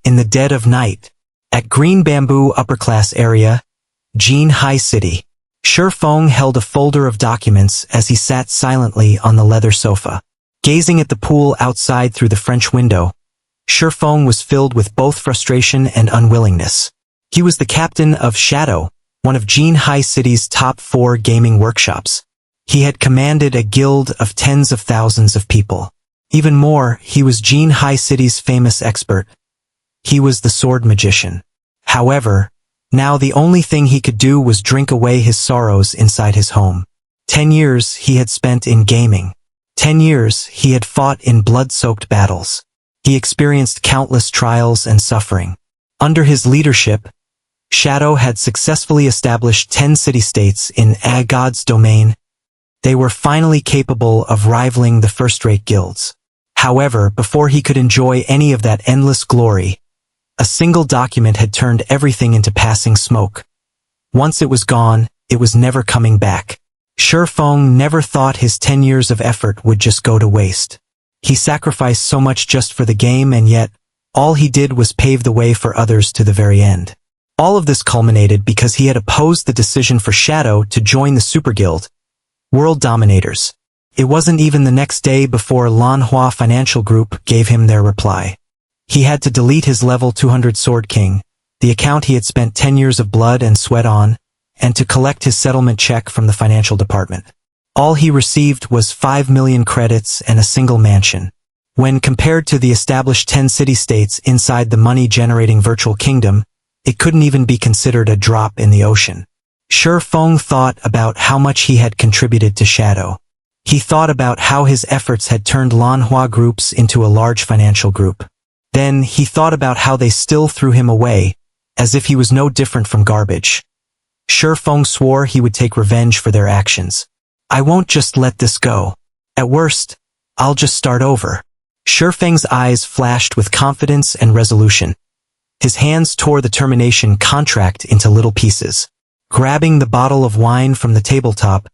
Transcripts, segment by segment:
in the dead of night, at Green Bamboo Upper Class Area, Jean High City. Shifeng held a folder of documents as he sat silently on the leather sofa. Gazing at the pool outside through the French window, Shifeng was filled with both frustration and unwillingness. He was the captain of Shadow, one of Jean High City's top 4 gaming workshops. He had commanded a guild of tens of thousands of people. Even more, he was Jean High City's famous expert. He was the sword magician. However, now the only thing he could do was drink away his sorrows inside his home. 10 years he had spent in gaming. 10 years he had fought in blood-soaked battles. He experienced countless trials and suffering. Under his leadership, Shadow had successfully established 10 city-states in God's domain. They were finally capable of rivaling the first-rate guilds. However, before he could enjoy any of that endless glory, a single document had turned everything into passing smoke. Once it was gone, it was never coming back. Shifeng never thought his 10 years of effort would just go to waste. He sacrificed so much just for the game, and yet, all he did was pave the way for others to the very end. All of this culminated because he had opposed the decision for Shadow to join the Super Guild, World Dominators. It wasn't even the next day before Lanhua Financial Group gave him their reply. He had to delete his level 200 Sword King, the account he had spent 10 years of blood and sweat on, and to collect his settlement check from the financial department. All he received was 5 million credits and a single mansion. When compared to the established 10 city-states inside the money-generating virtual kingdom, it couldn't even be considered a drop in the ocean. Shifeng thought about how much he had contributed to Shadow. He thought about how his efforts had turned Lanhua groups into a large financial group. Then he thought about how they still threw him away, as if he was no different from garbage. Shifeng swore he would take revenge for their actions. I won't just let this go. At worst, I'll just start over. Shifeng's eyes flashed with confidence and resolution. His hands tore the termination contract into little pieces. Grabbing the bottle of wine from the tabletop,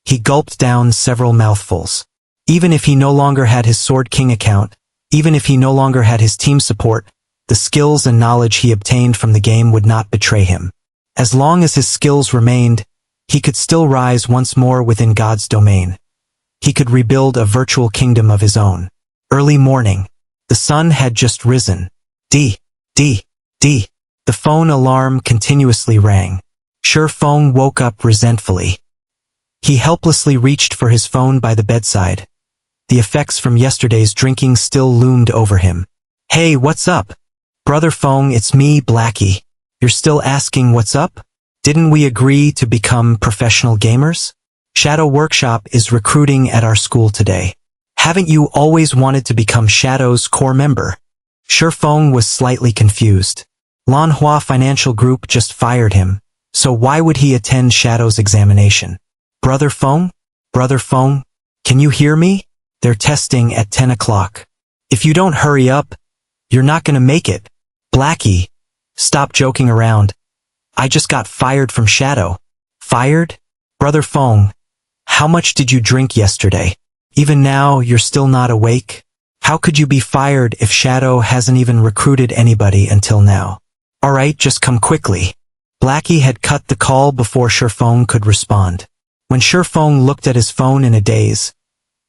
he gulped down several mouthfuls. Even if he no longer had his Sword King account, even if he no longer had his team support, the skills and knowledge he obtained from the game would not betray him. As long as his skills remained, he could still rise once more within God's domain. He could rebuild a virtual kingdom of his own. Early morning. The sun had just risen. D. The phone alarm continuously rang. Shifeng woke up resentfully. He helplessly reached for his phone by the bedside. The effects from yesterday's drinking still loomed over him. Hey, what's up? Brother Feng, it's me, Blackie. You're still asking what's up? Didn't we agree to become professional gamers? Shadow Workshop is recruiting at our school today. Haven't you always wanted to become Shadow's core member? Shifeng was slightly confused. Lanhua Financial Group just fired him, so why would he attend Shadow's examination? Brother Feng? Brother Feng? Can you hear me? They're testing at 10 o'clock. If you don't hurry up, you're not gonna make it. Blackie, stop joking around. I just got fired from Shadow. Fired? Brother Feng, how much did you drink yesterday? Even now, you're still not awake? How could you be fired if Shadow hasn't even recruited anybody until now? Alright, just come quickly. Blackie had cut the call before Shifeng could respond. When Shifeng looked at his phone in a daze,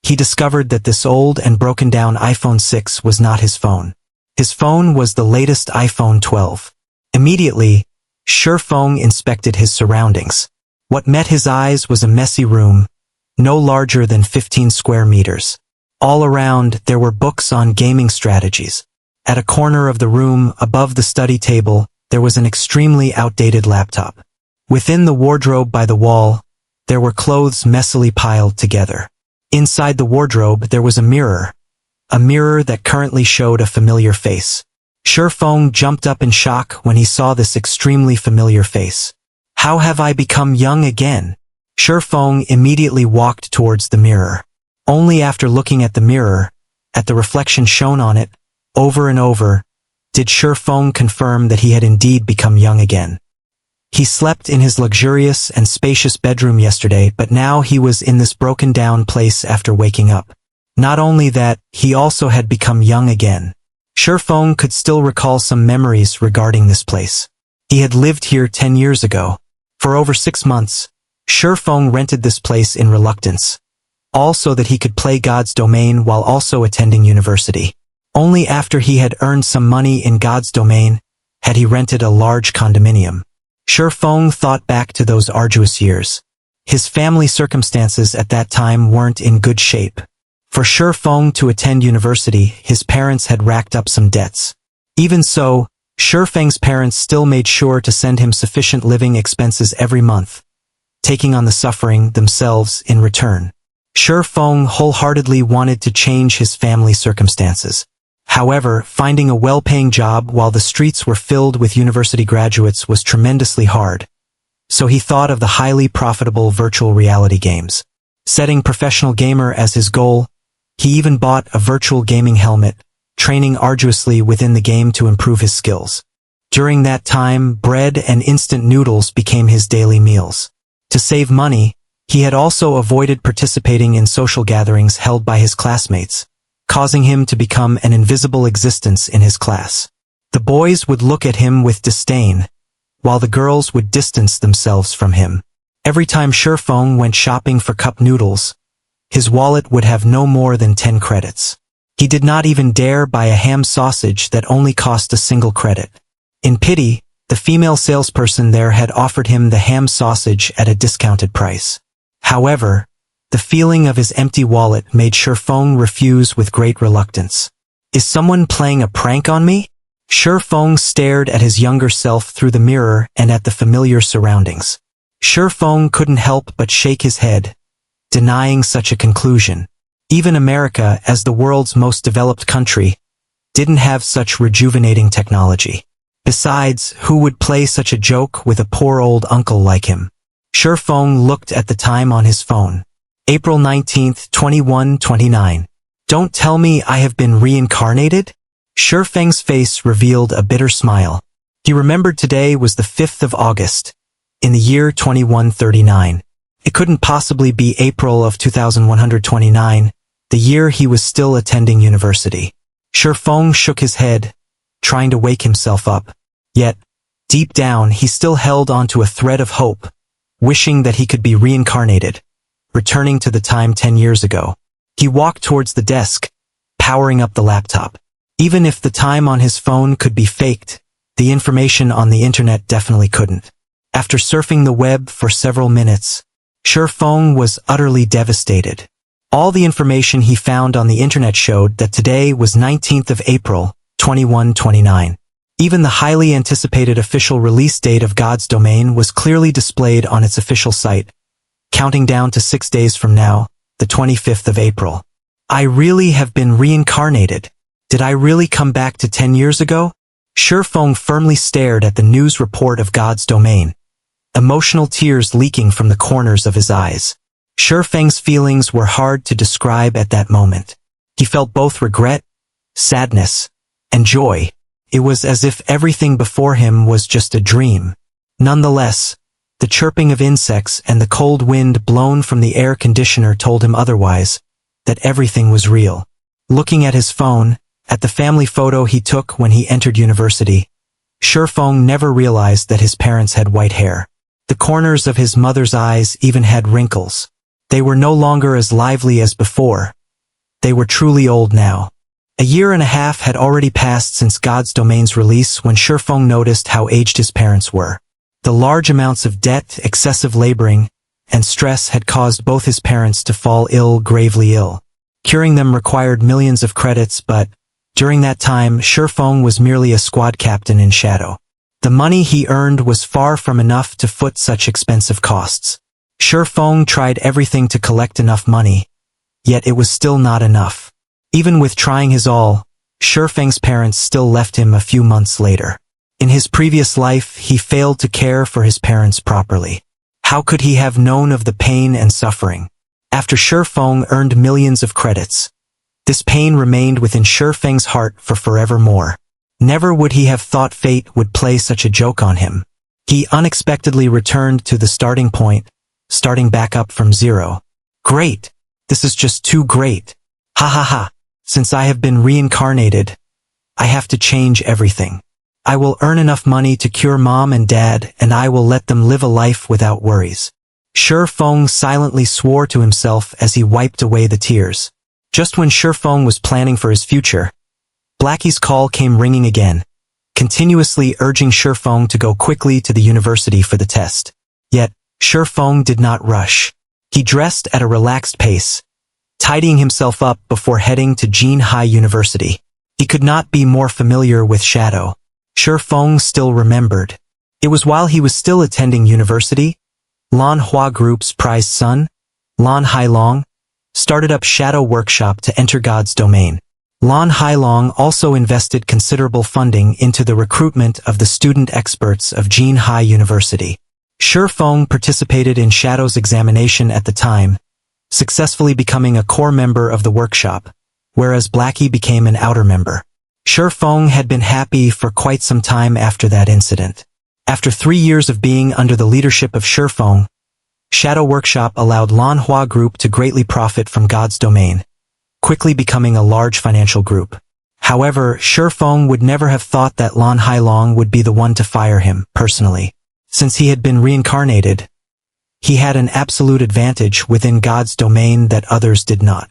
he discovered that this old and broken down iPhone 6 was not his phone. His phone was the latest iPhone 12. Immediately, Shifeng inspected his surroundings. What met his eyes was a messy room, no larger than 15 square meters. All around, there were books on gaming strategies. At a corner of the room, above the study table, there was an extremely outdated laptop. Within the wardrobe by the wall, there were clothes messily piled together. Inside the wardrobe, there was a mirror that currently showed a familiar face. Shifeng jumped up in shock when he saw this extremely familiar face. How have I become young again? Shifeng immediately walked towards the mirror. Only after looking at the mirror, at the reflection shown on it, over and over, did Shifeng confirm that he had indeed become young again. He slept in his luxurious and spacious bedroom yesterday, but now he was in this broken-down place after waking up. Not only that, he also had become young again. Shifeng could still recall some memories regarding this place. He had lived here 10 years ago. For over 6 months, Shifeng rented this place in reluctance, all so that he could play God's domain while also attending university. Only after he had earned some money in God's domain had he rented a large condominium. Shifeng thought back to those arduous years. His family circumstances at that time weren't in good shape. For Shifeng to attend university, his parents had racked up some debts. Even so, Shifeng's parents still made sure to send him sufficient living expenses every month, taking on the suffering themselves in return. Shifeng wholeheartedly wanted to change his family circumstances. However, finding a well-paying job while the streets were filled with university graduates was tremendously hard. So he thought of the highly profitable virtual reality games. Setting professional gamer as his goal, he even bought a virtual gaming helmet, training arduously within the game to improve his skills. During that time, bread and instant noodles became his daily meals. To save money, he had also avoided participating in social gatherings held by his classmates, causing him to become an invisible existence in his class. The boys would look at him with disdain, while the girls would distance themselves from him. Every time Shifeng went shopping for cup noodles, his wallet would have no more than 10 credits. He did not even dare buy a ham sausage that only cost a single credit. In pity, the female salesperson there had offered him the ham sausage at a discounted price. However, the feeling of his empty wallet made Shifeng refuse with great reluctance. Is someone playing a prank on me? Shifeng stared at his younger self through the mirror and at the familiar surroundings. Shifeng couldn't help but shake his head, denying such a conclusion. Even America, as the world's most developed country, didn't have such rejuvenating technology. Besides, who would play such a joke with a poor old uncle like him? Shifeng looked at the time on his phone. April 19, 2129. Don't tell me I have been reincarnated? Shifeng's face revealed a bitter smile. He remembered today was the 5th of August, in the year 2139. It couldn't possibly be April of 2129, the year he was still attending university. Shifeng shook his head, trying to wake himself up. Yet, deep down he still held onto a thread of hope, wishing that he could be reincarnated, returning to the time 10 years ago. He walked towards the desk, powering up the laptop. Even if the time on his phone could be faked, the information on the internet definitely couldn't. After surfing the web for several minutes, Shifeng was utterly devastated. All the information he found on the internet showed that today was 19th of April, 2129. Even the highly anticipated official release date of God's domain was clearly displayed on its official site, counting down to 6 days from now, the 25th of April. I really have been reincarnated. Did I really come back to 10 years ago? Shifeng firmly stared at the news report of God's domain, emotional tears leaking from the corners of his eyes. Shifeng's feelings were hard to describe at that moment. He felt both regret, sadness, and joy. It was as if everything before him was just a dream. Nonetheless, the chirping of insects and the cold wind blown from the air conditioner told him otherwise, that everything was real. Looking at his phone, at the family photo he took when he entered university, Shifeng never realized that his parents had white hair. The corners of his mother's eyes even had wrinkles. They were no longer as lively as before. They were truly old now. A year and a half had already passed since God's domain's release when Shifeng noticed how aged his parents were. The large amounts of debt, excessive laboring, and stress had caused both his parents to fall ill, gravely ill. Curing them required millions of credits, but during that time, Shifeng was merely a squad captain in shadow. The money he earned was far from enough to foot such expensive costs. Shifeng tried everything to collect enough money, yet it was still not enough. Even with trying his all, Shifeng's parents still left him a few months later. In his previous life, he failed to care for his parents properly. How could he have known of the pain and suffering? After Shifeng earned millions of credits, this pain remained within Shifeng's heart for forevermore. Never would he have thought fate would play such a joke on him. He unexpectedly returned to the starting point, starting back up from zero. Great! This is just too great. Ha ha ha! Since I have been reincarnated, I have to change everything. I will earn enough money to cure mom and dad, and I will let them live a life without worries. Feng silently swore to himself as he wiped away the tears. Just when Feng was planning for his future, Blackie's call came ringing again, continuously urging Feng to go quickly to the university for the test. Yet, Feng did not rush. He dressed at a relaxed pace, tidying himself up before heading to Jin High University. He could not be more familiar with Shadow. Feng still remembered. It was while he was still attending university, Lan Hua Group's prized son, Lan Hailong, started up Shadow Workshop to enter God's domain. Lan Hailong also invested considerable funding into the recruitment of the student experts of Jin High University. Feng participated in Shadow's examination at the time, successfully becoming a core member of the workshop, whereas Blackie became an outer member. Feng had been happy for quite some time after that incident. After 3 years of being under the leadership of Feng, Shadow Workshop allowed Lan Hua Group to greatly profit from God's domain, quickly becoming a large financial group. However, Feng would never have thought that Lan Hailong would be the one to fire him, personally. Since he had been reincarnated, he had an absolute advantage within God's domain that others did not.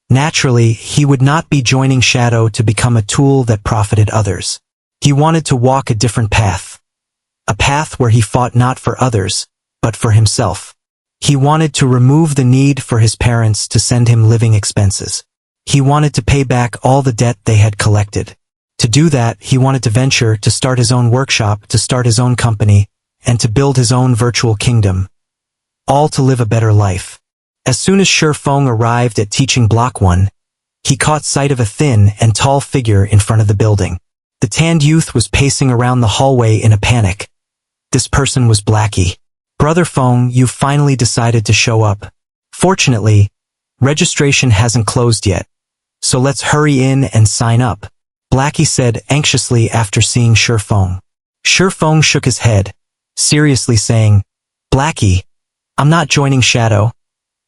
Naturally, he would not be joining Shadow to become a tool that profited others. He wanted to walk a different path. A path where he fought not for others, but for himself. He wanted to remove the need for his parents to send him living expenses. He wanted to pay back all the debt they had collected. To do that, he wanted to venture to start his own workshop, to start his own company, and to build his own virtual kingdom. All to live a better life. As soon as Feng arrived at Teaching Block 1, he caught sight of a thin and tall figure in front of the building. The tanned youth was pacing around the hallway in a panic. This person was Blackie. Brother Feng, you finally decided to show up. Fortunately, registration hasn't closed yet, so let's hurry in and sign up, Blackie said anxiously after seeing Feng. Feng shook his head, seriously saying, Blackie, I'm not joining Shadow.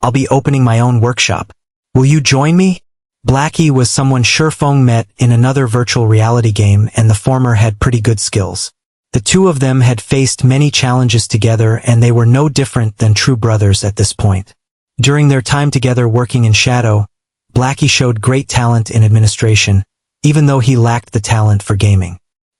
I'll be opening my own workshop. Will you join me? Blackie was someone Feng met in another virtual reality game, and the former had pretty good skills. The two of them had faced many challenges together, and they were no different than true brothers at this point. During their time together working in Shadow, Blackie showed great talent in administration, even though he lacked the talent for gaming.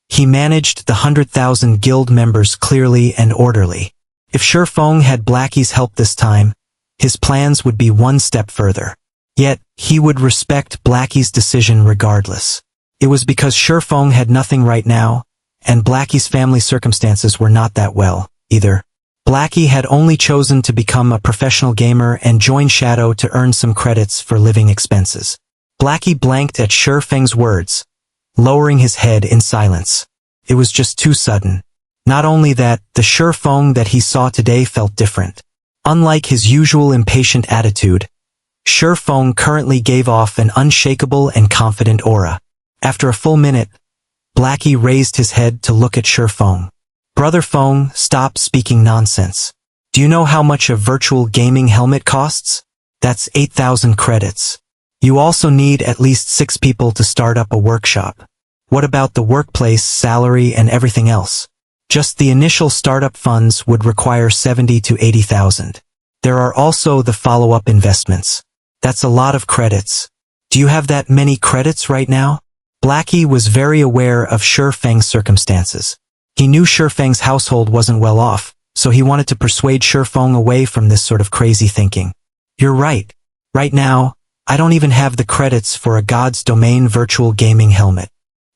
He managed the 100,000 guild members clearly and orderly. If Feng had Blackie's help this time, his plans would be one step further. Yet, he would respect Blackie's decision regardless. It was because Feng had nothing right now, and Blackie's family circumstances were not that well, either. Blackie had only chosen to become a professional gamer and join Shadow to earn some credits for living expenses. Blackie blanked at Feng's words, lowering his head in silence. It was just too sudden. Not only that, the Feng that he saw today felt different. Unlike his usual impatient attitude, Feng currently gave off an unshakable and confident aura. After a full minute, Blackie raised his head to look at Feng. Brother Feng, stop speaking nonsense. Do you know how much a virtual gaming helmet costs? That's 8,000 credits. You also need at least 6 people to start up a workshop. What about the workplace, salary, and everything else? Just the initial startup funds would require 70 to 80,000. There are also the follow-up investments. That's a lot of credits. Do you have that many credits right now? Blackie was very aware of Feng's circumstances. He knew Feng's household wasn't well off, so he wanted to persuade Feng away from this sort of crazy thinking. You're right. Right now, I don't even have the credits for a God's Domain virtual gaming helmet.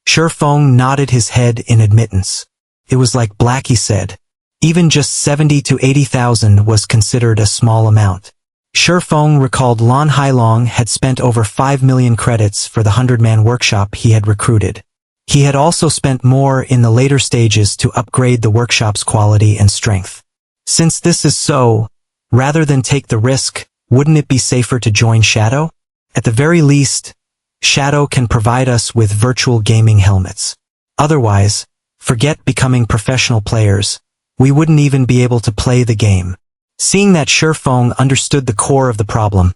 Feng nodded his head in admittance. It was like Blackie said. Even just 70 to 80,000 was considered a small amount. Feng recalled Lan Hailong had spent over 5 million credits for the 100-man workshop he had recruited. He had also spent more in the later stages to upgrade the workshop's quality and strength. Since this is so, rather than take the risk, wouldn't it be safer to join Shadow? At the very least, Shadow can provide us with virtual gaming helmets. Otherwise, forget becoming professional players. We wouldn't even be able to play the game. Seeing that Feng understood the core of the problem,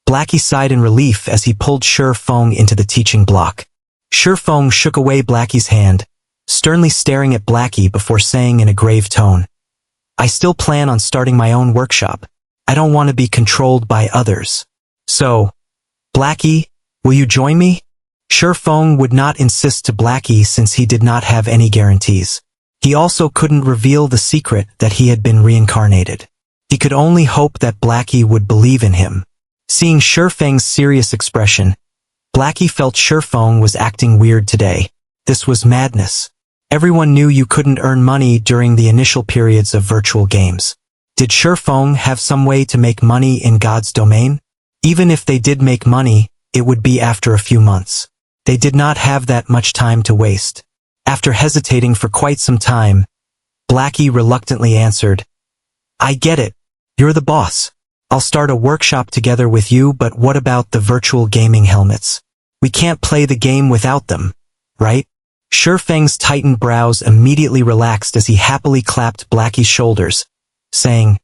Blackie sighed in relief as he pulled Feng into the teaching block. Shifeng shook away Blackie's hand, sternly staring at Blackie before saying in a grave tone, I still plan on starting my own workshop. I don't want to be controlled by others. So, Blackie, will you join me? Shifeng would not insist to Blackie since he did not have any guarantees. He also couldn't reveal the secret that he had been reincarnated. He could only hope that Blackie would believe in him. Seeing Shifeng's serious expression, Blackie felt Shifeng was acting weird today. This was madness. Everyone knew you couldn't earn money during the initial periods of virtual games. Did Shifeng have some way to make money in God's domain? Even if they did make money, it would be after a few months. They did not have that much time to waste. After hesitating for quite some time, Blackie reluctantly answered, I get it. You're the boss. I'll start a workshop together with you, but what about the virtual gaming helmets? We can't play the game without them, right? Shifeng's tightened brows immediately relaxed as he happily clapped Blackie's shoulders, saying,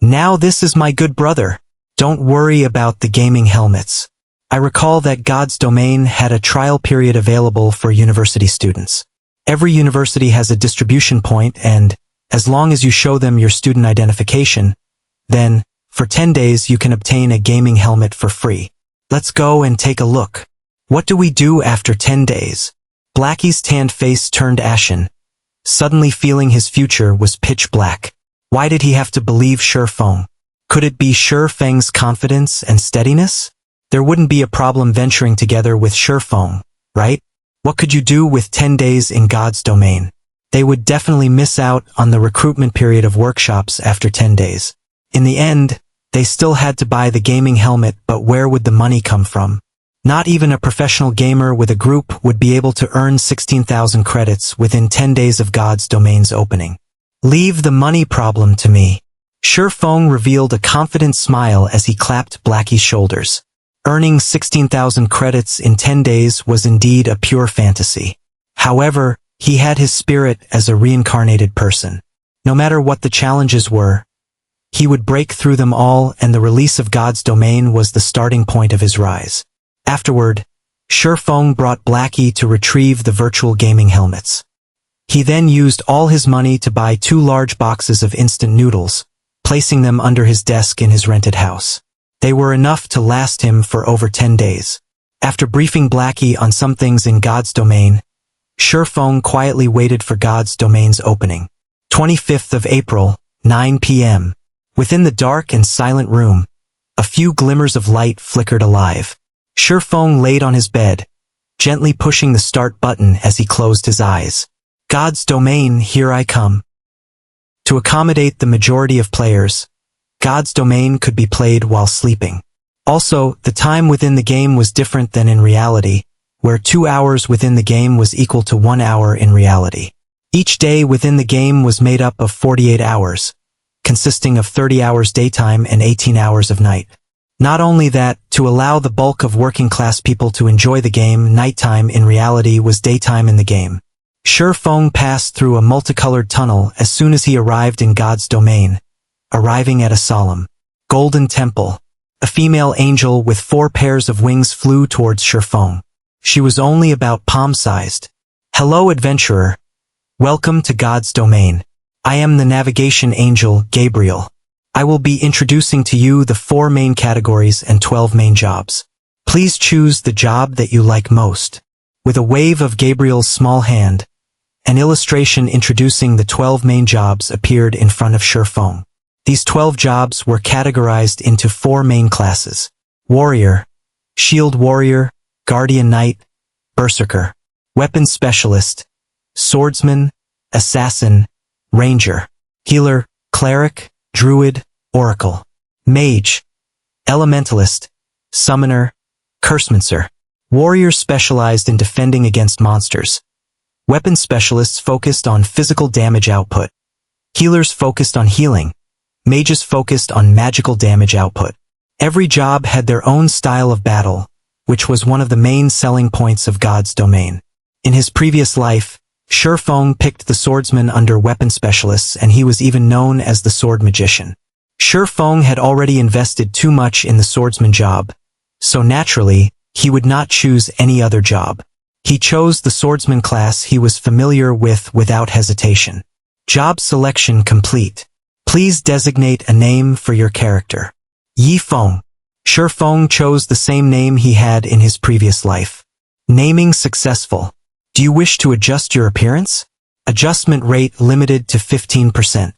Now this is my good brother. Don't worry about the gaming helmets. I recall that God's domain had a trial period available for university students. Every university has a distribution point, and as long as you show them your student identification, then, for 10 days you can obtain a gaming helmet for free. Let's go and take a look. What do we do after 10 days? Blackie's tanned face turned ashen, suddenly feeling his future was pitch black. Why did he have to believe Shifeng? Could it be Shifeng's confidence and steadiness? There wouldn't be a problem venturing together with Shifeng, right? What could you do with 10 days in God's domain? They would definitely miss out on the recruitment period of workshops after 10 days. In the end, they still had to buy the gaming helmet, but where would the money come from? Not even a professional gamer with a group would be able to earn 16,000 credits within 10 days of God's domain's opening. Leave the money problem to me. Shifeng revealed a confident smile as he clapped Blackie's shoulders. Earning 16,000 credits in 10 days was indeed a pure fantasy. However, he had his spirit as a reincarnated person. No matter what the challenges were, he would break through them all, and the release of God's domain was the starting point of his rise. Afterward, Shifeng brought Blackie to retrieve the virtual gaming helmets. He then used all his money to buy 2 large boxes of instant noodles, placing them under his desk in his rented house. They were enough to last him for over 10 days. After briefing Blackie on some things in God's domain, Shifeng quietly waited for God's domain's opening. 25th of April, 9 p.m. Within the dark and silent room, a few glimmers of light flickered alive. Shifeng laid on his bed, gently pushing the start button as he closed his eyes. God's domain, here I come. To accommodate the majority of players, God's domain could be played while sleeping. Also, the time within the game was different than in reality, where 2 hours within the game was equal to 1 hour in reality. Each day within the game was made up of 48 hours, consisting of 30 hours daytime and 18 hours of night. Not only that, to allow the bulk of working-class people to enjoy the game, nighttime in reality was daytime in the game. Shifeng passed through a multicolored tunnel as soon as he arrived in God's domain, arriving at a solemn, golden temple. A female angel with 4 pairs of wings flew towards Shifeng. She was only about palm-sized. Hello, adventurer. Welcome to God's domain. I am the navigation angel, Gabriel. I will be introducing to you the 4 main categories and 12 main jobs. Please choose the job that you like most. With a wave of Gabriel's small hand, an illustration introducing the 12 main jobs appeared in front of Shifeng. These 12 jobs were categorized into 4 main classes: warrior, shield warrior, guardian knight, berserker, weapons specialist, swordsman, assassin, ranger, healer, cleric, druid, oracle, mage, elementalist, summoner, cursemancer. Warriors specialized in defending against monsters. Weapons specialists focused on physical damage output. Healers focused on healing. Mages focused on magical damage output. Every job had their own style of battle, which was one of the main selling points of God's domain. In his previous life, Shifeng picked the swordsman under weapon specialists, and he was even known as the sword magician. Shifeng had already invested too much in the swordsman job, so naturally, he would not choose any other job. He chose the swordsman class he was familiar with without hesitation. Job selection complete. Please designate a name for your character. Yi Feng. Shi Feng chose the same name he had in his previous life. Naming successful. Do you wish to adjust your appearance? Adjustment rate limited to 15%.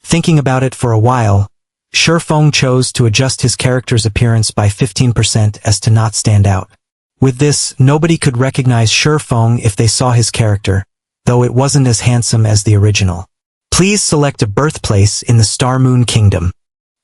Thinking about it for a while, Shi Feng chose to adjust his character's appearance by 15% as to not stand out. With this, nobody could recognize Shi Feng if they saw his character, though it wasn't as handsome as the original. Please select a birthplace in the Star Moon Kingdom.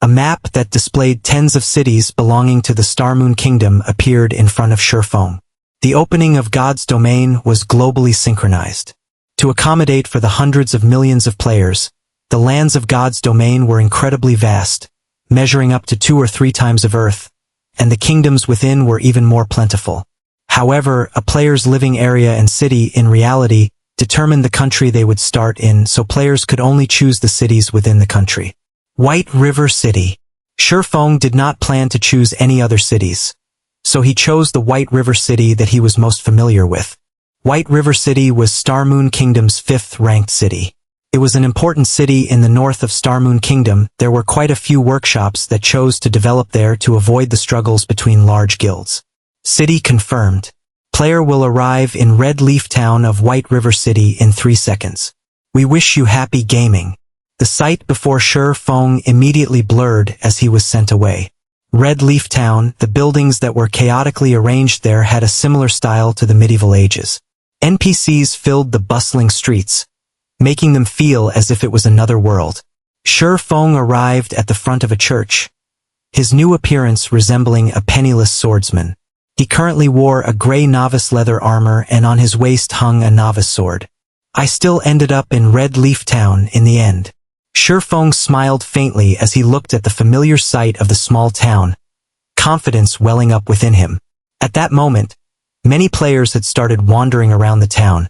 A map that displayed tens of cities belonging to the Star Moon Kingdom appeared in front of Shi Feng. The opening of God's domain was globally synchronized. To accommodate for the hundreds of millions of players, the lands of God's domain were incredibly vast, measuring up to 2 or 3 times of Earth, and the kingdoms within were even more plentiful. However, a player's living area and city in reality determined the country they would start in, so players could only choose the cities within the country. White River City. Shi Feng did not plan to choose any other cities, so he chose the White River City that he was most familiar with. White River City was Star Moon Kingdom's 5th ranked city. It was an important city in the north of Star Moon Kingdom. There were quite a few workshops that chose to develop there to avoid the struggles between large guilds. City confirmed. Player will arrive in Red Leaf Town of White River City in 3 seconds. We wish you happy gaming. The sight before Shi Feng immediately blurred as he was sent away. Red Leaf Town, the buildings that were chaotically arranged there had a similar style to the medieval ages. NPCs filled the bustling streets, making them feel as if it was another world. Shi Feng arrived at the front of a church, his new appearance resembling a penniless swordsman. He currently wore a gray novice leather armor and on his waist hung a novice sword. I still ended up in Red Leaf Town in the end. Shi Feng smiled faintly as he looked at the familiar sight of the small town, confidence welling up within him. At that moment, many players had started wandering around the town,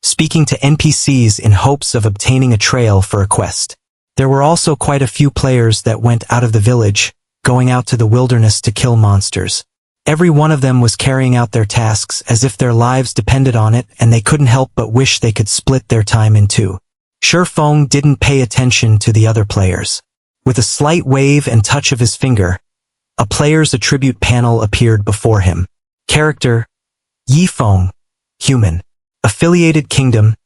speaking to NPCs in hopes of obtaining a trail for a quest. There were also quite a few players that went out of the village, going out to the wilderness to kill monsters. Every one of them was carrying out their tasks as if their lives depended on it, and they couldn't help but wish they could split their time in two. Shi Feng didn't pay attention to the other players. With a slight wave and touch of his finger, a player's attribute panel appeared before him. Character: Yi Feng. Human. Affiliated Kingdom: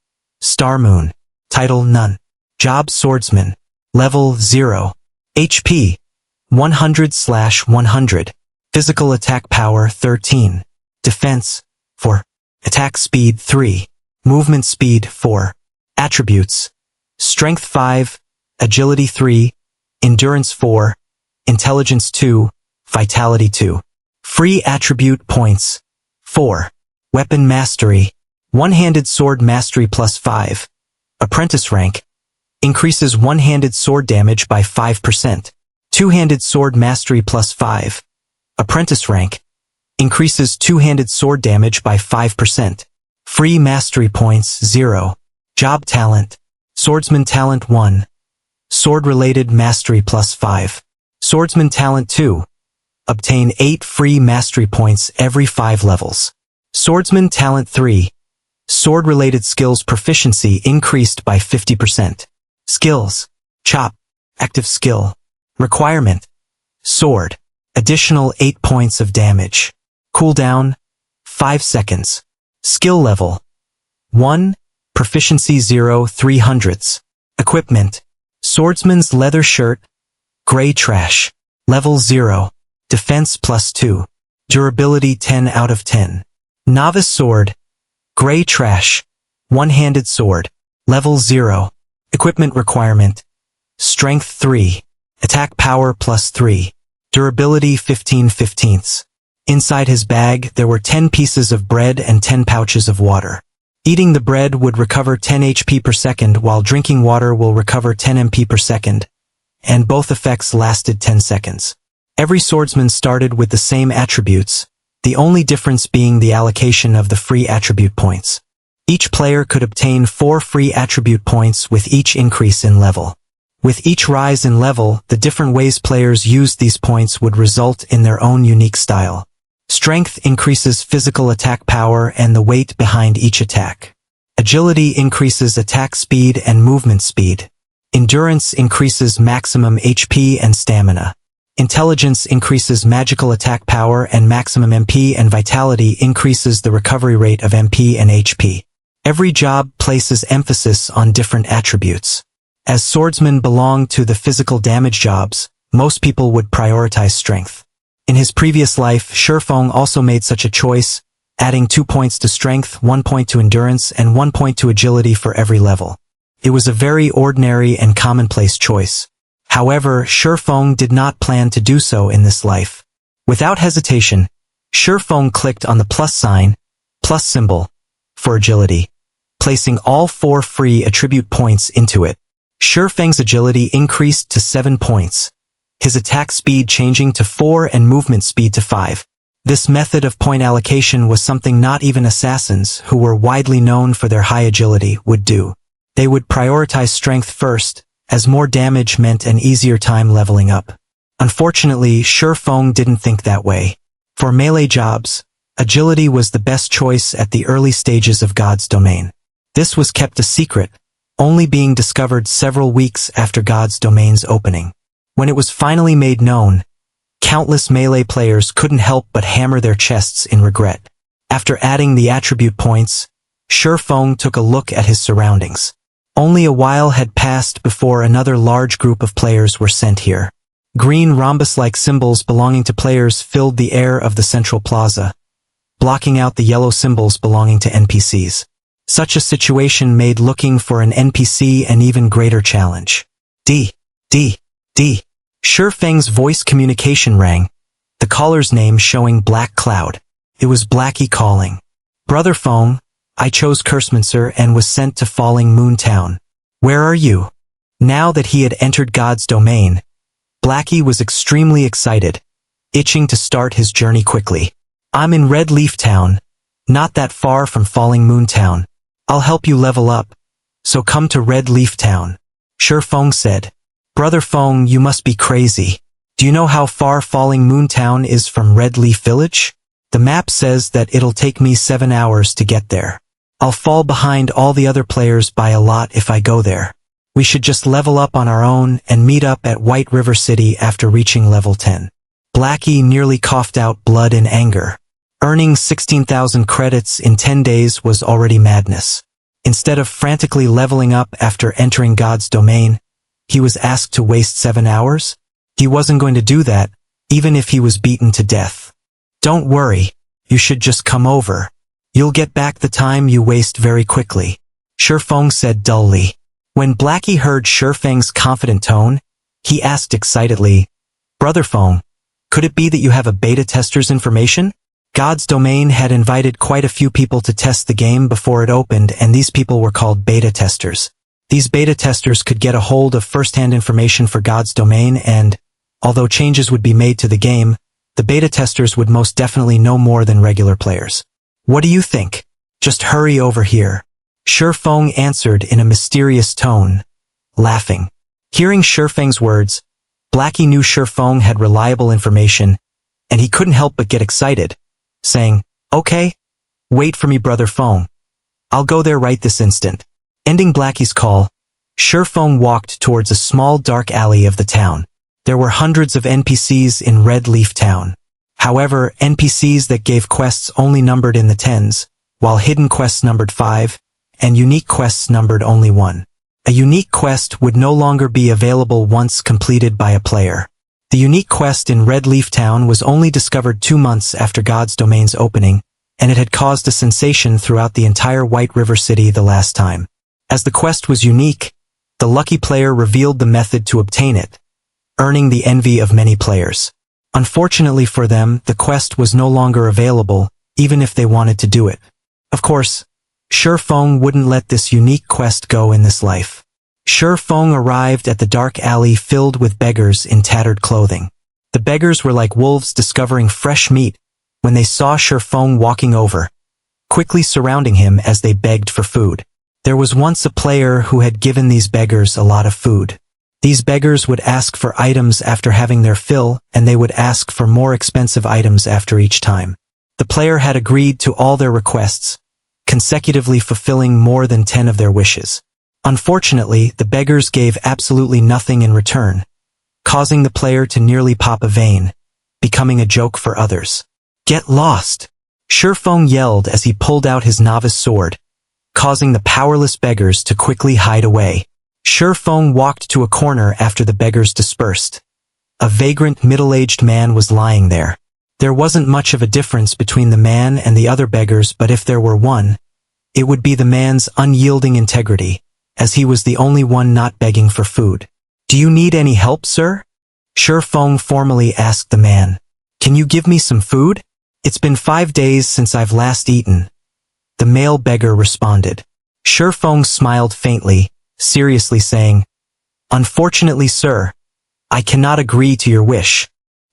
Star Moon. Title: None. Job: Swordsman. Level: 0. HP: 100/100. Physical attack power: 13. Defense: 4. Attack speed: 3. Movement speed: 4. Attributes: Strength: 5, Agility: 3, Endurance: 4, Intelligence: 2, Vitality: 2. Free attribute points: 4. Weapon Mastery: One-handed sword mastery +5. Apprentice rank: Increases one-handed sword damage by 5%. Two-handed sword mastery +5. Apprentice rank: Increases two-handed sword damage by 5%. Free mastery points: 0. Job talent: Swordsman talent 1. Sword-related mastery +5. Swordsman talent 2. Obtain 8 free mastery points every 5 levels. Swordsman talent 3. Sword-related skills proficiency increased by 50%. Skills: Chop. Active skill. Requirement: Sword. Additional 8 points of damage. Cooldown: 5 seconds. Skill level: 1. Proficiency 0 300ths. Equipment: Swordsman's leather shirt, gray trash. Level 0. Defense +2. Durability 10 out of 10. Novice sword, gray trash. One-handed sword. Level 0. Equipment requirement: Strength 3. Attack power +3. Durability 15/15. Inside his bag there were 10 pieces of bread and 10 pouches of water. Eating the bread would recover 10 HP per second, while drinking water will recover 10 MP per second, and both effects lasted 10 seconds. Every swordsman started with the same attributes, the only difference being the allocation of the free attribute points. Each player could obtain 4 free attribute points with each increase in level. With each rise in level, the different ways players used these points would result in their own unique style. Strength increases physical attack power and the weight behind each attack. Agility increases attack speed and movement speed. Endurance increases maximum HP and stamina. Intelligence increases magical attack power and maximum MP, and vitality increases the recovery rate of MP and HP. Every job places emphasis on different attributes. As swordsmen belong to the physical damage jobs, most people would prioritize strength. In his previous life, Shifeng also made such a choice, adding 2 points to strength, 1 point to endurance, and 1 point to agility for every level. It was a very ordinary and commonplace choice. However, Shifeng did not plan to do so in this life. Without hesitation, Shifeng clicked on the plus symbol, for agility, placing all 4 free attribute points into it. Shifeng's agility increased to 7 points, his attack speed changing to 4 and movement speed to 5. This method of point allocation was something not even assassins, who were widely known for their high agility, would do. They would prioritize strength first, as more damage meant an easier time leveling up. Unfortunately, Shifeng didn't think that way. For melee jobs, agility was the best choice at the early stages of God's domain. This was kept a secret, only being discovered several weeks after God's domain's opening. When it was finally made known, countless melee players couldn't help but hammer their chests in regret. After adding the attribute points, Shifeng took a look at his surroundings. Only a while had passed before another large group of players were sent here. Green rhombus-like symbols belonging to players filled the air of the central plaza, blocking out the yellow symbols belonging to NPCs. Such a situation made looking for an NPC an even greater challenge. D. Shifeng's voice communication rang, the caller's name showing Black Cloud. It was Blackie calling. Brother Feng, I chose Cursemancer and was sent to Falling Moon Town. Where are you? Now that he had entered God's domain, Blackie was extremely excited, itching to start his journey quickly. I'm in Red Leaf Town, not that far from Falling Moon Town. I'll help you level up, so come to Red Leaf Town. Shifeng said. Brother Feng, you must be crazy. Do you know how far Falling Moon Town is from Red Leaf Village? The map says that it'll take me 7 hours to get there. I'll fall behind all the other players by a lot if I go there. We should just level up on our own and meet up at White River City after reaching level 10. Blackie nearly coughed out blood in anger. Earning 16,000 credits in 10 days was already madness. Instead of frantically leveling up after entering God's domain, he was asked to waste 7 hours? He wasn't going to do that, even if he was beaten to death. Don't worry, you should just come over. You'll get back the time you waste very quickly, Shifeng said dully. When Blackie heard Shifeng's confident tone, he asked excitedly, Brother Feng, could it be that you have a beta tester's information? God's domain had invited quite a few people to test the game before it opened, and these people were called beta testers. These beta testers could get a hold of first-hand information for God's domain and, although changes would be made to the game, the beta testers would most definitely know more than regular players. What do you think? Just hurry over here. Shifeng answered in a mysterious tone, laughing. Hearing Shifeng's words, Blackie knew Shifeng had reliable information, and he couldn't help but get excited, saying, Okay, wait for me, Brother Feng. I'll go there right this instant. Ending Blackie's call, Shifeng walked towards a small dark alley of the town. There were hundreds of NPCs in Red Leaf Town. However, NPCs that gave quests only numbered in the tens, while hidden quests numbered 5, and unique quests numbered only 1. A unique quest would no longer be available once completed by a player. The unique quest in Red Leaf Town was only discovered 2 months after God's domain's opening, and it had caused a sensation throughout the entire White River City the last time. As the quest was unique, the lucky player revealed the method to obtain it, earning the envy of many players. Unfortunately for them, the quest was no longer available, even if they wanted to do it. Of course, Shifeng wouldn't let this unique quest go in this life. Shifeng arrived at the dark alley filled with beggars in tattered clothing. The beggars were like wolves discovering fresh meat when they saw Shifeng walking over, quickly surrounding him as they begged for food. There was once a player who had given these beggars a lot of food. These beggars would ask for items after having their fill, and they would ask for more expensive items after each time. The player had agreed to all their requests, consecutively fulfilling more than 10 of their wishes. Unfortunately, the beggars gave absolutely nothing in return, causing the player to nearly pop a vein, becoming a joke for others. "Get lost!" Shifeng yelled as he pulled out his novice sword, causing the powerless beggars to quickly hide away. Shifeng walked to a corner after the beggars dispersed. A vagrant middle-aged man was lying there. There wasn't much of a difference between the man and the other beggars, but if there were one, it would be the man's unyielding integrity, as he was the only one not begging for food. "Do you need any help, sir?" Shifeng formally asked the man. "Can you give me some food? It's been 5 days since I've last eaten," the male beggar responded. Shifeng smiled faintly, seriously saying, "Unfortunately, sir, I cannot agree to your wish."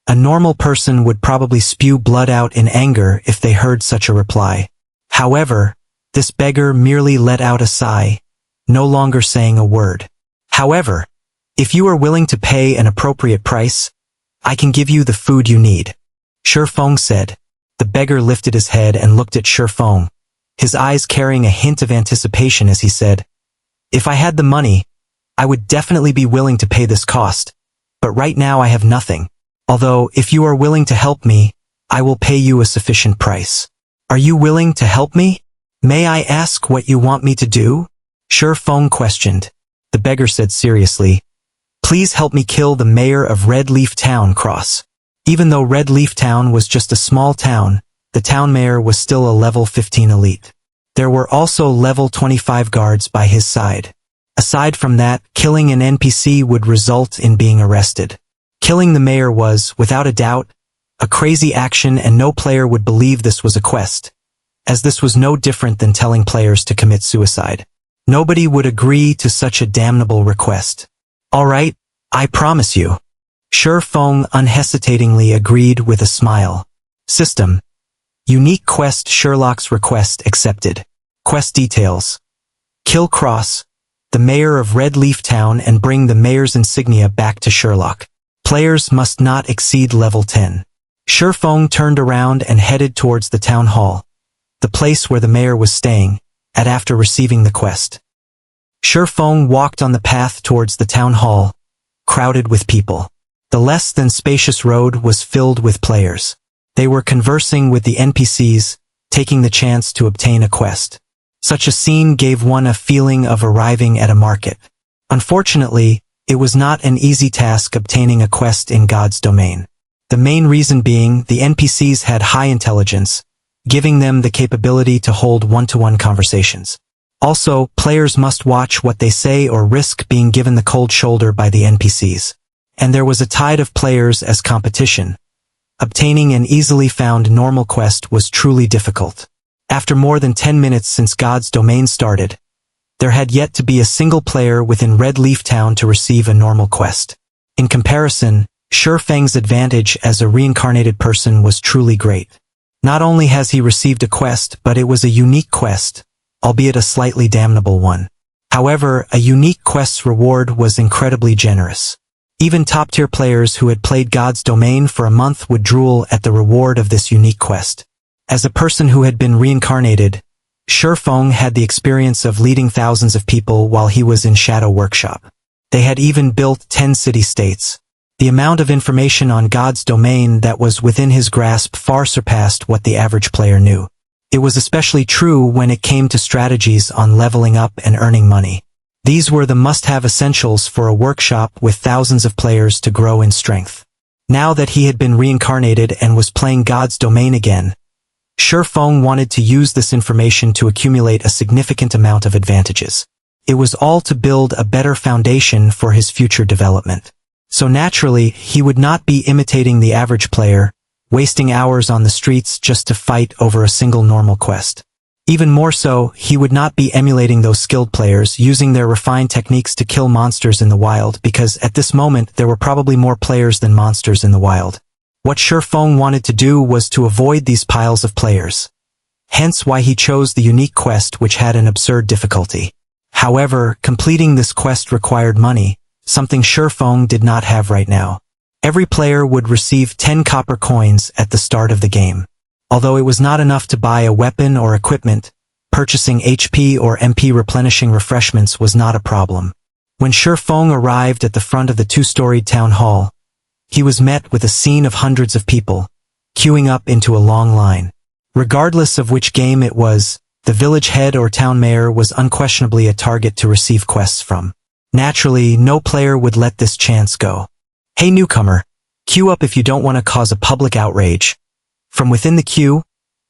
A normal person would probably spew blood out in anger if they heard such a reply. However, this beggar merely let out a sigh, no longer saying a word. "However, if you are willing to pay an appropriate price, I can give you the food you need," Shifeng said. The beggar lifted his head and looked at Shifeng, his eyes carrying a hint of anticipation as he said, "If I had the money, I would definitely be willing to pay this cost, but right now I have nothing. Although, if you are willing to help me, I will pay you a sufficient price." "Are you willing to help me? May I ask what you want me to do?" Shifeng questioned. The beggar said seriously, "Please help me kill the mayor of Red Leaf Town Cross." Even though Red Leaf Town was just a small town, the town mayor was still a level 15 elite. There were also level 25 guards by his side. Aside from that, killing an NPC would result in being arrested. Killing the mayor was, without a doubt, a crazy action, and no player would believe this was a quest, as this was no different than telling players to commit suicide. Nobody would agree to such a damnable request. "All right, I promise you." Shifeng unhesitatingly agreed with a smile. System: Unique quest. Sherlock's request accepted. Quest details: Kill Cross, the mayor of Red Leaf Town, and bring the mayor's insignia back to Sherlock. Players must not exceed level 10. Shifeng turned around and headed towards the town hall, the place where the mayor was staying, after receiving the quest. Shifeng walked on the path towards the town hall, crowded with people. The less than spacious road was filled with players. They were conversing with the NPCs, taking the chance to obtain a quest. Such a scene gave one a feeling of arriving at a market. Unfortunately, it was not an easy task obtaining a quest in God's domain. The main reason being the NPCs had high intelligence, giving them the capability to hold one-to-one conversations. Also, players must watch what they say or risk being given the cold shoulder by the NPCs. And there was a tide of players as competition. Obtaining an easily found normal quest was truly difficult. After more than 10 minutes since God's domain started, there had yet to be a single player within Red Leaf Town to receive a normal quest. In comparison, Shifeng's advantage as a reincarnated person was truly great. Not only has he received a quest, but it was a unique quest, albeit a slightly damnable one. However, a unique quest's reward was incredibly generous. Even top-tier players who had played God's domain for a month would drool at the reward of this unique quest. As a person who had been reincarnated, Shifeng had the experience of leading thousands of people while he was in Shadow Workshop. They had even built 10 city-states. The amount of information on God's domain that was within his grasp far surpassed what the average player knew. It was especially true when it came to strategies on leveling up and earning money. These were the must-have essentials for a workshop with thousands of players to grow in strength. Now that he had been reincarnated and was playing God's domain again, Shifeng wanted to use this information to accumulate a significant amount of advantages. It was all to build a better foundation for his future development. So naturally, he would not be imitating the average player, wasting hours on the streets just to fight over a single normal quest. Even more so, he would not be emulating those skilled players using their refined techniques to kill monsters in the wild, because at this moment there were probably more players than monsters in the wild. What Shifeng wanted to do was to avoid these piles of players. Hence why he chose the unique quest, which had an absurd difficulty. However, completing this quest required money, something Shifeng did not have right now. Every player would receive 10 copper coins at the start of the game. Although it was not enough to buy a weapon or equipment, purchasing HP or MP replenishing refreshments was not a problem. When Shifeng arrived at the front of the two-storied town hall, he was met with a scene of hundreds of people, queuing up into a long line. Regardless of which game it was, the village head or town mayor was unquestionably a target to receive quests from. Naturally, no player would let this chance go. Hey newcomer, queue up if you don't want to cause a public outrage. From within the queue,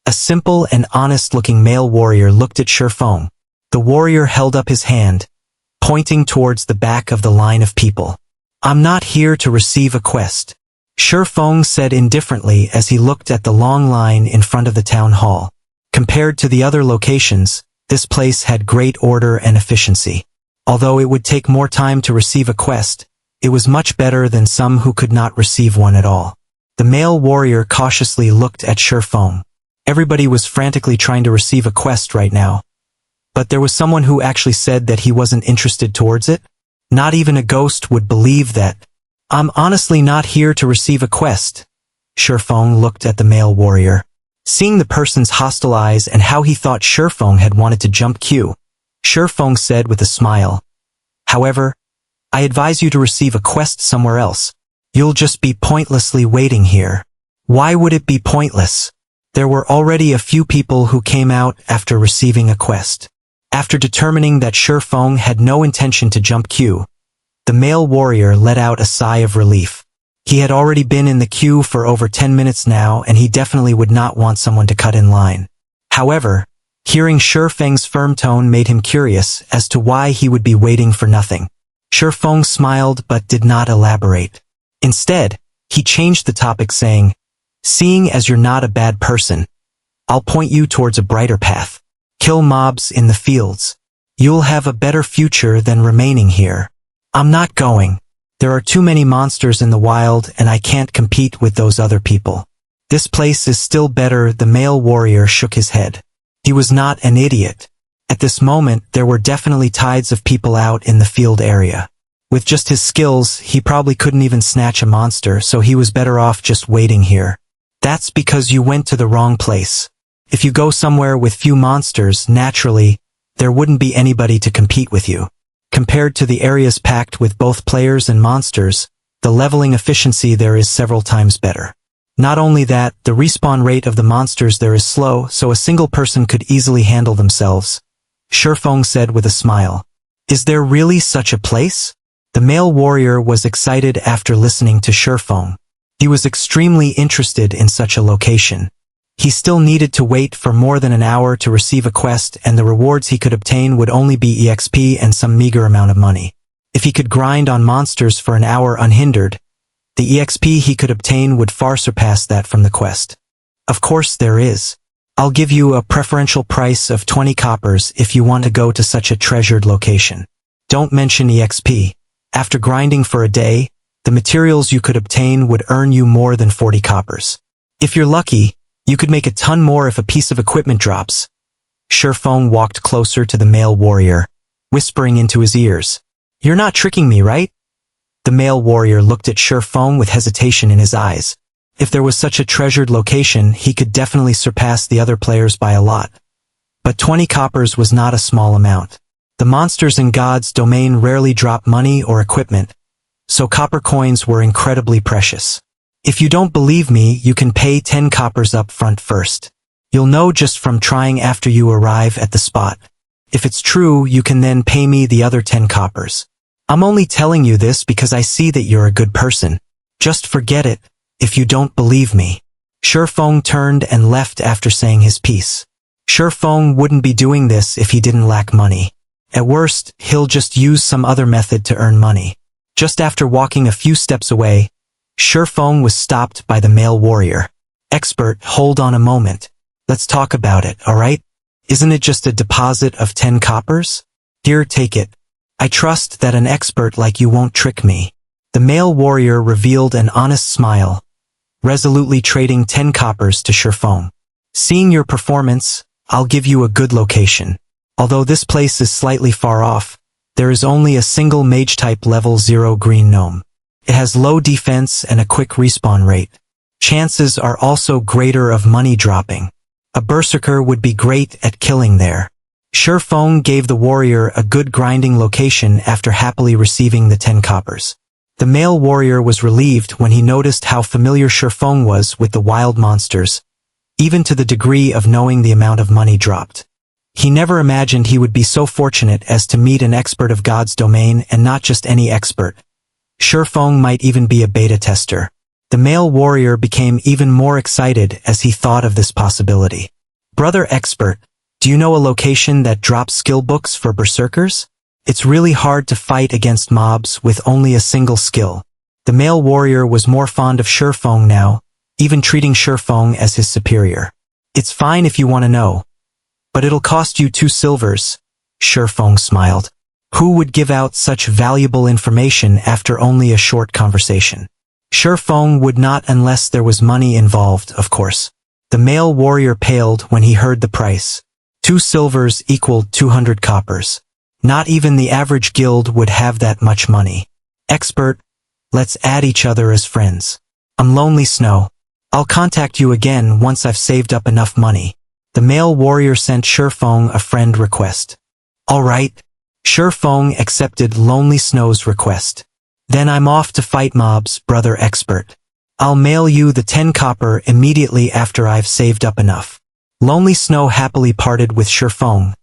a simple and honest-looking male warrior looked at Shifeng. The warrior held up his hand, pointing towards the back of the line of people. I'm not here to receive a quest, Shifeng said indifferently as he looked at the long line in front of the town hall. Compared to the other locations, this place had great order and efficiency. Although it would take more time to receive a quest, it was much better than some who could not receive one at all. The male warrior cautiously looked at Shifeng. Everybody was frantically trying to receive a quest right now. But there was someone who actually said that he wasn't interested towards it? Not even a ghost would believe that. I'm honestly not here to receive a quest. Shifeng looked at the male warrior. Seeing the person's hostile eyes and how he thought Shifeng had wanted to jump queue, Shifeng said with a smile. However, I advise you to receive a quest somewhere else. You'll just be pointlessly waiting here. Why would it be pointless? There were already a few people who came out after receiving a quest. After determining that Shifeng had no intention to jump queue, the male warrior let out a sigh of relief. He had already been in the queue for over 10 minutes now and he definitely would not want someone to cut in line. However, hearing Shifeng's firm tone made him curious as to why he would be waiting for nothing. Shifeng smiled but did not elaborate. Instead, he changed the topic saying, seeing as you're not a bad person, I'll point you towards a brighter path. Kill mobs in the fields. You'll have a better future than remaining here. I'm not going. There are too many monsters in the wild and I can't compete with those other people. This place is still better. The male warrior shook his head. He was not an idiot. At this moment, there were definitely tides of people out in the field area. With just his skills, he probably couldn't even snatch a monster, so he was better off just waiting here. That's because you went to the wrong place. If you go somewhere with few monsters, naturally, there wouldn't be anybody to compete with you. Compared to the areas packed with both players and monsters, the leveling efficiency there is several times better. Not only that, the respawn rate of the monsters there is slow, so a single person could easily handle themselves. Shifeng said with a smile. Is there really such a place? The male warrior was excited after listening to Shifeng. He was extremely interested in such a location. He still needed to wait for more than an hour to receive a quest and the rewards he could obtain would only be EXP and some meager amount of money. If he could grind on monsters for an hour unhindered, the EXP he could obtain would far surpass that from the quest. Of course there is. I'll give you a preferential price of 20 coppers if you want to go to such a treasured location. Don't mention EXP. After grinding for a day, the materials you could obtain would earn you more than 40 coppers. If you're lucky, you could make a ton more if a piece of equipment drops. Shifeng walked closer to the male warrior, whispering into his ears. You're not tricking me, right? The male warrior looked at Shifeng with hesitation in his eyes. If there was such a treasured location, he could definitely surpass the other players by a lot. But 20 coppers was not a small amount. The monsters in God's domain rarely drop money or equipment, so copper coins were incredibly precious. If you don't believe me, you can pay 10 coppers up front first. You'll know just from trying after you arrive at the spot. If it's true, you can then pay me the other 10 coppers. I'm only telling you this because I see that you're a good person. Just forget it, if you don't believe me. Shifeng turned and left after saying his piece. Shifeng wouldn't be doing this if he didn't lack money. At worst, he'll just use some other method to earn money. Just after walking a few steps away, Shifeng was stopped by the male warrior. Expert, hold on a moment. Let's talk about it, alright? Isn't it just a deposit of 10 coppers? Here, take it. I trust that an expert like you won't trick me. The male warrior revealed an honest smile, resolutely trading 10 coppers to Shifeng. Seeing your performance, I'll give you a good location. Although this place is slightly far off, There is only a single mage-type level 0 green gnome. It has low defense and a quick respawn rate. Chances are also greater of money dropping. A berserker would be great at killing there. Shurfeng gave the warrior a good grinding location after happily receiving the 10 coppers. The male warrior was relieved when he noticed how familiar Shurfeng was with the wild monsters, even to the degree of knowing the amount of money dropped. He never imagined he would be so fortunate as to meet an expert of God's domain, and not just any expert. Shurfeng might even be a beta tester. The male warrior became even more excited as he thought of this possibility. Brother expert, do you know a location that drops skill books for berserkers? It's really hard to fight against mobs with only a single skill. The male warrior was more fond of Shurfeng now, even treating Shurfeng as his superior. It's fine if you want to know, but it'll cost you 2 silvers. Shurfeng smiled. Who would give out such valuable information after only a short conversation? Shurfeng would not unless there was money involved, of course. The male warrior paled when he heard the price. 2 silvers equaled 200 coppers. Not even the average guild would have that much money. Expert, let's add each other as friends. I'm Lonely Snow. I'll contact you again once I've saved up enough money. The male warrior sent Shurfeng a friend request. All right. Shurfeng accepted Lonely Snow's request. Then I'm off to fight mobs, brother expert. I'll mail you the 10 copper immediately after I've saved up enough. Lonely Snow happily parted with Shurfeng,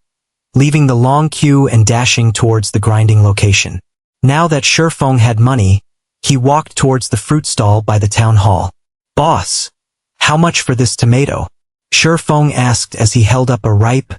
leaving the long queue and dashing towards the grinding location. Now that Shurfeng had money, he walked towards the fruit stall by the town hall. Boss, how much for this tomato? Shurfeng asked as he held up a ripe,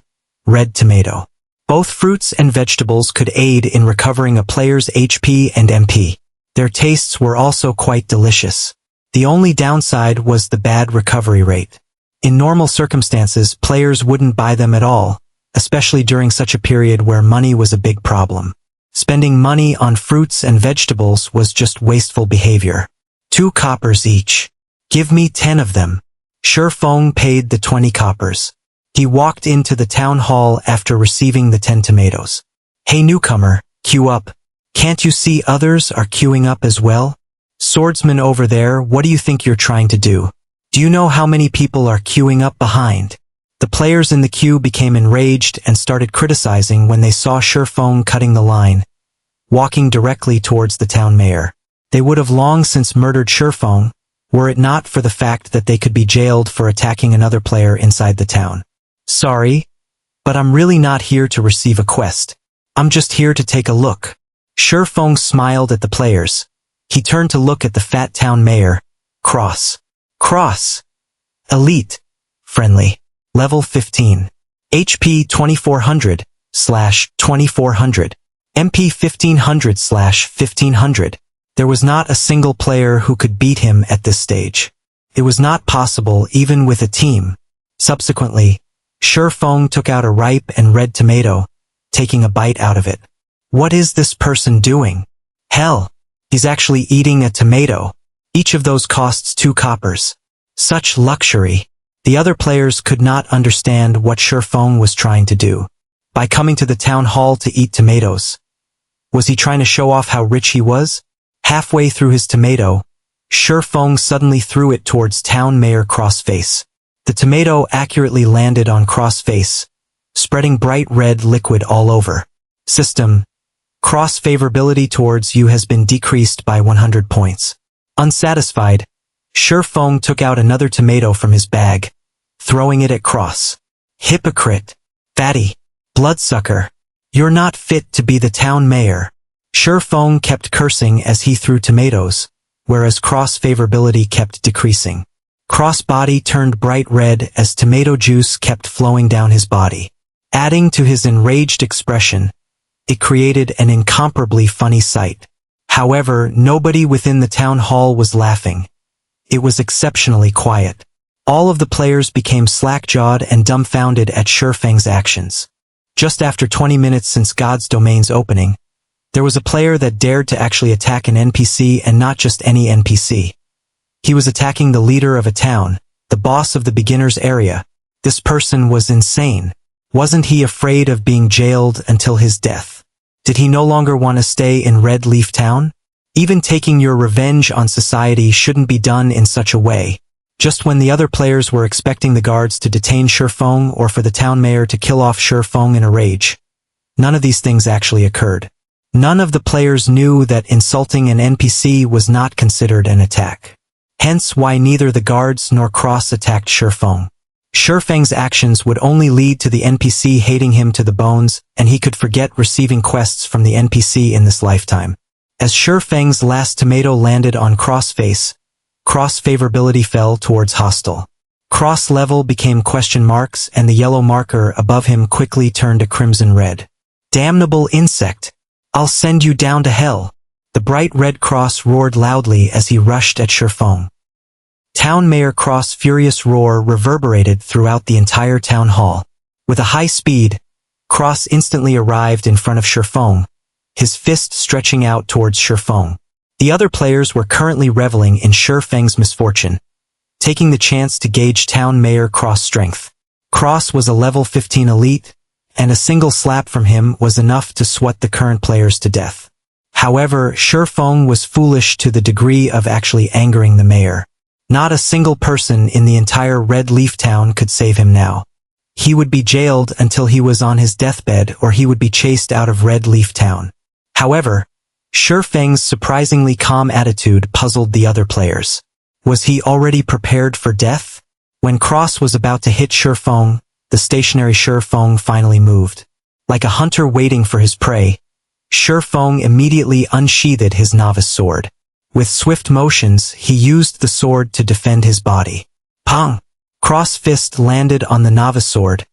red tomato. Both fruits and vegetables could aid in recovering a player's HP and MP. Their tastes were also quite delicious. The only downside was the bad recovery rate. In normal circumstances, players wouldn't buy them at all, especially during such a period where money was a big problem. Spending money on fruits and vegetables was just wasteful behavior. 2 coppers each. Give me 10 of them. Shurfeng paid the 20 coppers. He walked into the town hall after receiving the 10 tomatoes. Hey newcomer, queue up. Can't you see others are queuing up as well? Swordsman over there, what do you think you're trying to do? Do you know how many people are queuing up behind? The players in the queue became enraged and started criticizing when they saw Shurfeng cutting the line, walking directly towards the town mayor. They would have long since murdered Shurfeng, were it not for the fact that they could be jailed for attacking another player inside the town. Sorry, but I'm really not here to receive a quest. I'm just here to take a look. Shurfeng smiled at the players. He turned to look at the fat town mayor. Cross. Elite. Friendly. Level 15. HP 2400/2400. MP 1500/1500. There was not a single player who could beat him at this stage. It was not possible even with a team. Subsequently, Shurfeng took out a ripe and red tomato, taking a bite out of it. What is this person doing? Hell, he's actually eating a tomato. Each of those costs 2 coppers. Such luxury. The other players could not understand what Shurfeng was trying to do. By coming to the town hall to eat tomatoes, was he trying to show off how rich he was? Halfway through his tomato, Shurfeng suddenly threw it towards town mayor Crossface. The tomato accurately landed on Crossface, spreading bright red liquid all over. System. Cross favorability towards you has been decreased by 100 points. Unsatisfied, Shurfeng took out another tomato from his bag, throwing it at Cross. Hypocrite. Fatty. Bloodsucker. You're not fit to be the town mayor. Shurfeng kept cursing as he threw tomatoes, whereas Cross favorability kept decreasing. Cross body turned bright red as tomato juice kept flowing down his body. Adding to his enraged expression, it created an incomparably funny sight. However, nobody within the town hall was laughing. It was exceptionally quiet. All of the players became slack-jawed and dumbfounded at Shurfeng's actions. Just after 20 minutes since God's Domain's opening, there was a player that dared to actually attack an NPC, and not just any NPC. He was attacking the leader of a town, the boss of the beginner's area. This person was insane. Wasn't he afraid of being jailed until his death? Did he no longer want to stay in Red Leaf Town? Even taking your revenge on society shouldn't be done in such a way. Just when the other players were expecting the guards to detain Shifeng or for the town mayor to kill off Shifeng in a rage, none of these things actually occurred. None of the players knew that insulting an NPC was not considered an attack. Hence why neither the guards nor Cross attacked Shifeng. Shifeng's actions would only lead to the NPC hating him to the bones, and he could forget receiving quests from the NPC in this lifetime. As Shifeng's last tomato landed on Cross' face, Cross favorability fell towards hostile. Cross level became question marks and the yellow marker above him quickly turned a crimson red. Damnable insect! I'll send you down to hell! The bright red cross roared loudly as he rushed at Shifeng. Town Mayor Cross' furious roar reverberated throughout the entire town hall. With a high speed, Cross instantly arrived in front of Shifeng, his fist stretching out towards Shifeng. The other players were currently reveling in Shifeng's misfortune, taking the chance to gauge Town Mayor Cross' strength. Cross was a level 15 elite, and a single slap from him was enough to sweat the current players to death. However, Shifeng was foolish to the degree of actually angering the mayor. Not a single person in the entire Red Leaf Town could save him now. He would be jailed until he was on his deathbed or he would be chased out of Red Leaf Town. However, Shifeng's surprisingly calm attitude puzzled the other players. Was he already prepared for death? When Cross was about to hit Shifeng, the stationary Shifeng finally moved. Like a hunter waiting for his prey, Shifeng immediately unsheathed his novice sword. With swift motions, he used the sword to defend his body. Pong! Cross fist landed on the novice sword,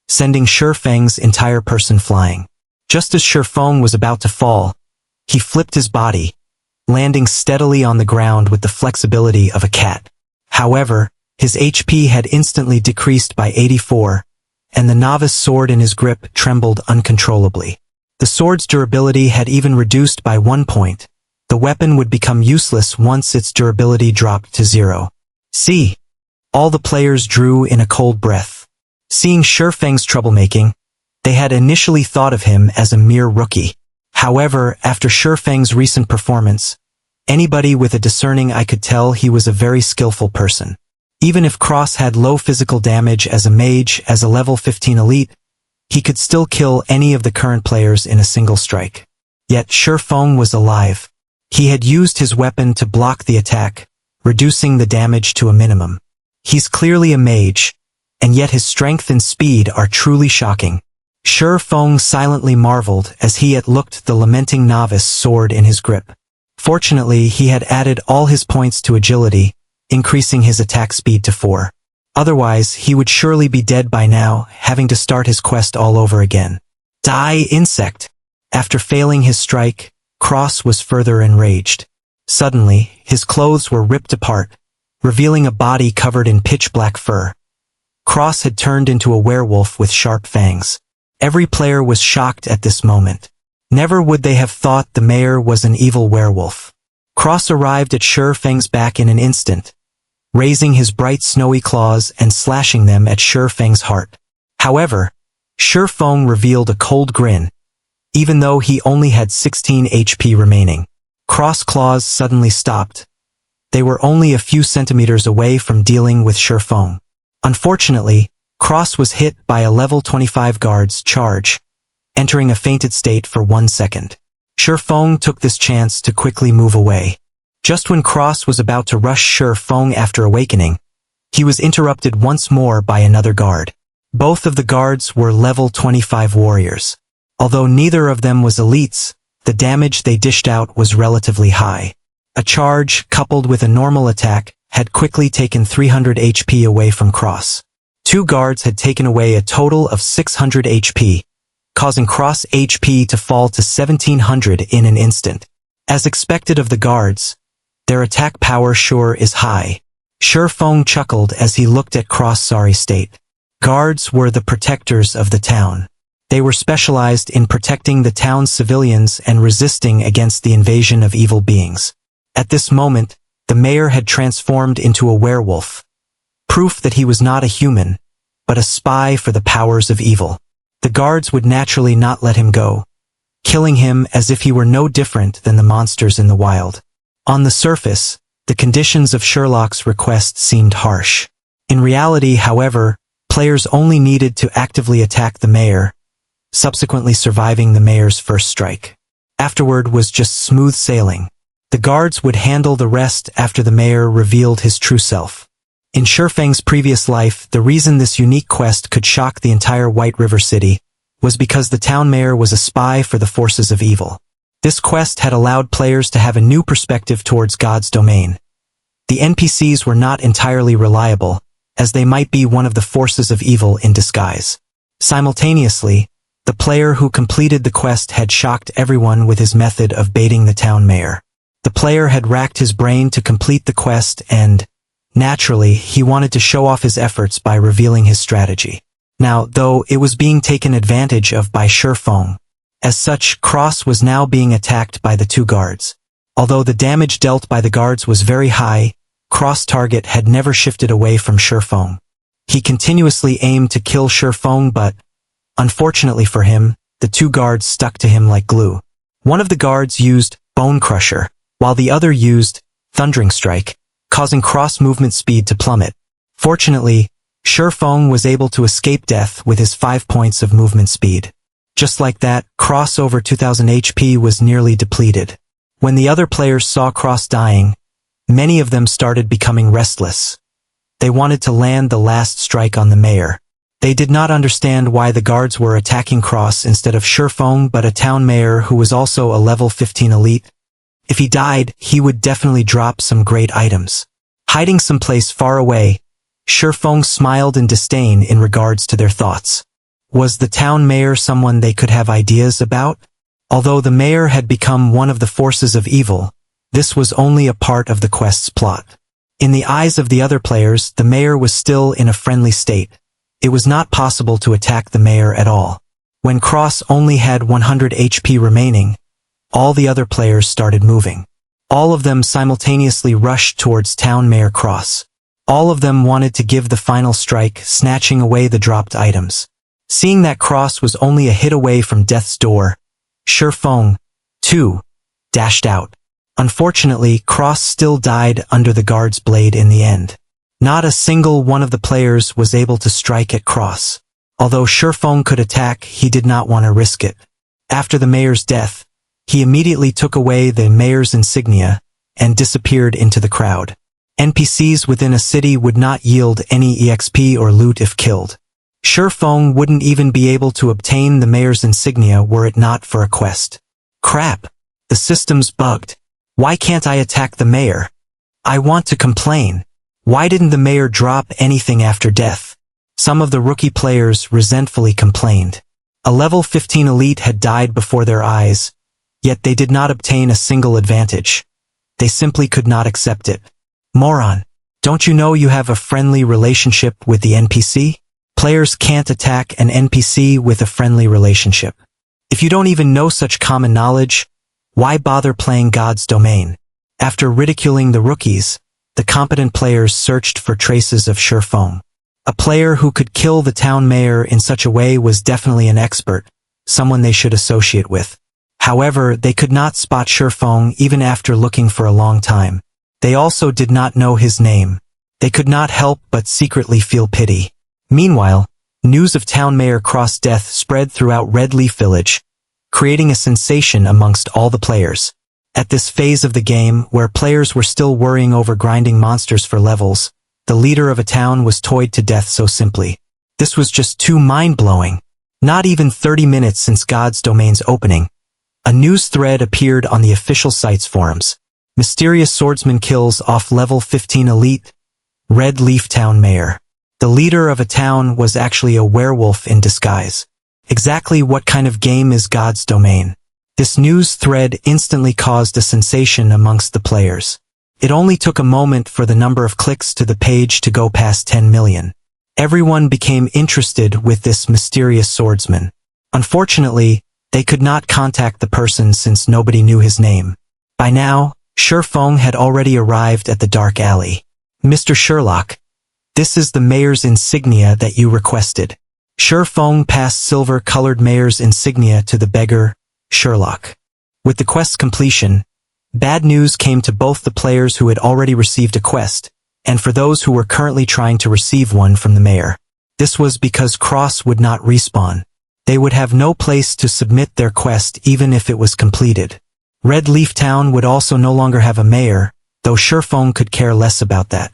sending Shifeng's entire person flying. Just as Shifeng was about to fall, he flipped his body, landing steadily on the ground with the flexibility of a cat. However, his HP had instantly decreased by 84, and the novice sword in his grip trembled uncontrollably. The sword's durability had even reduced by 1 point. The weapon would become useless once its durability dropped to 0. See? All the players drew in a cold breath. Seeing Shifeng's troublemaking, they had initially thought of him as a mere rookie. However, after Shifeng's recent performance, anybody with a discerning eye could tell he was a very skillful person. Even if Cross had low physical damage as a mage, as a level 15 elite, he could still kill any of the current players in a single strike. Yet Shifeng was alive. He had used his weapon to block the attack, reducing the damage to a minimum. He's clearly a mage, and yet his strength and speed are truly shocking. Shifeng silently marveled as he had looked the lamenting novice sword in his grip. Fortunately, he had added all his points to agility, increasing his attack speed to 4. Otherwise, he would surely be dead by now, having to start his quest all over again. Die, insect! After failing his strike, Cross was further enraged. Suddenly, his clothes were ripped apart, revealing a body covered in pitch-black fur. Cross had turned into a werewolf with sharp fangs. Every player was shocked at this moment. Never would they have thought the mayor was an evil werewolf. Cross arrived at Shifeng's back in an instant, raising his bright snowy claws and slashing them at Shifeng's heart. However, Shifeng revealed a cold grin, even though he only had 16 HP remaining. Cross claws suddenly stopped. They were only a few centimeters away from dealing with Shifeng. Unfortunately, Cross was hit by a level 25 guard's charge, entering a fainted state for 1 second. Shifeng took this chance to quickly move away. Just when Cross was about to rush Shifeng after awakening, he was interrupted once more by another guard. Both of the guards were level 25 warriors. Although neither of them was elites, the damage they dished out was relatively high. A charge, coupled with a normal attack, had quickly taken 300 HP away from Cross. 2 guards had taken away a total of 600 HP, causing Cross HP to fall to 1700 in an instant. As expected of the guards, their attack power sure is high. Shifeng chuckled as he looked at Cross' sorry state. Guards were the protectors of the town. They were specialized in protecting the town's civilians and resisting against the invasion of evil beings. At this moment, the mayor had transformed into a werewolf, proof that he was not a human, but a spy for the powers of evil. The guards would naturally not let him go, killing him as if he were no different than the monsters in the wild. On the surface, the conditions of Sherlock's request seemed harsh. In reality, however, players only needed to actively attack the mayor, subsequently surviving the mayor's first strike. Afterward was just smooth sailing. The guards would handle the rest after the mayor revealed his true self. In Shifeng's previous life, the reason this unique quest could shock the entire White River City was because the town mayor was a spy for the forces of evil. This quest had allowed players to have a new perspective towards God's domain. The NPCs were not entirely reliable, as they might be one of the forces of evil in disguise. Simultaneously, the player who completed the quest had shocked everyone with his method of baiting the town mayor. The player had racked his brain to complete the quest and, naturally, he wanted to show off his efforts by revealing his strategy. Now, though, it was being taken advantage of by Shifeng. As such, Cross was now being attacked by the two guards. Although the damage dealt by the guards was very high, Cross' target had never shifted away from Shifeng. He continuously aimed to kill Shifeng, but, unfortunately for him, the two guards stuck to him like glue. One of the guards used Bone Crusher, while the other used Thundering Strike, causing Cross' movement speed to plummet. Fortunately, Shifeng was able to escape death with his 5 points of movement speed. Just like that, Cross over 2000 HP was nearly depleted. When the other players saw Cross dying, many of them started becoming restless. They wanted to land the last strike on the mayor. They did not understand why the guards were attacking Cross instead of Shifeng but a town mayor who was also a level 15 elite. If he died, he would definitely drop some great items. Hiding someplace far away, Shifeng smiled in disdain in regards to their thoughts. Was the town mayor someone they could have ideas about? Although the mayor had become one of the forces of evil, this was only a part of the quest's plot. In the eyes of the other players, the mayor was still in a friendly state. It was not possible to attack the mayor at all. When Cross only had 100 HP remaining, all the other players started moving. All of them simultaneously rushed towards Town Mayor Cross. All of them wanted to give the final strike, snatching away the dropped items. Seeing that Cross was only a hit away from death's door, Shifeng, too, dashed out. Unfortunately, Cross still died under the guard's blade in the end. Not a single one of the players was able to strike at Cross. Although Shifeng could attack, he did not want to risk it. After the mayor's death, he immediately took away the mayor's insignia and disappeared into the crowd. NPCs within a city would not yield any EXP or loot if killed. Shifeng wouldn't even be able to obtain the mayor's insignia were it not for a quest. Crap! The system's bugged. Why can't I attack the mayor? I want to complain. Why didn't the mayor drop anything after death? Some of the rookie players resentfully complained. A level 15 elite had died before their eyes, yet they did not obtain a single advantage. They simply could not accept it. Moron, don't you know you have a friendly relationship with the NPC? Players can't attack an NPC with a friendly relationship. If you don't even know such common knowledge, why bother playing God's domain? After ridiculing the rookies, the competent players searched for traces of Shifeng. A player who could kill the town mayor in such a way was definitely an expert, someone they should associate with. However, they could not spot Shifeng even after looking for a long time. They also did not know his name. They could not help but secretly feel pity. Meanwhile, news of town mayor Cross' death spread throughout Red Leaf Village, creating a sensation amongst all the players. At this phase of the game, where players were still worrying over grinding monsters for levels, the leader of a town was toyed to death so simply. This was just too mind-blowing. Not even 30 minutes since God's domain's opening, a news thread appeared on the official site's forums. Mysterious swordsman kills off level 15 elite, Red Leaf Town Mayor. The leader of a town was actually a werewolf in disguise. Exactly what kind of game is God's domain? This news thread instantly caused a sensation amongst the players. It only took a moment for the number of clicks to the page to go past 10 million. Everyone became interested with this mysterious swordsman. Unfortunately, they could not contact the person since nobody knew his name. By now, Shifeng had already arrived at the dark alley. Mr. Sherlock, this is the mayor's insignia that you requested. Shifeng passed silver-colored mayor's insignia to the beggar, Sherlock. With the quest's completion, bad news came to both the players who had already received a quest, and for those who were currently trying to receive one from the mayor. This was because Cross would not respawn. They would have no place to submit their quest even if it was completed. Red Leaf Town would also no longer have a mayor, though Sherfong could care less about that.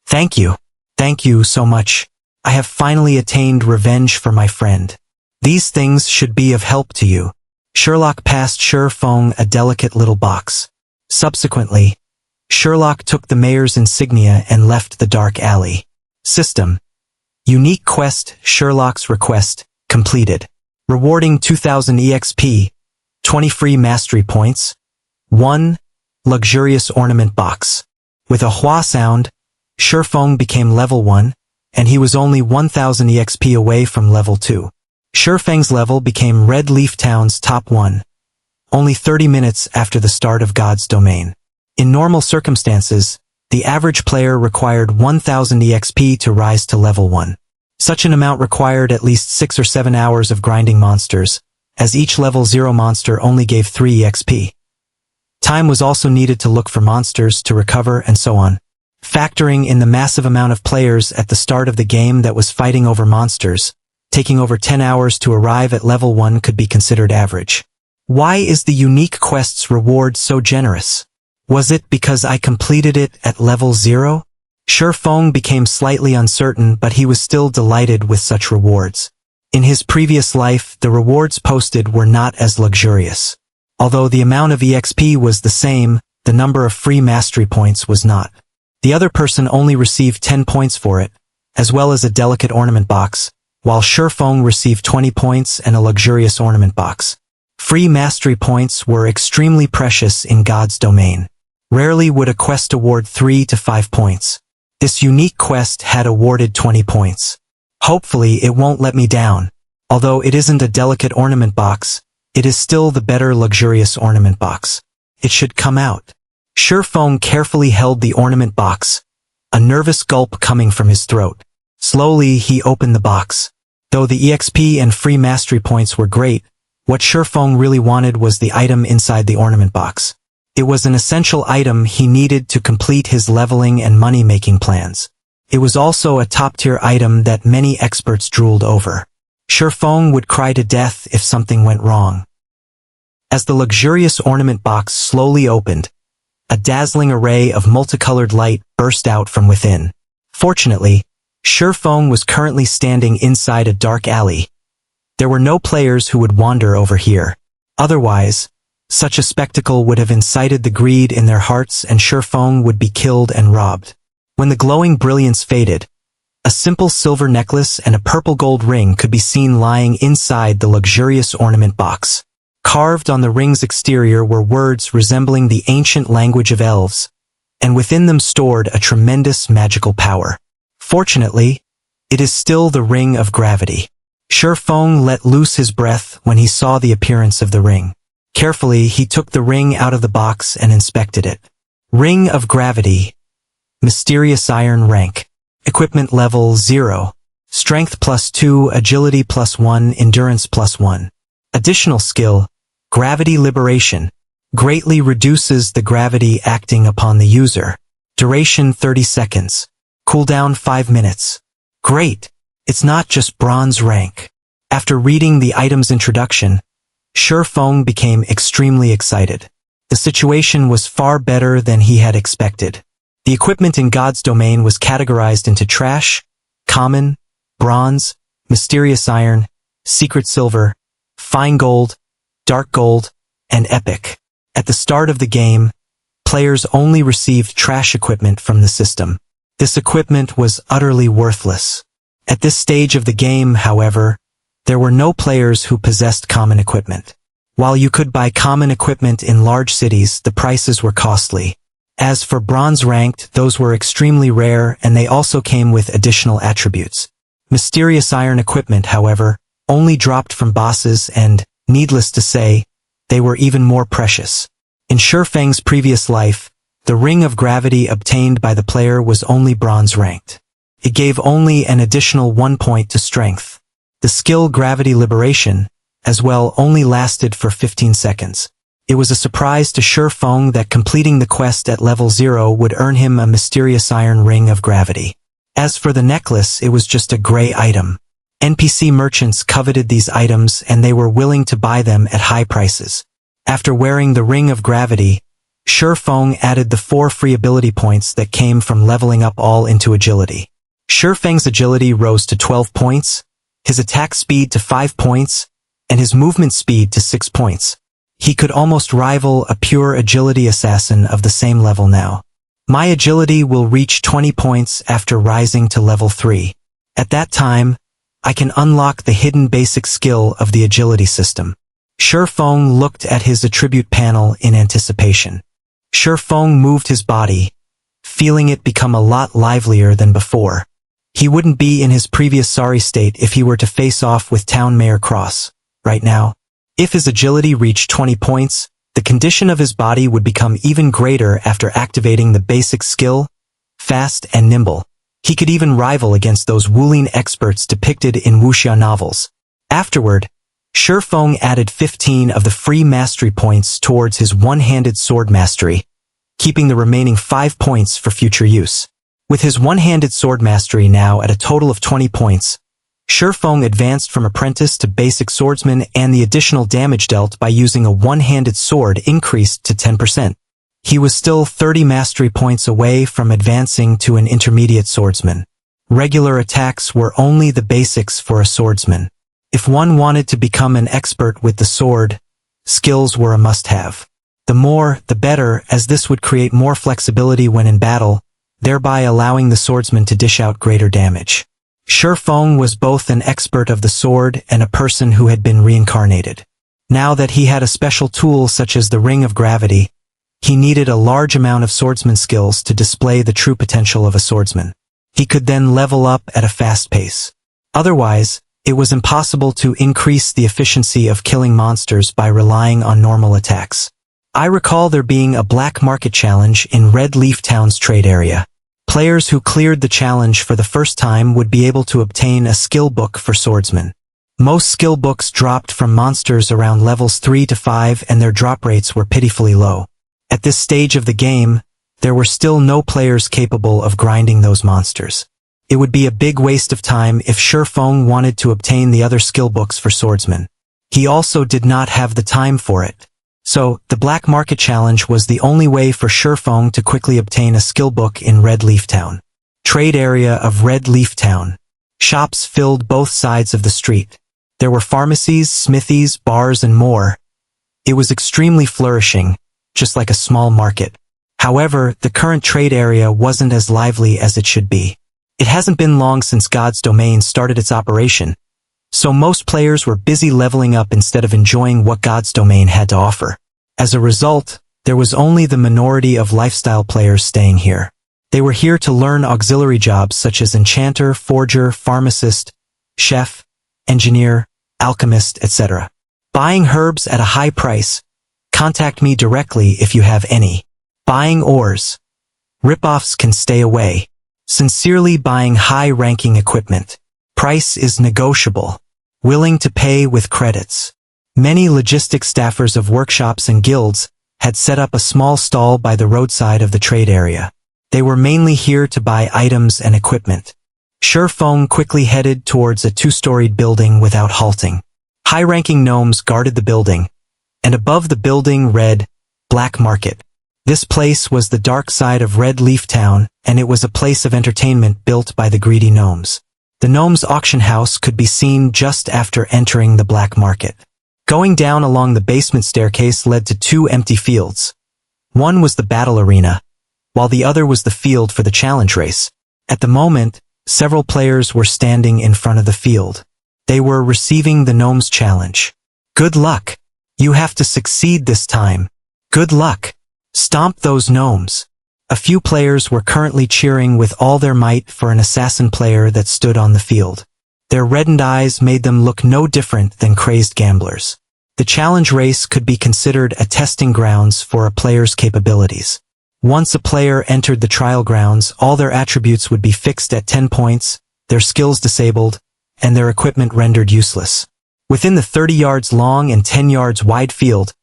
Thank you. Thank you so much. I have finally attained revenge for my friend. These things should be of help to you. Sherlock passed Sherfong a delicate little box. Subsequently, Sherlock took the mayor's insignia and left the dark alley. System. Unique quest, Sherlock's request, completed. Rewarding 2000 EXP, 20 free mastery points, 1 luxurious ornament box. With a hua sound, Sherfong became level 1, and he was only 1000 EXP away from level 2. Sherfeng's level became Red Leaf Town's top 1, only 30 minutes after the start of God's Domain. In normal circumstances, the average player required 1000 EXP to rise to level 1. Such an amount required at least 6 or 7 hours of grinding monsters, as each level 0 monster only gave 3 EXP. Time was also needed to look for monsters to recover and so on. Factoring in the massive amount of players at the start of the game that was fighting over monsters, taking over 10 hours to arrive at level 1 could be considered average. Why is the unique quest's reward so generous? Was it because I completed it at level 0? Sherfong became slightly uncertain, but he was still delighted with such rewards. In his previous life, the rewards posted were not as luxurious. Although the amount of EXP was the same, the number of free mastery points was not. The other person only received 10 points for it, as well as a delicate ornament box, while Sherfong received 20 points and a luxurious ornament box. Free mastery points were extremely precious in God's Domain. Rarely would a quest award 3 to 5 points. This unique quest had awarded 20 points. Hopefully it won't let me down. Although it isn't a delicate ornament box, it is still the better luxurious ornament box. It should come out. Sherfong carefully held the ornament box, a nervous gulp coming from his throat. Slowly he opened the box. Though the EXP and free mastery points were great, what Sherfong really wanted was the item inside the ornament box. It was an essential item he needed to complete his leveling and money-making plans. It was also a top-tier item that many experts drooled over. Sherfong would cry to death if something went wrong. As the luxurious ornament box slowly opened, a dazzling array of multicolored light burst out from within. Fortunately, Sherfong was currently standing inside a dark alley. There were no players who would wander over here. Otherwise, such a spectacle would have incited the greed in their hearts and Sherfong would be killed and robbed. When the glowing brilliance faded, a simple silver necklace and a purple gold ring could be seen lying inside the luxurious ornament box. Carved on the ring's exterior were words resembling the ancient language of elves, and within them stored a tremendous magical power. Fortunately, it is still the Ring of Gravity. Sherfong let loose his breath when he saw the appearance of the ring. Carefully, he took the ring out of the box and inspected it. Ring of Gravity. Mysterious Iron Rank. Equipment level 0. Strength +2, Agility +1, Endurance +1. Additional skill, Gravity Liberation. Greatly reduces the gravity acting upon the user. Duration 30 seconds. Cooldown 5 minutes. Great! It's not just bronze rank. After reading the item's introduction, Sherfong became extremely excited. The situation was far better than he had expected. The equipment in God's Domain was categorized into trash, common, bronze, mysterious iron, secret silver, fine gold, dark gold, and epic. At the start of the game, players only received trash equipment from the system. This equipment was utterly worthless. At this stage of the game, however, there were no players who possessed common equipment. While you could buy common equipment in large cities, the prices were costly. As for bronze ranked, those were extremely rare and they also came with additional attributes. Mysterious iron equipment, however, only dropped from bosses and, needless to say, they were even more precious. In Sherfeng's previous life, the Ring of Gravity obtained by the player was only bronze ranked. It gave only an additional 1 point to strength. The skill Gravity Liberation, as well, only lasted for 15 seconds. It was a surprise to Shifeng that completing the quest at level 0 would earn him a mysterious iron ring of gravity. As for the necklace, it was just a gray item. NPC merchants coveted these items and they were willing to buy them at high prices. After wearing the ring of gravity, Shifeng added the 4 free ability points that came from leveling up all into agility. Shifeng's agility rose to 12 points, his attack speed to 5 points, and his movement speed to 6 points. He could almost rival a pure agility assassin of the same level now. My agility will reach 20 points after rising to level 3. At that time, I can unlock the hidden basic skill of the agility system. Shifeng looked at his attribute panel in anticipation. Shifeng moved his body, feeling it become a lot livelier than before. He wouldn't be in his previous sorry state if he were to face off with Town Mayor Cross, right now. If his agility reached 20 points, the condition of his body would become even greater after activating the basic skill, fast and nimble. He could even rival against those wuling experts depicted in wuxia novels. Afterward, Shifeng added 15 of the free mastery points towards his one-handed sword mastery, keeping the remaining 5 points for future use. With his one-handed sword mastery now at a total of 20 points, Shifeng advanced from apprentice to basic swordsman, and the additional damage dealt by using a one-handed sword increased to 10%. He was still 30 mastery points away from advancing to an intermediate swordsman. Regular attacks were only the basics for a swordsman. If one wanted to become an expert with the sword, skills were a must-have. The more, the better, as this would create more flexibility when in battle, thereby allowing the swordsman to dish out greater damage. Shifeng was both an expert of the sword and a person who had been reincarnated. Now that he had a special tool such as the Ring of Gravity, he needed a large amount of swordsman skills to display the true potential of a swordsman. He could then level up at a fast pace. Otherwise, it was impossible to increase the efficiency of killing monsters by relying on normal attacks. I recall there being a black market challenge in Red Leaf Town's trade area. Players who cleared the challenge for the first time would be able to obtain a skill book for swordsmen. Most skill books dropped from monsters around levels 3 to 5 and their drop rates were pitifully low. At this stage of the game, there were still no players capable of grinding those monsters. It would be a big waste of time if Shifeng wanted to obtain the other skill books for swordsmen. He also did not have the time for it. So, the Black Market Challenge was the only way for Shifeng to quickly obtain a skill book in Red Leaf Town. Trade area of Red Leaf Town. Shops filled both sides of the street. There were pharmacies, smithies, bars, and more. It was extremely flourishing, just like a small market. However, the current trade area wasn't as lively as it should be. It hasn't been long since God's Domain started its operation, so most players were busy leveling up instead of enjoying what God's Domain had to offer. As a result, there was only the minority of lifestyle players staying here. They were here to learn auxiliary jobs such as enchanter, forger, pharmacist, chef, engineer, alchemist, etc. Buying herbs at a high price. Contact me directly if you have any. Buying ores. Rip-offs can stay away. Sincerely buying high-ranking equipment. Price is negotiable. Willing to pay with credits. Many logistics staffers of workshops and guilds had set up a small stall by the roadside of the trade area. They were mainly here to buy items and equipment. Shifeng quickly headed towards a 2-storied building without halting. High-ranking gnomes guarded the building, and above the building read, Black Market. This place was the dark side of Red Leaf Town, and it was a place of entertainment built by the greedy gnomes. The gnomes' auction house could be seen just after entering the black market. Going down along the basement staircase led to 2 empty fields. One was the battle arena, while the other was the field for the challenge race. At the moment, several players were standing in front of the field. They were receiving the gnomes' challenge. Good luck! You have to succeed this time. Good luck! Stomp those gnomes. A few players were currently cheering with all their might for an assassin player that stood on the field. Their reddened eyes made them look no different than crazed gamblers. The challenge race could be considered a testing grounds for a player's capabilities. Once a player entered the trial grounds, all their attributes would be fixed at 10 points, their skills disabled, and their equipment rendered useless. Within the 30 yards long and 10 yards wide field,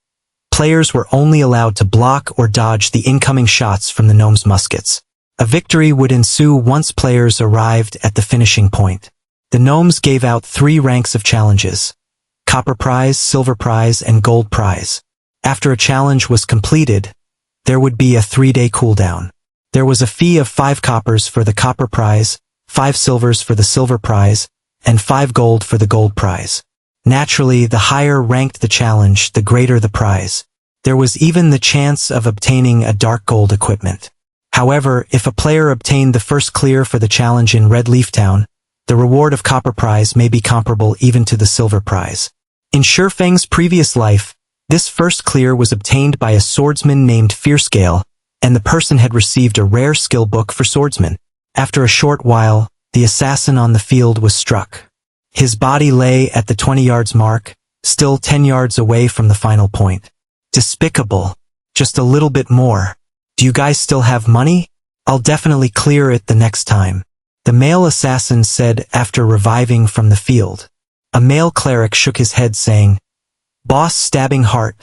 players were only allowed to block or dodge the incoming shots from the gnomes' muskets. A victory would ensue once players arrived at the finishing point. The gnomes gave out 3 ranks of challenges: copper prize, silver prize, and gold prize. After a challenge was completed, there would be a 3-day cooldown. There was a fee of 5 coppers for the copper prize, 5 silvers for the silver prize, and 5 gold for the gold prize. Naturally, the higher ranked the challenge, the greater the prize. There was even the chance of obtaining a dark gold equipment. However, if a player obtained the first clear for the challenge in Red Leaf Town, the reward of copper prize may be comparable even to the silver prize. In Shurfeng's previous life, this first clear was obtained by a swordsman named Fierscale, and the person had received a rare skill book for swordsman. After a short while, the assassin on the field was struck. His body lay at the 20 yards mark, still 10 yards away from the final point. Despicable. Just a little bit more. Do you guys still have money? I'll definitely clear it the next time, the male assassin said after reviving from the field. A male cleric shook his head saying, "Boss Stabbing Heart,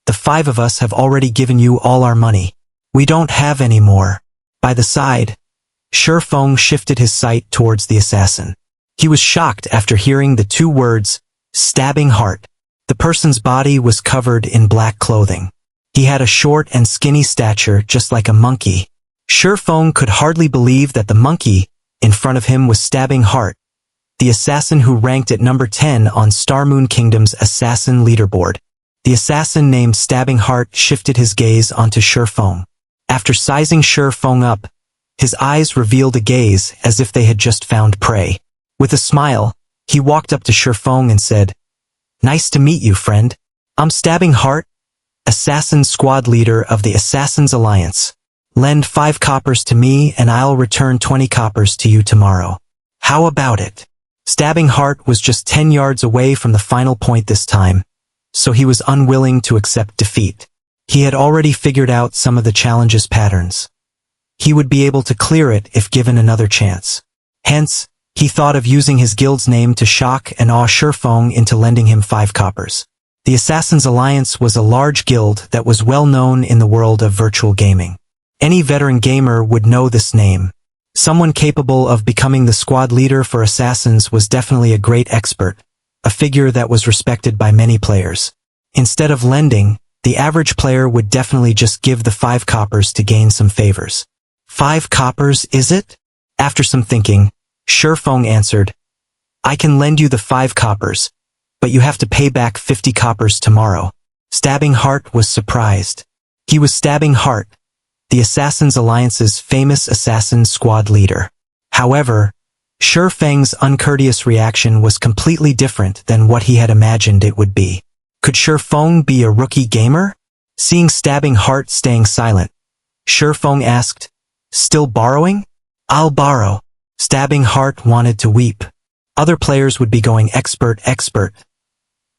the 5 of us have already given you all our money. We don't have any more." By the side, Shurfeng shifted his sight towards the assassin. He was shocked after hearing the 2 words, "Stabbing Heart." The person's body was covered in black clothing. He had a short and skinny stature, just like a monkey. Shurfeng could hardly believe that the monkey in front of him was Stabbing Heart, the assassin who ranked at number 10 on Star Moon Kingdom's assassin leaderboard. The assassin named Stabbing Heart shifted his gaze onto Shurfeng. After sizing Shurfeng up, his eyes revealed a gaze as if they had just found prey. With a smile, he walked up to Shurfeng and said, "Nice to meet you, friend. I'm Stabbing Heart, assassin squad leader of the Assassin's Alliance. Lend 5 coppers to me and I'll return 20 coppers to you tomorrow. How about it?" Stabbing Heart was just 10 yards away from the final point this time, so he was unwilling to accept defeat. He had already figured out some of the challenge's patterns. He would be able to clear it if given another chance. Hence, he thought of using his guild's name to shock and awe Shurfeng into lending him 5 coppers. The Assassin's Alliance was a large guild that was well known in the world of virtual gaming. Any veteran gamer would know this name. Someone capable of becoming the squad leader for assassins was definitely a great expert, a figure that was respected by many players. Instead of lending, the average player would definitely just give the 5 coppers to gain some favors. 5 coppers, is it? After some thinking, Shurfeng answered, "I can lend you the 5 coppers, but you have to pay back 50 coppers tomorrow." Stabbing Heart was surprised. He was Stabbing Heart, the Assassin's Alliance's famous assassin squad leader. However, Shurfeng's uncourteous reaction was completely different than what he had imagined it would be. Could Shurfeng be a rookie gamer? Seeing Stabbing Heart staying silent, Shurfeng asked, "Still borrowing?" "I'll borrow." Stabbing Heart wanted to weep. Other players would be going expert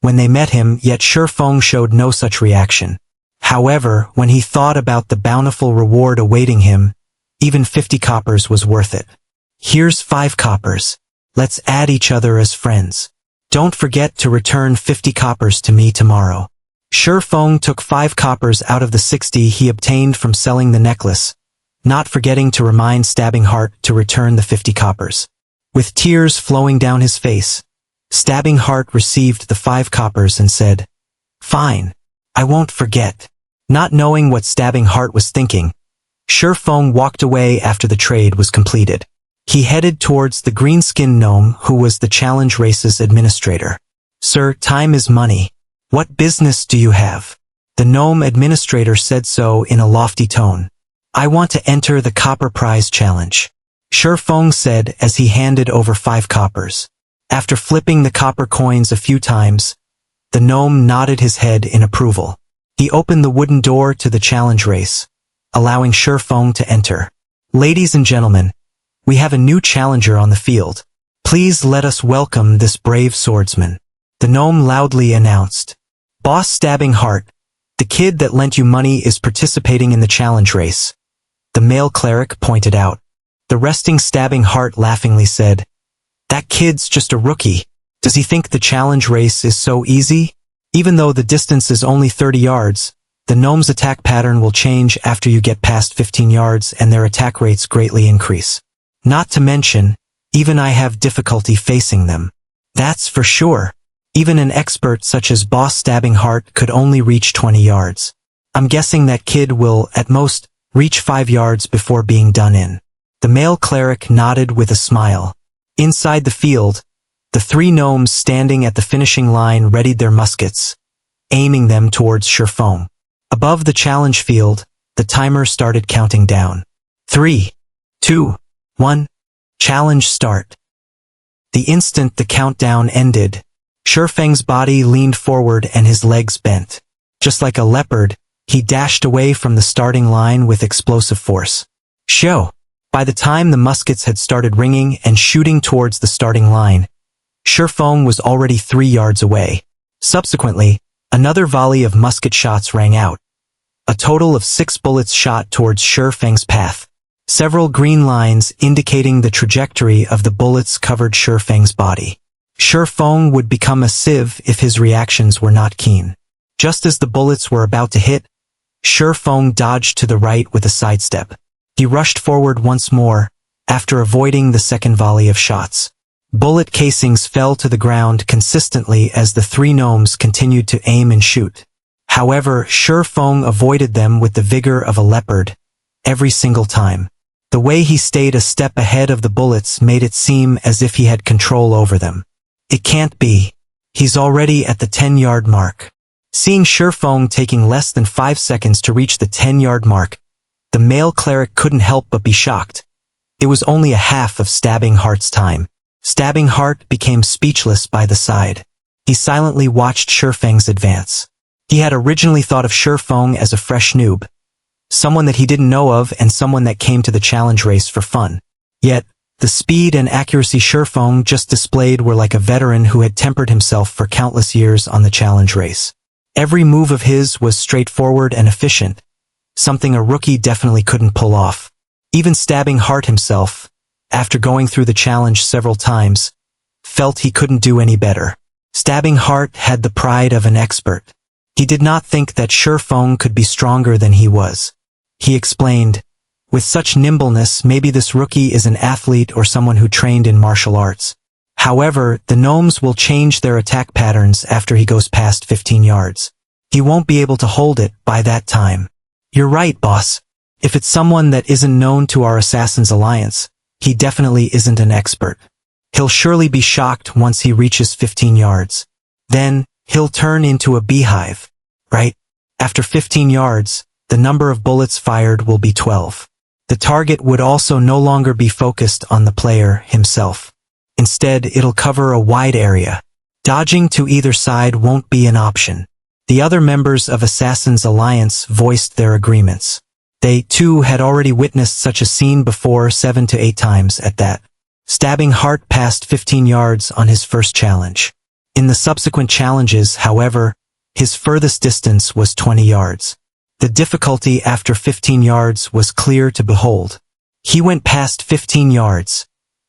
when they met him, yet Shurfeng showed no such reaction. However, when he thought about the bountiful reward awaiting him, even 50 coppers was worth it. "Here's 5 coppers. Let's add each other as friends. Don't forget to return 50 coppers to me tomorrow." Shurfeng took 5 coppers out of the 60 he obtained from selling the necklace, not forgetting to remind Stabbing Heart to return the 50 coppers. With tears flowing down his face, Stabbing Heart received the 5 coppers and said, "Fine, I won't forget." Not knowing what Stabbing Heart was thinking, Shurfeng walked away after the trade was completed. He headed towards the green-skinned gnome who was the challenge race's administrator. "Sir, time is money. What business do you have?" The gnome administrator said so in a lofty tone. "I want to enter the copper prize challenge," Shurfeng said as he handed over 5 coppers. After flipping the copper coins a few times, the gnome nodded his head in approval. He opened the wooden door to the challenge race, allowing Shurfeng to enter. "Ladies and gentlemen, we have a new challenger on the field. Please let us welcome this brave swordsman," the gnome loudly announced. "Boss Stabbing Heart, the kid that lent you money is participating in the challenge race," the male cleric pointed out. The resting Stabbing Heart laughingly said, "That kid's just a rookie." Does he think the challenge race is so easy? Even though the distance is only 30 yards, the gnome's attack pattern will change after you get past 15 yards and their attack rates greatly increase. Not to mention, even I have difficulty facing them. That's for sure. Even an expert such as Boss Stabbing Heart could only reach 20 yards. I'm guessing that kid will, at most, reach 5 yards before being done in. The male cleric nodded with a smile. Inside the field, the 3 gnomes standing at the finishing line readied their muskets, aiming them towards Sherfong. Above the challenge field, the timer started counting down. 3, 2, 1. Challenge start. The instant the countdown ended, Sherfeng's body leaned forward and his legs bent. Just like a leopard, he dashed away from the starting line with explosive force. Show! By the time the muskets had started ringing and shooting towards the starting line, Sherfong was already 3 yards away. Subsequently, another volley of musket shots rang out. A total of 6 bullets shot towards Sherfeng's path. Several green lines indicating the trajectory of the bullets covered Sherfeng's body. Sherfong would become a sieve if his reactions were not keen. Just as the bullets were about to hit, Sherfong dodged to the right with a sidestep. He rushed forward once more, after avoiding the second volley of shots. Bullet casings fell to the ground consistently as the 3 gnomes continued to aim and shoot. However, Sherfong avoided them with the vigor of a leopard, every single time. The way he stayed a step ahead of the bullets made it seem as if he had control over them. It can't be. He's already at the 10-yard mark. Seeing Sherfong taking less than 5 seconds to reach the 10-yard mark, the male cleric couldn't help but be shocked. It was only a half of Stabbing Heart's time. Stabbing Heart became speechless by the side. He silently watched Sherfeng's advance. He had originally thought of Sherfong as a fresh noob, someone that he didn't know of and someone that came to the challenge race for fun. Yet, the speed and accuracy Sherfong just displayed were like a veteran who had tempered himself for countless years on the challenge race. Every move of his was straightforward and efficient, something a rookie definitely couldn't pull off. Even Stabbing Heart himself, after going through the challenge several times, felt he couldn't do any better. Stabbing Heart had the pride of an expert. He did not think that Sherfong could be stronger than he was. He explained, with such nimbleness, maybe this rookie is an athlete or someone who trained in martial arts. However, the gnomes will change their attack patterns after he goes past 15 yards. He won't be able to hold it by that time. You're right, boss. If it's someone that isn't known to our Assassin's Alliance, he definitely isn't an expert. He'll surely be shocked once he reaches 15 yards. Then, he'll turn into a beehive, right? After 15 yards, the number of bullets fired will be 12. The target would also no longer be focused on the player himself. Instead, it'll cover a wide area. Dodging to either side won't be an option. The other members of Assassin's Alliance voiced their agreements. They, too, had already witnessed such a scene before 7 to 8 times at that. Stabbing Heart passed 15 yards on his first challenge. In the subsequent challenges, however, his furthest distance was 20 yards. The difficulty after 15 yards was clear to behold. He went past 15 yards.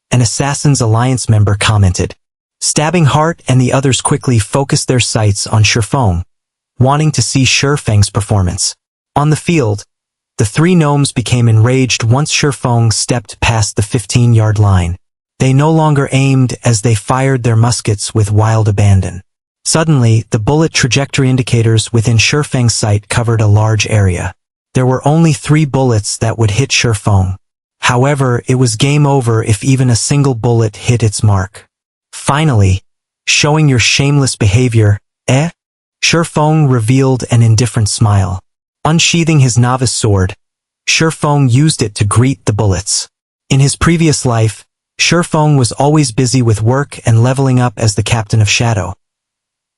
An Assassin's Alliance member commented. Stabbing Heart and the others quickly focused their sights on Sherfong, wanting to see Sherfeng's performance. On the field, the 3 gnomes became enraged once Sherfong stepped past the 15-yard line. They no longer aimed as they fired their muskets with wild abandon. Suddenly, the bullet trajectory indicators within Sherfeng's sight covered a large area. There were only 3 bullets that would hit Sherfong. However, it was game over if even a single bullet hit its mark. Finally, showing your shameless behavior, eh? Sherfong revealed an indifferent smile. Unsheathing his novice sword, Sherfong used it to greet the bullets. In his previous life, Sherfong was always busy with work and leveling up as the captain of Shadow.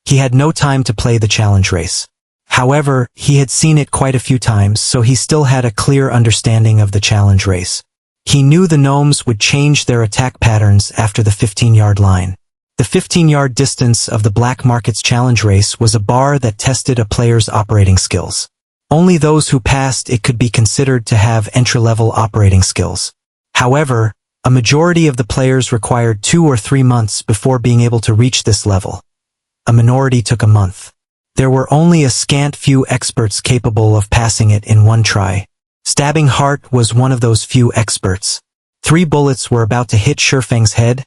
He had no time to play the challenge race. However, he had seen it quite a few times, so he still had a clear understanding of the challenge race. He knew the gnomes would change their attack patterns after the 15-yard line. The 15-yard distance of the Black Market's challenge race was a bar that tested a player's operating skills. Only those who passed it could be considered to have entry-level operating skills. However, A majority of the players required 2 or 3 months before being able to reach this level. A minority took a month. There were only a scant few experts capable of passing it in one try. Stabbing Heart was one of those few experts. 3 bullets were about to hit Shifeng's head,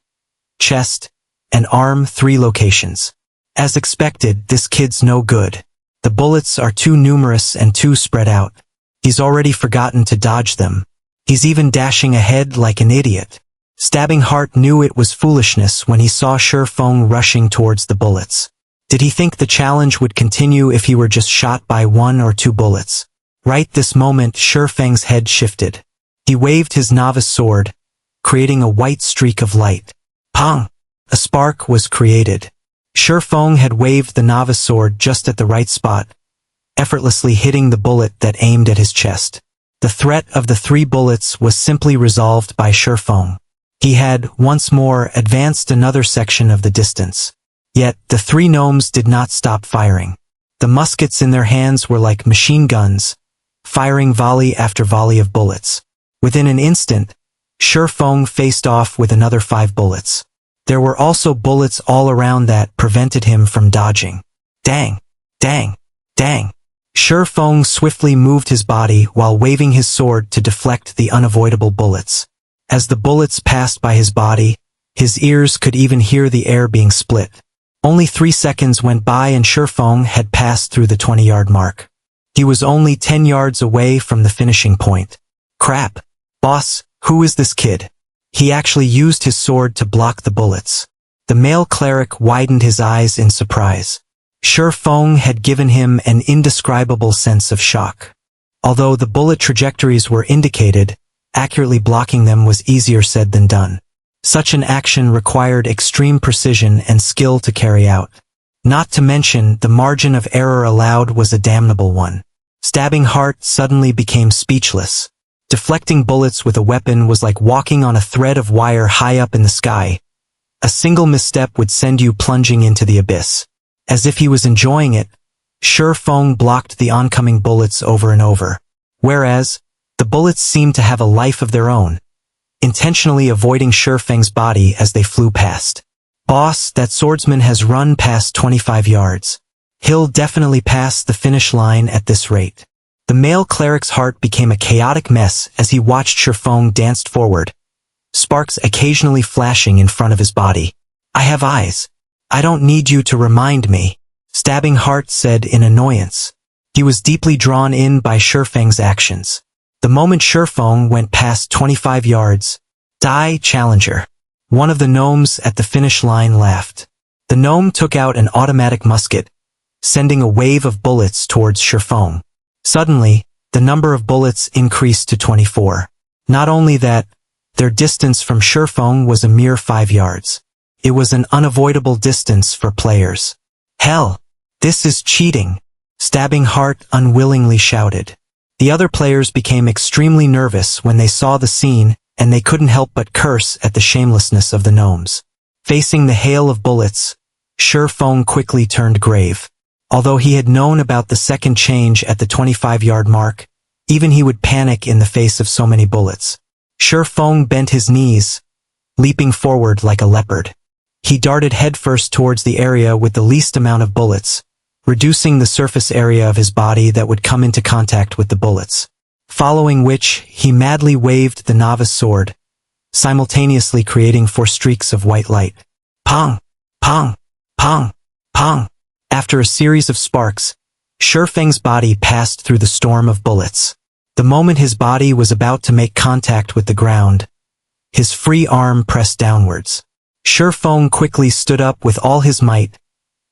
chest, and arm, 3 locations. As expected, this kid's no good. The bullets are too numerous and too spread out. He's already forgotten to dodge them. He's even dashing ahead like an idiot. Stabbing Heart knew it was foolishness when he saw Shifeng rushing towards the bullets. Did he think the challenge would continue if he were just shot by 1 or 2 bullets? Right this moment, Shifeng's head shifted. He waved his novice sword, creating a white streak of light. Pong! A spark was created. Shifeng had waved the novice sword just at the right spot, effortlessly hitting the bullet that aimed at his chest. The threat of the 3 bullets was simply resolved by Shifeng. He had, once more, advanced another section of the distance. Yet, the 3 gnomes did not stop firing. The muskets in their hands were like machine guns, firing volley after volley of bullets. Within an instant, Shifeng faced off with another 5 bullets. There were also bullets all around that prevented him from dodging. Dang! Dang! Dang! Shifeng swiftly moved his body while waving his sword to deflect the unavoidable bullets. As the bullets passed by his body, his ears could even hear the air being split. Only 3 seconds went by and Shifeng had passed through the 20-yard mark. He was only 10 yards away from the finishing point. Crap! Boss, who is this kid? He actually used his sword to block the bullets. The male cleric widened his eyes in surprise. Shifeng had given him an indescribable sense of shock. Although the bullet trajectories were indicated, accurately blocking them was easier said than done. Such an action required extreme precision and skill to carry out. Not to mention, the margin of error allowed was a damnable one. Stabbing Heart suddenly became speechless. Deflecting bullets with a weapon was like walking on a thread of wire high up in the sky. A single misstep would send you plunging into the abyss. As if he was enjoying it, Shifeng blocked the oncoming bullets over and over. Whereas, the bullets seemed to have a life of their own, intentionally avoiding Shifeng's body as they flew past. Boss, that swordsman has run past 25 yards. He'll definitely pass the finish line at this rate. The male cleric's heart became a chaotic mess as he watched Shifeng dance forward, sparks occasionally flashing in front of his body. I have eyes. I don't need you to remind me, Stabbing Heart said in annoyance. He was deeply drawn in by Shifeng's actions. The moment Shifeng went past 25 yards, Die, Challenger. One of the gnomes at the finish line laughed. The gnome took out an automatic musket, sending a wave of bullets towards Shifeng. Suddenly, the number of bullets increased to 24. Not only that, their distance from Shifeng was a mere 5 yards. It was an unavoidable distance for players. Hell! This is cheating! Stabbing Heart unwillingly shouted. The other players became extremely nervous when they saw the scene, and they couldn't help but curse at the shamelessness of the gnomes. Facing the hail of bullets, Shifeng quickly turned grave. Although he had known about the second change at the 25-yard mark, even he would panic in the face of so many bullets. Shifeng bent his knees, leaping forward like a leopard. He darted headfirst towards the area with the least amount of bullets, reducing the surface area of his body that would come into contact with the bullets. Following which, he madly waved the novice sword, simultaneously creating 4 streaks of white light. Pong! Pong! Pong! Pong! After a series of sparks, Shifeng's body passed through the storm of bullets. The moment his body was about to make contact with the ground, his free arm pressed downwards. Shifeng quickly stood up with all his might,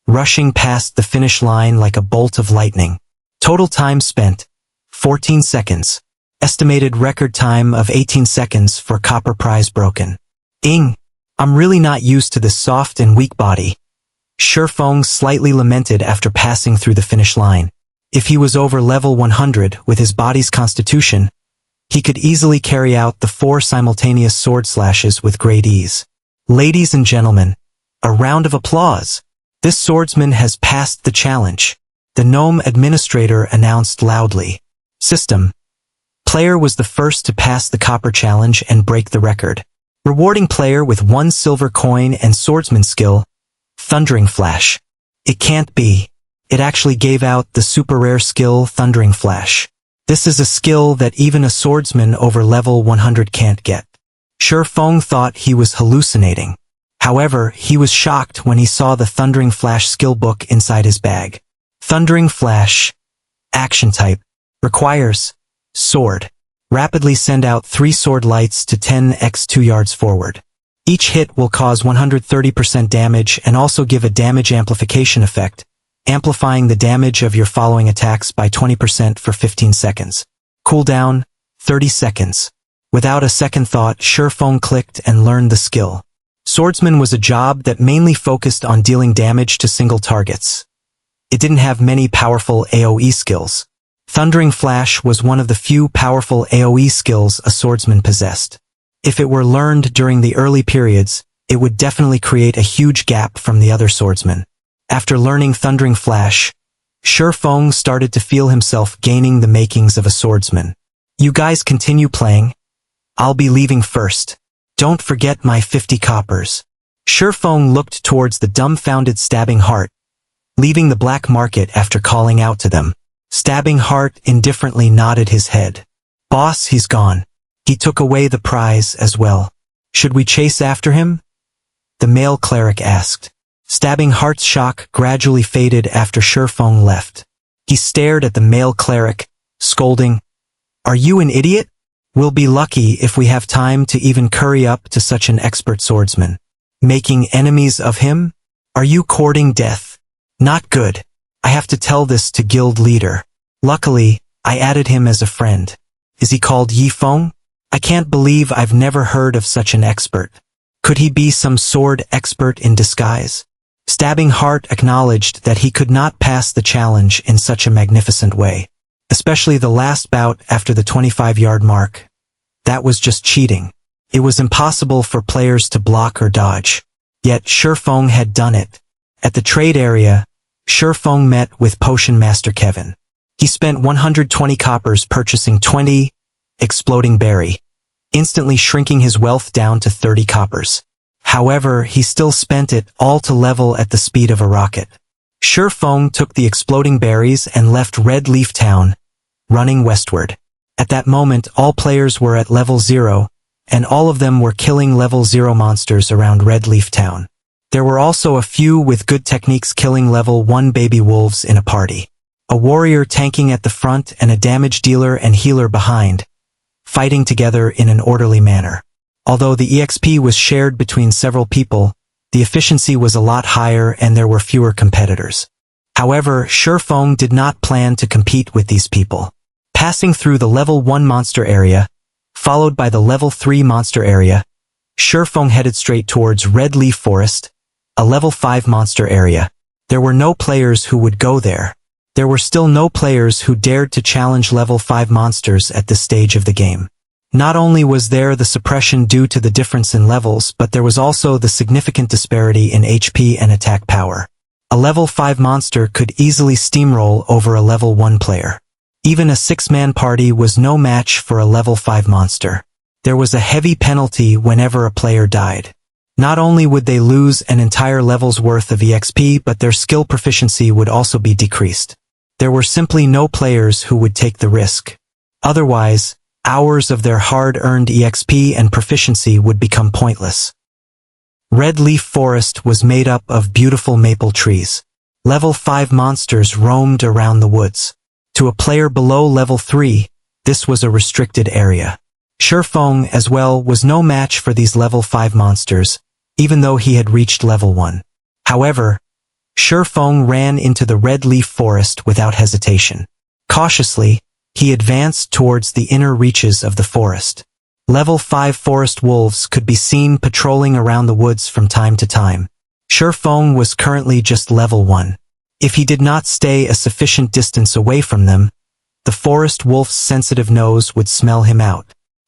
rushing past the finish line like a bolt of lightning. Total time spent, 14 seconds. Estimated record time of 18 seconds for copper prize broken. I'm really not used to this soft and weak body. Shifeng slightly lamented after passing through the finish line. If he was over level 100 with his body's constitution, he could easily carry out the 4 simultaneous sword slashes with great ease. Ladies and gentlemen, a round of applause. This swordsman has passed the challenge, the gnome administrator announced loudly. System. Player was the first to pass the copper challenge and break the record. Rewarding player with 1 silver coin and swordsman skill, Thundering Flash. It can't be. It actually gave out the super rare skill Thundering Flash. This is a skill that even a swordsman over level 100 can't get. Shi Feng thought he was hallucinating. However, he was shocked when he saw the Thundering Flash skill book inside his bag. Thundering Flash. Action type. Requires. Sword. Rapidly send out 3 sword lights to 10x 2 yards forward. Each hit will cause 130% damage and also give a damage amplification effect, amplifying the damage of your following attacks by 20% for 15 seconds. Cooldown, 30 seconds. Without a second thought, Shi Feng clicked and learned the skill. Swordsman was a job that mainly focused on dealing damage to single targets. It didn't have many powerful AoE skills. Thundering Flash was one of the few powerful AoE skills a swordsman possessed. If it were learned during the early periods, it would definitely create a huge gap from the other swordsmen. After learning Thundering Flash, Shi Feng started to feel himself gaining the makings of a swordsman. You guys continue playing. I'll be leaving first. Don't forget my 50 coppers. Shi Feng looked towards the dumbfounded Stabbing Heart, leaving the black market after calling out to them. Stabbing Heart indifferently nodded his head. Boss, he's gone. He took away the prize as well. Should we chase after him? The male cleric asked. Stabbing Heart's shock gradually faded after Shi Feng left. He stared at the male cleric, scolding, "Are you an idiot? We'll be lucky if we have time to even curry up to such an expert swordsman. Making enemies of him? Are you courting death? Not good. I have to tell this to guild leader. Luckily, I added him as a friend. Is he called Yi Feng? I can't believe I've never heard of such an expert. Could he be some sword expert in disguise?" Stabbing Heart acknowledged that he could not pass the challenge in such a magnificent way. Especially the last bout after the 25-yard mark. That was just cheating. It was impossible for players to block or dodge. Yet Shi Feng had done it. At the trade area, Shi Feng met with Potion Master Kevin. He spent 120 coppers purchasing 20 Exploding Berry, instantly shrinking his wealth down to 30 coppers. However, he still spent it all to level at the speed of a rocket. Shi Feng took the Exploding Berries and left Red Leaf Town, running westward. At that moment, all players were at level 0, and all of them were killing level 0 monsters around Red Leaf Town. There were also a few with good techniques killing level 1 baby wolves in a party. A warrior tanking at the front and a damage dealer and healer behind, fighting together in an orderly manner. Although the EXP was shared between several people, the efficiency was a lot higher and there were fewer competitors. However, Shi Feng did not plan to compete with these people. Passing through the level 1 monster area, followed by the level 3 monster area, Shi Feng headed straight towards Red Leaf Forest, a level 5 monster area. There were no players who would go there. There were still no players who dared to challenge level 5 monsters at this stage of the game. Not only was there the suppression due to the difference in levels, but there was also the significant disparity in HP and attack power. A level 5 monster could easily steamroll over a level 1 player. Even a 6-man party was no match for a level 5 monster. There was a heavy penalty whenever a player died. Not only would they lose an entire level's worth of EXP, but their skill proficiency would also be decreased. There were simply no players who would take the risk. Otherwise, hours of their hard-earned EXP and proficiency would become pointless. Red Leaf Forest was made up of beautiful maple trees. Level 5 monsters roamed around the woods. To a player below level 3, this was a restricted area. Shi Feng, as well, was no match for these level 5 monsters, even though he had reached level 1. However, Shi Feng ran into the Red Leaf Forest without hesitation. Cautiously, he advanced towards the inner reaches of the forest. Level 5 forest wolves could be seen patrolling around the woods from time to time. Shi Feng was currently just level 1. If he did not stay a sufficient distance away from them, the forest wolf's sensitive nose would smell him out.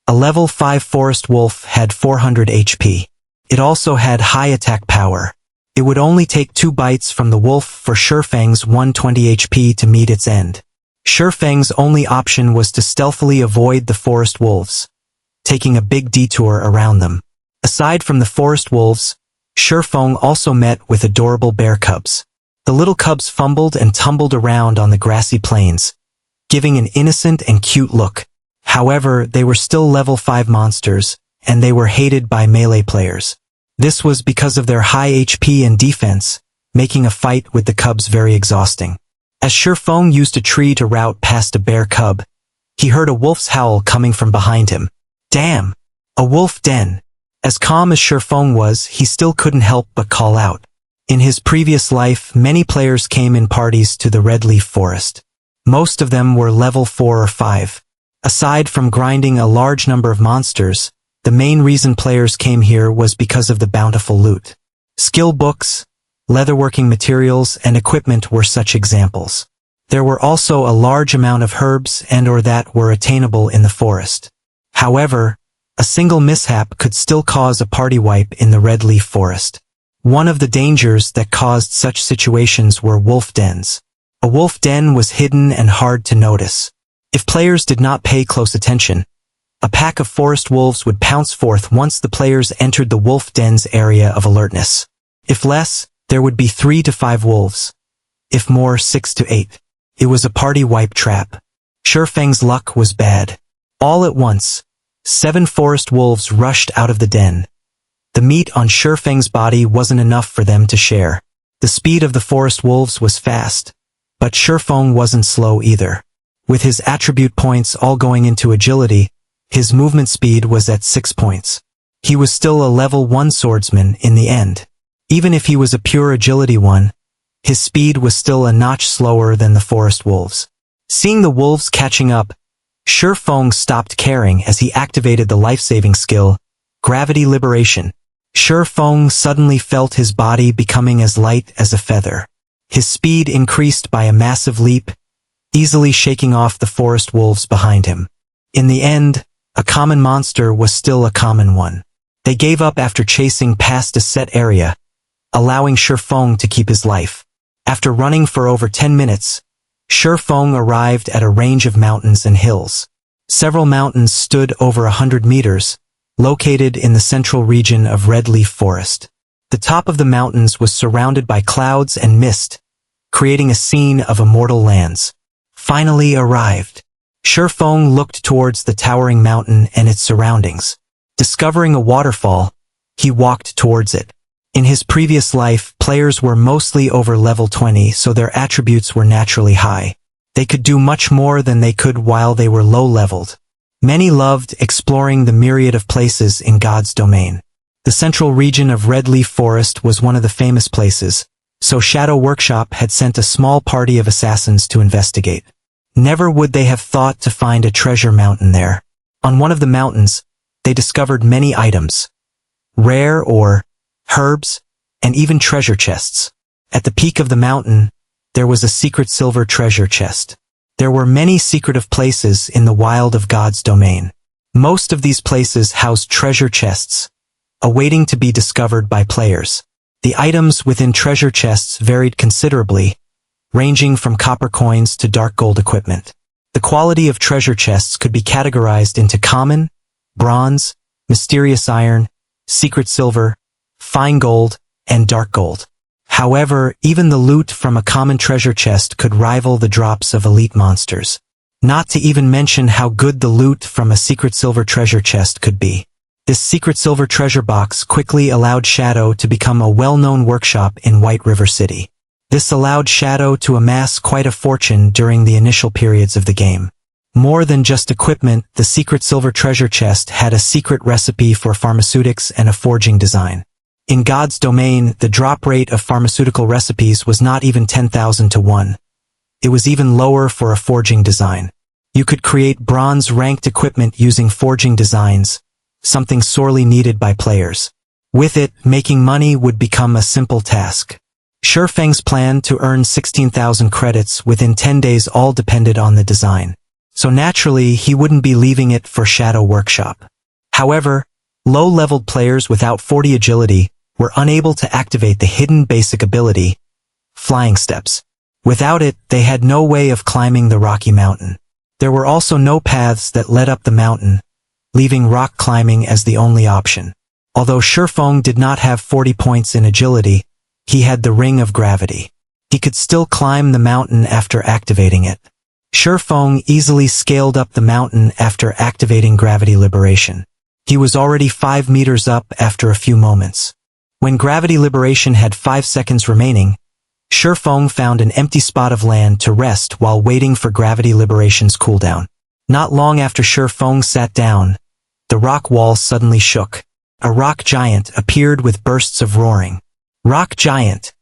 A level 5 forest wolf had 400 HP. It also had high attack power. It would only take 2 bites from the wolf for Shi Feng's 120 HP to meet its end. Shi Feng's only option was to stealthily avoid the forest wolves, taking a big detour around them. Aside from the forest wolves, Shifeng also met with adorable bear cubs. The little cubs fumbled and tumbled around on the grassy plains, giving an innocent and cute look. However, they were still level 5 monsters, and they were hated by melee players. This was because of their high HP and defense, making a fight with the cubs very exhausting. As Shifeng used a tree to route past a bear cub, he heard a wolf's howl coming from behind him. Damn! A wolf den! As calm as Shifeng was, he still couldn't help but call out. In his previous life, many players came in parties to the Red Leaf Forest. Most of them were level 4 or 5. Aside from grinding a large number of monsters, the main reason players came here was because of the bountiful loot. Skill books, leatherworking materials, and equipment were such examples. There were also a large amount of herbs and/or that were attainable in the forest. However, a single mishap could still cause a party wipe in the Red Leaf Forest. One of the dangers that caused such situations were wolf dens. A wolf den was hidden and hard to notice. If players did not pay close attention, a pack of forest wolves would pounce forth once the players entered the wolf den's area of alertness. If less, there would be 3 to 5 wolves. If more, 6 to 8. It was a party wipe trap. Shifeng's luck was bad. All at once, 7 forest wolves rushed out of the den. The meat on Shifeng's body wasn't enough for them to share. The speed of the forest wolves was fast, but Shifeng wasn't slow either. With his attribute points all going into agility, his movement speed was at 6 points. He was still a level 1 swordsman in the end. Even if he was a pure agility 1, his speed was still a notch slower than the forest wolves. Seeing the wolves catching up, Shifeng stopped caring as he activated the life-saving skill, Gravity Liberation. Shifeng suddenly felt his body becoming as light as a feather. His speed increased by a massive leap, easily shaking off the forest wolves behind him. In the end, a common monster was still a common one. They gave up after chasing past a set area, allowing Shifeng to keep his life. After running for over 10 minutes, Shifeng arrived at a range of mountains and hills. Several mountains stood over 100 meters, located in the central region of Red Leaf Forest. The top of the mountains was surrounded by clouds and mist, creating a scene of immortal lands. Finally arrived. Shifeng looked towards the towering mountain and its surroundings. Discovering a waterfall, he walked towards it. In his previous life, players were mostly over level 20, so their attributes were naturally high. They could do much more than they could while they were low-leveled. Many loved exploring the myriad of places in God's domain. The central region of Red Leaf Forest was one of the famous places, so Shadow Workshop had sent a small party of assassins to investigate. Never would they have thought to find a treasure mountain there. On one of the mountains, they discovered many items, rare ore, herbs, and even treasure chests. At the peak of the mountain, there was a secret silver treasure chest. There were many secretive places in the wild of God's domain. Most of these places housed treasure chests, awaiting to be discovered by players. The items within treasure chests varied considerably, ranging from copper coins to dark gold equipment. The quality of treasure chests could be categorized into common, bronze, mysterious iron, secret silver, fine gold, and dark gold. However, even the loot from a common treasure chest could rival the drops of elite monsters. Not to even mention how good the loot from a secret silver treasure chest could be. This secret silver treasure box quickly allowed Shadow to become a well-known workshop in White River City. This allowed Shadow to amass quite a fortune during the initial periods of the game. More than just equipment, the secret silver treasure chest had a secret recipe for pharmaceutics and a forging design. In God's domain, the drop rate of pharmaceutical recipes was not even 10,000 to 1. It was even lower for a forging design. You could create bronze-ranked equipment using forging designs, something sorely needed by players. With it, making money would become a simple task. Shifeng's plan to earn 16,000 credits within 10 days all depended on the design. So naturally, he wouldn't be leaving it for Shadow Workshop. However, low-leveled players without 40 agility were unable to activate the hidden basic ability, Flying Steps. Without it, they had no way of climbing the rocky mountain. There were also no paths that led up the mountain, leaving rock climbing as the only option. Although Shifeng did not have 40 points in agility, he had the Ring of Gravity. He could still climb the mountain after activating it. Shifeng easily scaled up the mountain after activating Gravity Liberation. He was already 5 meters up after a few moments. When Gravity Liberation had 5 seconds remaining, Shifeng found an empty spot of land to rest while waiting for Gravity Liberation's cooldown. Not long after Shifeng sat down, the rock wall suddenly shook. A rock giant appeared with bursts of roaring. Rock giant.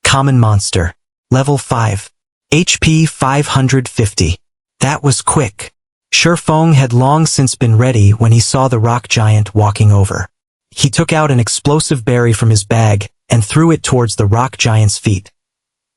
Common monster. Level 5. HP 550. That was quick. Shifeng had long since been ready when he saw the rock giant walking over. He took out an explosive berry from his bag and threw it towards the rock giant's feet.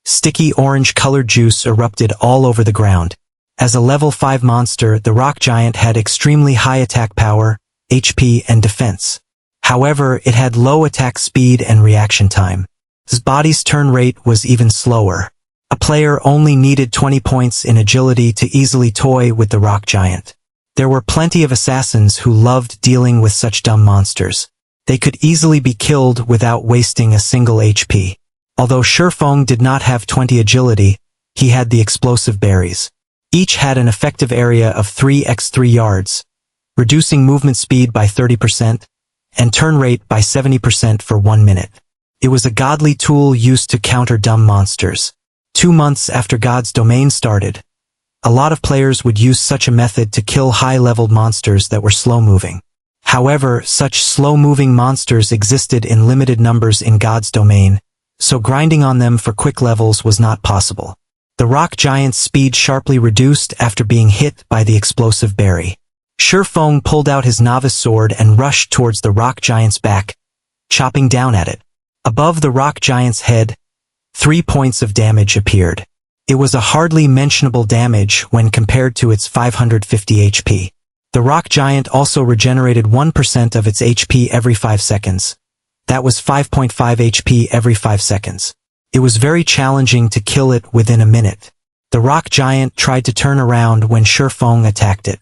Sticky orange-colored juice erupted all over the ground. As a level 5 monster, the rock giant had extremely high attack power, HP, and defense. However, it had low attack speed and reaction time. His body's turn rate was even slower. A player only needed 20 points in agility to easily toy with the rock giant. There were plenty of assassins who loved dealing with such dumb monsters. They could easily be killed without wasting a single HP. Although Shifeng did not have 20 agility, he had the explosive berries. Each had an effective area of 3x3 yards, reducing movement speed by 30%, and turn rate by 70% for 1 minute. It was a godly tool used to counter dumb monsters. 2 months after God's Domain started, a lot of players would use such a method to kill high-leveled monsters that were slow-moving. However, such slow-moving monsters existed in limited numbers in God's Domain, so grinding on them for quick levels was not possible. The rock giant's speed sharply reduced after being hit by the explosive berry. Shifeng pulled out his novice sword and rushed towards the rock giant's back, chopping down at it. Above the rock giant's head, 3 points of damage appeared. It was a hardly mentionable damage when compared to its 550 HP. The rock giant also regenerated 1% of its HP every 5 seconds. That was 5.5 HP every 5 seconds. It was very challenging to kill it within a minute. The rock giant tried to turn around when Shifeng attacked it.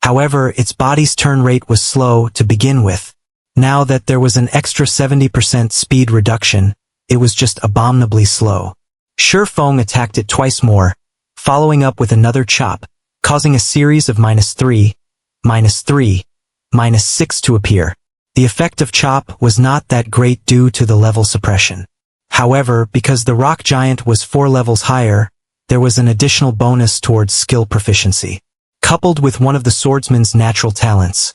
However, its body's turn rate was slow to begin with. Now that there was an extra 70% speed reduction, it was just abominably slow. Shifeng attacked it twice more, following up with another chop, causing a series of -3, -3, -6 to appear. The effect of chop was not that great due to the level suppression. However, because the rock giant was 4 levels higher, there was an additional bonus towards skill proficiency. Coupled with one of the swordsman's natural talents,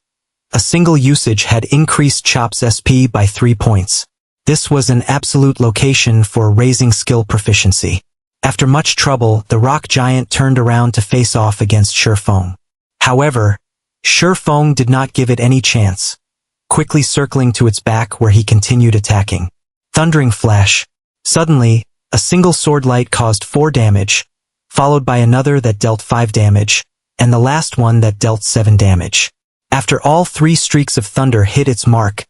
a single usage had increased Chop's SP by 3 points. This was an absolute location for raising skill proficiency. After much trouble, the rock giant turned around to face off against Shifeng. However, Shifeng did not give it any chance, quickly circling to its back where he continued attacking. Thundering flash. Suddenly, a single sword light caused 4 damage, followed by another that dealt 5 damage, and the last one that dealt 7 damage. After all 3 streaks of thunder hit its mark,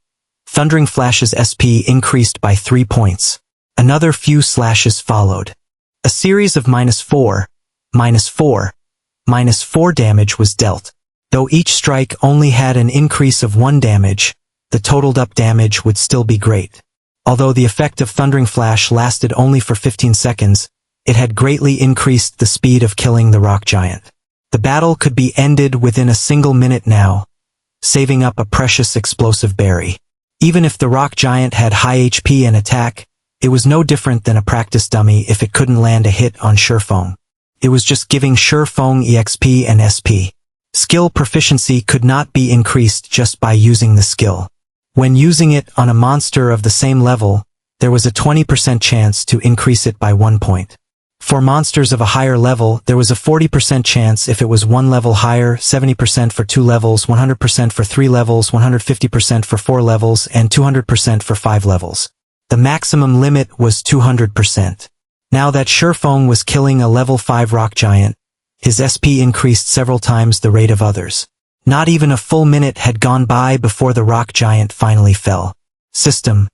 Thundering Flash's SP increased by 3 points. Another few slashes followed. A series of -4, -4, -4 damage was dealt. Though each strike only had an increase of 1 damage, the totaled up damage would still be great. Although the effect of Thundering Flash lasted only for 15 seconds, it had greatly increased the speed of killing the rock giant. The battle could be ended within a single minute now, saving up a precious explosive berry. Even if the rock giant had high HP and attack, it was no different than a practice dummy if it couldn't land a hit on Shifeng. It was just giving Shifeng EXP and SP. Skill proficiency could not be increased just by using the skill. When using it on a monster of the same level, there was a 20% chance to increase it by 1 point. For monsters of a higher level, there was a 40% chance if it was 1 level higher, 70% for 2 levels, 100% for 3 levels, 150% for 4 levels, and 200% for 5 levels. The maximum limit was 200%. Now that Shifeng was killing a level 5 rock giant, his SP increased several times the rate of others. Not even a full minute had gone by before the rock giant finally fell. System.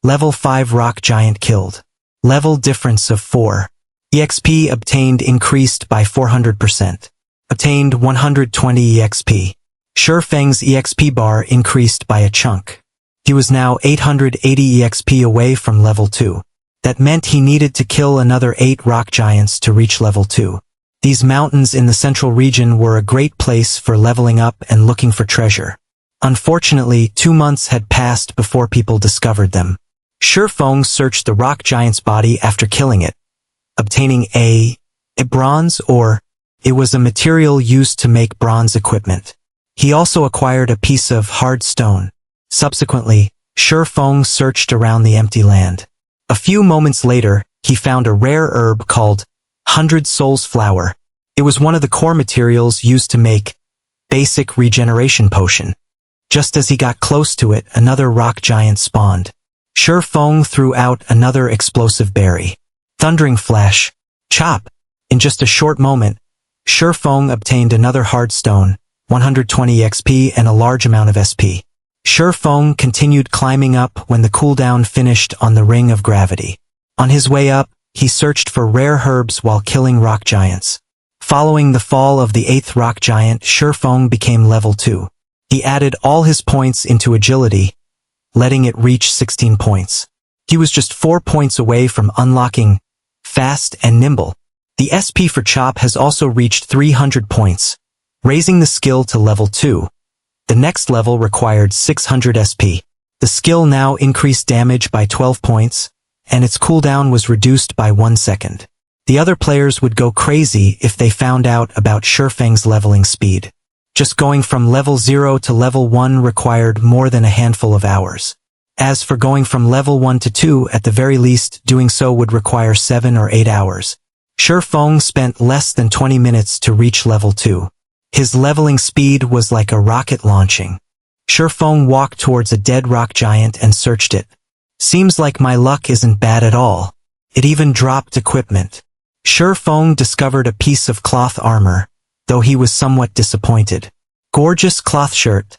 Level 5 rock giant killed. Level difference of 4. EXP obtained increased by 400%. Obtained 120 EXP. Shifeng's EXP bar increased by a chunk. He was now 880 EXP away from level 2. That meant he needed to kill another 8 rock giants to reach level 2. These mountains in the central region were a great place for leveling up and looking for treasure. Unfortunately, 2 months had passed before people discovered them. Shifeng searched the rock giant's body after killing it, obtaining a bronze ore. It was a material used to make bronze equipment. He also acquired a piece of hard stone. Subsequently, Shifeng searched around the empty land. A few moments later, he found a rare herb called 100 Souls Flower. It was one of the core materials used to make basic regeneration potion. Just as he got close to it, another rock giant spawned. Shifeng threw out another explosive berry. Thundering flash. Chop! In just a short moment, Shifeng obtained another hard stone, 120 XP and a large amount of SP. Shifeng continued climbing up when the cooldown finished on the Ring of Gravity. On his way up, he searched for rare herbs while killing rock giants. Following the fall of the 8th rock giant, Shifeng became level 2. He added all his points into agility, letting it reach 16 points. He was just 4 points away from unlocking fast and nimble. The SP for Chop has also reached 300 points, raising the skill to level 2. The next level required 600 SP. The skill now increased damage by 12 points, and its cooldown was reduced by 1 second. The other players would go crazy if they found out about Shifeng's leveling speed. Just going from level 0 to level 1 required more than a handful of hours. As for going from level 1 to 2, at the very least, doing so would require 7 or 8 hours. Shifeng spent less than 20 minutes to reach level 2. His leveling speed was like a rocket launching. Shifeng walked towards a dead rock giant and searched it. Seems like my luck isn't bad at all. It even dropped equipment. Shifeng discovered a piece of cloth armor, though he was somewhat disappointed. Gorgeous cloth shirt.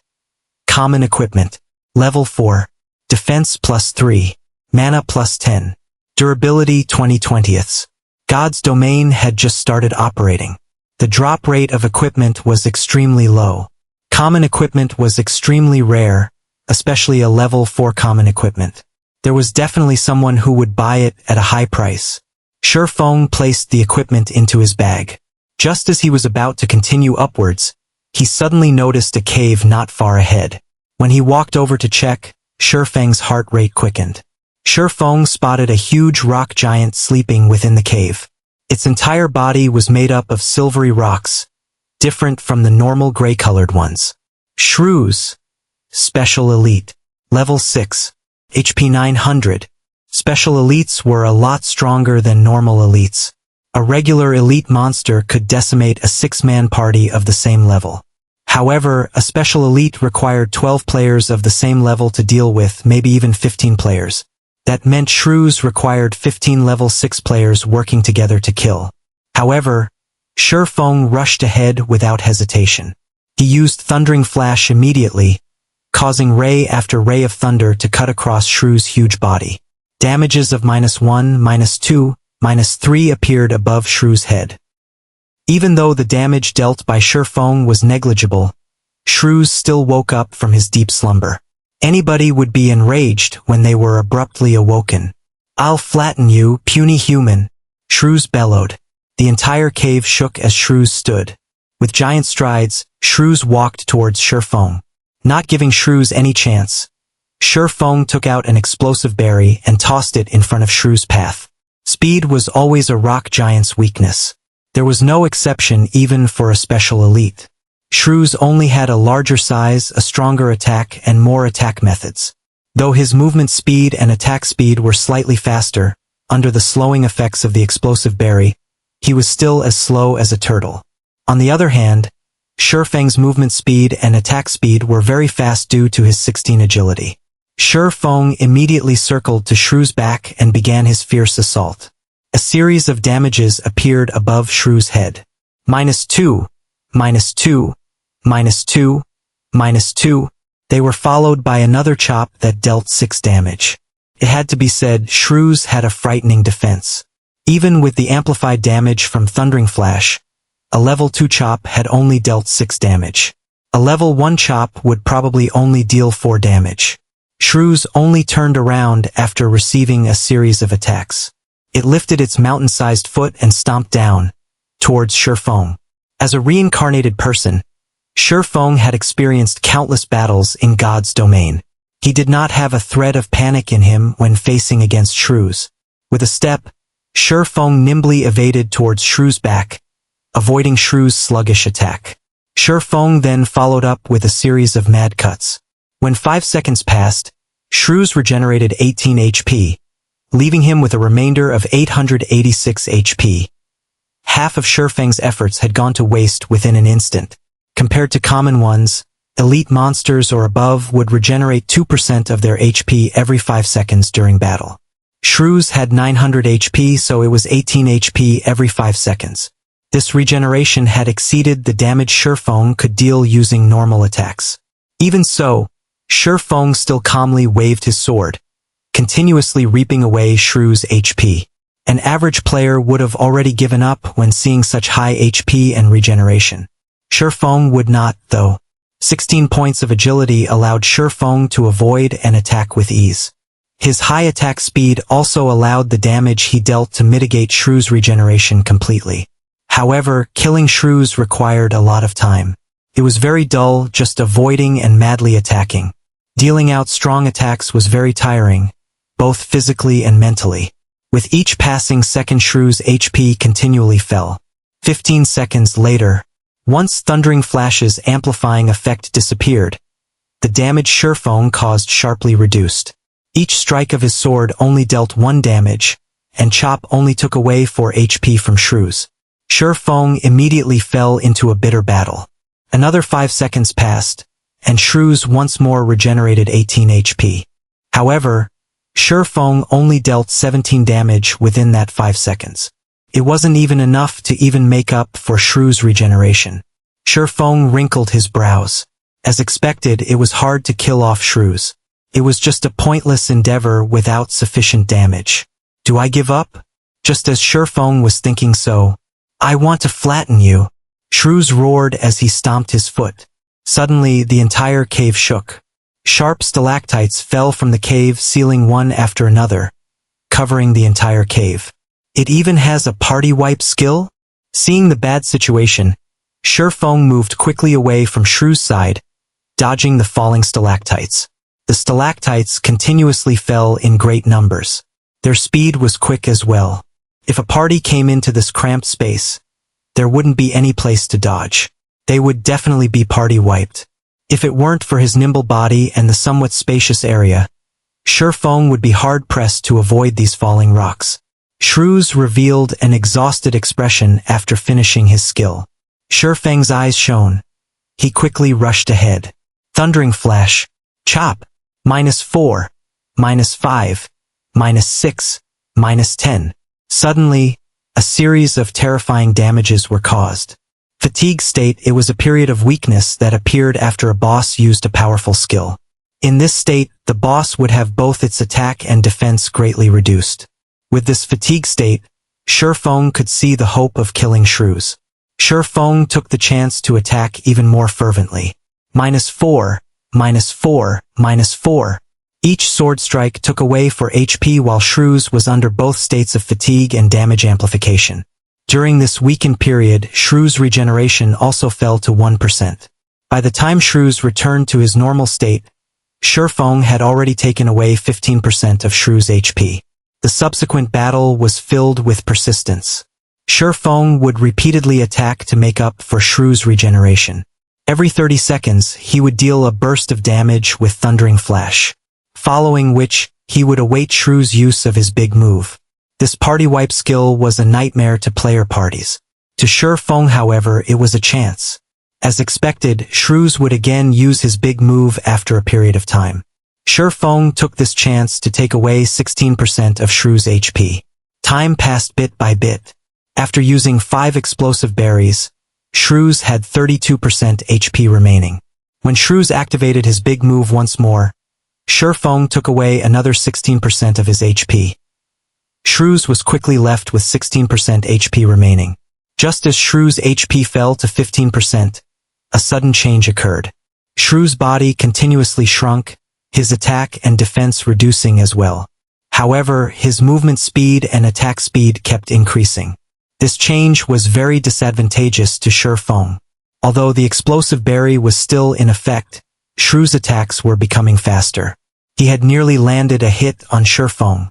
Common equipment. Level 4. Defense +3. Mana +10. Durability 20/20. God's domain had just started operating. The drop rate of equipment was extremely low. Common equipment was extremely rare, especially a level 4 common equipment. There was definitely someone who would buy it at a high price. Shifeng placed the equipment into his bag. Just as he was about to continue upwards, he suddenly noticed a cave not far ahead. When he walked over to check, Shifeng's heart rate quickened. Shifeng spotted a huge rock giant sleeping within the cave. Its entire body was made up of silvery rocks, different from the normal gray-colored ones. Shrews. Special Elite. Level 6. HP 900. Special Elites were a lot stronger than normal Elites. A regular elite monster could decimate a 6-man party of the same level. However, a special elite required 12 players of the same level to deal with, maybe even 15 players. That meant shrews required 15 level 6 players working together to kill. However, Shifeng rushed ahead without hesitation. He used Thundering Flash immediately, causing ray after ray of thunder to cut across Shrew's huge body. Damages of -1, -2, -3 appeared above Shrew's head. Even though the damage dealt by Shifeng was negligible, Shrew still woke up from his deep slumber. Anybody would be enraged when they were abruptly awoken. "I'll flatten you, puny human," Shrews bellowed. The entire cave shook as Shrews stood. With giant strides, Shrews walked towards Shifeng. Not giving Shrews any chance, Shifeng took out an explosive berry and tossed it in front of Shrew's path. Speed was always a rock giant's weakness. There was no exception even for a special elite. Shrews only had a larger size, a stronger attack, and more attack methods. Though his movement speed and attack speed were slightly faster, under the slowing effects of the explosive berry, he was still as slow as a turtle. On the other hand, Shifeng's movement speed and attack speed were very fast due to his 16 agility. Shifeng immediately circled to Shrew's back and began his fierce assault. A series of damages appeared above Shrew's head. -2, -2, -2, -2. They were followed by another chop that dealt 6 damage. It had to be said, Shrews had a frightening defense. Even with the amplified damage from Thundering Flash, a level 2 chop had only dealt 6 damage. A level 1 chop would probably only deal 4 damage. Shrews only turned around after receiving a series of attacks. It lifted its mountain-sized foot and stomped down, towards Shifeng. As a reincarnated person, Shifeng had experienced countless battles in God's domain. He did not have a thread of panic in him when facing against shrews. With a step, Shifeng nimbly evaded towards Shrew's back, avoiding Shrew's sluggish attack. Shifeng then followed up with a series of mad cuts. When 5 seconds passed, Shrews regenerated 18 HP, leaving him with a remainder of 886 HP. Half of Shifeng's efforts had gone to waste within an instant. Compared to common ones, elite monsters or above would regenerate 2% of their HP every 5 seconds during battle. Shrews had 900 HP, so it was 18 HP every 5 seconds. This regeneration had exceeded the damage Shifeng could deal using normal attacks. Even so, Shifeng still calmly waved his sword, continuously reaping away Shrew's HP. An average player would have already given up when seeing such high HP and regeneration. Shifeng would not, though. 16 points of agility allowed Shifeng to avoid and attack with ease. His high attack speed also allowed the damage he dealt to mitigate Shrew's regeneration completely. However, killing Shrews required a lot of time. It was very dull, just avoiding and madly attacking. Dealing out strong attacks was very tiring, both physically and mentally. With each passing second, Shrew's HP continually fell. 15 seconds later, once Thundering Flash's amplifying effect disappeared, the damage Shifeng caused sharply reduced. Each strike of his sword only dealt 1 damage, and chop only took away 4 HP from Shrews. Shifeng immediately fell into a bitter battle. Another 5 seconds passed, and Shrews once more regenerated 18 HP. However, Shifeng only dealt 17 damage within that 5 seconds. It wasn't even enough to even make up for Shrew's regeneration. Shifeng wrinkled his brows. As expected, it was hard to kill off Shrews. It was just a pointless endeavor without sufficient damage. Do I give up? Just as Shifeng was thinking so, I want to flatten you. Shrews roared as he stomped his foot. Suddenly, the entire cave shook. Sharp stalactites fell from the cave ceiling one after another, covering the entire cave. It even has a party wipe skill? Seeing the bad situation, Shifeng moved quickly away from Shrew's side, dodging the falling stalactites. The stalactites continuously fell in great numbers. Their speed was quick as well. If a party came into this cramped space, there wouldn't be any place to dodge. They would definitely be party wiped. If it weren't for his nimble body and the somewhat spacious area, Shifeng would be hard-pressed to avoid these falling rocks. Shrews revealed an exhausted expression after finishing his skill. Shifeng's eyes shone. He quickly rushed ahead. Thundering Flash. Chop. -4. -5. -6. -10. Suddenly, a series of terrifying damages were caused. Fatigue state. It was a period of weakness that appeared after a boss used a powerful skill. In this state, the boss would have both its attack and defense greatly reduced. With this fatigue state, Shifeng could see the hope of killing Shrews. Shifeng took the chance to attack even more fervently. -4, -4, -4. Each sword strike took away 4 HP while Shrews was under both states of fatigue and damage amplification. During this weakened period, Shrew's regeneration also fell to 1%. By the time Shrews returned to his normal state, Shifeng had already taken away 15% of Shrew's HP. The subsequent battle was filled with persistence. Shifeng would repeatedly attack to make up for Shrew's regeneration. Every 30 seconds, he would deal a burst of damage with Thundering Flash, following which, he would await Shrew's use of his big move. This party wipe skill was a nightmare to player parties. To Shifeng, however, it was a chance. As expected, Shrews would again use his big move after a period of time. Shifeng took this chance to take away 16% of Shrew's HP. Time passed bit by bit. After using 5 explosive berries, Shrews had 32% HP remaining. When Shrews activated his big move once more, Shifeng took away another 16% of his HP. Shrews was quickly left with 16% HP remaining. Just as Shrew's HP fell to 15%, a sudden change occurred. Shrew's body continuously shrunk, his attack and defense reducing as well. However, his movement speed and attack speed kept increasing. This change was very disadvantageous to Shifeng. Although the explosive berry was still in effect, Shrew's attacks were becoming faster. He had nearly landed a hit on Shifeng.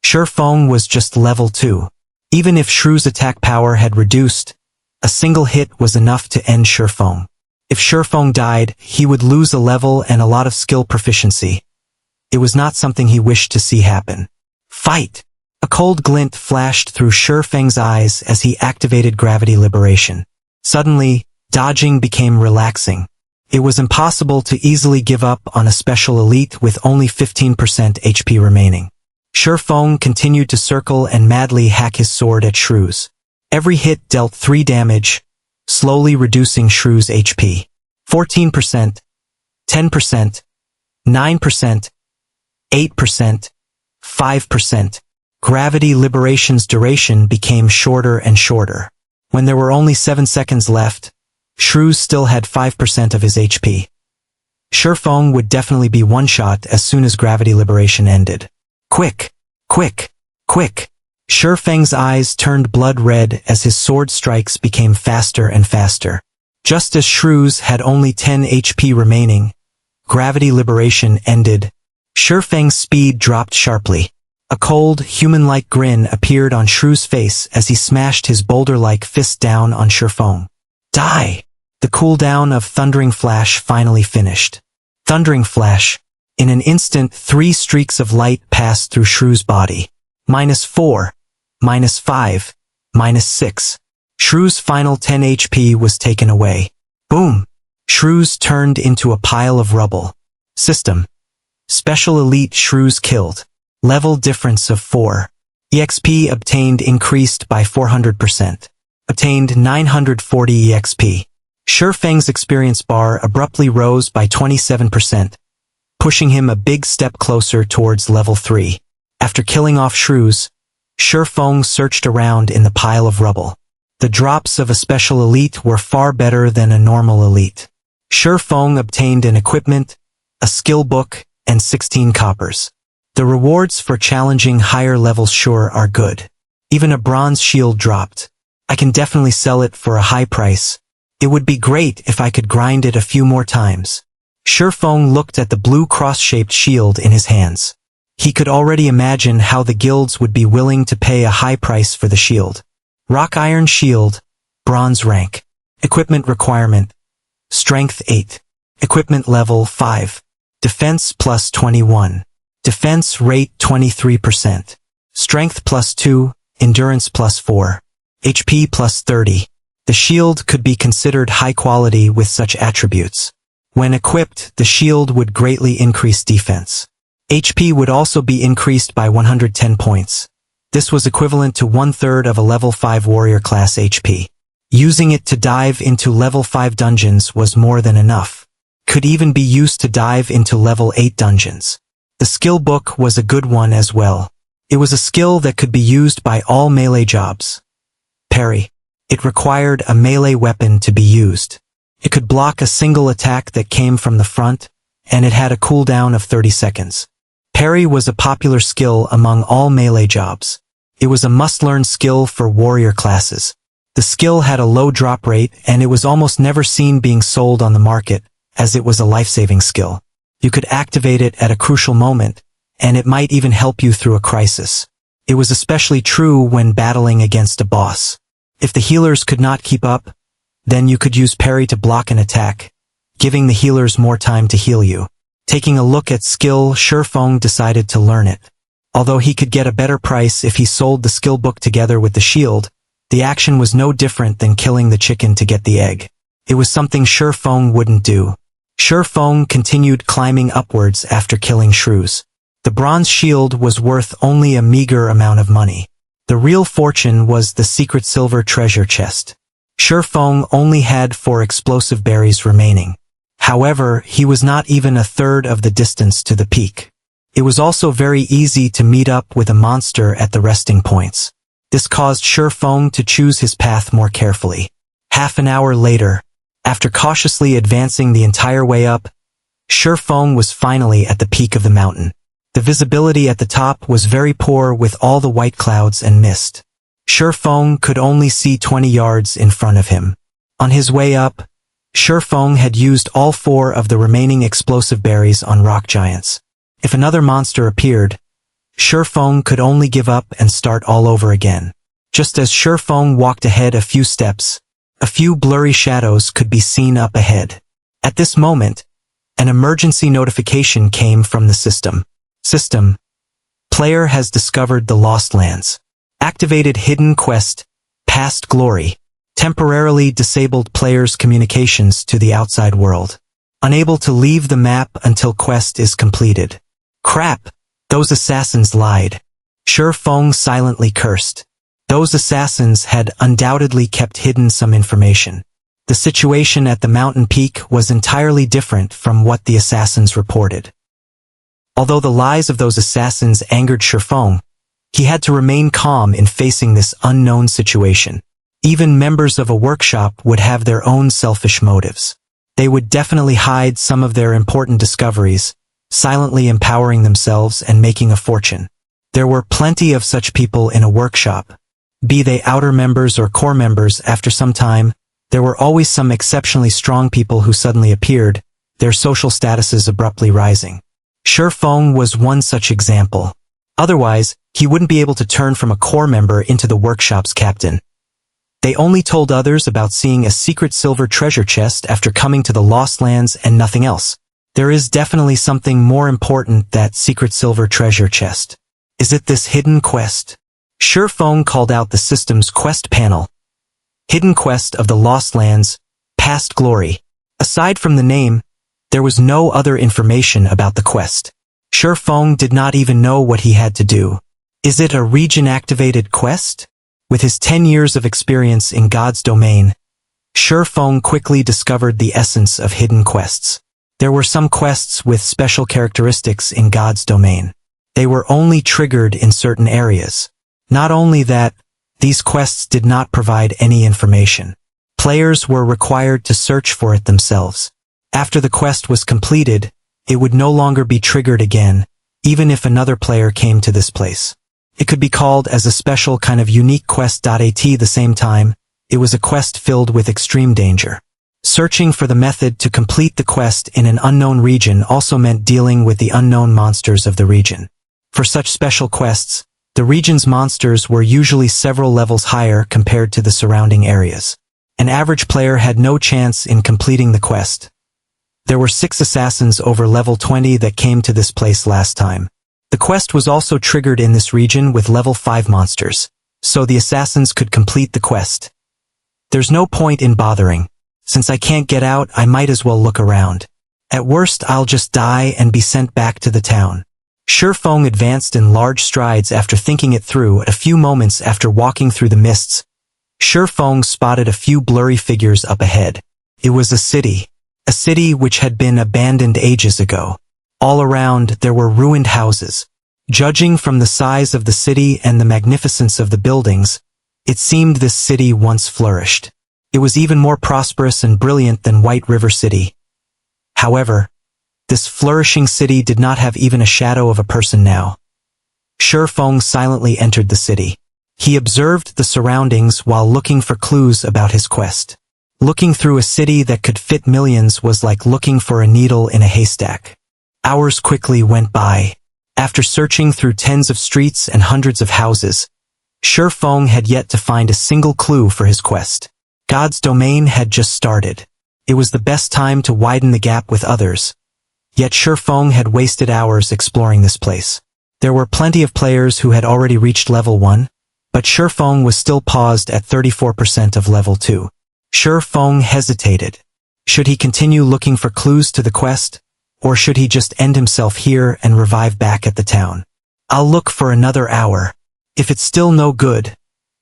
Shifeng was just level 2. Even if Shrew's attack power had reduced, a single hit was enough to end Shifeng. If Shifeng died, he would lose a level and a lot of skill proficiency. It was not something he wished to see happen. Fight! A cold glint flashed through Shifeng's eyes as he activated gravity liberation. Suddenly, dodging became relaxing. It was impossible to easily give up on a special elite with only 15% HP remaining. Shifeng continued to circle and madly hack his sword at Shrew's. Every hit dealt 3 damage, slowly reducing Shrew's HP. 14%, 10%, 9%, 8%, 5%. Gravity liberation's duration became shorter and shorter. When there were only 7 seconds left, Shrew still had 5% of his HP. Shifeng would definitely be one-shot as soon as gravity liberation ended. Quick! Quick! Quick! Shifeng's eyes turned blood red as his sword strikes became faster and faster. Just as Shrew's had only 10 HP remaining, gravity liberation ended. Shifeng's speed dropped sharply. A cold, human-like grin appeared on Shrew's face as he smashed his boulder-like fist down on Shifeng. Die! The cooldown of Thundering Flash finally finished. Thundering Flash. In an instant, 3 streaks of light passed through Shrew's body. -4, -5, -6. Shrew's final 10 HP was taken away. Boom! Shrew's turned into a pile of rubble. System. Special Elite Shrew's killed. Level difference of 4. EXP obtained increased by 400%. Obtained 940 EXP. Shifeng's experience bar abruptly rose by 27%, pushing him a big step closer towards level 3. After killing off Shrew's, Shifeng searched around in the pile of rubble. The drops of a special elite were far better than a normal elite. Shifeng obtained an equipment, a skill book, and 16 coppers. The rewards for challenging higher levels sure are good. Even a bronze shield dropped. I can definitely sell it for a high price. It would be great if I could grind it a few more times. Shifeng looked at the blue cross-shaped shield in his hands. He could already imagine how the guilds would be willing to pay a high price for the shield. Rock Iron Shield, Bronze rank. Equipment requirement. Strength 8. Equipment level 5. Defense plus 21. Defense rate 23%. Strength plus 2, Endurance plus 4. HP plus 30. The shield could be considered high quality with such attributes. When equipped, the shield would greatly increase defense. HP would also be increased by 110 points. This was equivalent to 1/3 of a level 5 warrior class HP. Using it to dive into level 5 dungeons was more than enough. Could even be used to dive into level 8 dungeons. The skill book was a good one as well. It was a skill that could be used by all melee jobs. Parry. It required a melee weapon to be used. It could block a single attack that came from the front, and it had a cooldown of 30 seconds. Parry was a popular skill among all melee jobs. It was a must-learn skill for warrior classes. The skill had a low drop rate and it was almost never seen being sold on the market, as it was a life-saving skill. You could activate it at a crucial moment, and it might even help you through a crisis. It was especially true when battling against a boss. If the healers could not keep up, then you could use parry to block an attack, giving the healers more time to heal you. Taking a look at skill, Shifeng decided to learn it. Although he could get a better price if he sold the skill book together with the shield, the action was no different than killing the chicken to get the egg. It was something Shifeng wouldn't do. Shifeng continued climbing upwards after killing Shrew's. The bronze shield was worth only a meager amount of money. The real fortune was the secret silver treasure chest. Shifeng only had 4 explosive berries remaining. However, he was not even a third of the distance to the peak. It was also very easy to meet up with a monster at the resting points. This caused Shifeng to choose his path more carefully. Half an hour later, after cautiously advancing the entire way up, Feng was finally at the peak of the mountain. The visibility at the top was very poor with all the white clouds and mist. Feng could only see 20 yards in front of him. On his way up, Feng had used all 4 of the remaining explosive berries on rock giants. If another monster appeared, Feng could only give up and start all over again. Just as Feng walked ahead a few steps, a few blurry shadows could be seen up ahead. At this moment, an emergency notification came from the system. System: player has discovered the Lost Lands. Activated hidden quest, Past Glory. Temporarily disabled players' communications to the outside world. Unable to leave the map until quest is completed. Crap! Those assassins lied. Feng silently cursed. Those assassins had undoubtedly kept hidden some information. The situation at the mountain peak was entirely different from what the assassins reported. Although the lies of those assassins angered Feng, he had to remain calm in facing this unknown situation. Even members of a workshop would have their own selfish motives. They would definitely hide some of their important discoveries, silently empowering themselves and making a fortune. There were plenty of such people in a workshop. Be they outer members or core members, after some time, there were always some exceptionally strong people who suddenly appeared, their social statuses abruptly rising. Feng was one such example. Otherwise, he wouldn't be able to turn from a core member into the workshop's captain. They only told others about seeing a secret silver treasure chest after coming to the Lost Lands and nothing else. There is definitely something more important that secret silver treasure chest. Is it this hidden quest? Feng called out the system's quest panel. Hidden quest of the Lost Lands, Past Glory. Aside from the name, there was no other information about the quest. Feng did not even know what he had to do. Is it a region-activated quest? With his 10 years of experience in God's domain, Feng quickly discovered the essence of hidden quests. There were some quests with special characteristics in God's domain. They were only triggered in certain areas. Not only that, these quests did not provide any information. Players were required to search for it themselves. After the quest was completed, it would no longer be triggered again, even if another player came to this place. It could be called as a special kind of unique quest. At the same time, it was a quest filled with extreme danger. Searching for the method to complete the quest in an unknown region also meant dealing with the unknown monsters of the region. For such special quests, the region's monsters were usually several levels higher compared to the surrounding areas. An average player had no chance in completing the quest. There were 6 assassins over level 20 that came to this place last time. The quest was also triggered in this region with level 5 monsters, so the assassins could complete the quest. There's no point in bothering. Since I can't get out, I might as well look around. At worst, I'll just die and be sent back to the town. Feng advanced in large strides after thinking it through. A few moments after walking through the mists, Feng spotted a few blurry figures up ahead. It was a city which had been abandoned ages ago. All around, there were ruined houses. Judging from the size of the city and the magnificence of the buildings, it seemed this city once flourished. It was even more prosperous and brilliant than White River City. However, this flourishing city did not have even a shadow of a person now. Feng silently entered the city. He observed the surroundings while looking for clues about his quest. Looking through a city that could fit millions was like looking for a needle in a haystack. Hours quickly went by. After searching through tens of streets and hundreds of houses, Feng had yet to find a single clue for his quest. God's domain had just started. It was the best time to widen the gap with others. Yet Feng had wasted hours exploring this place. There were plenty of players who had already reached level 1, but Feng was still paused at 34% of level 2. Feng hesitated. Should he continue looking for clues to the quest? Or should he just end himself here and revive back at the town? I'll look for another hour. If it's still no good,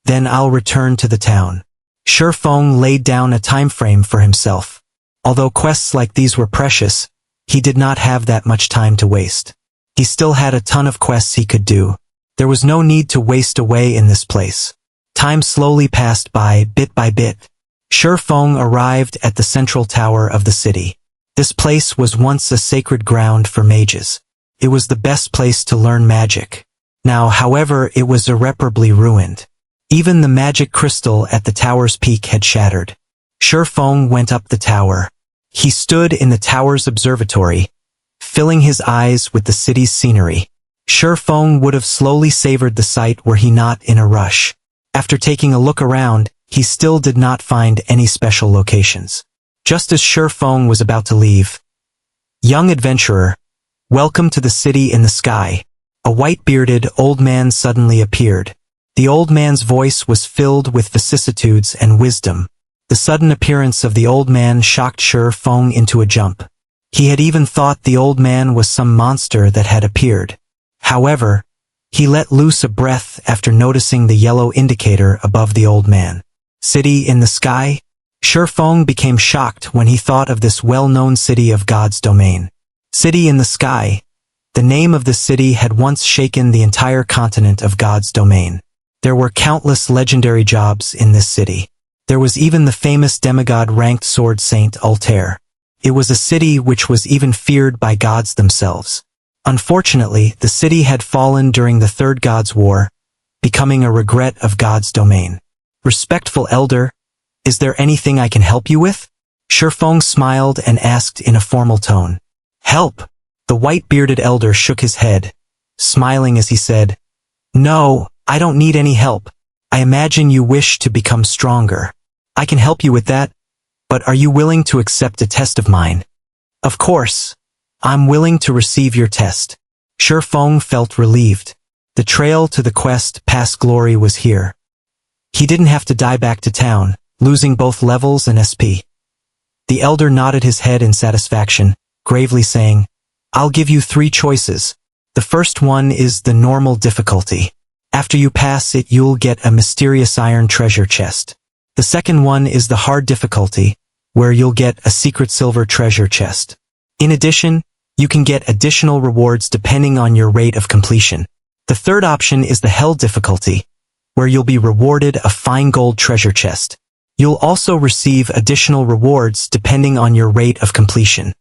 then I'll return to the town. Feng laid down a time frame for himself. Although quests like these were precious, he did not have that much time to waste. He still had a ton of quests he could do. There was no need to waste away in this place. Time slowly passed by, bit by bit. Feng arrived at the central tower of the city. This place was once a sacred ground for mages. It was the best place to learn magic. Now, however, it was irreparably ruined. Even the magic crystal at the tower's peak had shattered. Shifeng went up the tower. He stood in the tower's observatory, filling his eyes with the city's scenery. Shifeng would have slowly savored the sight were he not in a rush. After taking a look around, he still did not find any special locations. Just as Shifeng was about to leave, "Young adventurer, welcome to the city in the sky." A white-bearded old man suddenly appeared. The old man's voice was filled with vicissitudes and wisdom. The sudden appearance of the old man shocked Shifeng into a jump. He had even thought the old man was some monster that had appeared. However, he let loose a breath after noticing the yellow indicator above the old man. City in the sky? Shifeng became shocked when he thought of this well-known city of God's domain. City in the sky. The name of the city had once shaken the entire continent of God's domain. There were countless legendary jobs in this city. There was even the famous demigod-ranked sword saint Altair. It was a city which was even feared by gods themselves. Unfortunately, the city had fallen during the Third God's War, becoming a regret of God's domain. "Respectful elder, is there anything I can help you with?" Shifeng smiled and asked in a formal tone. "Help?" The white-bearded elder shook his head, smiling as he said, "No, I don't need any help. I imagine you wish to become stronger. I can help you with that, but are you willing to accept a test of mine?" "Of course. I'm willing to receive your test." Shifeng felt relieved. The trail to the quest past glory was here. He didn't have to die back to town, losing both levels and SP. The elder nodded his head in satisfaction, gravely saying, "I'll give you 3 choices. The first one is the normal difficulty. After you pass it, you'll get a mysterious iron treasure chest. The second one is the hard difficulty, where you'll get a secret silver treasure chest. In addition, you can get additional rewards depending on your rate of completion. The third option is the hell difficulty, where you'll be rewarded a fine gold treasure chest. You'll also receive additional rewards depending on your rate of completion."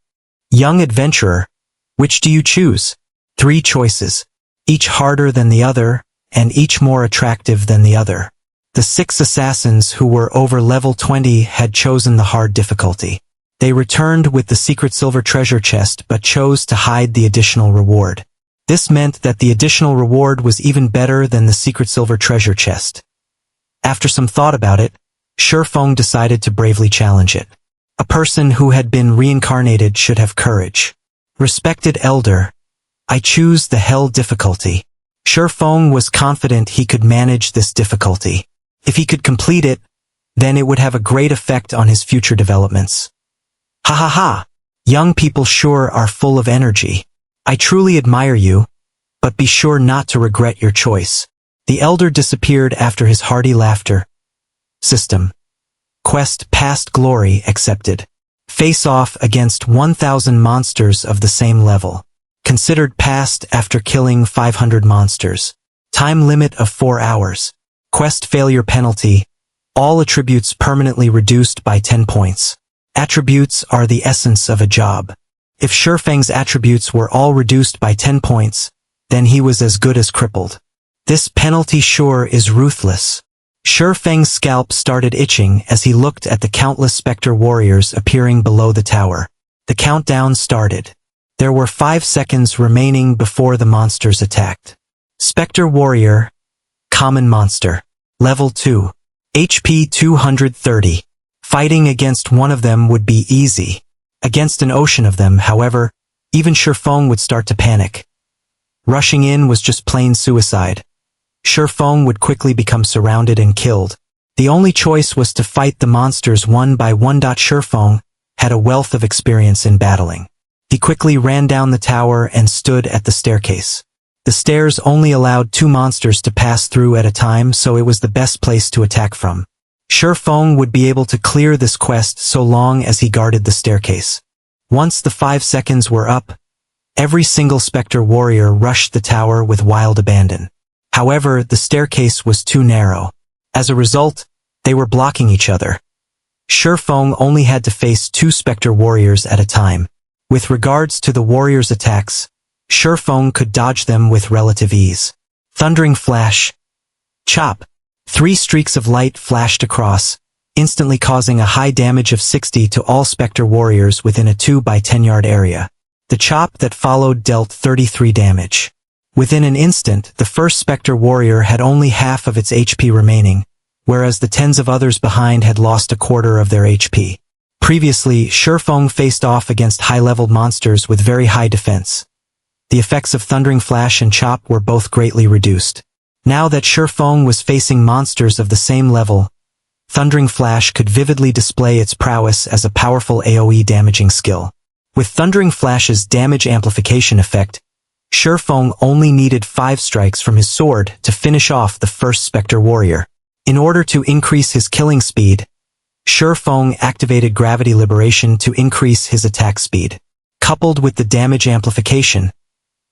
Young adventurer, which do you choose? 3 choices, each harder than the other, and each more attractive than the other. The 6 assassins who were over level 20 had chosen the hard difficulty. They returned with the secret silver treasure chest but chose to hide the additional reward. This meant that the additional reward was even better than the secret silver treasure chest. After some thought about it, Shifeng decided to bravely challenge it. A person who had been reincarnated should have courage. "Respected elder, I choose the hell difficulty." Shifeng was confident he could manage this difficulty. If he could complete it, then it would have a great effect on his future developments. "Ha ha ha! Young people sure are full of energy. I truly admire you, but be sure not to regret your choice." The elder disappeared after his hearty laughter. System. Quest Past Glory accepted. Face off against 1,000 monsters of the same level. Considered passed after killing 500 monsters. Time limit of 4 hours. Quest failure penalty. All attributes permanently reduced by 10 points. Attributes are the essence of a job. If Shifeng's attributes were all reduced by 10 points, then he was as good as crippled. This penalty sure is ruthless. Shifeng's scalp started itching as he looked at the countless specter warriors appearing below the tower. The countdown started. There were 5 seconds remaining before the monsters attacked. Specter warrior, common monster, level 2, HP 230. Fighting against one of them would be easy. Against an ocean of them, however, even Shifeng would start to panic. Rushing in was just plain suicide. Shifeng would quickly become surrounded and killed. The only choice was to fight the monsters one by one. Shifeng had a wealth of experience in battling. He quickly ran down the tower and stood at the staircase. The stairs only allowed 2 monsters to pass through at a time, so it was the best place to attack from. Shifeng would be able to clear this quest so long as he guarded the staircase. Once the 5 seconds were up, every single specter warrior rushed the tower with wild abandon. However, the staircase was too narrow. As a result, they were blocking each other. Feng only had to face 2 Spectre warriors at a time. With regards to the warriors' attacks, Feng could dodge them with relative ease. Thundering Flash. Chop. 3 streaks of light flashed across, instantly causing a high damage of 60 to all Spectre warriors within a 2 by 10 yard area. The chop that followed dealt 33 damage. Within an instant, the first Spectre warrior had only half of its HP remaining, whereas the tens of others behind had lost a quarter of their HP. Previously, Feng faced off against high-leveled monsters with very high defense. The effects of Thundering Flash and Chop were both greatly reduced. Now that Feng was facing monsters of the same level, Thundering Flash could vividly display its prowess as a powerful AoE damaging skill. With Thundering Flash's damage amplification effect, Feng only needed 5 strikes from his sword to finish off the first Spectre warrior. In order to increase his killing speed, Feng activated Gravity Liberation to increase his attack speed. Coupled with the damage amplification,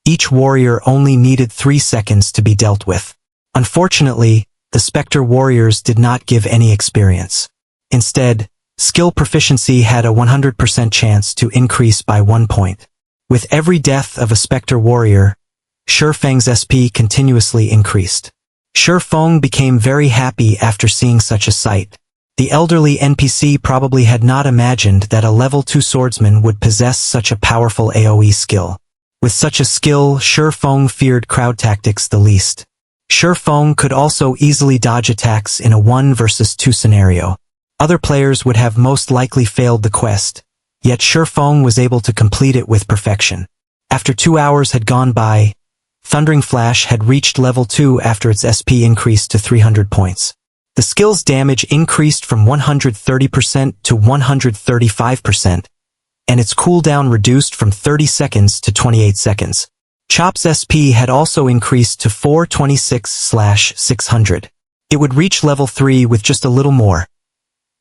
each warrior only needed 3 seconds to be dealt with. Unfortunately, the Spectre warriors did not give any experience. Instead, skill proficiency had a 100% chance to increase by 1 point. With every death of a Spectre warrior, Feng's SP continuously increased. Feng became very happy after seeing such a sight. The elderly NPC probably had not imagined that a level 2 swordsman would possess such a powerful AoE skill. With such a skill, Feng feared crowd tactics the least. Feng could also easily dodge attacks in a 1 versus 2 scenario. Other players would have most likely failed the quest, yet Feng was able to complete it with perfection. After 2 hours had gone by, Thundering Flash had reached level 2 after its SP increased to 300 points. The skill's damage increased from 130% to 135%, and its cooldown reduced from 30 seconds to 28 seconds. Chop's SP had also increased to 426/600. It would reach level 3 with just a little more.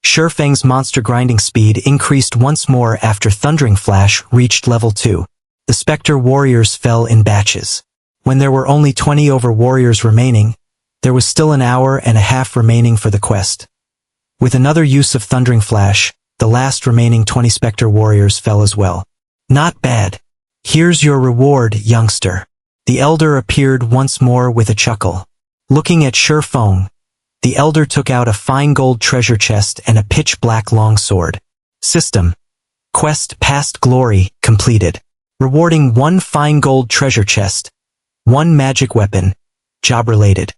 Feng's monster grinding speed increased once more after Thundering Flash reached level 2. The Spectre warriors fell in batches. When there were only 20 warriors remaining, there was still an hour and a half remaining for the quest. With another use of Thundering Flash, the last remaining 20 Spectre warriors fell as well. Not bad. Here's your reward, youngster. The elder appeared once more with a chuckle. Looking at Feng, the elder took out a fine gold treasure chest and a pitch-black longsword. System. Quest Past Glory completed. Rewarding 1 fine gold treasure chest, 1 magic weapon, job related.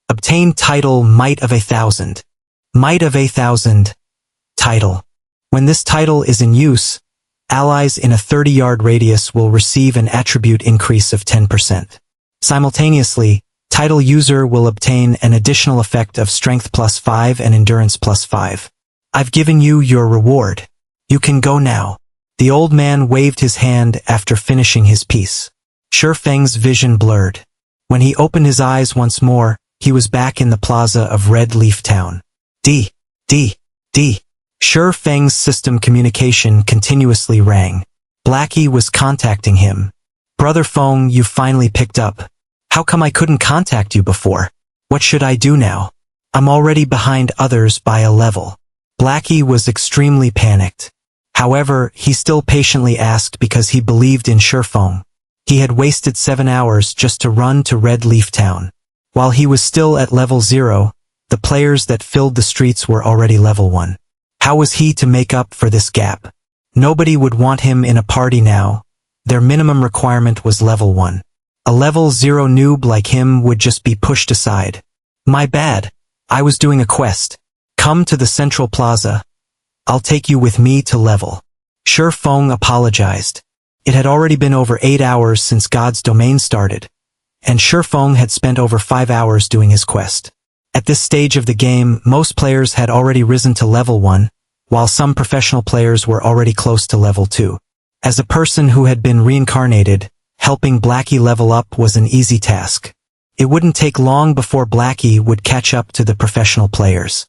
Obtain title Might of 1,000. Might of 1,000. Title. When this title is in use, allies in a 30-yard radius will receive an attribute increase of 10%. Simultaneously, title user will obtain an additional effect of Strength +5 and Endurance +5. I've given you your reward. You can go now. The old man waved his hand after finishing his piece. Feng's vision blurred. When he opened his eyes once more, he was back in the plaza of Red Leaf Town. D. Feng's system communication continuously rang. Blackie was contacting him. Brother Feng, you finally picked up. How come I couldn't contact you before? What should I do now? I'm already behind others by a level. Blackie was extremely panicked. However, he still patiently asked because he believed in Feng. He had wasted 7 hours just to run to Red Leaf Town. While he was still at level 0, the players that filled the streets were already level 1. How was he to make up for this gap? Nobody would want him in a party now. Their minimum requirement was level 1. A level 0 noob like him would just be pushed aside. My bad. I was doing a quest. Come to the Central Plaza. I'll take you with me to level. Feng apologized. It had already been over 8 hours since God's domain started, and Feng had spent over 5 hours doing his quest. At this stage of the game, most players had already risen to level 1, while some professional players were already close to level 2. As a person who had been reincarnated, helping Blackie level up was an easy task. It wouldn't take long before Blackie would catch up to the professional players.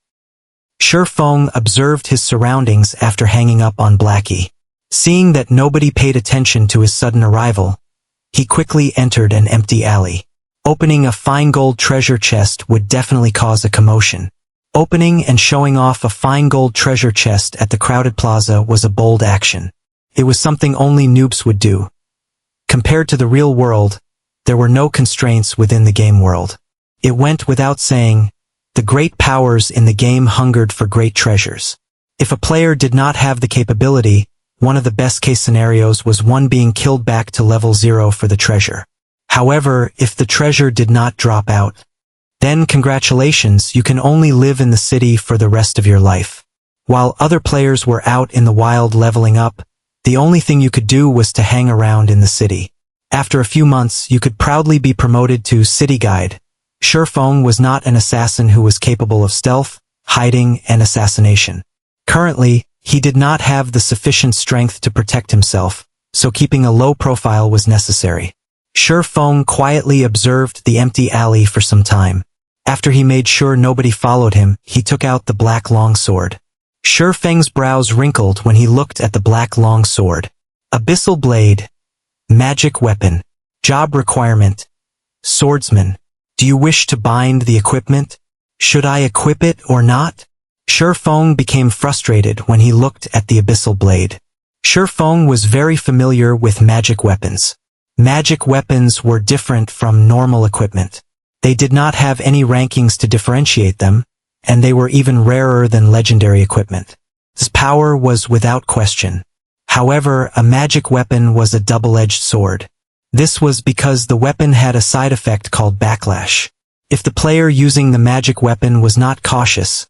Feng observed his surroundings after hanging up on Blackie. Seeing that nobody paid attention to his sudden arrival, he quickly entered an empty alley. Opening a fine gold treasure chest would definitely cause a commotion. Opening and showing off a fine gold treasure chest at the crowded plaza was a bold action. It was something only noobs would do. Compared to the real world, there were no constraints within the game world. It went without saying, the great powers in the game hungered for great treasures. If a player did not have the capability, one of the best-case scenarios was one being killed back to level 0 for the treasure. However, if the treasure did not drop out, then congratulations, you can only live in the city for the rest of your life. While other players were out in the wild leveling up, the only thing you could do was to hang around in the city. After a few months, you could proudly be promoted to city guide. Shurfeng was not an assassin who was capable of stealth, hiding, and assassination. Currently, he did not have the sufficient strength to protect himself, so keeping a low profile was necessary. Shurfeng quietly observed the empty alley for some time. After he made sure nobody followed him, he took out the black longsword. Shurfeng's brows wrinkled when he looked at the black longsword. Abyssal blade. Magic weapon. Job requirement. Swordsman. Do you wish to bind the equipment? Should I equip it or not? Shurfeng became frustrated when he looked at the abyssal blade. Shurfeng was very familiar with magic weapons. Magic weapons were different from normal equipment. They did not have any rankings to differentiate them, and they were even rarer than legendary equipment. His power was without question. However, a magic weapon was a double-edged sword. This was because the weapon had a side effect called backlash. If the player using the magic weapon was not cautious,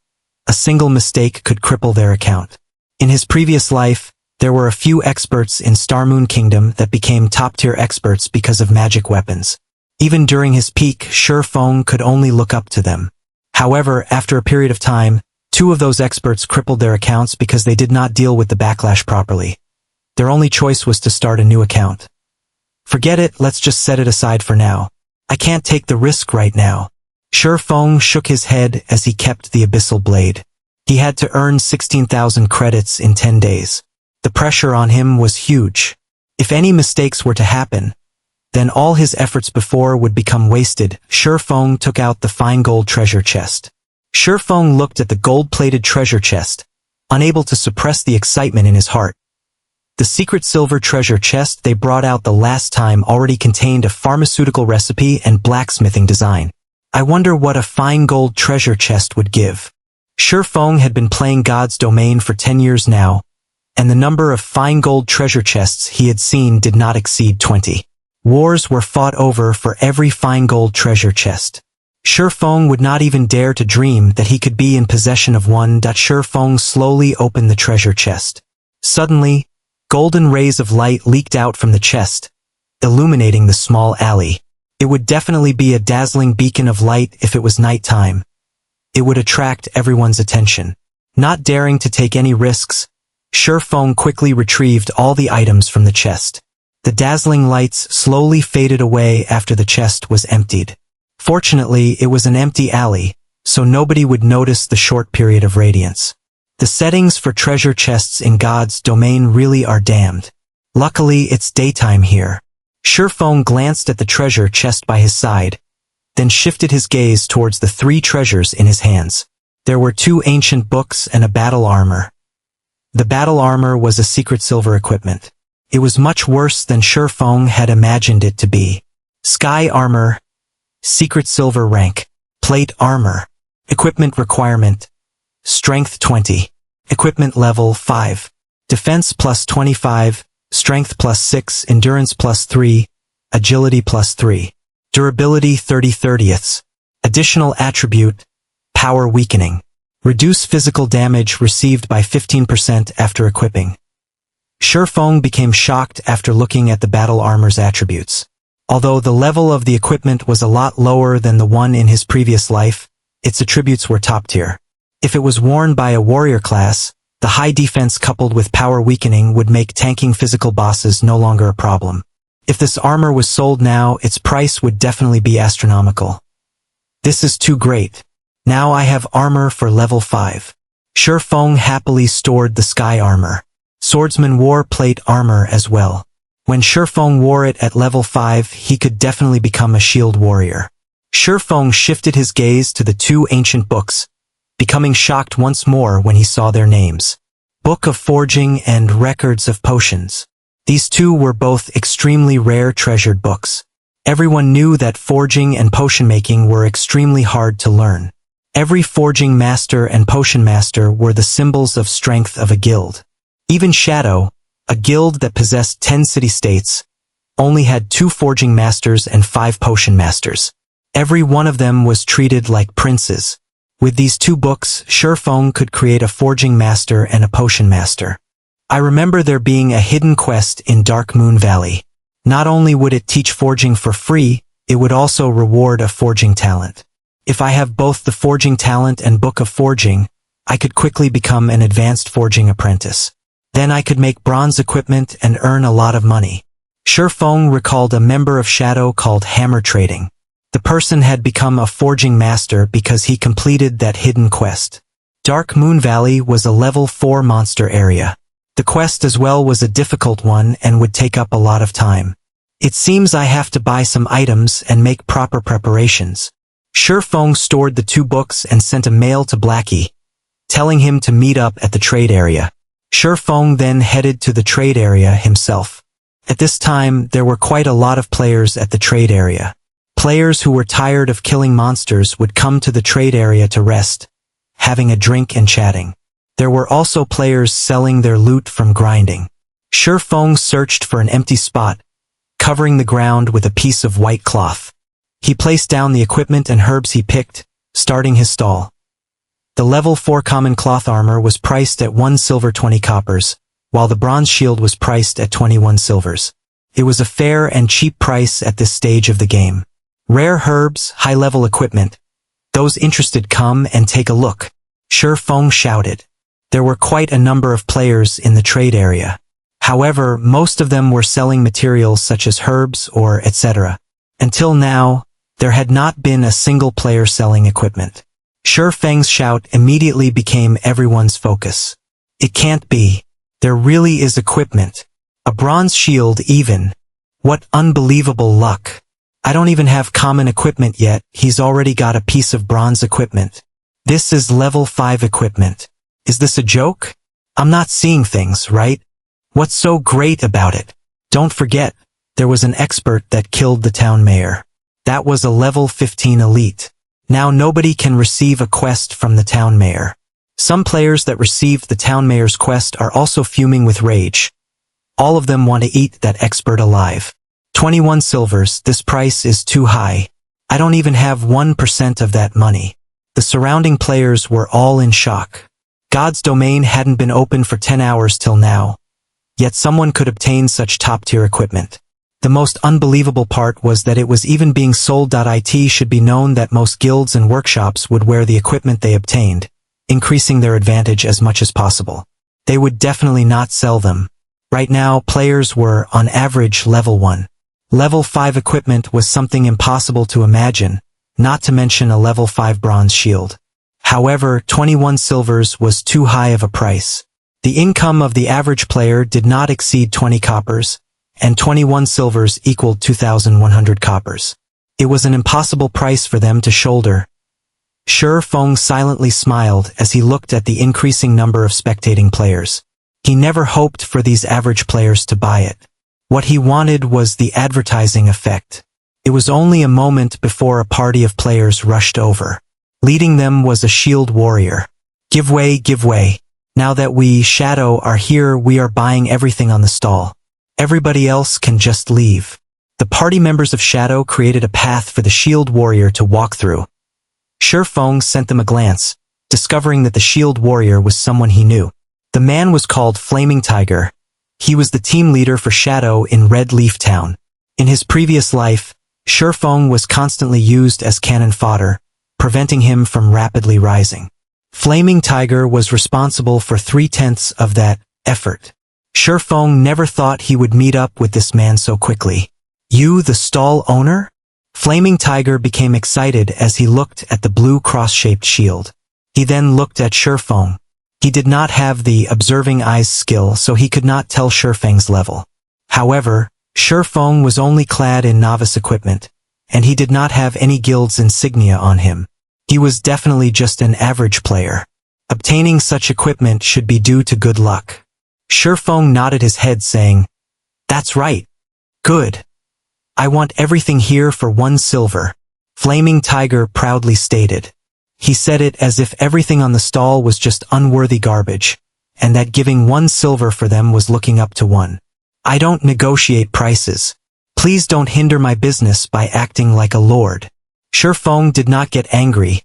a single mistake could cripple their account. In his previous life, there were a few experts in Starmoon Kingdom that became top-tier experts because of magic weapons. Even during his peak, Shurfeng could only look up to them. However, after a period of time, 2 of those experts crippled their accounts because they did not deal with the backlash properly. Their only choice was to start a new account. Forget it, let's just set it aside for now. I can't take the risk right now. Shurfeng shook his head as he kept the abyssal blade. He had to earn 16,000 credits in 10 days. The pressure on him was huge. If any mistakes were to happen, then all his efforts before would become wasted. Shurfeng took out the fine gold treasure chest. Shurfeng looked at the gold-plated treasure chest, unable to suppress the excitement in his heart. The secret silver treasure chest they brought out the last time already contained a pharmaceutical recipe and blacksmithing design. I wonder what a fine gold treasure chest would give. Shurfeng had been playing God's Domain for 10 years now, and the number of fine gold treasure chests he had seen did not exceed 20. Wars were fought over for every fine gold treasure chest. Shurfeng would not even dare to dream that he could be in possession of one. Shurfeng slowly opened the treasure chest. Suddenly, golden rays of light leaked out from the chest, illuminating the small alley. It would definitely be a dazzling beacon of light if it was nighttime. It would attract everyone's attention. Not daring to take any risks, Shurfeng quickly retrieved all the items from the chest. The dazzling lights slowly faded away after the chest was emptied. Fortunately, it was an empty alley, so nobody would notice the short period of radiance. The settings for treasure chests in God's Domain really are damned. Luckily, it's daytime here. Shurfeng glanced at the treasure chest by his side, then shifted his gaze towards the 3 treasures in his hands. There were 2 ancient books and a battle armor. The battle armor was a secret silver equipment. It was much worse than Shurfeng had imagined it to be. Sky armor. Secret silver rank. Plate armor. Equipment requirement. Strength 20. Equipment level 5. Defense plus 25. Strength plus 6. Endurance plus 3. Agility plus 3. Durability 30/30ths. Additional attribute. Power weakening. Reduce physical damage received by 15% after equipping. Shurfeng became shocked after looking at the battle armor's attributes. Although the level of the equipment was a lot lower than the one in his previous life, its attributes were top tier. If it was worn by a warrior class, the high defense coupled with power weakening would make tanking physical bosses no longer a problem. If this armor was sold now, its price would definitely be astronomical. This is too great. Now I have armor for level 5. Shurfeng happily stored the sky armor. Swordsman wore plate armor as well. When Shurfeng wore it at level 5, he could definitely become a shield warrior. Shurfeng shifted his gaze to the 2 ancient books, becoming shocked once more when he saw their names. Book of Forging and Records of Potions. These two were both extremely rare treasured books. Everyone knew that forging and potion making were extremely hard to learn. Every forging master and potion master were the symbols of strength of a guild. Even Shadow, a guild that possessed 10 city-states, only had 2 forging masters and 5 potion masters. Every one of them was treated like princes. With these 2 books, Shifeng could create a forging master and a potion master. I remember there being a hidden quest in Dark Moon Valley. Not only would it teach forging for free, it would also reward a forging talent. If I have both the forging talent and book of forging, I could quickly become an advanced forging apprentice. Then I could make bronze equipment and earn a lot of money. Shifeng recalled a member of Shadow called Hammer Trading. The person had become a forging master because he completed that hidden quest. Dark Moon Valley was a level 4 monster area. The quest as well was a difficult one and would take up a lot of time. It seems I have to buy some items and make proper preparations. Shifeng stored the 2 books and sent a mail to Blackie, telling him to meet up at the trade area. Shifeng then headed to the trade area himself. At this time, there were quite a lot of players at the trade area. Players who were tired of killing monsters would come to the trade area to rest, having a drink and chatting. There were also players selling their loot from grinding. Shifeng searched for an empty spot, covering the ground with a piece of white cloth. He placed down the equipment and herbs he picked, starting his stall. The level 4 common cloth armor was priced at 1 silver 20 coppers, while the bronze shield was priced at 21 silvers. It was a fair and cheap price at this stage of the game. Rare herbs, high-level equipment. Those interested come and take a look. Shifeng shouted. There were quite a number of players in the trade area. However, most of them were selling materials such as herbs or etc. Until now, there had not been a single player selling equipment. Shifeng's shout immediately became everyone's focus. It can't be. There really is equipment. A bronze shield even. What unbelievable luck. I don't even have common equipment yet, he's already got a piece of bronze equipment. This is level 5 equipment. Is this a joke? I'm not seeing things, right? What's so great about it? Don't forget, there was an expert that killed the town mayor. That was a level 15 elite. Now nobody can receive a quest from the town mayor. Some players that received the town mayor's quest are also fuming with rage. All of them want to eat that expert alive. 21 silvers, this price is too high. I don't even have 1% of that money. The surrounding players were all in shock. God's domain hadn't been open for 10 hours till now. Yet someone could obtain such top-tier equipment. The most unbelievable part was that it was even being sold. It should be known that most guilds and workshops would wear the equipment they obtained, increasing their advantage as much as possible. They would definitely not sell them. Right now, players were, on average, level 1. Level 5 equipment was something impossible to imagine, not to mention a level 5 bronze shield. However, 21 silvers was too high of a price. The income of the average player did not exceed 20 coppers, and 21 silvers equaled 2,100 coppers. It was an impossible price for them to shoulder. Shifeng silently smiled as he looked at the increasing number of spectating players. He never hoped for these average players to buy it. What he wanted was the advertising effect. It was only a moment before a party of players rushed over. Leading them was a shield warrior. Give way, give way. Now that we, Shadow, are here, we are buying everything on the stall. Everybody else can just leave. The party members of Shadow created a path for the shield warrior to walk through. Shifeng sent them a glance, discovering that the shield warrior was someone he knew. The man was called Flaming Tiger. He was the team leader for Shadow in Red Leaf Town. In his previous life, Shifeng was constantly used as cannon fodder, preventing him from rapidly rising. Flaming Tiger was responsible for 3/10 of that effort. Shifeng never thought he would meet up with this man so quickly. You, the stall owner? Flaming Tiger became excited as he looked at the blue cross-shaped shield. He then looked at Shifeng. He did not have the observing eyes skill, so he could not tell Shifeng's level. However, Shifeng was only clad in novice equipment, and he did not have any guild's insignia on him. He was definitely just an average player. Obtaining such equipment should be due to good luck. Shifeng nodded his head saying, "That's right. Good. I want everything here for 1 silver. Flaming Tiger proudly stated. He said it as if everything on the stall was just unworthy garbage, and that giving 1 silver for them was looking up to 1. I don't negotiate prices. Please don't hinder my business by acting like a lord." Shifeng did not get angry,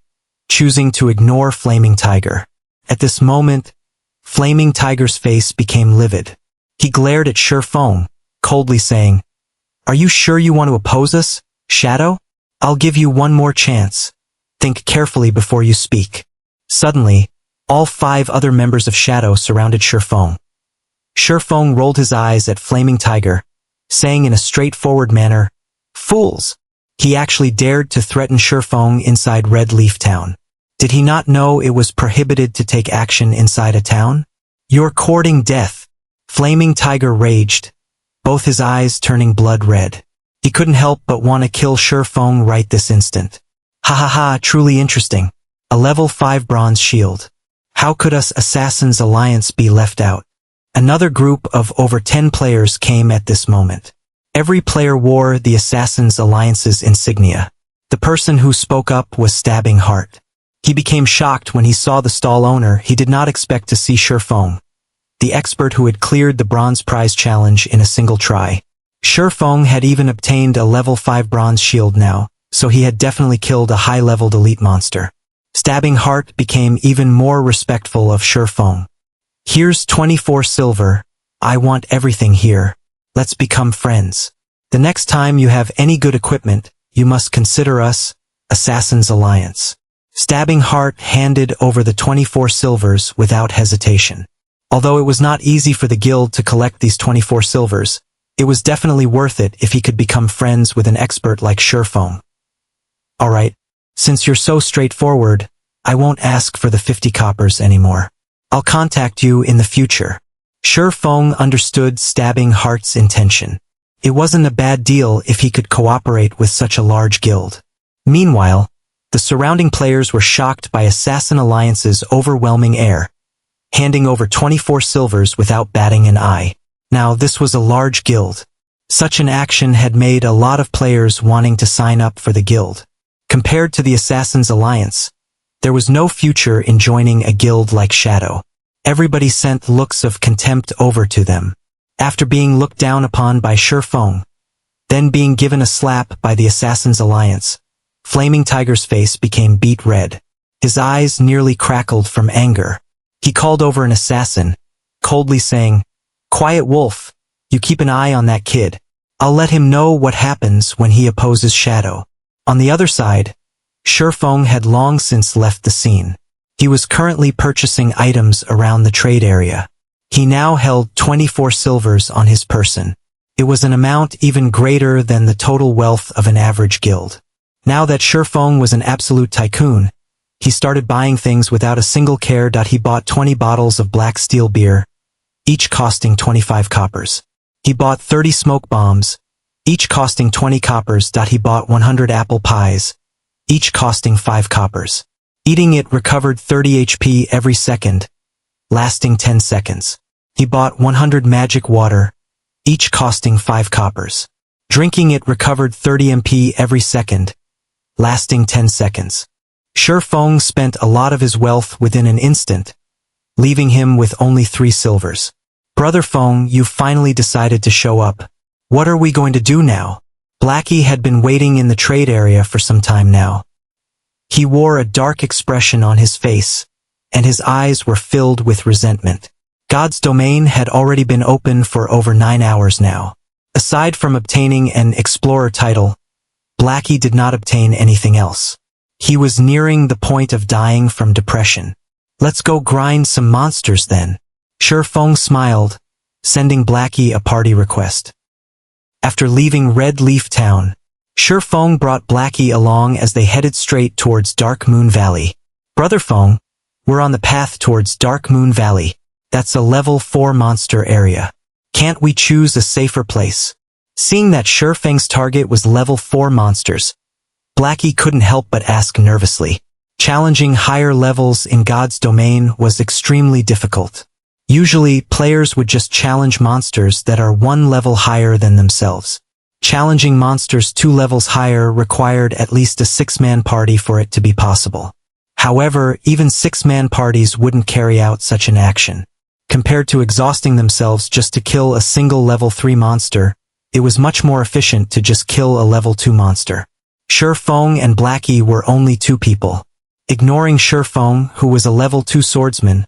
choosing to ignore Flaming Tiger. At this moment, Flaming Tiger's face became livid. He glared at Shifeng, coldly saying, "Are you sure you want to oppose us, Shadow? I'll give you 1 more chance. Think carefully before you speak." Suddenly, all 5 other members of Shadow surrounded Shifeng. Shifeng rolled his eyes at Flaming Tiger, saying in a straightforward manner, "Fools!" He actually dared to threaten Shifeng inside Red Leaf Town. Did he not know it was prohibited to take action inside a town? "You're courting death." Flaming Tiger raged, both his eyes turning blood red. He couldn't help but want to kill Shifeng right this instant. Ha ha ha, truly interesting. A level 5 bronze shield. How could us Assassin's Alliance be left out? Another group of over 10 players came at this moment. Every player wore the Assassin's Alliance's insignia. The person who spoke up was Stabbing Heart. He became shocked when he saw the stall owner. He did not expect to see Shifeng, the expert who had cleared the bronze prize challenge in a single try. Shifeng had even obtained a level 5 bronze shield now, so he had definitely killed a high-leveled elite monster. Stabbing Heart became even more respectful of Shifeng. "Here's 24 silver. I want everything here. Let's become friends. The next time you have any good equipment, you must consider us, Assassin's Alliance." Stabbing Heart handed over the 24 silvers without hesitation. Although it was not easy for the guild to collect these 24 silvers, it was definitely worth it if he could become friends with an expert like Shifeng. "Alright, since you're so straightforward, I won't ask for the 50 coppers anymore. I'll contact you in the future." Shifeng understood Stabbing Heart's intention. It wasn't a bad deal if he could cooperate with such a large guild. Meanwhile, the surrounding players were shocked by Assassin Alliance's overwhelming air, handing over 24 silvers without batting an eye. Now this was a large guild. Such an action had made a lot of players wanting to sign up for the guild. Compared to the Assassin's Alliance, there was no future in joining a guild like Shadow. Everybody sent looks of contempt over to them. After being looked down upon by Shifeng, then being given a slap by the Assassin's Alliance, Flaming Tiger's face became beet red. His eyes nearly crackled from anger. He called over an assassin, coldly saying, "Quiet Wolf, you keep an eye on that kid. I'll let him know what happens when he opposes Shadow." On the other side, Shifeng had long since left the scene. He was currently purchasing items around the trade area. He now held 24 silvers on his person. It was an amount even greater than the total wealth of an average guild. Now that Shifeng was an absolute tycoon, he started buying things without a single care. He bought 20 bottles of black steel beer, each costing 25 coppers. He bought 30 smoke bombs, each costing 20 coppers. He bought 100 apple pies, each costing 5 coppers. Eating it recovered 30 HP every second, lasting 10 seconds. He bought 100 magic water, each costing 5 coppers. Drinking it recovered 30 MP every second, lasting 10 seconds. Shifeng spent a lot of his wealth within an instant, leaving him with only 3 silvers. "Brother Feng, you finally decided to show up. What are we going to do now?" Blackie had been waiting in the trade area for some time now. He wore a dark expression on his face, and his eyes were filled with resentment. God's domain had already been open for over 9 hours now. Aside from obtaining an Explorer title, Blackie did not obtain anything else. He was nearing the point of dying from depression. "Let's go grind some monsters then." Shifeng smiled, sending Blackie a party request. After leaving Red Leaf Town, Shifeng brought Blackie along as they headed straight towards Dark Moon Valley. "Brother Feng, we're on the path towards Dark Moon Valley. That's a level 4 monster area. Can't we choose a safer place?" Seeing that Shifeng's target was level 4 monsters, Blackie couldn't help but ask nervously. Challenging higher levels in God's domain was extremely difficult. Usually, players would just challenge monsters that are one level higher than themselves. Challenging monsters 2 levels higher required at least a 6-man party for it to be possible. However, even 6-man parties wouldn't carry out such an action. Compared to exhausting themselves just to kill a single level 3 monster, it was much more efficient to just kill a level 2 monster. Shifeng and Blackie were only 2 people. Ignoring Shifeng, who was a level 2 swordsman,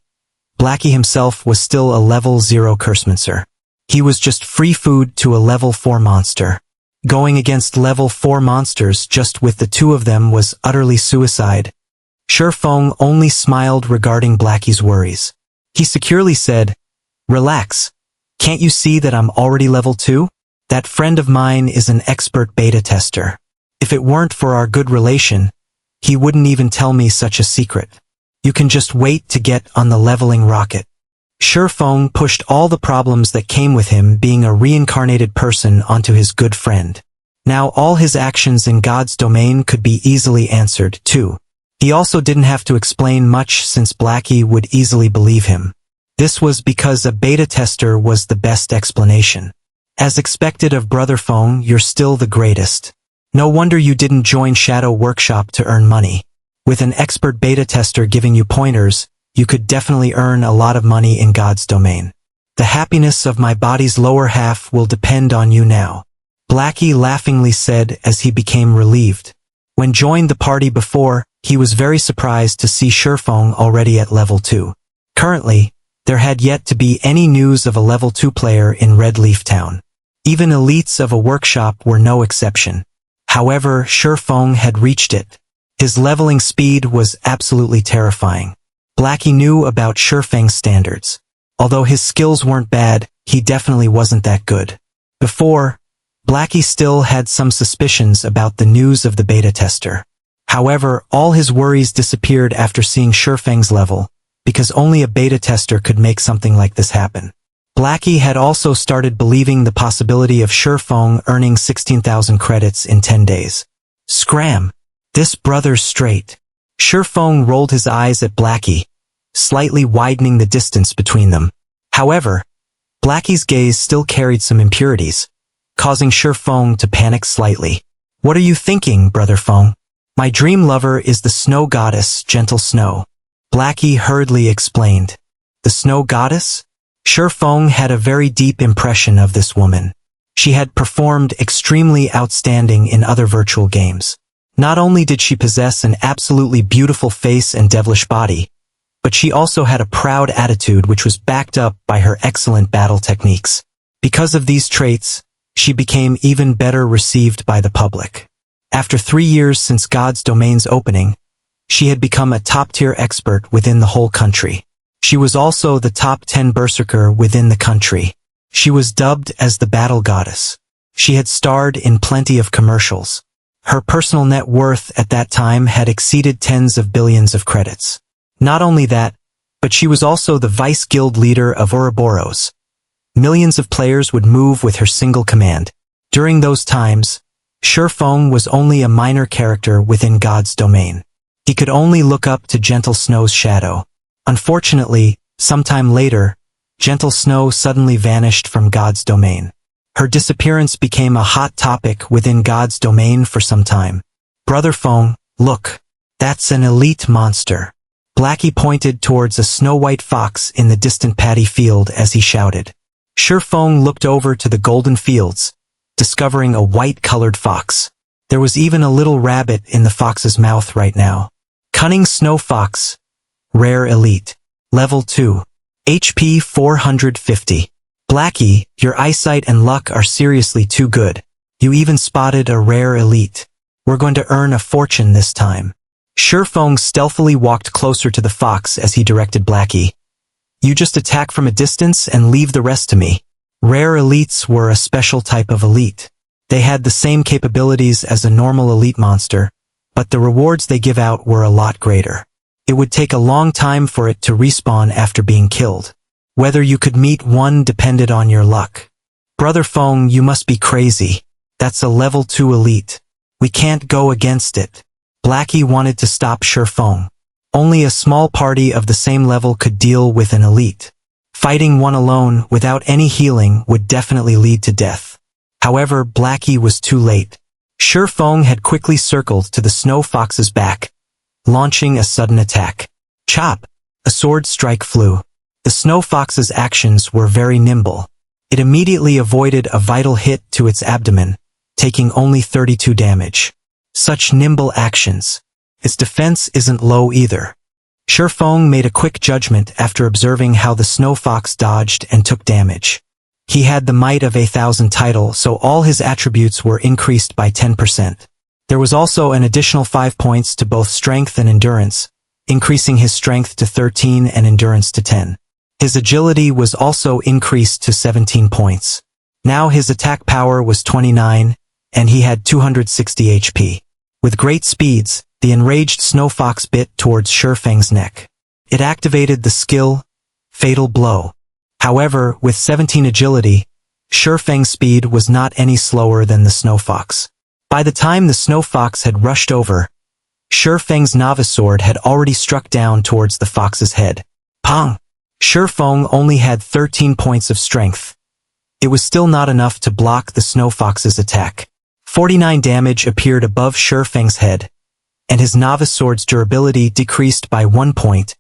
Blackie himself was still a level 0 cursemancer. He was just free food to a level 4 monster. Going against level 4 monsters just with the 2 of them was utterly suicide. Shifeng only smiled regarding Blackie's worries. He securely said, "Relax. Can't you see that I'm already level 2? That friend of mine is an expert beta tester. If it weren't for our good relation, he wouldn't even tell me such a secret. You can just wait to get on the leveling rocket." Shifeng pushed all the problems that came with him being a reincarnated person onto his good friend. Now all his actions in God's domain could be easily answered, too. He also didn't have to explain much since Blackie would easily believe him. This was because a beta tester was the best explanation. As expected of Brother Feng, you're still the greatest. No wonder you didn't join Shadow Workshop to earn money. With an expert beta tester giving you pointers, you could definitely earn a lot of money in God's domain. The happiness of my body's lower half will depend on you now, Blackie laughingly said as he became relieved. When joined the party before, he was very surprised to see Shifeng already at level 2. Currently, there had yet to be any news of a level 2 player in Red Leaf Town. Even elites of a workshop were no exception. However, Shifeng had reached it. His leveling speed was absolutely terrifying. Blackie knew about Shifeng's standards. Although his skills weren't bad, he definitely wasn't that good. Before, Blackie still had some suspicions about the news of the beta tester. However, all his worries disappeared after seeing Shifeng's level, because only a beta tester could make something like this happen. Blackie had also started believing the possibility of Shifeng earning 16,000 credits in 10 days. Scram! This brother's straight. Shifeng rolled his eyes at Blackie, slightly widening the distance between them. However, Blackie's gaze still carried some impurities, causing Shifeng to panic slightly. "What are you thinking, Brother Feng? My dream lover is the snow goddess, Gentle Snow," Blackie hurriedly explained. The snow goddess? Shifeng had a very deep impression of this woman. She had performed extremely outstanding in other virtual games. Not only did she possess an absolutely beautiful face and devilish body, but she also had a proud attitude which was backed up by her excellent battle techniques. Because of these traits, she became even better received by the public. After 3 years since God's domain's opening, she had become a top-tier expert within the whole country. She was also the top 10 berserker within the country. She was dubbed as the Battle Goddess. She had starred in plenty of commercials. Her personal net worth at that time had exceeded tens of billions of credits. Not only that, but she was also the vice guild leader of Ouroboros. Millions of players would move with her single command. During those times, Shifeng was only a minor character within God's domain. He could only look up to Gentle Snow's shadow. Unfortunately, sometime later, Gentle Snow suddenly vanished from God's domain. Her disappearance became a hot topic within God's domain for some time. "Brother Feng, look. That's an elite monster." Blackie pointed towards a snow-white fox in the distant paddy field as he shouted. Shifeng looked over to the golden fields, discovering a white-colored fox. There was even a little rabbit in the fox's mouth right now. Cunning Snow Fox. Rare Elite. Level 2. HP 450. Blackie, your eyesight and luck are seriously too good. You even spotted a rare elite. We're going to earn a fortune this time. Shifeng stealthily walked closer to the fox as he directed Blackie. You just attack from a distance and leave the rest to me. Rare elites were a special type of elite. They had the same capabilities as a normal elite monster, but the rewards they give out were a lot greater. It would take a long time for it to respawn after being killed. Whether you could meet one depended on your luck. Brother Feng, you must be crazy. That's a level 2 elite. We can't go against it. Blackie wanted to stop Shifeng. Only a small party of the same level could deal with an elite. Fighting one alone without any healing would definitely lead to death. However, Blackie was too late. Shifeng had quickly circled to the Snow Fox's back, launching a sudden attack. Chop! A sword strike flew. The Snow Fox's actions were very nimble. It immediately avoided a vital hit to its abdomen, taking only 32 damage. Such nimble actions. Its defense isn't low either. Shifeng made a quick judgment after observing how the Snow Fox dodged and took damage. He had the Might of 1,000 title, so all his attributes were increased by 10%. There was also an additional 5 points to both strength and endurance, increasing his strength to 13 and endurance to 10. His agility was also increased to 17 points. Now his attack power was 29, and he had 260 HP. With great speeds, the enraged Snow Fox bit towards Shifeng's neck. It activated the skill, Fatal Blow. However, with 17 agility, Shifeng's speed was not any slower than the Snow Fox. By the time the Snow Fox had rushed over, Shifeng's novice sword had already struck down towards the fox's head. Pong! Shifeng only had 13 points of strength. It was still not enough to block the Snow Fox's attack. 49 damage appeared above Shifeng's head, and his novice sword's durability decreased by 1 point,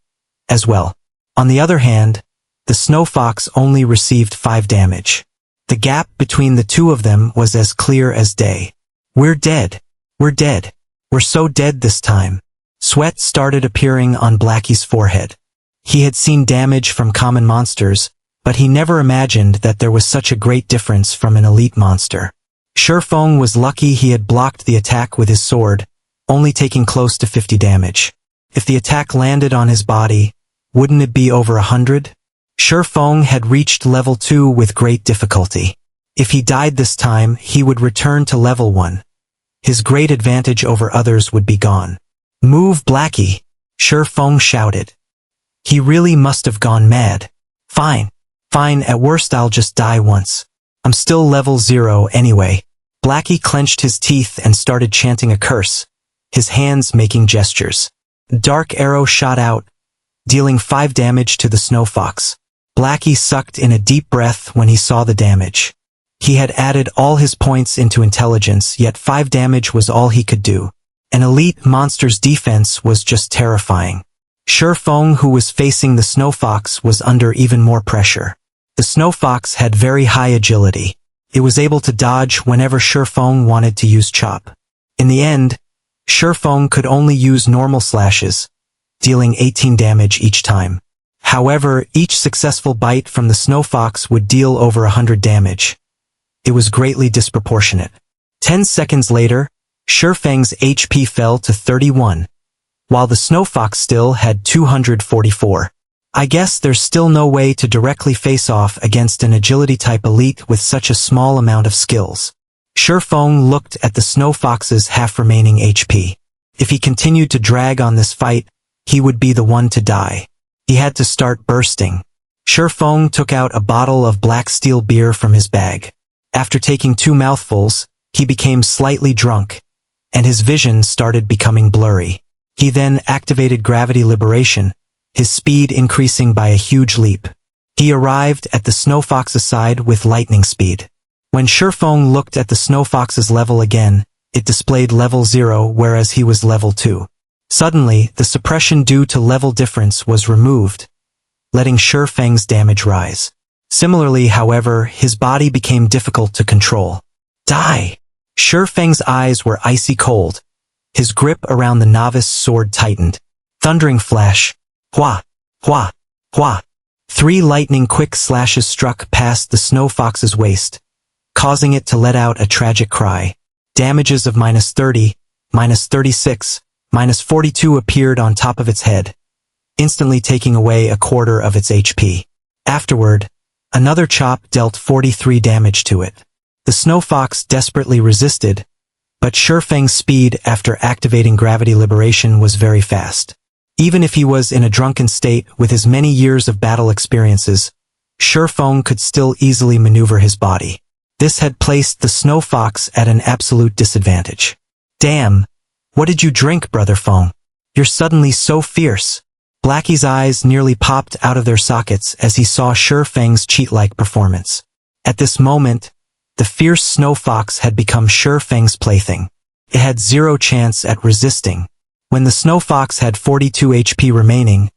as well. On the other hand, the Snow Fox only received 5 damage. The gap between the two of them was as clear as day. We're dead. We're dead. We're so dead this time. Sweat started appearing on Blackie's forehead. He had seen damage from common monsters, but he never imagined that there was such a great difference from an elite monster. Shifeng was lucky he had blocked the attack with his sword, only taking close to 50 damage. If the attack landed on his body, wouldn't it be over 100? Shifeng had reached level 2 with great difficulty. If he died this time, he would return to level 1. His great advantage over others would be gone. Move, Blackie! Shifeng shouted. He really must have gone mad. Fine. Fine, at worst I'll just die once. I'm still level 0 anyway. Blackie clenched his teeth and started chanting a curse, his hands making gestures. A dark arrow shot out, dealing 5 damage to the Snow Fox. Blackie sucked in a deep breath when he saw the damage. He had added all his points into intelligence, yet 5 damage was all he could do. An elite monster's defense was just terrifying. Shifeng, who was facing the Snow Fox, was under even more pressure. The Snow Fox had very high agility. It was able to dodge whenever Shifeng wanted to use chop. In the end, Shifeng could only use normal slashes, dealing 18 damage each time. However, each successful bite from the Snow Fox would deal over 100 damage. It was greatly disproportionate. 10 seconds later, Shifeng's HP fell to 31, while the Snow Fox still had 244. I guess there's still no way to directly face off against an agility-type elite with such a small amount of skills. Shifeng looked at the Snow Fox's half-remaining HP. If he continued to drag on this fight, he would be the one to die. He had to start bursting. Shifeng took out a bottle of black steel beer from his bag. After taking 2 mouthfuls, he became slightly drunk, and his vision started becoming blurry. He then activated gravity liberation, his speed increasing by a huge leap. He arrived at the Snow Fox's side with lightning speed. When Shifeng looked at the Snow Fox's level again, it displayed level 0 whereas he was level 2. Suddenly, the suppression due to level difference was removed, letting Shifeng's damage rise. Similarly, however, his body became difficult to control. Die! Shifeng's eyes were icy cold. His grip around the novice sword tightened. Thundering flash. Hua! Hua! Hua! 3 lightning-quick slashes struck past the Snow Fox's waist, causing it to let out a tragic cry. Damages of -30, -36, -42 appeared on top of its head, instantly taking away a quarter of its HP. Afterward, another chop dealt 43 damage to it. The Snow Fox desperately resisted, but Shifeng's speed after activating gravity liberation was very fast. Even if he was in a drunken state with his many years of battle experiences, Shifeng could still easily maneuver his body. This had placed the Snow Fox at an absolute disadvantage. Damn! What did you drink, Brother Feng? You're suddenly so fierce. Blackie's eyes nearly popped out of their sockets as he saw Shi Feng's cheat-like performance. At this moment, the fierce snow fox had become Shi Feng's plaything. It had zero chance at resisting. When the snow fox had 42 HP remaining,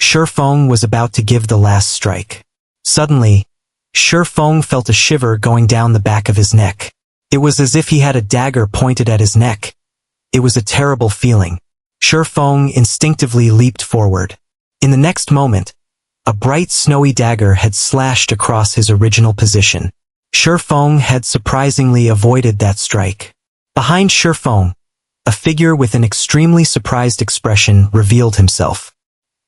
Shi Feng was about to give the last strike. Suddenly, Shi Feng felt a shiver going down the back of his neck. It was as if he had a dagger pointed at his neck. It was a terrible feeling. Shi Feng instinctively leaped forward. In the next moment, a bright snowy dagger had slashed across his original position. Shi Feng had surprisingly avoided that strike. Behind Shi Feng, a figure with an extremely surprised expression revealed himself.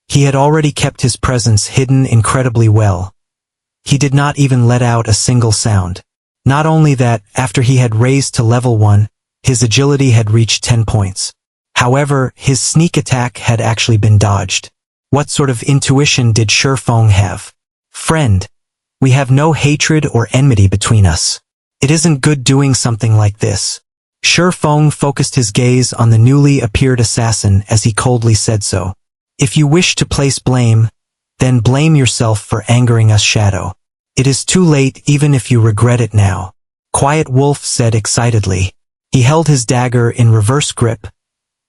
He had already kept his presence hidden incredibly well. He did not even let out a single sound. Not only that, after he had raised to level 1, his agility had reached 10 points. However, his sneak attack had actually been dodged. What sort of intuition did Shi Feng have? Friend, we have no hatred or enmity between us. It isn't good doing something like this. Shi Feng focused his gaze on the newly appeared assassin as he coldly said so. If you wish to place blame, then blame yourself for angering us, Shadow. It is too late even if you regret it now. Quiet Wolf said excitedly. He held his dagger in reverse grip,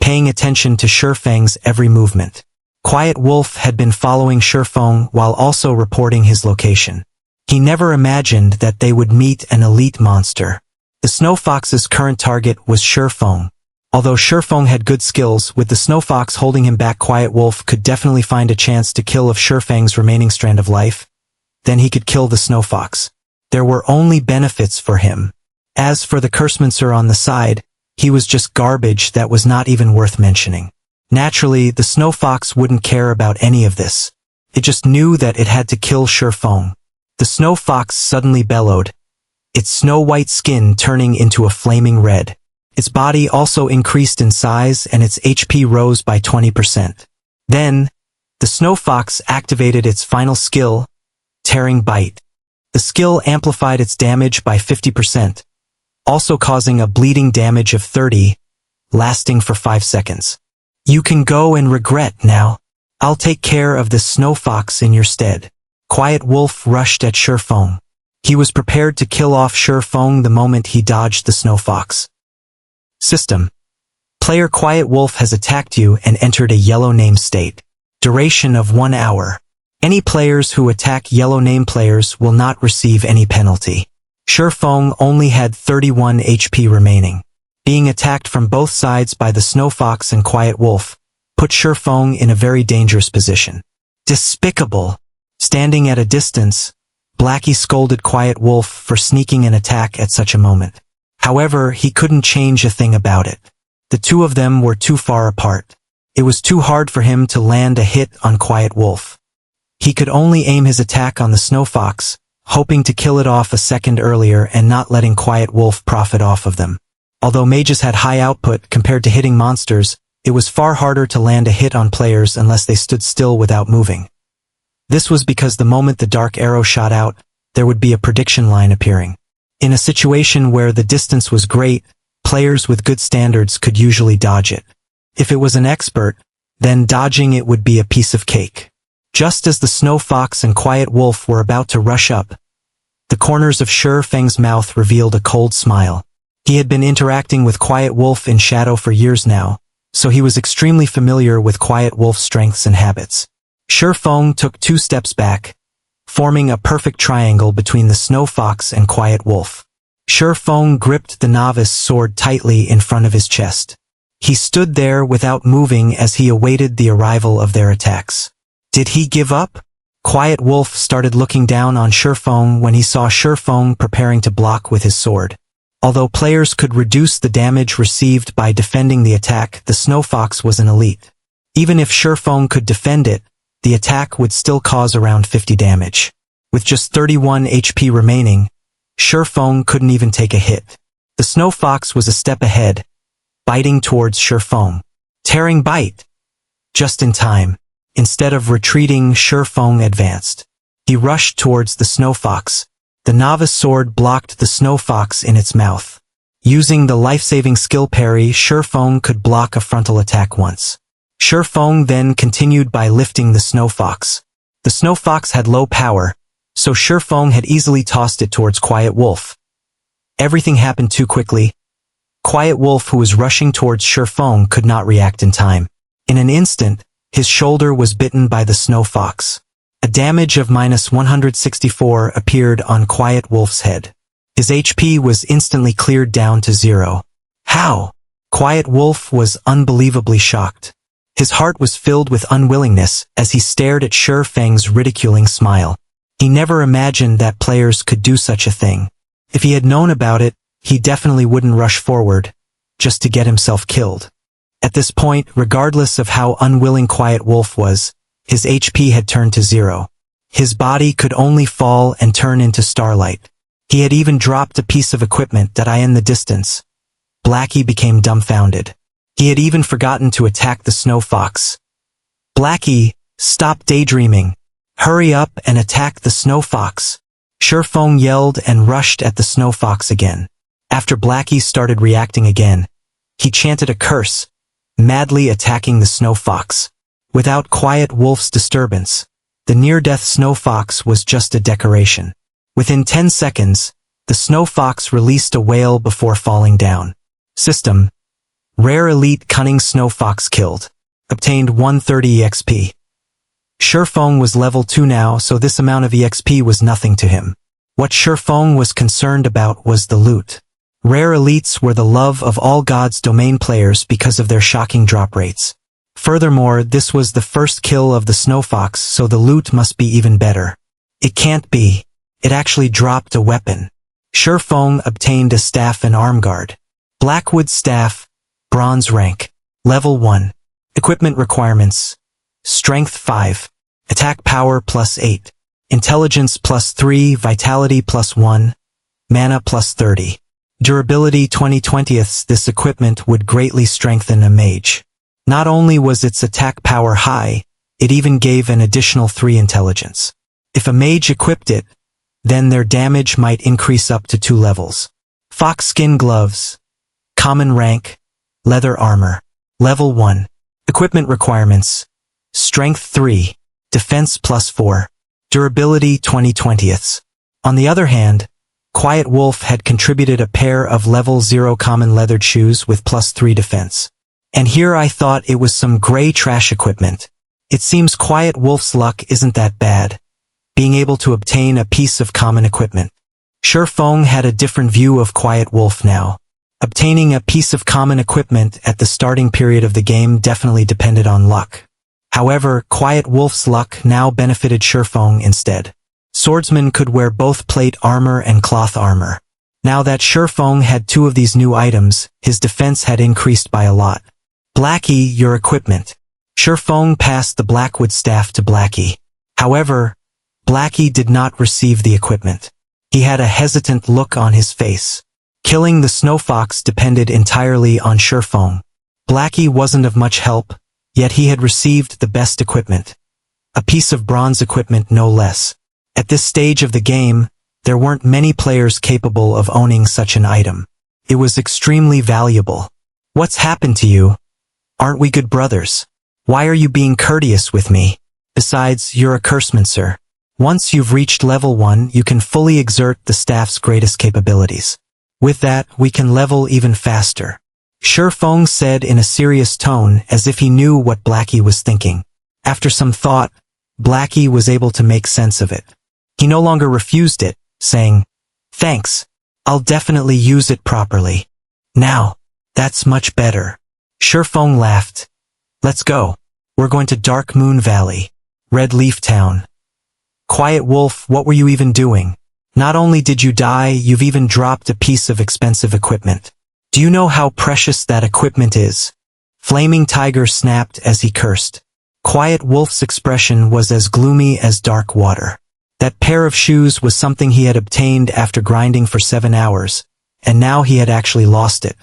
paying attention to Shi Feng's every movement. Quiet Wolf had been following Shi Feng while also reporting his location. He never imagined that they would meet an elite monster. The Snow Fox's current target was Shi Feng. Although Shi Feng had good skills, with the Snow Fox holding him back, Quiet Wolf could definitely find a chance to kill off Shi Feng's remaining strand of life. Then he could kill the Snow Fox. There were only benefits for him. As for the Cursemancer on the side, he was just garbage that was not even worth mentioning. Naturally, the Snow Fox wouldn't care about any of this. It just knew that it had to kill Shi Feng. The Snow Fox suddenly bellowed, its snow-white skin turning into a flaming red. Its body also increased in size and its HP rose by 20%. Then, the Snow Fox activated its final skill, Tearing Bite. The skill amplified its damage by 50%, also causing a bleeding damage of 30, lasting for 5 seconds. You can go and regret now. I'll take care of the Snow Fox in your stead. Quiet Wolf rushed at Shi Feng. He was prepared to kill off Shi Feng the moment he dodged the Snow Fox. System. Player Quiet Wolf has attacked you and entered a yellow name state. Duration of 1 hour. Any players who attack yellow name players will not receive any penalty. Shi Feng only had 31 HP remaining. Being attacked from both sides by the Snow Fox and Quiet Wolf put Shi Feng in a very dangerous position. Despicable! Standing at a distance, Blackie scolded Quiet Wolf for sneaking an attack at such a moment. However, he couldn't change a thing about it. The two of them were too far apart. It was too hard for him to land a hit on Quiet Wolf. He could only aim his attack on the Snow Fox, hoping to kill it off a second earlier and not letting Quiet Wolf profit off of them. Although mages had high output compared to hitting monsters, it was far harder to land a hit on players unless they stood still without moving. This was because the moment the dark arrow shot out, there would be a prediction line appearing. In a situation where the distance was great, players with good standards could usually dodge it. If it was an expert, then dodging it would be a piece of cake. Just as the Snow Fox and Quiet Wolf were about to rush up, the corners of Shi Feng's mouth revealed a cold smile. He had been interacting with Quiet Wolf in shadow for years now, so he was extremely familiar with Quiet Wolf's strengths and habits. Shi Feng took 2 steps back, forming a perfect triangle between the Snow Fox and Quiet Wolf. Shi Feng gripped the novice sword tightly in front of his chest. He stood there without moving as he awaited the arrival of their attacks. Did he give up? Quiet Wolf started looking down on Shi Feng when he saw Shi Feng preparing to block with his sword. Although players could reduce the damage received by defending the attack, the Snow Fox was an elite. Even if Shi Feng could defend it, the attack would still cause around 50 damage. With just 31 HP remaining, Shi Feng couldn't even take a hit. The Snow Fox was a step ahead, biting towards Shi Feng. Tearing Bite! Just in time. Instead of retreating, Shi Feng advanced. He rushed towards the Snow Fox. The novice sword blocked the Snow Fox in its mouth. Using the life-saving skill parry, Shifeng could block a frontal attack once. Shifeng then continued by lifting the Snow Fox. The Snow Fox had low power, so Shifeng had easily tossed it towards Quiet Wolf. Everything happened too quickly. Quiet Wolf, who was rushing towards Shifeng, could not react in time. In an instant, his shoulder was bitten by the Snow Fox. A damage of -164 appeared on Quiet Wolf's head. His HP was instantly cleared down to 0. How? Quiet Wolf was unbelievably shocked. His heart was filled with unwillingness as he stared at Shifeng's ridiculing smile. He never imagined that players could do such a thing. If he had known about it, he definitely wouldn't rush forward, just to get himself killed. At this point, regardless of how unwilling Quiet Wolf was, his HP had turned to 0. His body could only fall and turn into starlight. He had even dropped a piece of equipment that in the distance. Blackie became dumbfounded. He had even forgotten to attack the Snow Fox. Blackie, stop daydreaming. Hurry up and attack the Snow Fox. Shifeng yelled and rushed at the Snow Fox again. After Blackie started reacting again, he chanted a curse, madly attacking the Snow Fox. Without Quiet Wolf's disturbance, the near-death Snow Fox was just a decoration. Within 10 seconds, the Snow Fox released a wail before falling down. System: Rare Elite Cunning Snow Fox killed. Obtained 130 EXP. Shifeng was level 2 now, so this amount of EXP was nothing to him. What Shifeng was concerned about was the loot. Rare elites were the love of all God's domain players because of their shocking drop rates. Furthermore, this was the first kill of the Snow Fox, so the loot must be even better. It can't be. It actually dropped a weapon. Shifeng obtained a staff and arm guard. Blackwood Staff, Bronze rank, Level 1. Equipment requirements: Strength 5, Attack Power +8, Intelligence +3, Vitality +1, Mana +30. Durability 20/20. This equipment would greatly strengthen a mage. Not only was its attack power high, it even gave an additional 3 intelligence. If a mage equipped it, then their damage might increase up to 2 levels. Fox Skin Gloves, Common rank, Leather Armor, Level 1. Equipment requirements: Strength 3, Defense +4, Durability 20/20. On the other hand, Quiet Wolf had contributed a pair of level 0 common leathered shoes with +3 defense. And here I thought it was some gray trash equipment. It seems Quiet Wolf's luck isn't that bad, being able to obtain a piece of common equipment. Shifeng had a different view of Quiet Wolf now. Obtaining a piece of common equipment at the starting period of the game definitely depended on luck. However, Quiet Wolf's luck now benefited Shifeng instead. Swordsmen could wear both plate armor and cloth armor. Now that Shifeng had 2 of these new items, his defense had increased by a lot. Blackie, your equipment. Shifeng passed the Blackwood Staff to Blackie. However, Blackie did not receive the equipment. He had a hesitant look on his face. Killing the Snow Fox depended entirely on Shifeng. Blackie wasn't of much help, yet he had received the best equipment. A piece of bronze equipment no less. At this stage of the game, there weren't many players capable of owning such an item. It was extremely valuable. What's happened to you? Aren't we good brothers? Why are you being courteous with me? Besides, you're a cursemancer. Once you've reached level 1, you can fully exert the staff's greatest capabilities. With that, we can level even faster. Shifeng said in a serious tone, as if he knew what Blackie was thinking. After some thought, Blackie was able to make sense of it. He no longer refused it, saying, "Thanks. I'll definitely use it properly." "Now, that's much better." Shifeng laughed. "Let's go. We're going to Dark Moon Valley, Red Leaf Town." Quiet Wolf, what were you even doing? Not only did you die, you've even dropped a piece of expensive equipment. Do you know how precious that equipment is? Flaming Tiger snapped as he cursed. Quiet Wolf's expression was as gloomy as dark water. That pair of shoes was something he had obtained after grinding for 7 hours, and now he had actually lost it.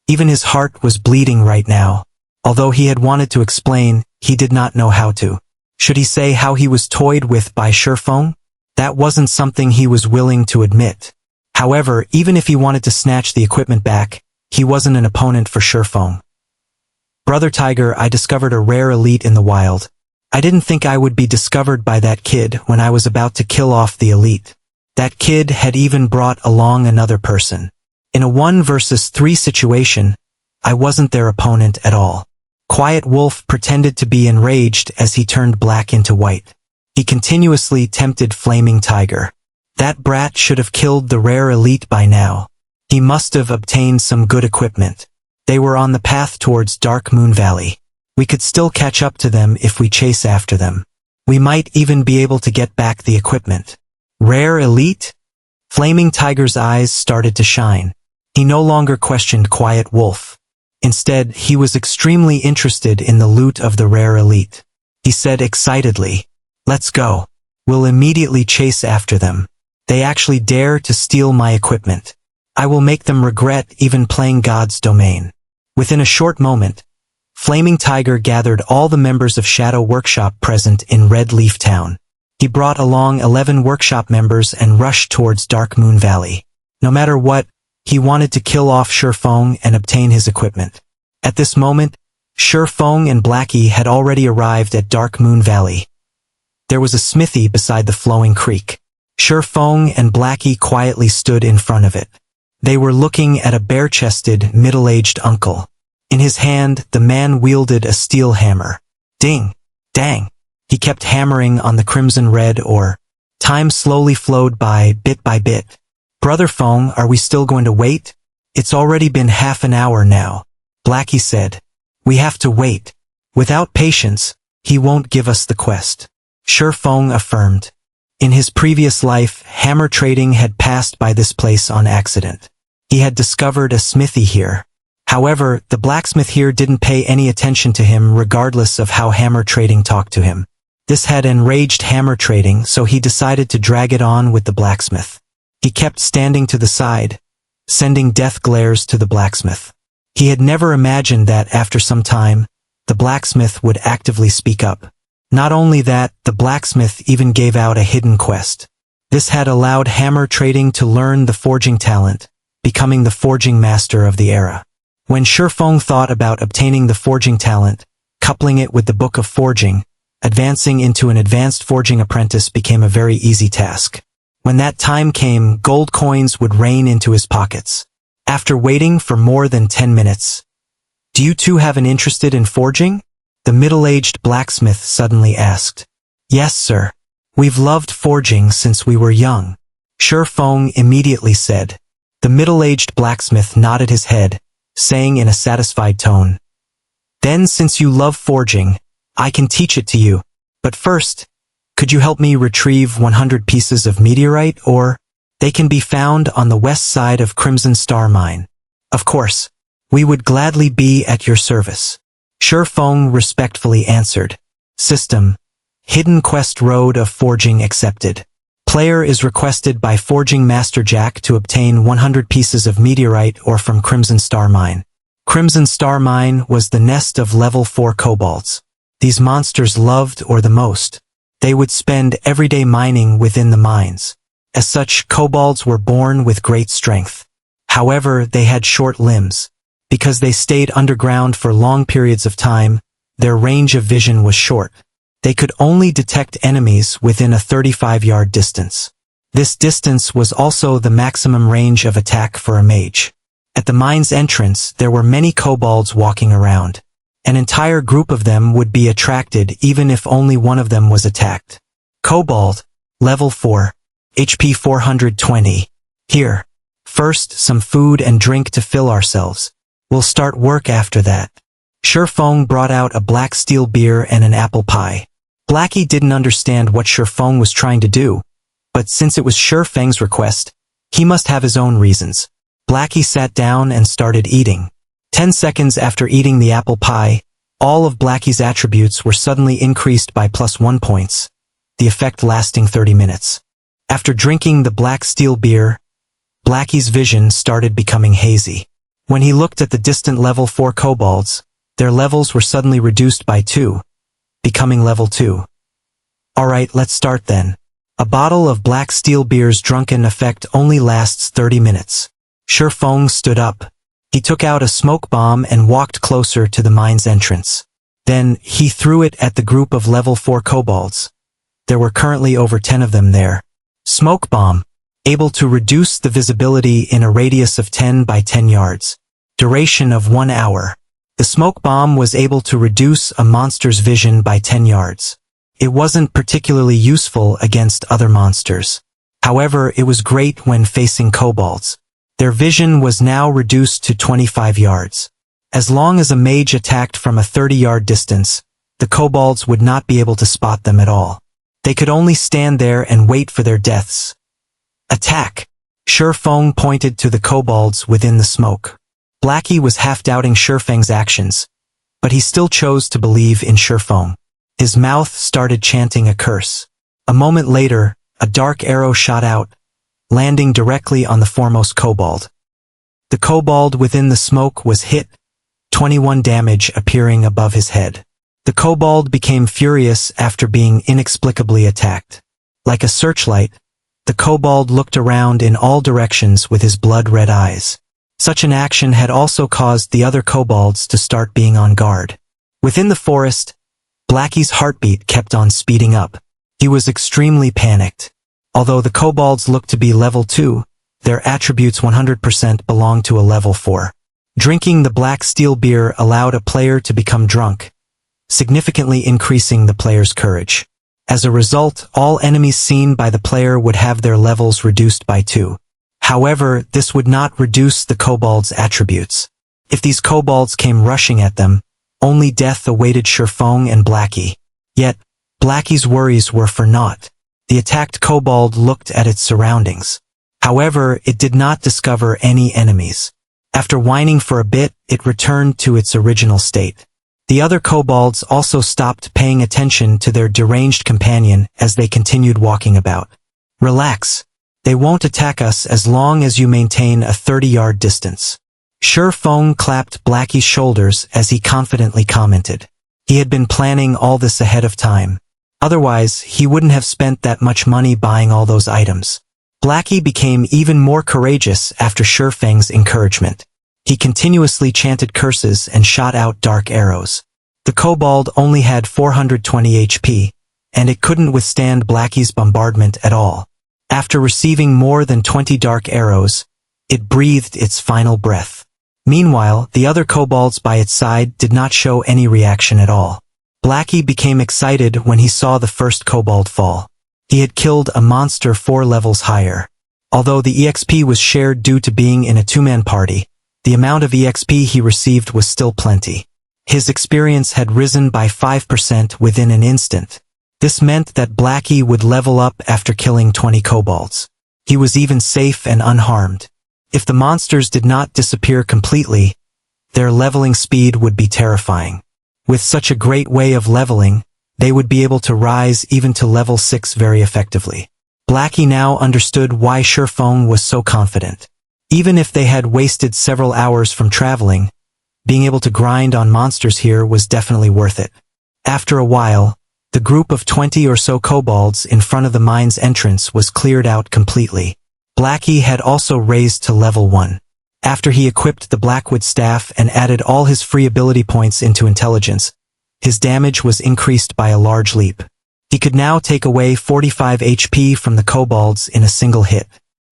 Even his heart was bleeding right now. Although he had wanted to explain, he did not know how to. Should he say how he was toyed with by Shifeng? That wasn't something he was willing to admit. However, even if he wanted to snatch the equipment back, he wasn't an opponent for Shurfeng. Brother Tiger, I discovered a rare elite in the wild. I didn't think I would be discovered by that kid when I was about to kill off the elite. That kid had even brought along another person. In a 1 versus 3 situation, I wasn't their opponent at all. Quiet Wolf pretended to be enraged as he turned black into white. He continuously tempted Flaming Tiger. That brat should have killed the rare elite by now. He must have obtained some good equipment. They were on the path towards Dark Moon Valley. We could still catch up to them if we chase after them. We might even be able to get back the equipment. Rare elite? Flaming Tiger's eyes started to shine. He no longer questioned Quiet Wolf. Instead, he was extremely interested in the loot of the rare elite. He said excitedly, "Let's go. We'll immediately chase after them. They actually dare to steal my equipment. I will make them regret even playing God's domain." Within a short moment, Flaming Tiger gathered all the members of Shadow Workshop present in Red Leaf Town. He brought along 11 workshop members and rushed towards Dark Moon Valley. No matter what, he wanted to kill off Shurfeng and obtain his equipment. At this moment, Shurfeng and Blackie had already arrived at Dark Moon Valley. There was a smithy beside the flowing creek. Shurfeng and Blackie quietly stood in front of it. They were looking at a bare-chested, middle-aged uncle. In his hand, the man wielded a steel hammer. Ding! Dang! He kept hammering on the crimson red ore. Time slowly flowed by, bit by bit. "Brother Feng, are we still going to wait? It's already been half an hour now," Blackie said. "We have to wait. Without patience, he won't give us the quest," Shurfeng affirmed. In his previous life, hammer trading had passed by this place on accident. He had discovered a smithy here. However, the blacksmith here didn't pay any attention to him regardless of how hammer trading talked to him. This had enraged hammer trading, so he decided to drag it on with the blacksmith. He kept standing to the side, sending death glares to the blacksmith. He had never imagined that after some time, the blacksmith would actively speak up. Not only that, the blacksmith even gave out a hidden quest. This had allowed hammer trading to learn the forging talent, becoming the forging master of the era. When Shurfeng thought about obtaining the forging talent, coupling it with the book of forging, advancing into an advanced forging apprentice became a very easy task. When that time came, gold coins would rain into his pockets. After waiting for more than 10 minutes, "Do you two have an interest in forging?" the middle-aged blacksmith suddenly asked. "Yes, sir. We've loved forging since we were young," Shurfeng immediately said. The middle-aged blacksmith nodded his head, saying in a satisfied tone, "Then since you love forging, I can teach it to you. But first, could you help me retrieve 100 pieces of meteorite ore? They can be found on the west side of Crimson Star Mine." "Of course. We would gladly be at your service," Shurfeng respectfully answered. System: Hidden Quest Road of Forging accepted. Player is requested by Forging Master Jack to obtain 100 pieces of meteorite ore from Crimson Star Mine. Crimson Star Mine was the nest of level 4 kobolds. These monsters loved ore the most. They would spend every day mining within the mines. As such, kobolds were born with great strength. However, they had short limbs. Because they stayed underground for long periods of time, their range of vision was short. They could only detect enemies within a 35-yard distance. This distance was also the maximum range of attack for a mage. At the mine's entrance, there were many kobolds walking around. An entire group of them would be attracted even if only one of them was attacked. Kobold, level 4, HP 420. Here. First, some food and drink to fill ourselves. We'll start work after that. Shurfeng brought out a black steel beer and an apple pie. Blackie didn't understand what Shurfeng was trying to do, but since it was Shurfeng's request, he must have his own reasons. Blackie sat down and started eating. 10 seconds after eating the apple pie, all of Blackie's attributes were suddenly increased by +1 points, the effect lasting 30 minutes. After drinking the black steel beer, Blackie's vision started becoming hazy. When he looked at the distant level 4 kobolds, their levels were suddenly reduced by 2, becoming level 2. "Alright, let's start then." A bottle of black steel beer's drunken effect only lasts 30 minutes. Shifeng stood up. He took out a smoke bomb and walked closer to the mine's entrance. Then, he threw it at the group of level 4 kobolds. There were currently over 10 of them there. Smoke bomb, able to reduce the visibility in a radius of 10 by 10 yards. Duration of 1 hour. The smoke bomb was able to reduce a monster's vision by 10 yards. It wasn't particularly useful against other monsters. However, it was great when facing kobolds. Their vision was now reduced to 25 yards. As long as a mage attacked from a 30-yard distance, the kobolds would not be able to spot them at all. They could only stand there and wait for their deaths. Attack! Shifeng pointed to the kobolds within the smoke. Blackie was half doubting Shifeng's actions, but he still chose to believe in Shifeng. His mouth started chanting a curse. A moment later, a dark arrow shot out, landing directly on the foremost kobold. The kobold within the smoke was hit, 21 damage appearing above his head. The kobold became furious after being inexplicably attacked. Like a searchlight, the kobold looked around in all directions with his blood-red eyes. Such an action had also caused the other kobolds to start being on guard. Within the forest, Blackie's heartbeat kept on speeding up. He was extremely panicked. Although the kobolds looked to be level 2, their attributes 100% belonged to a level 4. Drinking the black steel beer allowed a player to become drunk, significantly increasing the player's courage. As a result, all enemies seen by the player would have their levels reduced by 2. However, this would not reduce the kobolds' attributes. If these kobolds came rushing at them, only death awaited Shifeng and Blackie. Yet, Blackie's worries were for naught. The attacked kobold looked at its surroundings. However, it did not discover any enemies. After whining for a bit, it returned to its original state. The other kobolds also stopped paying attention to their deranged companion as they continued walking about. Relax. They won't attack us as long as you maintain a 30-yard distance. Shifeng clapped Blackie's shoulders as he confidently commented. He had been planning all this ahead of time. Otherwise, he wouldn't have spent that much money buying all those items. Blackie became even more courageous after Shifeng's encouragement. He continuously chanted curses and shot out dark arrows. The kobold only had 420 HP, and it couldn't withstand Blackie's bombardment at all. After receiving more than 20 dark arrows, it breathed its final breath. Meanwhile, the other kobolds by its side did not show any reaction at all. Blackie became excited when he saw the first kobold fall. He had killed a monster 4 levels higher. Although the EXP was shared due to being in a 2-man party, the amount of EXP he received was still plenty. His experience had risen by 5% within an instant. This meant that Blackie would level up after killing 20 kobolds. He was even safe and unharmed. If the monsters did not disappear completely, their leveling speed would be terrifying. With such a great way of leveling, they would be able to rise even to level 6 very effectively. Blackie now understood why Shifeng was so confident. Even if they had wasted several hours from traveling, being able to grind on monsters here was definitely worth it. After a while, the group of 20 or so kobolds in front of the mine's entrance was cleared out completely. Blackie had also raised to level 1. After he equipped the Blackwood staff and added all his free ability points into intelligence, his damage was increased by a large leap. He could now take away 45 HP from the kobolds in a single hit.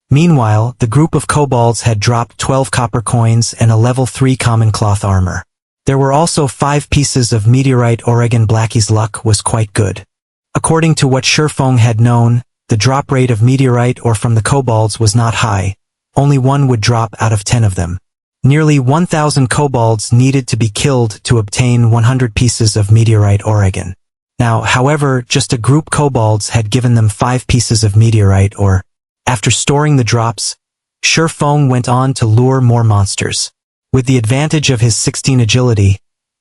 Meanwhile, the group of kobolds had dropped 12 copper coins and a level 3 common cloth armor. There were also 5 pieces of meteorite Oregon. Blackie's luck was quite good. According to what Shifeng had known, the drop rate of meteorite ore from the kobolds was not high. Only 1 would drop out of 10 of them. Nearly 1,000 kobolds needed to be killed to obtain 100 pieces of meteorite Oregon. Now, however, just a group kobolds had given them 5 pieces of meteorite ore. After storing the drops, Shifeng went on to lure more monsters. With the advantage of his 16 agility,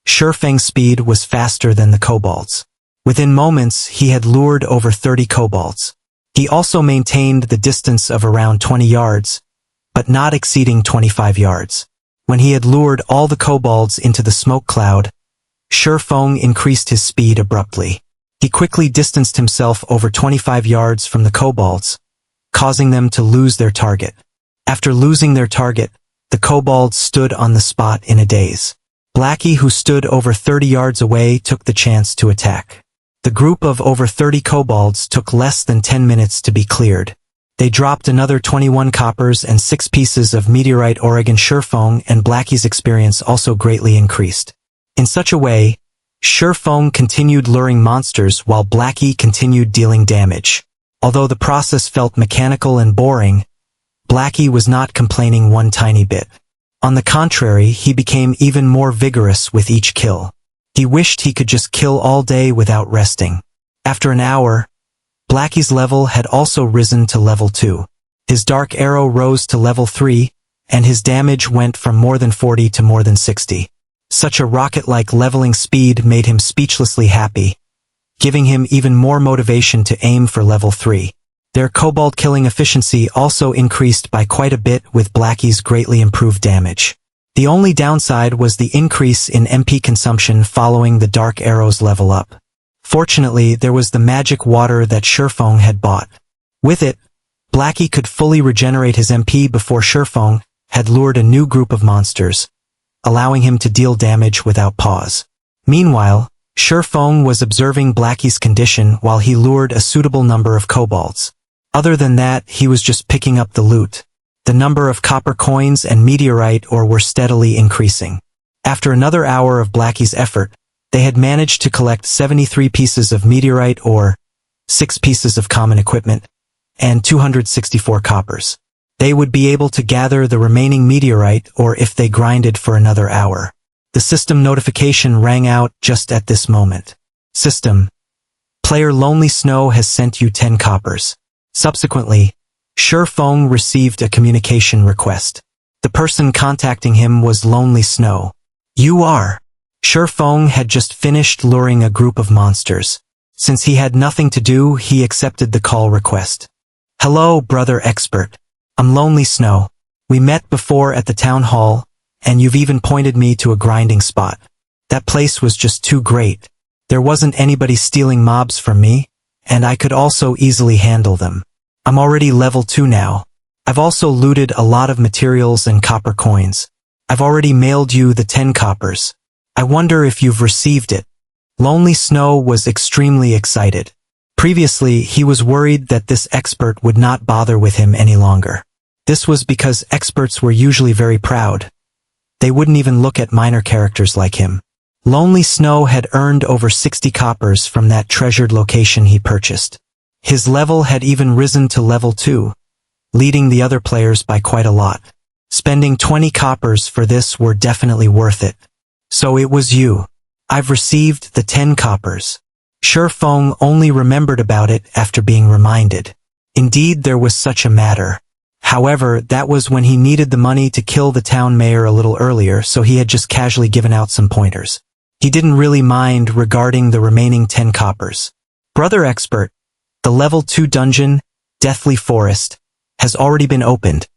Shifeng's speed was faster than the kobolds. Within moments, he had lured over 30 kobolds. He also maintained the distance of around 20 yards, but not exceeding 25 yards. When he had lured all the kobolds into the smoke cloud, Shifeng increased his speed abruptly. He quickly distanced himself over 25 yards from the kobolds, causing them to lose their target. After losing their target, the kobolds stood on the spot in a daze. Blackie, who stood over 30 yards away, took the chance to attack. The group of over 30 kobolds took less than 10 minutes to be cleared. They dropped another 21 coppers and 6 pieces of meteorite Oregon Sherfong, and Blackie's experience also greatly increased. In such a way, Sherfong continued luring monsters while Blackie continued dealing damage. Although the process felt mechanical and boring, Blackie was not complaining one tiny bit. On the contrary, he became even more vigorous with each kill. He wished he could just kill all day without resting. After an hour, Blackie's level had also risen to level 2. His dark arrow rose to level 3, and his damage went from more than 40 to more than 60. Such a rocket-like leveling speed made him speechlessly happy, giving him even more motivation to aim for level 3. Their kobold killing efficiency also increased by quite a bit with Blackie's greatly improved damage. The only downside was the increase in MP consumption following the dark arrow's level up. Fortunately, there was the magic water that Sherfong had bought. With it, Blackie could fully regenerate his MP before Sherfong had lured a new group of monsters, allowing him to deal damage without pause. Meanwhile, Sherfong was observing Blackie's condition while he lured a suitable number of kobolds. Other than that, he was just picking up the loot. The number of copper coins and meteorite ore were steadily increasing. After another hour of Blackie's effort, they had managed to collect 73 pieces of meteorite ore, 6 pieces of common equipment, and 264 coppers. They would be able to gather the remaining meteorite ore if they grinded for another hour. The system notification rang out just at this moment. System: Player Lonely Snow has sent you 10 coppers. Subsequently, Sherfong received a communication request. The person contacting him was Lonely Snow. You are. Sherfong had just finished luring a group of monsters. Since he had nothing to do, he accepted the call request. Hello, brother expert. I'm Lonely Snow. We met before at the town hall, and you've even pointed me to a grinding spot. That place was just too great. There wasn't anybody stealing mobs from me, and I could also easily handle them. I'm already level 2 now. I've also looted a lot of materials and copper coins. I've already mailed you the 10 coppers. I wonder if you've received it. Lonely Snow was extremely excited. Previously, he was worried that this expert would not bother with him any longer. This was because experts were usually very proud. They wouldn't even look at minor characters like him. Lonely Snow had earned over 60 coppers from that treasured location he purchased. His level had even risen to level 2, leading the other players by quite a lot. Spending 20 coppers for this were definitely worth it. So it was you. I've received the 10 coppers. Sherfong only remembered about it after being reminded. Indeed, there was such a matter. However, that was when he needed the money to kill the town mayor a little earlier, so he had just casually given out some pointers. He didn't really mind regarding the remaining 10 coppers. Brother expert, the level 2 dungeon, Deathly Forest, has already been opened,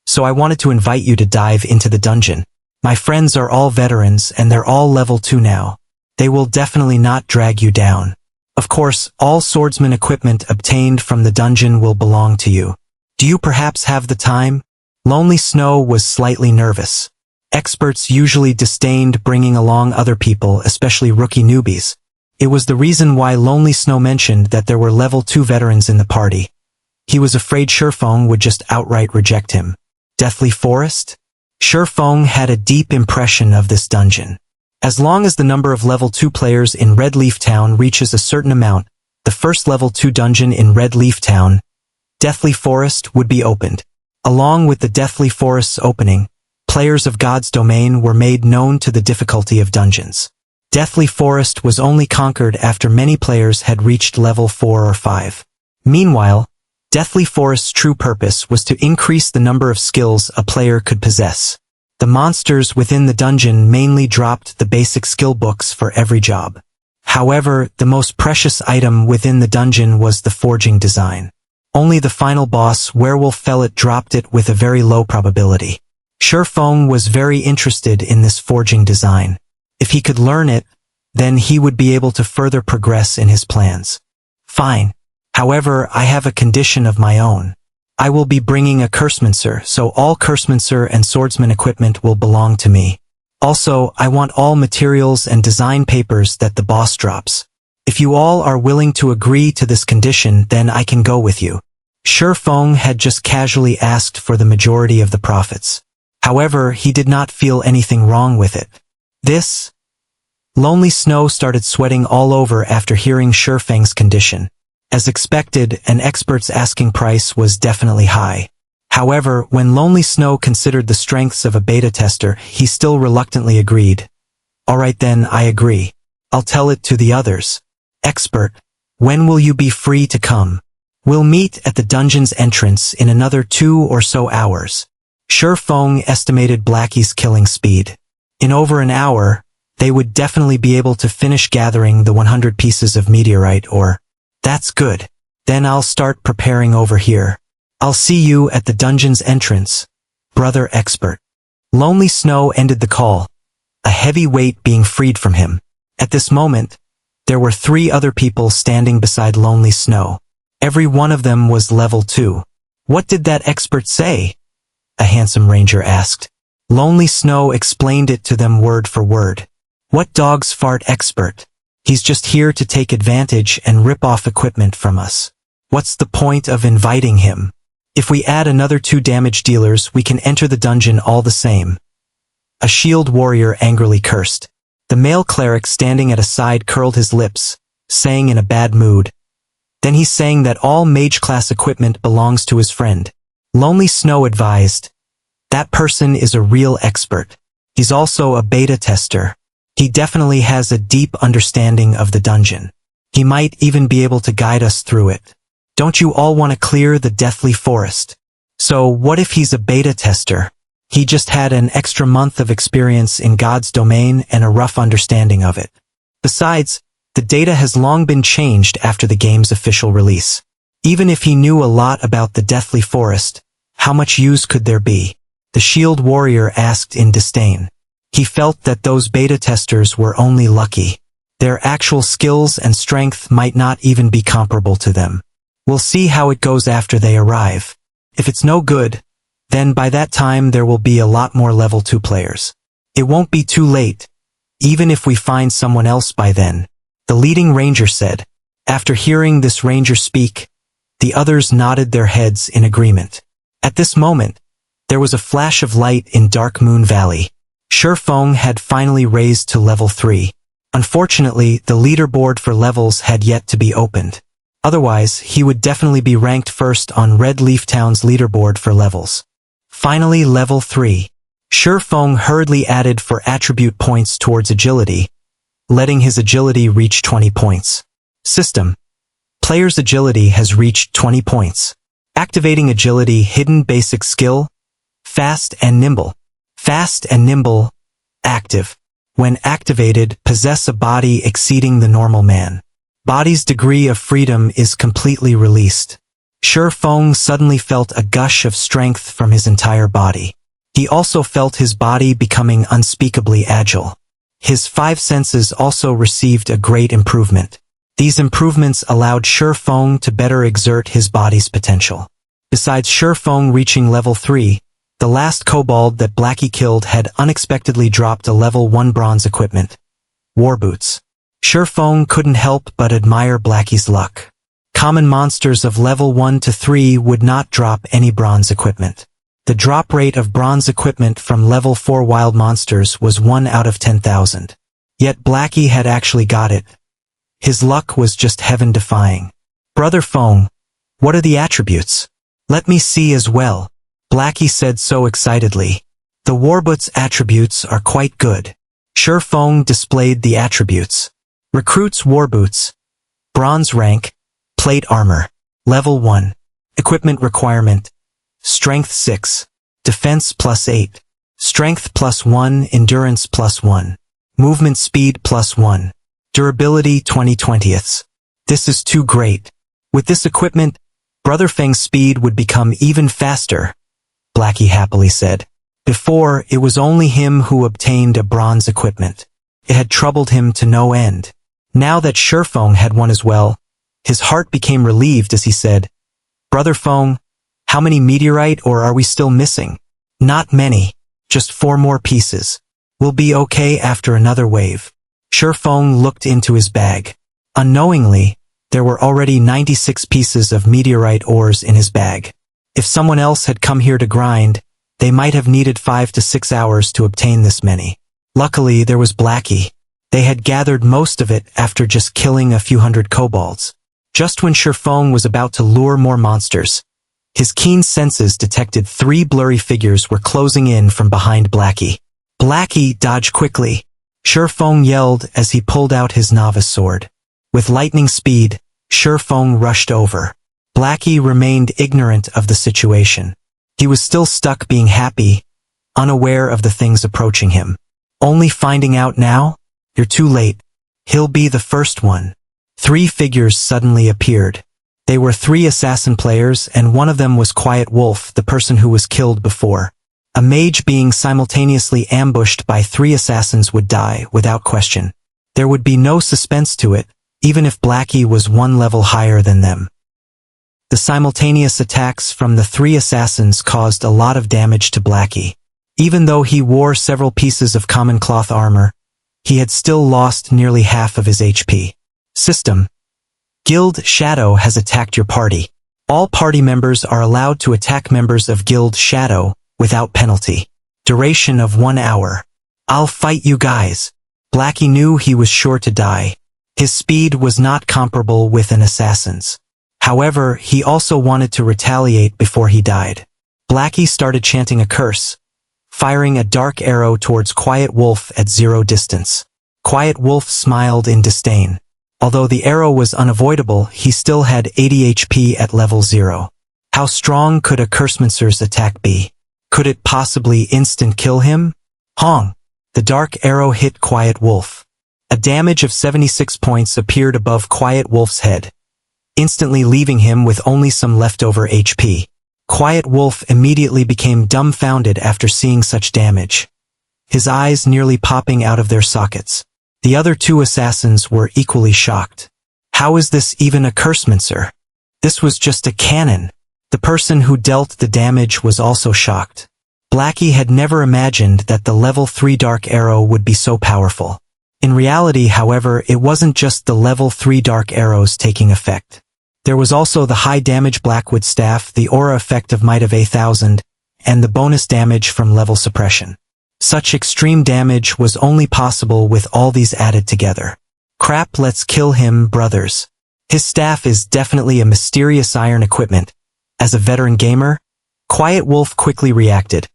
so I wanted to invite you to dive into the dungeon. My friends are all veterans and they're all level 2 now. They will definitely not drag you down. Of course, all swordsman equipment obtained from the dungeon will belong to you. Do you perhaps have the time? Lonely Snow was slightly nervous. Experts usually disdained bringing along other people, especially rookie newbies. It was the reason why Lonely Snow mentioned that there were level 2 veterans in the party. He was afraid Sherfong would just outright reject him. Deathly Forest? Sherfong had a deep impression of this dungeon. As long as the number of level 2 players in Red Leaf Town reaches a certain amount, the first level 2 dungeon in Red Leaf Town, Deathly Forest, would be opened. Along with the Deathly Forest's opening, players of God's Domain were made known to the difficulty of dungeons. Deathly Forest was only conquered after many players had reached level 4 or 5. Meanwhile, Deathly Forest's true purpose was to increase the number of skills a player could possess. The monsters within the dungeon mainly dropped the basic skill books for every job. However, the most precious item within the dungeon was the forging design. Only the final boss, Werewolf Fellet, dropped it with a very low probability. Sherfong was very interested in this forging design. If he could learn it, then he would be able to further progress in his plans. Fine. However, I have a condition of my own. I will be bringing a cursemancer, so all cursemancer and swordsman equipment will belong to me. Also, I want all materials and design papers that the boss drops. If you all are willing to agree to this condition, then I can go with you. Shi Feng had just casually asked for the majority of the profits. However, he did not feel anything wrong with it. This Lonely Snow started sweating all over after hearing Shi Feng's condition. As expected, an expert's asking price was definitely high. However, when Lonely Snow considered the strengths of a beta tester, he still reluctantly agreed. Alright then, I agree. I'll tell it to the others. Expert, when will you be free to come? We'll meet at the dungeon's entrance in another 2 or so hours. Shi Feng estimated Blackie's killing speed. In over an hour, they would definitely be able to finish gathering the 100 pieces of meteorite or... That's good. Then I'll start preparing over here. I'll see you at the dungeon's entrance, brother expert. Lonely Snow ended the call, a heavy weight being freed from him. At this moment, there were 3 other people standing beside Lonely Snow. Every one of them was level 2. What did that expert say? A handsome ranger asked. Lonely Snow explained it to them word for word. What dog's fart expert? He's just here to take advantage and rip off equipment from us. What's the point of inviting him? If we add another 2 damage dealers, we can enter the dungeon all the same. A shield warrior angrily cursed. The male cleric standing at a side curled his lips, saying in a bad mood. Then he's saying that all mage-class equipment belongs to his friend. Lonely Snow advised. That person is a real expert. He's also a beta tester. He definitely has a deep understanding of the dungeon. He might even be able to guide us through it. Don't you all want to clear the deathly forest? So what if he's a beta tester? He just had an extra month of experience in God's domain and a rough understanding of it. Besides, the data has long been changed after the game's official release. Even if he knew a lot about the deathly forest, how much use could there be? The shield warrior asked in disdain. He felt that those beta testers were only lucky. Their actual skills and strength might not even be comparable to them. We'll see how it goes after they arrive. If it's no good, then by that time there will be a lot more level 2 players. It won't be too late, even if we find someone else by then, the leading ranger said. After hearing this ranger speak, the others nodded their heads in agreement. At this moment, there was a flash of light in Dark Moon Valley. Shi Feng had finally raised to level 3. Unfortunately, the leaderboard for levels had yet to be opened. Otherwise, he would definitely be ranked first on Red Leaf Town's leaderboard for levels. Finally, level 3. Shi Feng hurriedly added 4 attribute points towards agility, letting his agility reach 20 points. System. Player's agility has reached 20 points. Activating agility hidden basic skill. Fast and nimble. Fast and nimble. Active. When activated, possess a body exceeding the normal man. Body's degree of freedom is completely released. Shi Feng suddenly felt a gush of strength from his entire body. He also felt his body becoming unspeakably agile. His 5 senses also received a great improvement. These improvements allowed Shi Feng to better exert his body's potential. Besides Shi Feng reaching level 3, the last kobold that Blackie killed had unexpectedly dropped a level 1 bronze equipment. War boots. Shi Feng couldn't help but admire Blackie's luck. Common monsters of level 1 to 3 would not drop any bronze equipment. The drop rate of bronze equipment from level 4 wild monsters was 1 out of 10,000. Yet Blackie had actually got it. His luck was just heaven-defying. Brother Feng, what are the attributes? Let me see as well. Blackie said so excitedly. The Warboots attributes are quite good. Shi Feng displayed the attributes. Recruits Warboots. Bronze rank. Plate armor. Level 1. Equipment requirement. Strength 6. Defense +8. Strength +1. Endurance +1. Movement speed +1. Durability 20/20. This is too great. With this equipment, Brother Feng's speed would become even faster, Blackie happily said. Before, it was only him who obtained a bronze equipment. It had troubled him to no end. Now that Shifeng had won as well, his heart became relieved as he said, "Brother Feng, how many meteorite ore are we still missing?" "Not many. Just 4 more pieces. We'll be okay after another wave." Shifeng looked into his bag. Unknowingly, there were already 96 pieces of meteorite ores in his bag. If someone else had come here to grind, they might have needed 5 to 6 hours to obtain this many. Luckily, there was Blackie. They had gathered most of it after just killing a few hundred kobolds. Just when Shifeng was about to lure more monsters, his keen senses detected 3 blurry figures were closing in from behind Blackie. "Blackie, dodge quickly!" Shifeng yelled as he pulled out his novice sword. With lightning speed, Shifeng rushed over. Blackie remained ignorant of the situation. He was still stuck being happy, unaware of the things approaching him. Only finding out now? You're too late. He'll be the first one. 3 figures suddenly appeared. They were 3 assassin players, and one of them was Quiet Wolf, the person who was killed before. A mage being simultaneously ambushed by 3 assassins would die, without question. There would be no suspense to it, even if Blackie was 1 level higher than them. The simultaneous attacks from the 3 assassins caused a lot of damage to Blackie. Even though he wore several pieces of common cloth armor, he had still lost nearly half of his HP. System: Guild Shadow has attacked your party. All party members are allowed to attack members of Guild Shadow without penalty. Duration of 1 hour. I'll fight you guys. Blackie knew he was sure to die. His speed was not comparable with an assassin's. However, he also wanted to retaliate before he died. Blackie started chanting a curse, firing a dark arrow towards Quiet Wolf at 0 distance. Quiet Wolf smiled in disdain. Although the arrow was unavoidable, he still had 80 HP at level 0. How strong could a Cursemancer's attack be? Could it possibly instant kill him? Hong! The dark arrow hit Quiet Wolf. A damage of 76 points appeared above Quiet Wolf's head, instantly leaving him with only some leftover HP. Quiet Wolf immediately became dumbfounded after seeing such damage, his eyes nearly popping out of their sockets. The other 2 assassins were equally shocked. How is this even a Cursemancer? This was just a cannon. The person who dealt the damage was also shocked. Blackie had never imagined that the level 3 dark arrow would be so powerful. In reality, however, it wasn't just the level 3 dark arrows taking effect. There was also the high damage Blackwood staff, the aura effect of Might of 1000, and the bonus damage from level suppression. Such extreme damage was only possible with all these added together. Crap, let's kill him, brothers. His staff is definitely a mysterious iron equipment. As a veteran gamer, Quiet Wolf quickly reacted,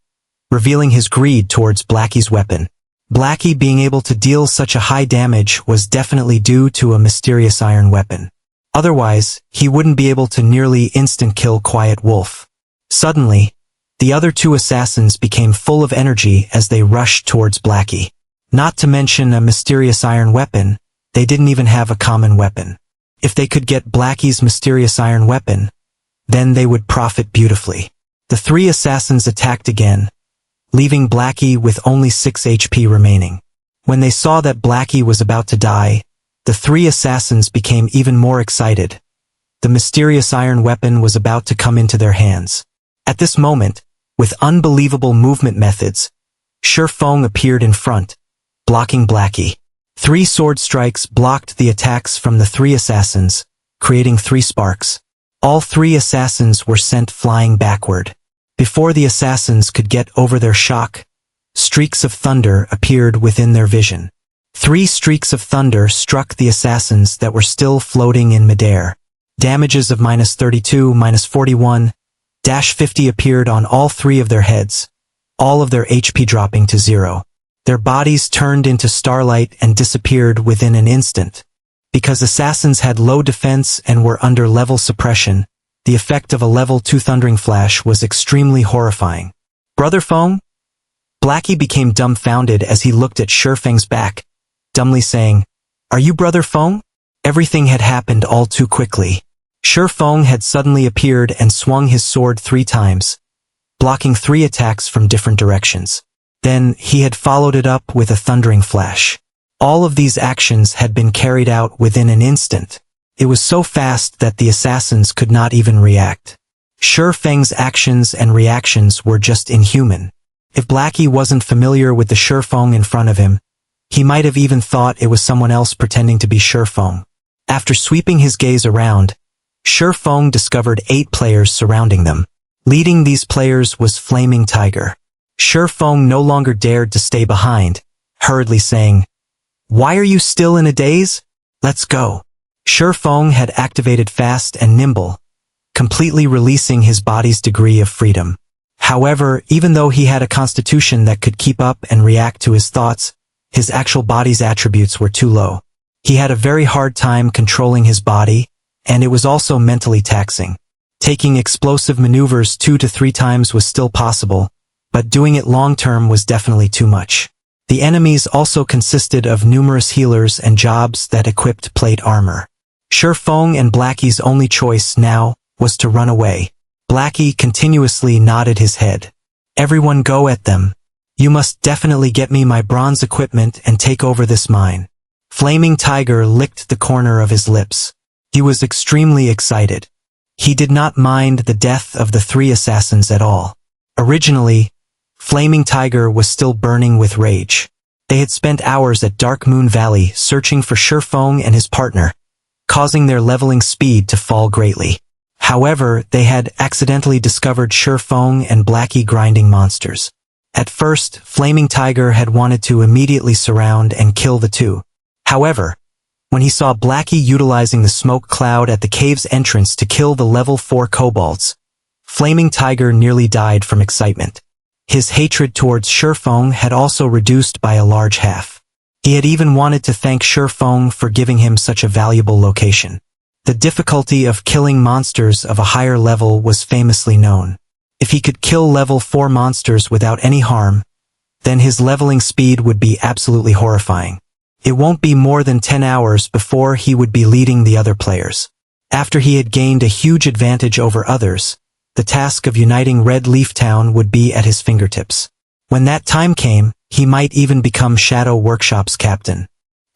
revealing his greed towards Blackie's weapon. Blackie being able to deal such a high damage was definitely due to a mysterious iron weapon. Otherwise, he wouldn't be able to nearly instant kill Quiet Wolf. Suddenly, the other 2 assassins became full of energy as they rushed towards Blackie. Not to mention a mysterious iron weapon, they didn't even have a common weapon. If they could get Blackie's mysterious iron weapon, then they would profit beautifully. The 3 assassins attacked again, leaving Blackie with only 6 HP remaining. When they saw that Blackie was about to die, the 3 assassins became even more excited. The mysterious iron weapon was about to come into their hands. At this moment, with unbelievable movement methods, Shifeng appeared in front, blocking Blackie. 3 sword strikes blocked the attacks from the 3 assassins, creating 3 sparks. All 3 assassins were sent flying backward. Before the assassins could get over their shock, streaks of thunder appeared within their vision. 3 streaks of thunder struck the assassins that were still floating in midair. Damages of -32, -41, -50 appeared on all 3 of their heads, all of their HP dropping to 0. Their bodies turned into starlight and disappeared within an instant. Because assassins had low defense and were under level suppression, the effect of a level 2 thundering flash was extremely horrifying. Brother Feng? Blackie became dumbfounded as he looked at Shifeng's back, dumbly saying, "Are you Brother Feng?" Everything had happened all too quickly. Shifeng had suddenly appeared and swung his sword 3 times, blocking 3 attacks from different directions. Then, he had followed it up with a thundering flash. All of these actions had been carried out within an instant. It was so fast that the assassins could not even react. Shi Feng's actions and reactions were just inhuman. If Blackie wasn't familiar with the Shi Feng in front of him, he might have even thought it was someone else pretending to be Shi Feng. After sweeping his gaze around, Shi Feng discovered 8 players surrounding them. Leading these players was Flaming Tiger. Shi Feng no longer dared to stay behind, hurriedly saying, "Why are you still in a daze? Let's go." Shi Feng had activated fast and nimble, completely releasing his body's degree of freedom. However, even though he had a constitution that could keep up and react to his thoughts, his actual body's attributes were too low. He had a very hard time controlling his body, and it was also mentally taxing. Taking explosive maneuvers 2 to 3 times was still possible, but doing it long-term was definitely too much. The enemies also consisted of numerous healers and jobs that equipped plate armor. Shi Feng and Blackie's only choice now was to run away. Blackie continuously nodded his head. "Everyone go at them. You must definitely get me my bronze equipment and take over this mine." Flaming Tiger licked the corner of his lips. He was extremely excited. He did not mind the death of the 3 assassins at all. Originally, Flaming Tiger was still burning with rage. They had spent hours at Dark Moon Valley searching for Shi Feng and his partner, causing their leveling speed to fall greatly. However, they had accidentally discovered Shi Feng and Blackie grinding monsters. At first, Flaming Tiger had wanted to immediately surround and kill the 2. However, when he saw Blackie utilizing the smoke cloud at the cave's entrance to kill the level 4 kobolds, Flaming Tiger nearly died from excitement. His hatred towards Shi Feng had also reduced by a large half. He had even wanted to thank Shi Feng for giving him such a valuable location. The difficulty of killing monsters of a higher level was famously known. If he could kill level 4 monsters without any harm, then his leveling speed would be absolutely horrifying. It won't be more than 10 hours before he would be leading the other players. After he had gained a huge advantage over others, the task of uniting Red Leaf Town would be at his fingertips. When that time came, he might even become Shadow Workshop's captain.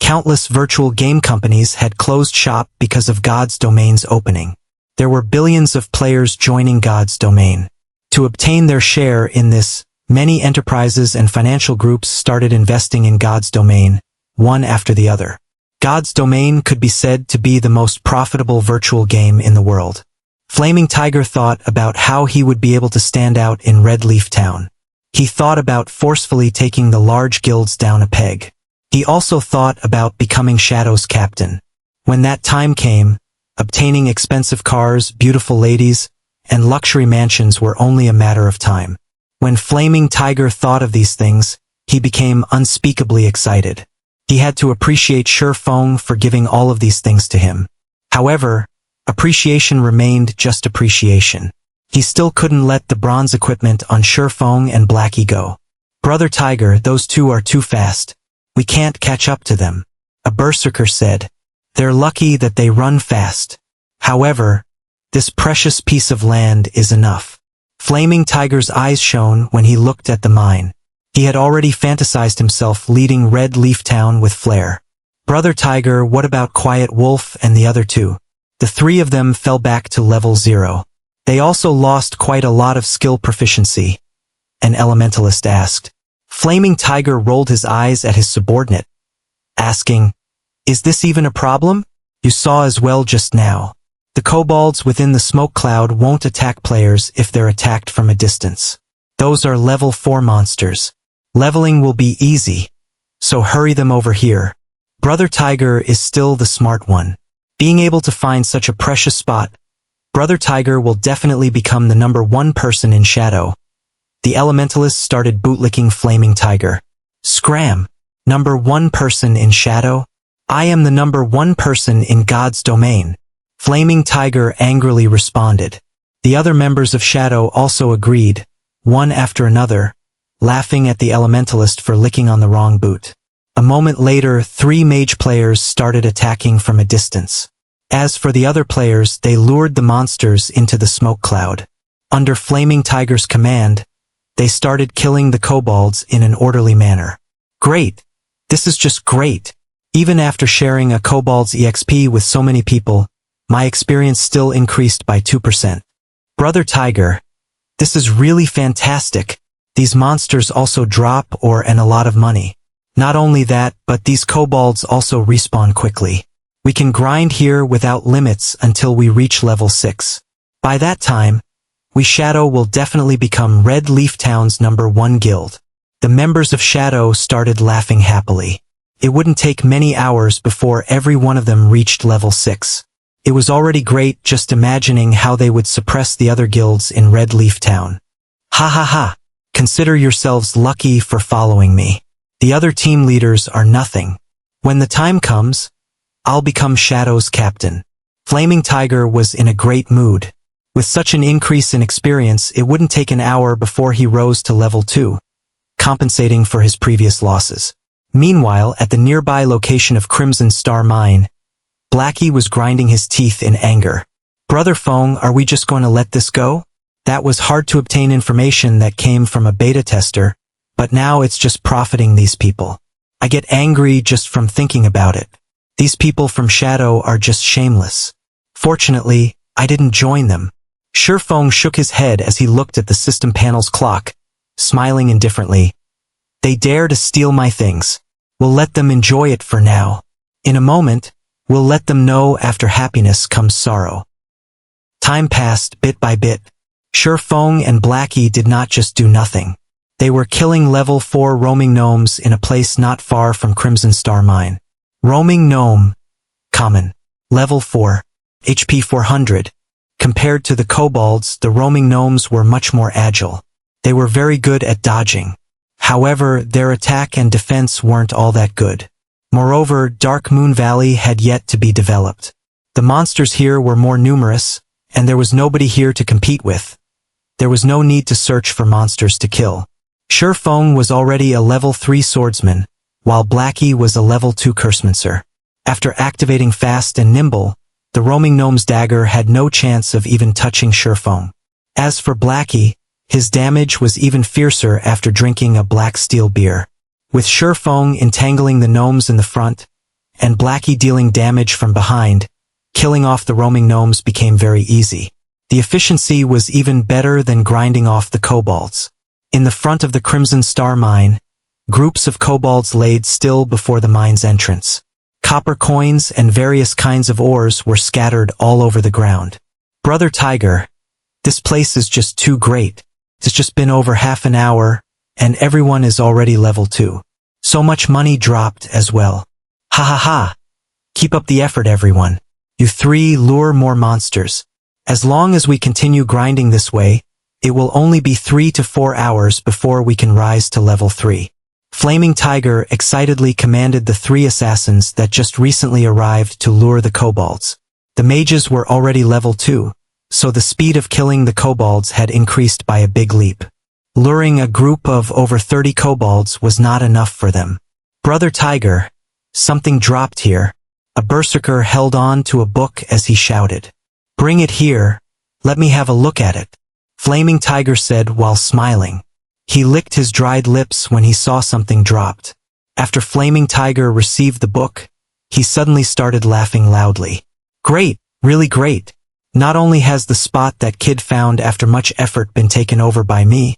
Countless virtual game companies had closed shop because of God's Domain's opening. There were billions of players joining God's Domain. To obtain their share in this, many enterprises and financial groups started investing in God's Domain, one after the other. God's Domain could be said to be the most profitable virtual game in the world. Flaming Tiger thought about how he would be able to stand out in Red Leaf Town. He thought about forcefully taking the large guilds down a peg. He also thought about becoming Shadow's captain. When that time came, obtaining expensive cars, beautiful ladies, and luxury mansions were only a matter of time. When Flaming Tiger thought of these things, he became unspeakably excited. He had to appreciate Shi Feng for giving all of these things to him. However, appreciation remained just appreciation. He still couldn't let the bronze equipment on Shi Feng and Blackie go. "Brother Tiger, those 2 are too fast. We can't catch up to them," a berserker said. "They're lucky that they run fast. However, this precious piece of land is enough." Flaming Tiger's eyes shone when he looked at the mine. He had already fantasized himself leading Red Leaf Town with flair. "Brother Tiger, what about Quiet Wolf and the other 2? The 3 of them fell back to level 0. They also lost quite a lot of skill proficiency," an elementalist asked. Flaming Tiger rolled his eyes at his subordinate, asking, "Is this even a problem? You saw as well just now. The kobolds within the smoke cloud won't attack players if they're attacked from a distance. Those are level 4 monsters. Leveling will be easy, so hurry them over here." Brother Tiger is still the smart one. Being able to find such a precious spot, Brother Tiger will definitely become the number 1 person in Shadow. The elementalist started bootlicking Flaming Tiger. "Scram! Number 1 person in Shadow? I am the number 1 person in God's Domain." Flaming Tiger angrily responded. The other members of Shadow also agreed, one after another, laughing at the elementalist for licking on the wrong boot. A moment later, 3 mage players started attacking from a distance. As for the other players, they lured the monsters into the smoke cloud. Under Flaming Tiger's command, they started killing the kobolds in an orderly manner. "Great! This is just great. Even after sharing a Kobold's EXP with so many people, my experience still increased by 2%. Brother Tiger, this is really fantastic. These monsters also drop a lot of money. Not only that, but these kobolds also respawn quickly. We can grind here without limits until we reach level 6. By that time, we Shadow will definitely become Red Leaf Town's #1 guild. The members of Shadow started laughing happily. It wouldn't take many hours before every one of them reached level 6. It was already great just imagining how they would suppress the other guilds in Red Leaf Town. Ha ha ha. Consider yourselves lucky for following me. The other team leaders are nothing. When the time comes, I'll become Shadow's captain. Flaming Tiger was in a great mood. With such an increase in experience, it wouldn't take an hour before he rose to level 2, compensating for his previous losses. Meanwhile, at the nearby location of Crimson Star Mine, Blackie was grinding his teeth in anger. Brother Fong, are we just going to let this go? That was hard to obtain information that came from a beta tester, but now it's just profiting these people. I get angry just from thinking about it. These people from Shadow are just shameless. Fortunately, I didn't join them. Feng shook his head as he looked at the system panel's clock, smiling indifferently. They dare to steal my things. We'll let them enjoy it for now. In a moment, we'll let them know after happiness comes sorrow. Time passed bit by bit. Feng and Blackie did not just do nothing. They were killing level 4 roaming gnomes in a place not far from Crimson Star Mine. Roaming gnome. Common. Level 4. HP 400. Compared to the kobolds, the roaming gnomes were much more agile. They were very good at dodging. However, their attack and defense weren't all that good. Moreover, Dark Moon Valley had yet to be developed. The monsters here were more numerous, and there was nobody here to compete with. There was no need to search for monsters to kill. Feng was already a level 3 swordsman, while Blackie was a level 2 cursemancer. After activating Fast and Nimble, the roaming gnome's dagger had no chance of even touching Feng. As for Blackie, his damage was even fiercer after drinking a black steel beer. With Feng entangling the gnomes in the front, and Blackie dealing damage from behind, killing off the roaming gnomes became very easy. The efficiency was even better than grinding off the kobolds. In the front of the Crimson Star Mine, groups of kobolds laid still before the mine's entrance. Copper coins and various kinds of ores were scattered all over the ground. Brother Tiger, this place is just too great. It's just been over half an hour, and everyone is already level 2. So much money dropped as well. Ha ha ha. Keep up the effort, everyone. You 3 lure more monsters. As long as we continue grinding this way, it will only be 3 to 4 hours before we can rise to level 3. Flaming Tiger excitedly commanded the 3 assassins that just recently arrived to lure the kobolds. The mages were already level 2, so the speed of killing the kobolds had increased by a big leap. Luring a group of over 30 kobolds was not enough for them. Brother Tiger, something dropped here. A berserker held on to a book as he shouted. Bring it here. Let me have a look at it. Flaming Tiger said while smiling. He licked his dried lips when he saw something dropped. After Flaming Tiger received the book, he suddenly started laughing loudly. Great, really great. Not only has the spot that kid found after much effort been taken over by me,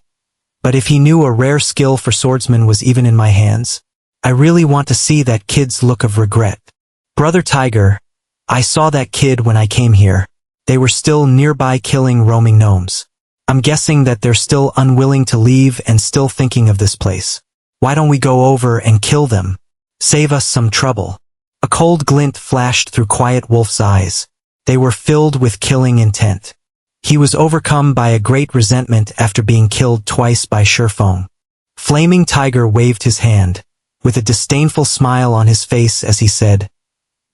but if he knew a rare skill for swordsman was even in my hands, I really want to see that kid's look of regret. Brother Tiger, I saw that kid when I came here. They were still nearby killing roaming gnomes. I'm guessing that they're still unwilling to leave and still thinking of this place. Why don't we go over and kill them? Save us some trouble. A cold glint flashed through Quiet Wolf's eyes. They were filled with killing intent. He was overcome by a great resentment after being killed twice by Feng. Flaming Tiger waved his hand, with a disdainful smile on his face as he said,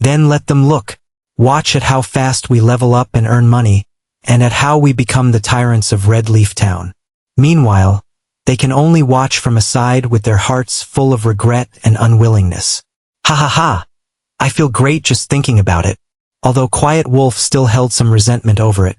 Then let them look. Watch at how fast we level up and earn money, and at how we become the tyrants of Red Leaf Town. Meanwhile, they can only watch from aside with their hearts full of regret and unwillingness. Ha ha ha! I feel great just thinking about it. Although Quiet Wolf still held some resentment over it.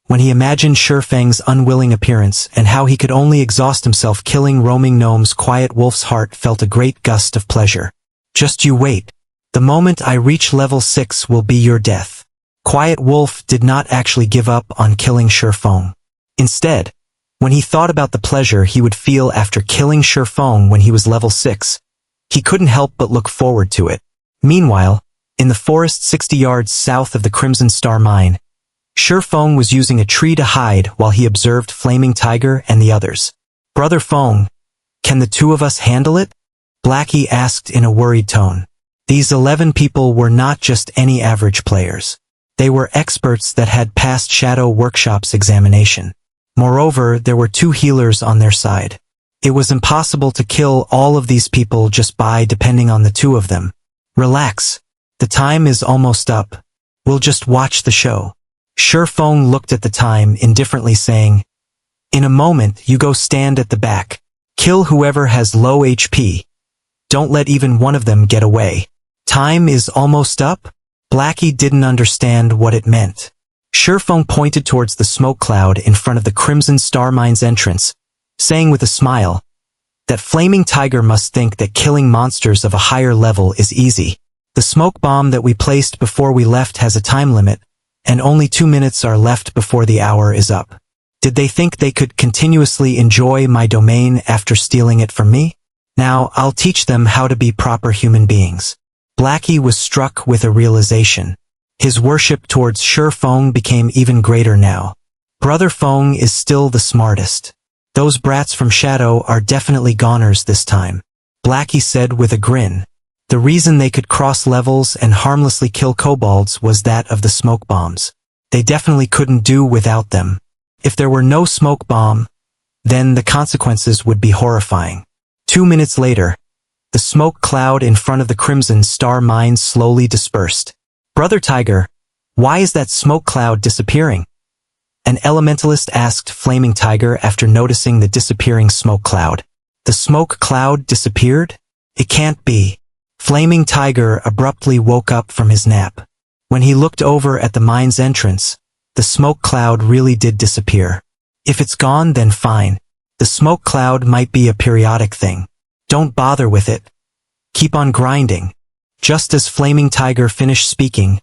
When he imagined Feng's unwilling appearance and how he could only exhaust himself killing roaming gnomes, Quiet Wolf's heart felt a great gust of pleasure. Just you wait. The moment I reach level 6 will be your death. Quiet Wolf did not actually give up on killing Shifeng. Instead, when he thought about the pleasure he would feel after killing Shifeng when he was level 6, he couldn't help but look forward to it. Meanwhile, in the forest 60 yards south of the Crimson Star Mine, Shifeng was using a tree to hide while he observed Flaming Tiger and the others. Brother Feng, can the two of us handle it? Blackie asked in a worried tone. These 11 people were not just any average players. They were experts that had passed Shadow Workshop's examination. Moreover, there were 2 healers on their side. It was impossible to kill all of these people just by depending on the 2 of them. Relax. The time is almost up. We'll just watch the show. Shifeng looked at the time indifferently saying, in a moment you go stand at the back. Kill whoever has low HP. Don't let even one of them get away. Time is almost up? Blackie didn't understand what it meant. Shifeng pointed towards the smoke cloud in front of the Crimson Star Mine's entrance, saying with a smile, that Flaming Tiger must think that killing monsters of a higher level is easy. The smoke bomb that we placed before we left has a time limit, and only 2 minutes are left before the hour is up. Did they think they could continuously enjoy my domain after stealing it from me? Now I'll teach them how to be proper human beings. Blackie was struck with a realization. His worship towards Shifeng became even greater now. Brother Feng is still the smartest. Those brats from Shadow are definitely goners this time. Blackie said with a grin. The reason they could cross levels and harmlessly kill kobolds was that of the smoke bombs. They definitely couldn't do without them. If there were no smoke bomb, then the consequences would be horrifying. 2 minutes later, the smoke cloud in front of the Crimson Star Mine slowly dispersed. Brother Tiger, why is that smoke cloud disappearing? An elementalist asked Flaming Tiger after noticing the disappearing smoke cloud. The smoke cloud disappeared? It can't be. Flaming Tiger abruptly woke up from his nap. When he looked over at the mine's entrance, the smoke cloud really did disappear. If it's gone, then fine. The smoke cloud might be a periodic thing. Don't bother with it. Keep on grinding. Just as Flaming Tiger finished speaking,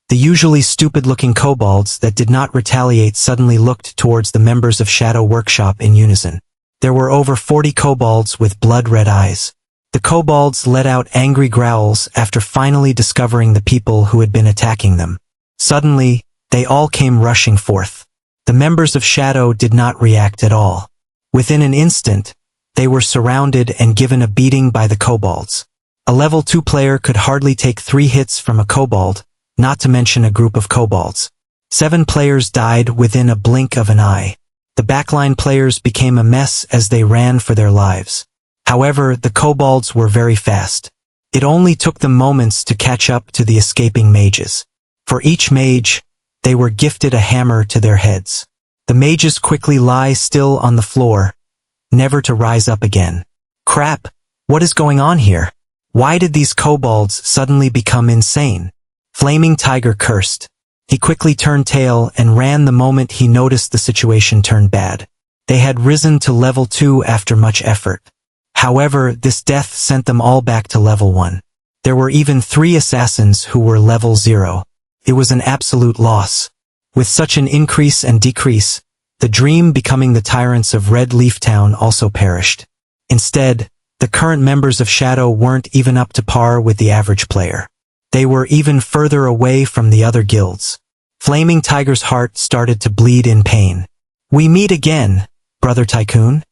the usually stupid-looking kobolds that did not retaliate suddenly looked towards the members of Shadow Workshop in unison. There were over 40 kobolds with blood-red eyes. The kobolds let out angry growls after finally discovering the people who had been attacking them. Suddenly, they all came rushing forth. The members of Shadow did not react at all. Within an instant, they were surrounded and given a beating by the kobolds. A level 2 player could hardly take 3 hits from a kobold, not to mention a group of kobolds. 7 players died within a blink of an eye. The backline players became a mess as they ran for their lives. However, the kobolds were very fast. It only took them moments to catch up to the escaping mages. For each mage, they were gifted a hammer to their heads. The mages quickly lie still on the floor, never to rise up again. Crap, what is going on here? Why did these kobolds suddenly become insane? Flaming Tiger cursed. He quickly turned tail and ran the moment he noticed the situation turned bad. They had risen to level 2 after much effort. However, this death sent them all back to level 1. There were even 3 assassins who were level 0. It was an absolute loss. With such an increase and decrease, the dream becoming the tyrants of Red Leaf Town also perished. Instead, the current members of Shadow weren't even up to par with the average player. They were even further away from the other guilds. Flaming Tiger's heart started to bleed in pain. We meet again, Brother Tycoon,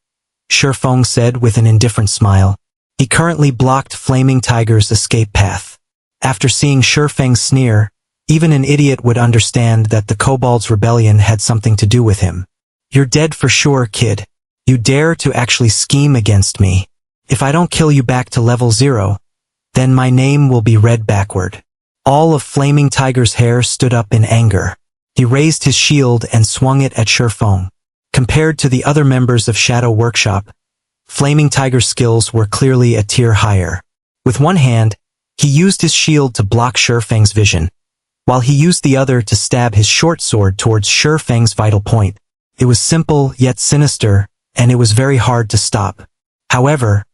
Shifeng said with an indifferent smile. He currently blocked Flaming Tiger's escape path. After seeing Shifeng's sneer, even an idiot would understand that the Kobold's rebellion had something to do with him. You're dead for sure, kid. You dare to actually scheme against me. If I don't kill you back to level 0, then my name will be read backward. All of Flaming Tiger's hair stood up in anger. He raised his shield and swung it at Shifeng. Compared to the other members of Shadow Workshop, Flaming Tiger's skills were clearly a tier higher. With one hand, he used his shield to block Shifeng's vision, while he used the other to stab his short sword towards Shifeng's vital point. It was simple yet sinister, and it was very hard to stop. However,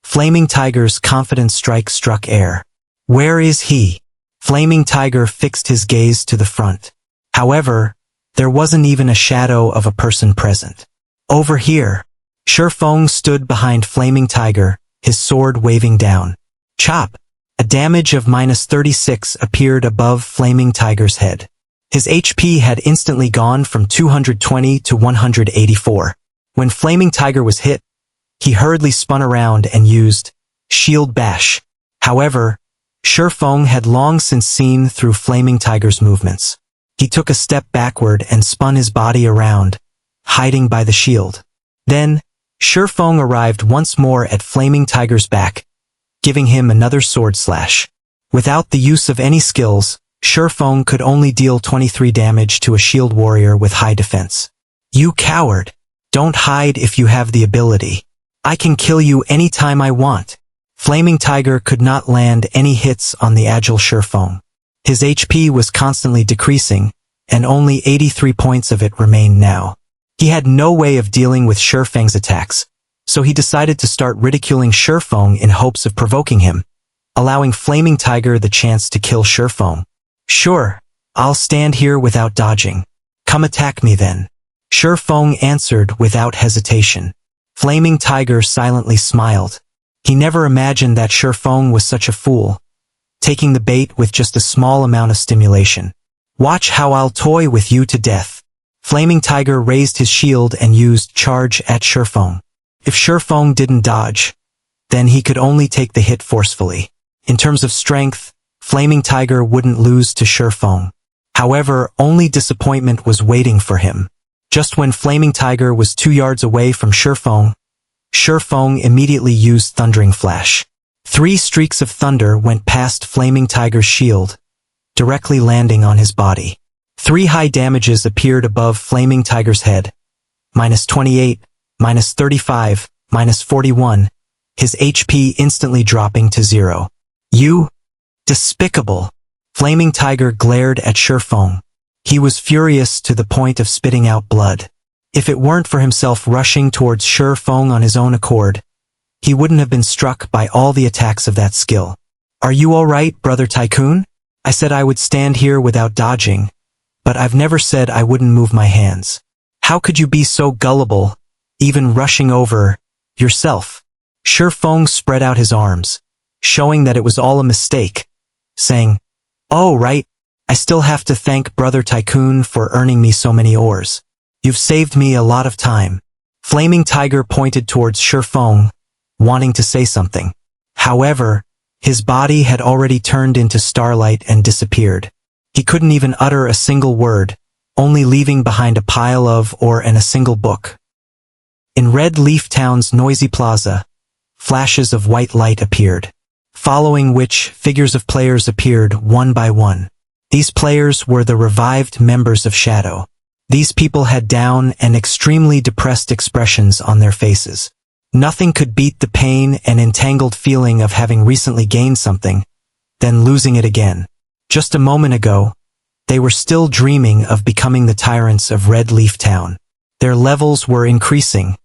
Flaming Tiger's confident strike struck air. Where is he? Flaming Tiger fixed his gaze to the front. However, there wasn't even a shadow of a person present. Over here. Shifeng stood behind Flaming Tiger, his sword waving down. Chop! A damage of -36 appeared above Flaming Tiger's head. His HP had instantly gone from 220 to 184. When Flaming Tiger was hit, he hurriedly spun around and used Shield Bash. However, Shifeng had long since seen through Flaming Tiger's movements. He took a step backward and spun his body around, hiding by the shield. Then, Shifeng arrived once more at Flaming Tiger's back, giving him another sword slash. Without the use of any skills, Shifeng could only deal 23 damage to a shield warrior with high defense. You coward! Don't hide if you have the ability. I can kill you anytime I want. Flaming Tiger could not land any hits on the agile Shifeng. His HP was constantly decreasing, and only 83 points of it remained now. He had no way of dealing with Shifeng's attacks, so he decided to start ridiculing Shifeng in hopes of provoking him, allowing Flaming Tiger the chance to kill Shifeng. Sure, I'll stand here without dodging. Come attack me then. Shifeng answered without hesitation. Flaming Tiger silently smiled. He never imagined that Shifeng was such a fool, taking the bait with just a small amount of stimulation. Watch how I'll toy with you to death. Flaming Tiger raised his shield and used Charge at Shifeng. If Shifeng didn't dodge, then he could only take the hit forcefully. In terms of strength, Flaming Tiger wouldn't lose to Shifeng. However, only disappointment was waiting for him. Just when Flaming Tiger was 2 yards away from Shifeng, Shifeng immediately used Thundering Flash. 3 streaks of thunder went past Flaming Tiger's shield, directly landing on his body. 3 high damages appeared above Flaming Tiger's head. -28, -35, -41, his HP instantly dropping to 0. You? Despicable! Flaming Tiger glared at Shifeng. He was furious to the point of spitting out blood. If it weren't for himself rushing towards Shifeng on his own accord, he wouldn't have been struck by all the attacks of that skill. Are you all right, Brother Tycoon? I said I would stand here without dodging, but I've never said I wouldn't move my hands. How could you be so gullible, even rushing over yourself? Shifeng spread out his arms, showing that it was all a mistake, saying, Oh, right, I still have to thank Brother Tycoon for earning me so many ores. You've saved me a lot of time. Flaming Tiger pointed towards Shifeng, wanting to say something. However, his body had already turned into starlight and disappeared. He couldn't even utter a single word, only leaving behind a pile of ore and a single book. In Red Leaf Town's noisy plaza, flashes of white light appeared, following which figures of players appeared one by one. These players were the revived members of Shadow. These people had down and extremely depressed expressions on their faces. Nothing could beat the pain and entangled feeling of having recently gained something, then losing it again. Just a moment ago, they were still dreaming of becoming the tyrants of Red Leaf Town. Their levels were increasing.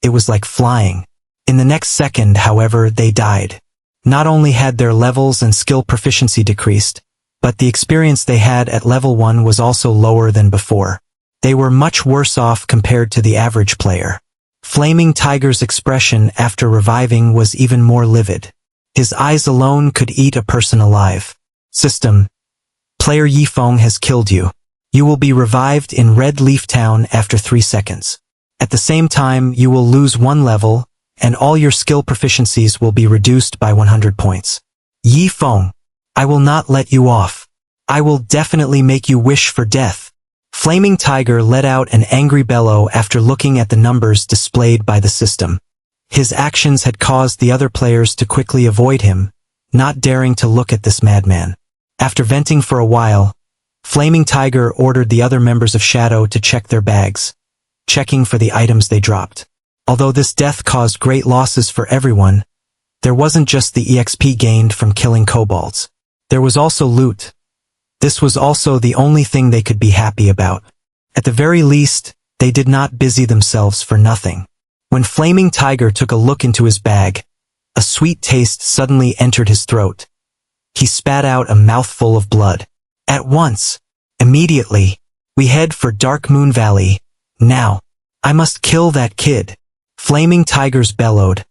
It was like flying. In the next second, however, they died. Not only had their levels and skill proficiency decreased, but the experience they had at level 1 was also lower than before. They were much worse off compared to the average player. Flaming Tiger's expression after reviving was even more livid. His eyes alone could eat a person alive. System. Player Yifeng has killed you. You will be revived in Red Leaf Town after 3 seconds. At the same time, you will lose 1 level, and all your skill proficiencies will be reduced by 100 points. Yifeng, I will not let you off. I will definitely make you wish for death. Flaming Tiger let out an angry bellow after looking at the numbers displayed by the system. His actions had caused the other players to quickly avoid him, not daring to look at this madman. After venting for a while, Flaming Tiger ordered the other members of Shadow to check their bags, checking for the items they dropped. Although this death caused great losses for everyone, there wasn't just the EXP gained from killing kobolds. There was also loot. This was also the only thing they could be happy about. At the very least, they did not busy themselves for nothing. When Flaming Tiger took a look into his bag, A sweet taste suddenly entered his throat. He spat out a mouthful of blood. At once. Immediately. We head for Dark Moon Valley. Now. I must kill that kid. Flaming Tigers bellowed,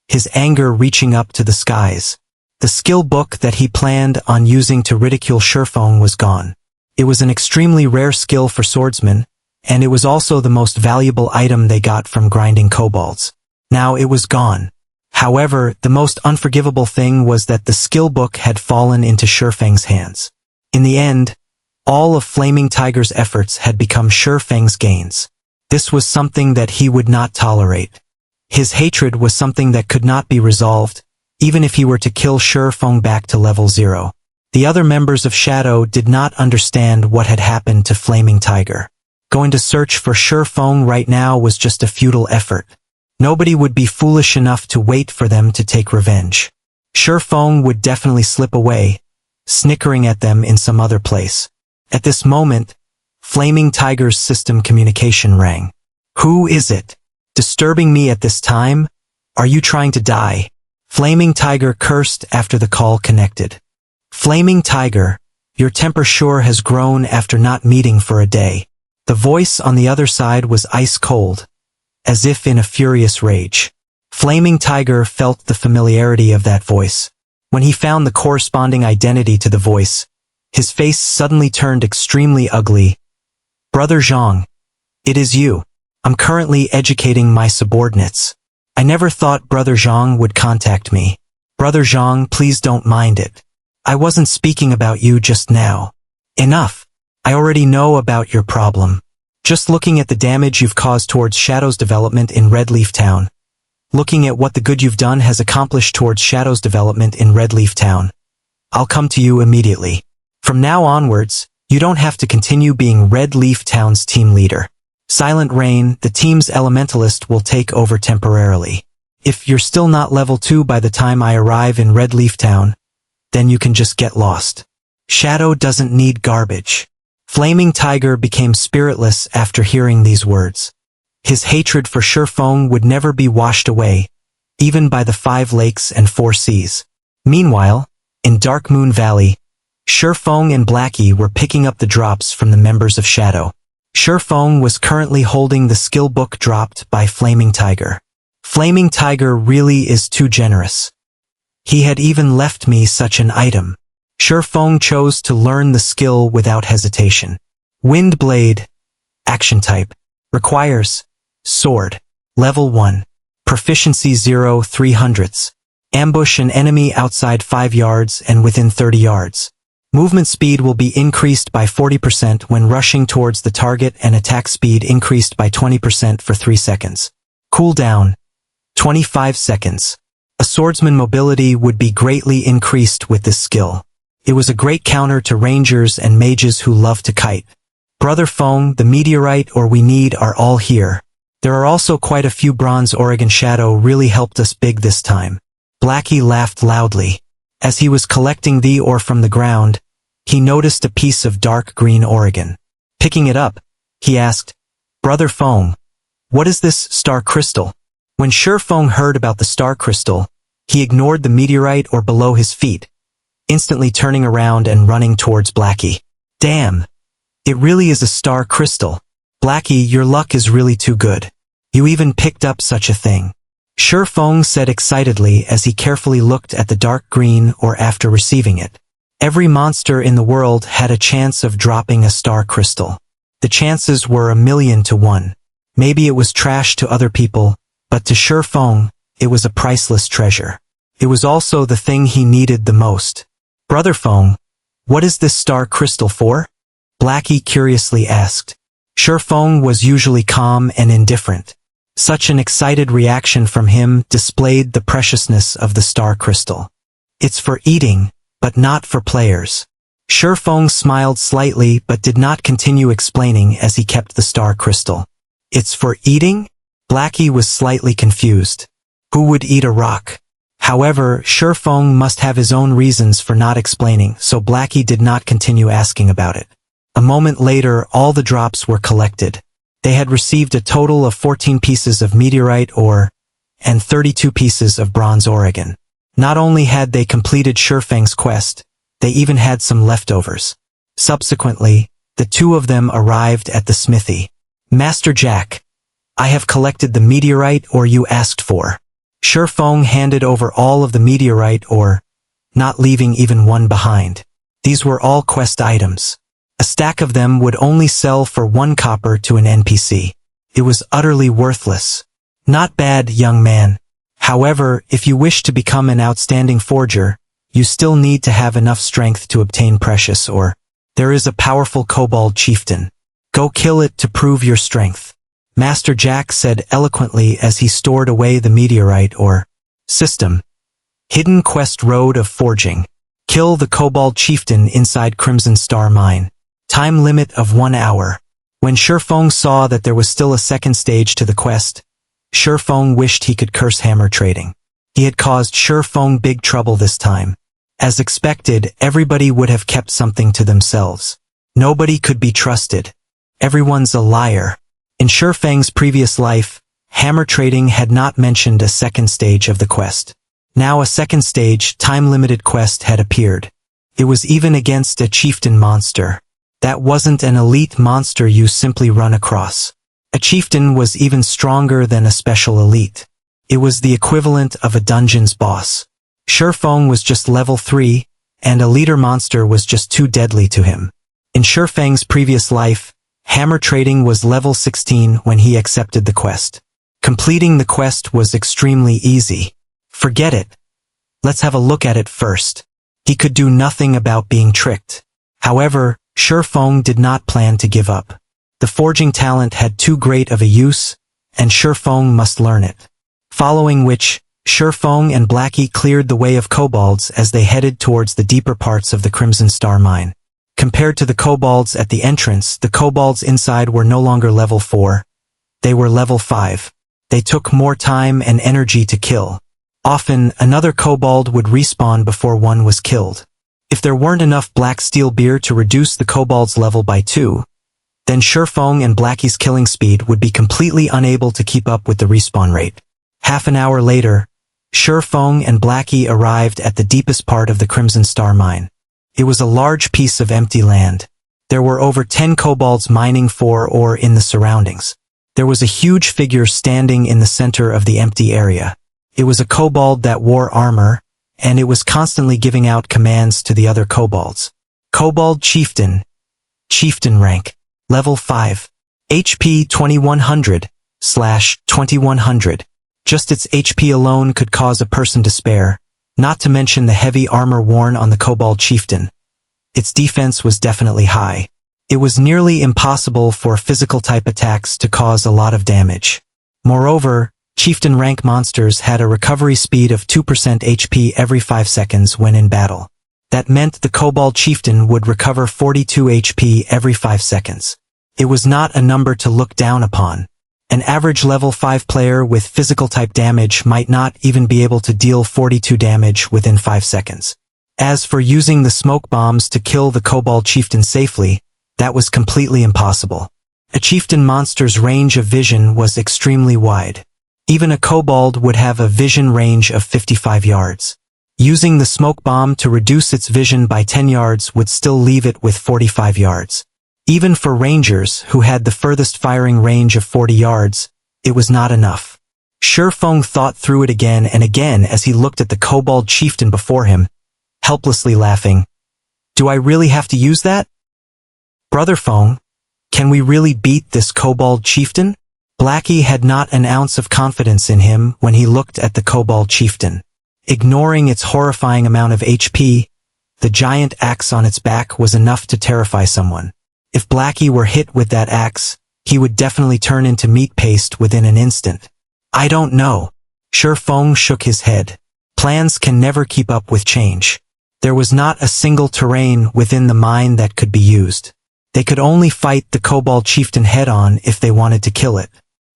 his anger reaching up to the skies. The skill book that he planned on using to ridicule Shurfeng was gone. It was an extremely rare skill for swordsmen, and it was also the most valuable item they got from grinding kobolds. Now it was gone. However, the most unforgivable thing was that the skill book had fallen into Shurfeng's hands. In the end, all of Flaming Tiger's efforts had become Shurfeng's gains. This was something that he would not tolerate. His hatred was something that could not be resolved, even if he were to kill Shurfeng back to level 0. The other members of Shadow did not understand what had happened to Flaming Tiger. Going to search for Shurfeng right now was just a futile effort. Nobody would be foolish enough to wait for them to take revenge. Shurfeng would definitely slip away, snickering at them in some other place. At this moment, Flaming Tiger's system communication rang. Who is it? Disturbing me at this time? Are you trying to die? Flaming Tiger cursed after the call connected. Flaming Tiger, your temper sure has grown after not meeting for a day. The voice on the other side was ice cold, as if in a furious rage. Flaming Tiger felt the familiarity of that voice. When he found the corresponding identity to the voice, his face suddenly turned extremely ugly. Brother Zhang, it is you. I'm currently educating my subordinates. I never thought Brother Zhang would contact me. Brother Zhang, please don't mind it. I wasn't speaking about you just now. Enough. I already know about your problem. Just looking at the damage you've caused towards Shadow's development in Red Leaf Town. Looking at what the good you've done has accomplished towards Shadow's development in Red Leaf Town. I'll come to you immediately. From now onwards, you don't have to continue being Red Leaf Town's team leader. Silent Rain, the team's elementalist, will take over temporarily. If you're still not level 2 by the time I arrive in Red Leaf Town, then you can just get lost. Shadow doesn't need garbage. Flaming Tiger became spiritless after hearing these words. His hatred for Shurfeng would never be washed away, even by the 5 lakes and 4 seas. Meanwhile, in Dark Moon Valley, Shurfeng and Blackie were picking up the drops from the members of Shadow. Shurfeng was currently holding the skill book dropped by Flaming Tiger. Flaming Tiger really is too generous. He had even left me such an item. Shurfeng chose to learn the skill without hesitation. Wind Blade. Action type. Requires. Sword. Level 1. Proficiency 0 300ths. Ambush an enemy outside 5 yards and within 30 yards. Movement speed will be increased by 40% when rushing towards the target and attack speed increased by 20% for 3 seconds. Cooldown. 25 seconds. A swordsman mobility would be greatly increased with this skill. It was a great counter to rangers and mages who love to kite. Brother Feng, the meteorite or we need are all here. There are also quite a few bronze Oregon Shadow really helped us big this time. Blackie laughed loudly. As he was collecting the ore from the ground, he noticed a piece of dark green Oregon. Picking it up, he asked, Brother Feng, what is this star crystal? When Shurfeng heard about the star crystal, he ignored the meteorite ore below his feet, instantly turning around and running towards Blackie. Damn! It really is a star crystal. Blackie, your luck is really too good. You even picked up such a thing. Shurfeng said excitedly as he carefully looked at the dark green ore after receiving it. Every monster in the world had a chance of dropping a star crystal. The chances were 1,000,000 to 1. Maybe it was trash to other people, but to Shurfeng, it was a priceless treasure. It was also the thing he needed the most. Brother Feng, what is this star crystal for? Blackie curiously asked. Shurfeng was usually calm and indifferent. Such an excited reaction from him displayed the preciousness of the star crystal. It's for eating, but not for players. Shurfeng smiled slightly but did not continue explaining as he kept the star crystal. It's for eating? Blackie was slightly confused. Who would eat a rock? However, Shurfeng must have his own reasons for not explaining, so Blackie did not continue asking about it. A moment later, all the drops were collected. They had received a total of 14 pieces of meteorite ore, and 32 pieces of bronze Oregon. Not only had they completed Shurfeng's quest, they even had some leftovers. Subsequently, the two of them arrived at the smithy. Master Jack, I have collected the meteorite ore you asked for. Shurfeng handed over all of the meteorite ore, not leaving even one behind. These were all quest items. A stack of them would only sell for 1 copper to an NPC. It was utterly worthless. Not bad, young man. However, if you wish to become an outstanding forger, you still need to have enough strength to obtain precious ore. There is a powerful kobold chieftain. Go kill it to prove your strength. Master Jack said eloquently as he stored away the meteorite ore. System. Hidden quest road of forging. Kill the kobold chieftain inside Crimson Star Mine. Time limit of 1 hour. When Shurfeng saw that there was still a second stage to the quest, Shurfeng wished he could curse hammer trading. He had caused Shurfeng big trouble this time. As expected, everybody would have kept something to themselves. Nobody could be trusted. Everyone's a liar. In Shurfeng's previous life, hammer trading had not mentioned a second stage of the quest. Now a second stage, time-limited quest had appeared. It was even against a chieftain monster. That wasn't an elite monster you simply run across. A chieftain was even stronger than a special elite. It was the equivalent of a dungeon's boss. Shurfeng was just level 3, and a leader monster was just too deadly to him. In Shurfeng's previous life, hammer trading was level 16 when he accepted the quest. Completing the quest was extremely easy. Forget it. Let's have a look at it first. He could do nothing about being tricked. However, Shurfeng did not plan to give up. The forging talent had too great of a use, and Shurfeng must learn it. Following which, Shurfeng and Blackie cleared the way of kobolds as they headed towards the deeper parts of the Crimson Star Mine. Compared to the kobolds at the entrance, the kobolds inside were no longer level 4. They were level 5. They took more time and energy to kill. Often, another kobold would respawn before one was killed. If there weren't enough black steel beer to reduce the kobold's level by 2, then Shurfeng and Blackie's killing speed would be completely unable to keep up with the respawn rate. Half an hour later, Shurfeng and Blackie arrived at the deepest part of the Crimson Star Mine. It was a large piece of empty land. There were over 10 kobolds mining for ore in the surroundings. There was a huge figure standing in the center of the empty area. It was a kobold that wore armor, and it was constantly giving out commands to the other kobolds. Kobold Chieftain. Chieftain rank. Level 5. HP 2100/2100. Just its HP alone could cause a person despair, not to mention the heavy armor worn on the kobold chieftain. Its defense was definitely high. It was nearly impossible for physical-type attacks to cause a lot of damage. Moreover, chieftain rank monsters had a recovery speed of 2% HP every 5 seconds when in battle. That meant the kobold chieftain would recover 42 HP every 5 seconds. It was not a number to look down upon. An average level 5 player with physical-type damage might not even be able to deal 42 damage within 5 seconds. As for using the smoke bombs to kill the kobold chieftain safely, that was completely impossible. A chieftain monster's range of vision was extremely wide. Even a kobold would have a vision range of 55 yards. Using the smoke bomb to reduce its vision by 10 yards would still leave it with 45 yards. Even for rangers, who had the furthest firing range of 40 yards, it was not enough. Shurfeng thought through it again and again as he looked at the kobold chieftain before him, helplessly laughing. Do I really have to use that? Brother Feng, can we really beat this kobold chieftain? Blackie had not an ounce of confidence in him when he looked at the kobold chieftain. Ignoring its horrifying amount of HP, the giant axe on its back was enough to terrify someone. If Blackie were hit with that axe, he would definitely turn into meat paste within an instant. I don't know. Shurfeng shook his head. Plans can never keep up with change. There was not a single terrain within the mine that could be used. They could only fight the kobold chieftain head-on if they wanted to kill it.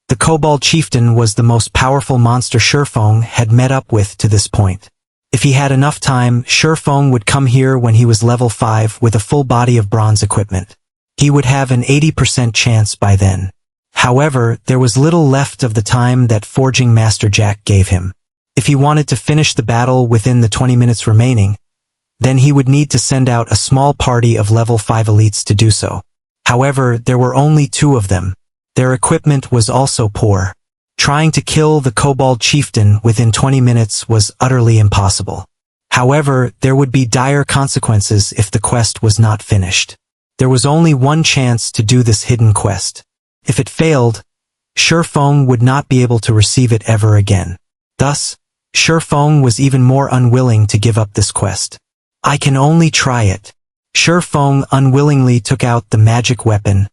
The kobold chieftain was the most powerful monster Shurfeng had met up with to this point. If he had enough time, Shurfeng would come here when he was level 5 with a full body of bronze equipment. He would have an 80% chance by then. However, there was little left of the time that Forging Master Jack gave him. If he wanted to finish the battle within the 20 minutes remaining, then he would need to send out a small party of level 5 elites to do so. However, there were only 2 of them. Their equipment was also poor. Trying to kill the Kobold Chieftain within 20 minutes was utterly impossible. However, there would be dire consequences if the quest was not finished. There was only one chance to do this hidden quest. If it failed, Shifeng would not be able to receive it ever again. Thus, Shifeng was even more unwilling to give up this quest. I can only try it. Shifeng unwillingly took out the magic weapon,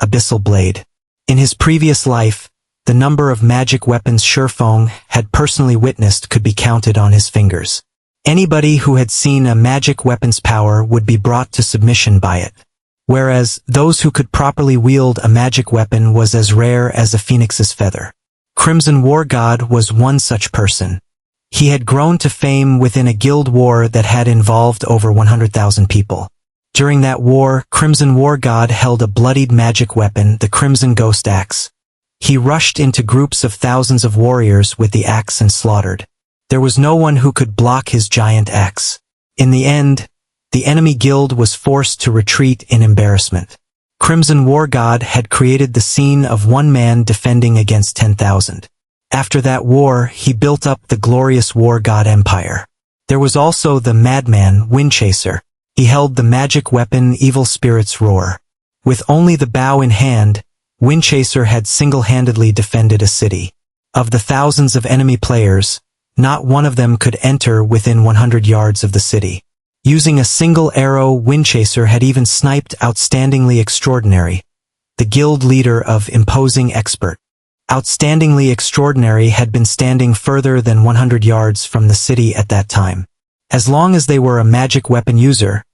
Abyssal Blade. In his previous life, the number of magic weapons Shifeng had personally witnessed could be counted on his fingers. Anybody who had seen a magic weapon's power would be brought to submission by it. Whereas those who could properly wield a magic weapon was as rare as a phoenix's feather. Crimson War God was one such person. He had grown to fame within a guild war that had involved over 100,000 people. During that war, Crimson War God held a bloodied magic weapon, the Crimson Ghost Axe. He rushed into groups of thousands of warriors with the axe and slaughtered. There was no one who could block his giant axe. In the end, the enemy guild was forced to retreat in embarrassment. Crimson War God had created the scene of one man defending against 10,000. After that war, he built up the glorious War God Empire. There was also the madman Windchaser. He held the magic weapon Evil Spirit's Roar. With only the bow in hand, Windchaser had single-handedly defended a city. Of the thousands of enemy players, not one of them could enter within 100 yards of the city. Using a single arrow, Windchaser had even sniped Outstandingly Extraordinary, the guild leader of Imposing Expert. Outstandingly Extraordinary had been standing further than 100 yards from the city at that time. As long as they were a magic weapon user,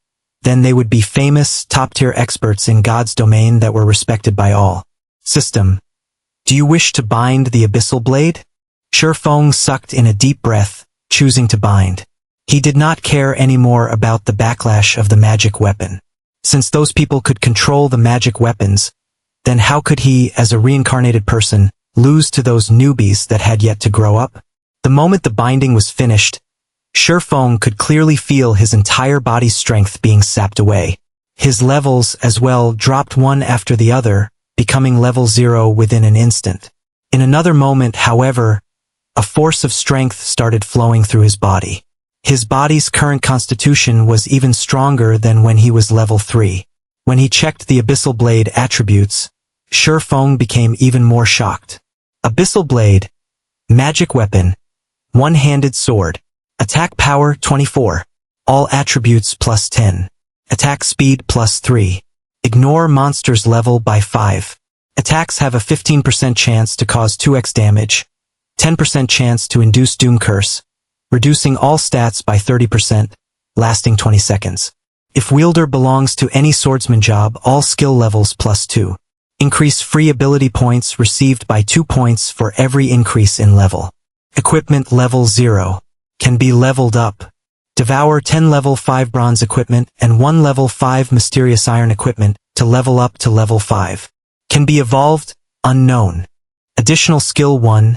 then they would be famous, top-tier experts in God's domain that were respected by all. System. Do you wish to bind the Abyssal Blade? Shifeng sucked in a deep breath, choosing to bind. He did not care anymore about the backlash of the magic weapon. Since those people could control the magic weapons, then how could he, as a reincarnated person, lose to those newbies that had yet to grow up? The moment the binding was finished, Shifeng could clearly feel his entire body's strength being sapped away. His levels, as well, dropped one after the other, becoming level 0 within an instant. In another moment, however, a force of strength started flowing through his body. His body's current constitution was even stronger than when he was level 3. When he checked the Abyssal Blade attributes, Shifeng became even more shocked. Abyssal Blade, magic weapon, one-handed sword, attack power 24, all attributes plus 10, attack speed plus 3, ignore monsters level by 5. Attacks have a 15% chance to cause 2x damage, 10% chance to induce Doom Curse, reducing all stats by 30%, lasting 20 seconds. If wielder belongs to any swordsman job, all skill levels plus 2. Increase free ability points received by 2 points for every increase in level. Equipment level 0. Can be leveled up. Devour 10 level 5 bronze equipment and 1 level 5 mysterious iron equipment to level up to level 5. Can be evolved, unknown. Additional skill 1,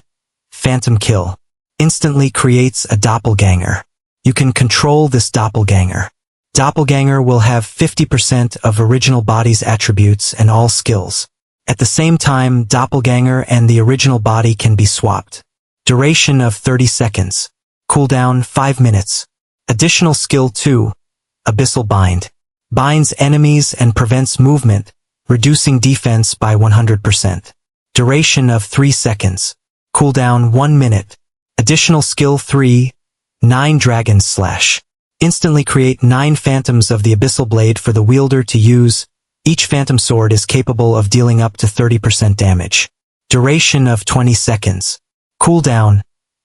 Phantom Kill. Instantly creates a doppelganger. You can control this doppelganger. Doppelganger will have 50% of original body's attributes and all skills. At the same time, doppelganger and the original body can be swapped. Duration of 30 seconds. Cooldown 5 minutes. Additional skill 2, Abyssal Bind. Binds enemies and prevents movement, reducing defense by 100%. Duration of 3 seconds. Cooldown 1 minute. Additional skill 3, 9 Dragon's Slash. Instantly create 9 phantoms of the Abyssal Blade for the wielder to use. Each phantom sword is capable of dealing up to 30% damage. Duration of 20 seconds. Cooldown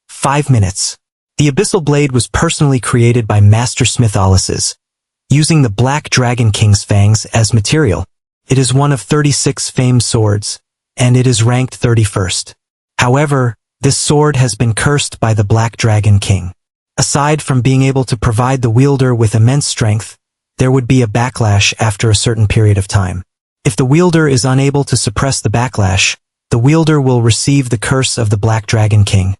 5 minutes. The Abyssal Blade was personally created by Master Smith Alices. Using the Black Dragon King's fangs as material, it is one of 36 famed swords, and it is ranked 31st. However, this sword has been cursed by the Black Dragon King. Aside from being able to provide the wielder with immense strength, there would be a backlash after a certain period of time. If the wielder is unable to suppress the backlash, The wielder will receive the curse of the Black Dragon King,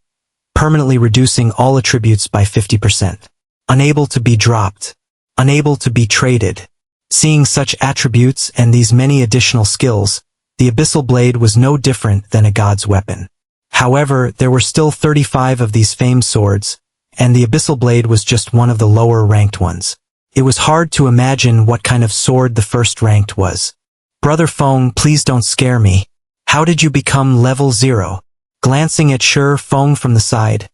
permanently reducing all attributes by 50%. Unable to be dropped. Unable to be traded. Seeing such attributes and these many additional skills, the Abyssal Blade was no different than a god's weapon. However, there were still 35 of these famed swords, and the Abyssal Blade was just one of the lower-ranked ones. It was hard to imagine what kind of sword the first-ranked was. Brother Feng, please don't scare me. How did you become level 0? Glancing at Shi Feng from the side,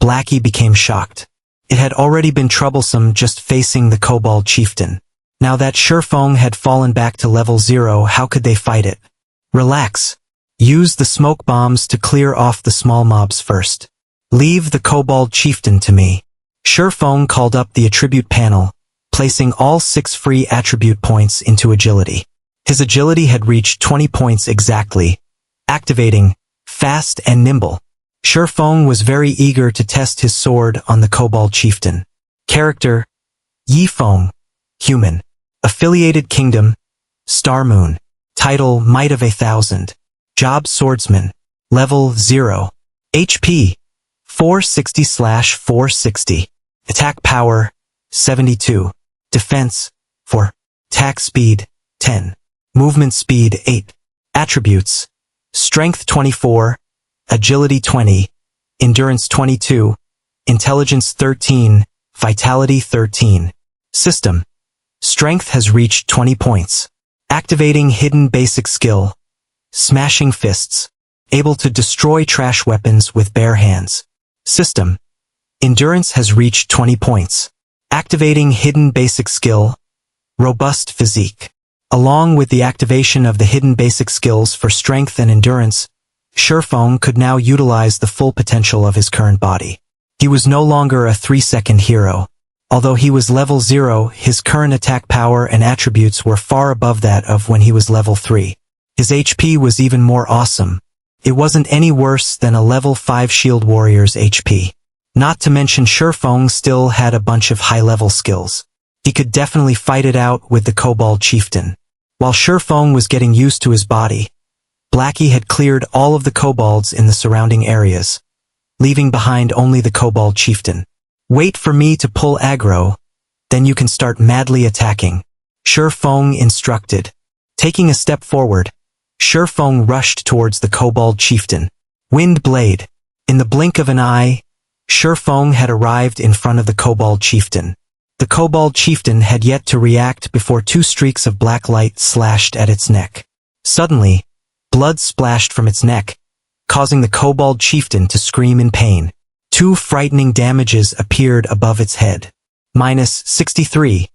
Blackie became shocked. It had already been troublesome just facing the Kobold Chieftain. Now that Shi Feng had fallen back to level 0, how could they fight it? Relax. Use the smoke bombs to clear off the small mobs first. Leave the Kobold Chieftain to me. Shi Feng called up the attribute panel, placing all 6 free attribute points into agility. His agility had reached 20 points exactly, activating fast and nimble. Shi Feng was very eager to test his sword on the Kobold Chieftain. Character: Yi Feng. Human. Affiliated Kingdom: Star Moon. Title: Might of 1,000. Job: Swordsman. Level 0. HP: 460/460. Attack power: 72. Defense: 4. Attack speed: 10. Movement speed: 8. Attributes: Strength 24, Agility 20, Endurance 22, Intelligence 13, Vitality 13. System: Strength has reached 20 points. Activating hidden basic skill: Smashing Fists. Able to destroy trash weapons with bare hands. System: Endurance has reached 20 points. Activating hidden basic skill: Robust Physique. Along with the activation of the hidden basic skills for strength and endurance, Shi Feng could now utilize the full potential of his current body. He was no longer a 3-second hero. Although he was level 0, his current attack power and attributes were far above that of when he was level 3. His HP was even more awesome. It wasn't any worse than a level 5 shield warrior's HP. Not to mention Shi Feng still had a bunch of high-level skills. He could definitely fight it out with the Kobold Chieftain. While Shi Feng was getting used to his body, Blackie had cleared all of the kobolds in the surrounding areas, leaving behind only the Kobold Chieftain. Wait for me to pull aggro, then you can start madly attacking, Shi Feng instructed. Taking a step forward, Shi Feng rushed towards the Kobold Chieftain. Wind Blade. In the blink of an eye, Shi Feng had arrived in front of the Kobold Chieftain. The Kobold Chieftain had yet to react before 2 streaks of black light slashed at its neck. Suddenly, blood splashed from its neck, causing the Kobold Chieftain to scream in pain. 2 frightening damages appeared above its head. -63.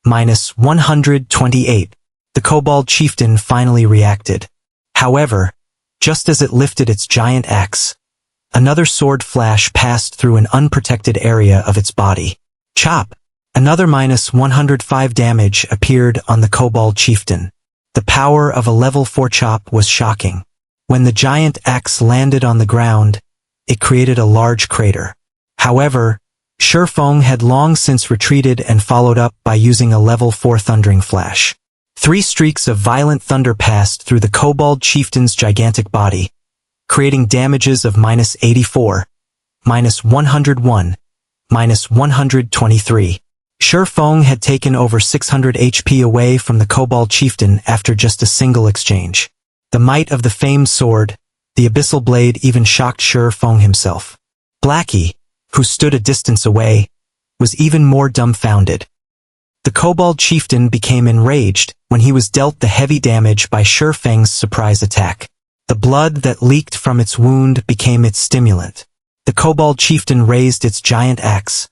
-128. The Kobold Chieftain finally reacted. However, just as it lifted its giant axe, another sword flash passed through an unprotected area of its body. Chop! Another -105 damage appeared on the Kobold Chieftain. The power of a level 4 chop was shocking. When the giant axe landed on the ground, it created a large crater. However, Shi Feng had long since retreated and followed up by using a level 4 thundering flash. 3 streaks of violent thunder passed through the Kobold Chieftain's gigantic body, creating damages of -84, -101, -123. Shi Feng had taken over 600 HP away from the Kobold Chieftain after just a single exchange. The might of the famed sword, the Abyssal Blade, even shocked Shi Feng himself. Blackie, who stood a distance away, was even more dumbfounded. The Kobold Chieftain became enraged when he was dealt the heavy damage by Shi Feng's surprise attack. The blood that leaked from its wound became its stimulant. The Kobold Chieftain raised its giant axe,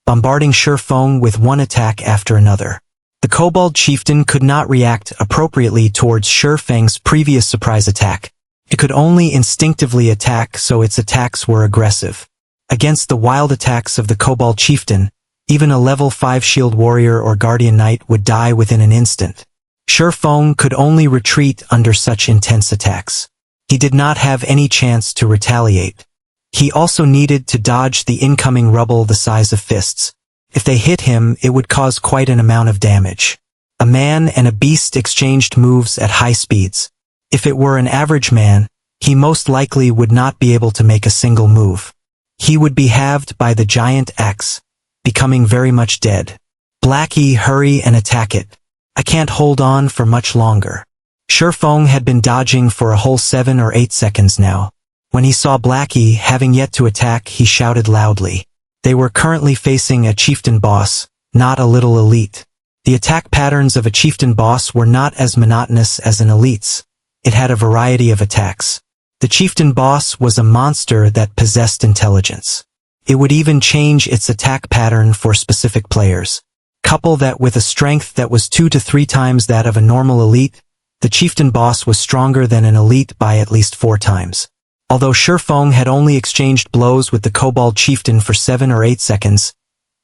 bombarding Shi Feng with one attack after another. The Kobold Chieftain could not react appropriately towards Shi Feng's previous surprise attack. It could only instinctively attack, so its attacks were aggressive. Against the wild attacks of the Kobold Chieftain, even a level 5 shield warrior or guardian knight would die within an instant. Shi Feng could only retreat under such intense attacks. He did not have any chance to retaliate. He also needed to dodge the incoming rubble the size of fists. If they hit him, it would cause quite an amount of damage. A man and a beast exchanged moves at high speeds. If it were an average man, he most likely would not be able to make a single move. He would be halved by the giant axe, becoming very much dead. Blackie, hurry and attack it. I can't hold on for much longer. Shifeng had been dodging for a whole 7 or 8 seconds now. When he saw Blackie having yet to attack, he shouted loudly. They were currently facing a chieftain boss, not a little elite. The attack patterns of a chieftain boss were not as monotonous as an elite's. It had a variety of attacks. The chieftain boss was a monster that possessed intelligence. It would even change its attack pattern for specific players. Couple that with a strength that was 2 to 3 times that of a normal elite, the chieftain boss was stronger than an elite by at least 4 times. Although Shifeng had only exchanged blows with the kobold chieftain for 7 or 8 seconds,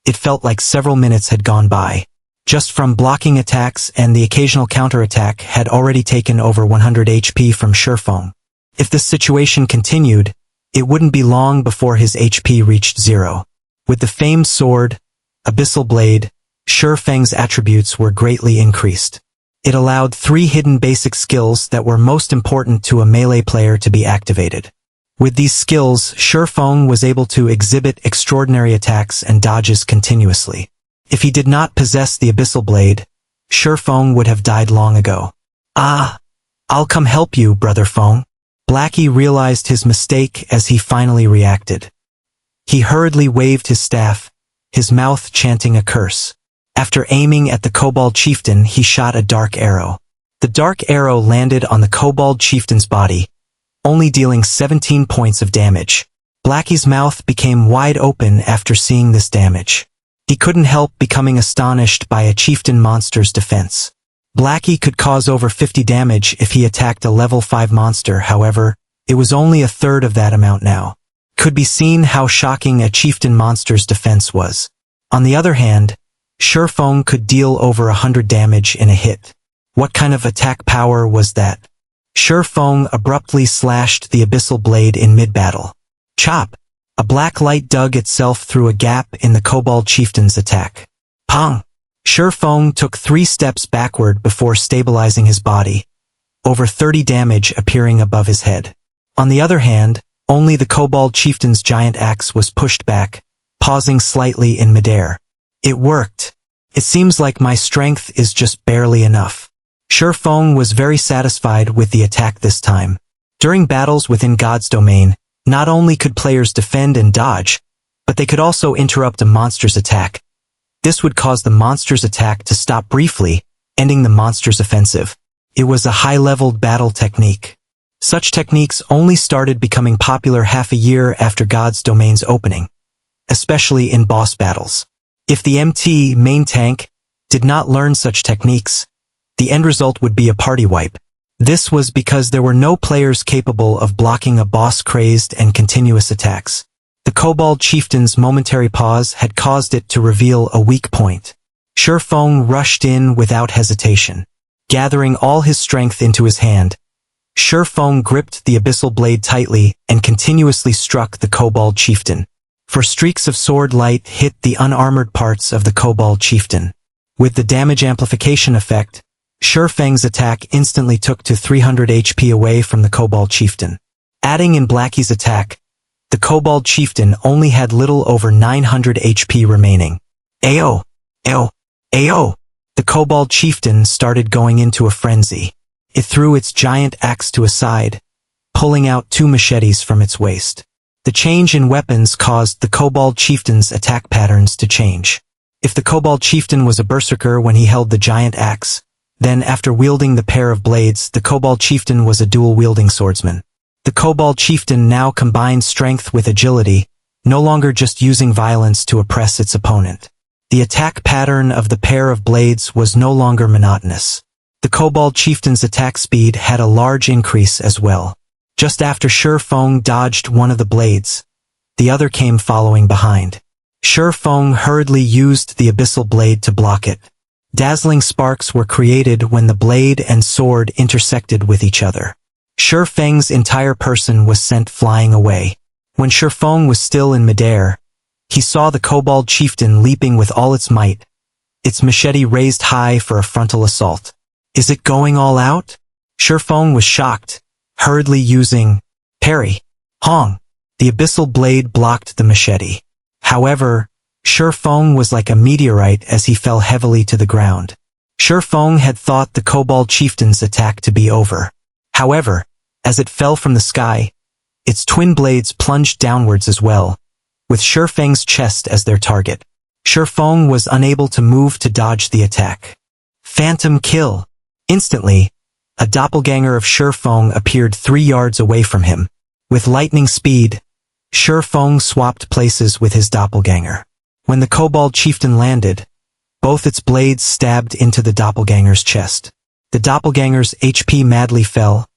it felt like several minutes had gone by. Just from blocking attacks and the occasional counterattack had already taken over 100 HP from Shifeng. If this situation continued, it wouldn't be long before his HP reached 0. With the famed sword, Abyssal Blade, Shifeng's attributes were greatly increased. It allowed 3 hidden basic skills that were most important to a melee player to be activated. With these skills, Shifeng was able to exhibit extraordinary attacks and dodges continuously. If he did not possess the Abyssal Blade, Shifeng would have died long ago. Ah! I'll come help you, Brother Feng. Blackie realized his mistake as he finally reacted. He hurriedly waved his staff, his mouth chanting a curse. After aiming at the kobold chieftain, he shot a dark arrow. The dark arrow landed on the kobold chieftain's body, only dealing 17 points of damage. Blackie's mouth became wide open after seeing this damage. He couldn't help becoming astonished by a chieftain monster's defense. Blackie could cause over 50 damage if he attacked a level 5 monster, however, it was only a third of that amount now. Could be seen how shocking a chieftain monster's defense was. On the other hand, Shifeng could deal over 100 damage in a hit. What kind of attack power was that? Shifeng abruptly slashed the Abyssal Blade in mid-battle. Chop! A black light dug itself through a gap in the kobold chieftain's attack. Pong! Shifeng took 3 steps backward before stabilizing his body, over 30 damage appearing above his head. On the other hand, only the kobold chieftain's giant axe was pushed back, pausing slightly in midair. It worked. It seems like my strength is just barely enough. Shifeng was very satisfied with the attack this time. During battles within God's domain, not only could players defend and dodge, but they could also interrupt a monster's attack. This would cause the monster's attack to stop briefly, ending the monster's offensive. It was a high-leveled battle technique. Such techniques only started becoming popular half a year after God's domain's opening, especially in boss battles. If the MT main tank did not learn such techniques, the end result would be a party wipe. This was because there were no players capable of blocking a boss-crazed and continuous attacks. The kobold chieftain's momentary pause had caused it to reveal a weak point. Shifeng rushed in without hesitation. Gathering all his strength into his hand, Shifeng gripped the Abyssal Blade tightly and continuously struck the kobold chieftain. For streaks of sword light hit the unarmored parts of the kobold chieftain. With the damage amplification effect, Shifeng's attack instantly took to 300 HP away from the kobold chieftain. Adding in Blackie's attack, the kobold chieftain only had little over 900 HP remaining. Ayo! Ayo! Ayo! The kobold chieftain started going into a frenzy. It threw its giant axe to a side, pulling out 2 machetes from its waist. The change in weapons caused the kobold chieftain's attack patterns to change. If the kobold chieftain was a berserker when he held the giant axe, then after wielding the pair of blades, the kobold chieftain was a dual-wielding swordsman. The kobold chieftain now combined strength with agility, no longer just using violence to oppress its opponent. The attack pattern of the pair of blades was no longer monotonous. The kobold chieftain's attack speed had a large increase as well. Just after Shifeng dodged one of the blades, the other came following behind. Shifeng hurriedly used the Abyssal Blade to block it. Dazzling sparks were created when the blade and sword intersected with each other. Shifeng's entire person was sent flying away. When Shifeng was still in midair, he saw the kobold chieftain leaping with all its might, its machete raised high for a frontal assault. Is it going all out? Shifeng was shocked. hurriedly using parry. Hong! The abyssal blade blocked the machete. However, Shifeng was like a meteorite as he fell heavily to the ground. Shifeng had thought the Kobold Chieftain's attack to be over. However, as it fell from the sky, its twin blades plunged downwards as well, with Shifeng's chest as their target. Shifeng was unable to move to dodge the attack. Phantom kill. Instantly, a doppelganger of Shifeng appeared 3 yards away from him. With lightning speed, Shifeng swapped places with his doppelganger. When the Kobold Chieftain landed, both its blades stabbed into the doppelganger's chest. The doppelganger's HP madly fell,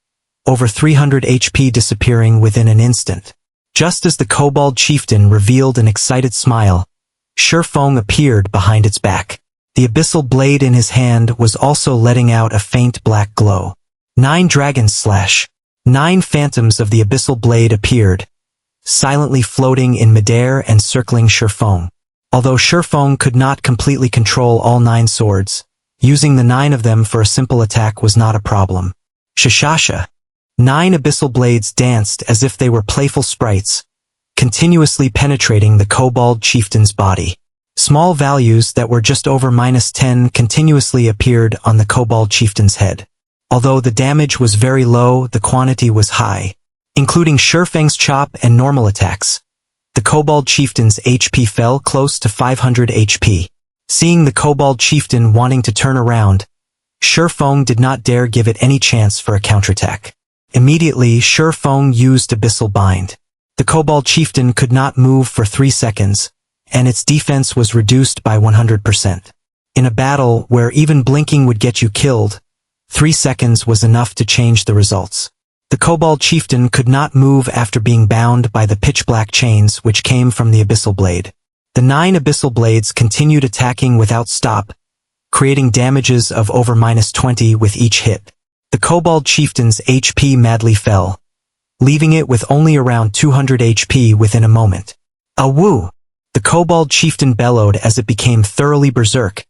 over 300 HP disappearing within an instant. Just as the Kobold Chieftain revealed an excited smile, Shifeng appeared behind its back. The abyssal blade in his hand was also letting out a faint black glow. 9 dragons slash. 9 phantoms of the abyssal blade appeared, silently floating in midair and circling Shifeng. Although Shifeng could not completely control all 9 swords, using the 9 of them for a simple attack was not a problem. Shashasha. 9 abyssal blades danced as if they were playful sprites, continuously penetrating the Kobold Chieftain's body. Small values that were just over -10 continuously appeared on the Kobold Chieftain's head. Although the damage was very low, the quantity was high. Including Shifeng's chop and normal attacks, the Kobold Chieftain's HP fell close to 500 HP. Seeing the Kobold Chieftain wanting to turn around, Shifeng did not dare give it any chance for a counterattack. Immediately, Shifeng used Abyssal Bind. The Kobold Chieftain could not move for 3 seconds, and its defense was reduced by 100%. In a battle where even blinking would get you killed, 3 seconds was enough to change the results. The Kobold Chieftain could not move after being bound by the pitch-black chains which came from the Abyssal Blade. The 9 Abyssal Blades continued attacking without stop, creating damages of over -20 with each hit. The Kobold Chieftain's HP madly fell, leaving it with only around 200 HP within a moment. A woo! The Kobold Chieftain bellowed as it became thoroughly berserk,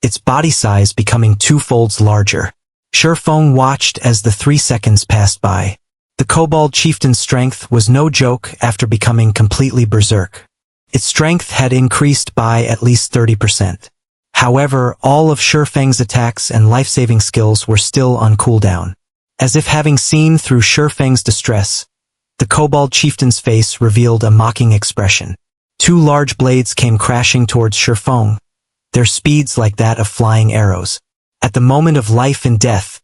its body size becoming 2 folds larger. Shifeng watched as the 3 seconds passed by. The Kobold Chieftain's strength was no joke after becoming completely berserk. Its strength had increased by at least 30%. However, all of Shifeng's attacks and life-saving skills were still on cooldown. As if having seen through Shifeng's distress, the Kobold Chieftain's face revealed a mocking expression. 2 large blades came crashing towards Shifeng, their speeds like that of flying arrows. At the moment of life and death,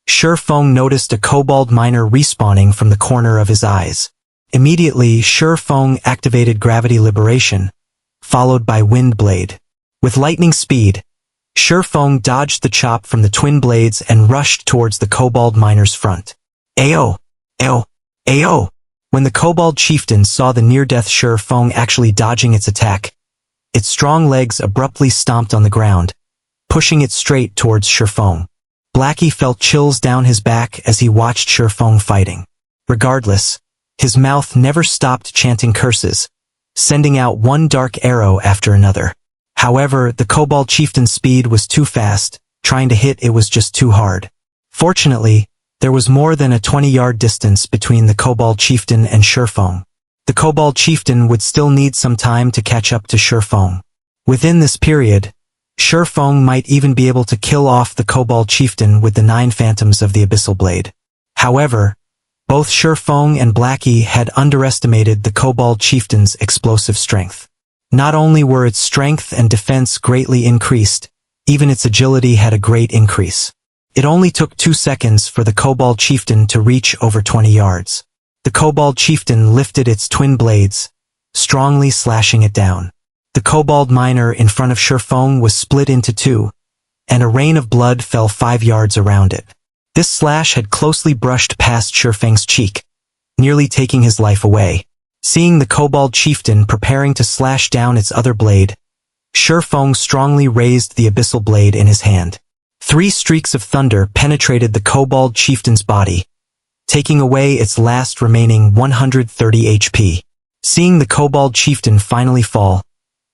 Shifeng noticed a kobold miner respawning from the corner of his eyes. Immediately, Shifeng activated Gravity Liberation, followed by Wind Blade. With lightning speed, Shifeng dodged the chop from the twin blades and rushed towards the kobold miner's front. Ayo! Ayo! Ayo! When the Kobold Chieftain saw the near-death Shifeng actually dodging its attack, its strong legs abruptly stomped on the ground, pushing it straight towards Shifeng. Blackie felt chills down his back as he watched Shifeng fighting. Regardless, his mouth never stopped chanting curses, sending out one dark arrow after another. However, the Kobold Chieftain's speed was too fast, trying to hit it was just too hard. Fortunately, there was more than a 20-yard distance between the Kobold Chieftain and Shifeng. The Kobold Chieftain would still need some time to catch up to Shifeng. Within this period, Shifeng might even be able to kill off the Kobold Chieftain with the 9 phantoms of the Abyssal Blade. However, both Shifeng and Blackie had underestimated the Kobold Chieftain's explosive strength. Not only were its strength and defense greatly increased, even its agility had a great increase. It only took 2 seconds for the Kobold Chieftain to reach over 20 yards. The Kobold Chieftain lifted its twin blades, strongly slashing it down. The kobold miner in front of Shifeng was split into 2, and a rain of blood fell 5 yards around it. This slash had closely brushed past Shifeng's cheek, nearly taking his life away. Seeing the Kobold Chieftain preparing to slash down its other blade, Shifeng strongly raised the Abyssal Blade in his hand. 3 streaks of thunder penetrated the Kobold Chieftain's body, taking away its last remaining 130 HP. Seeing the Kobold Chieftain finally fall,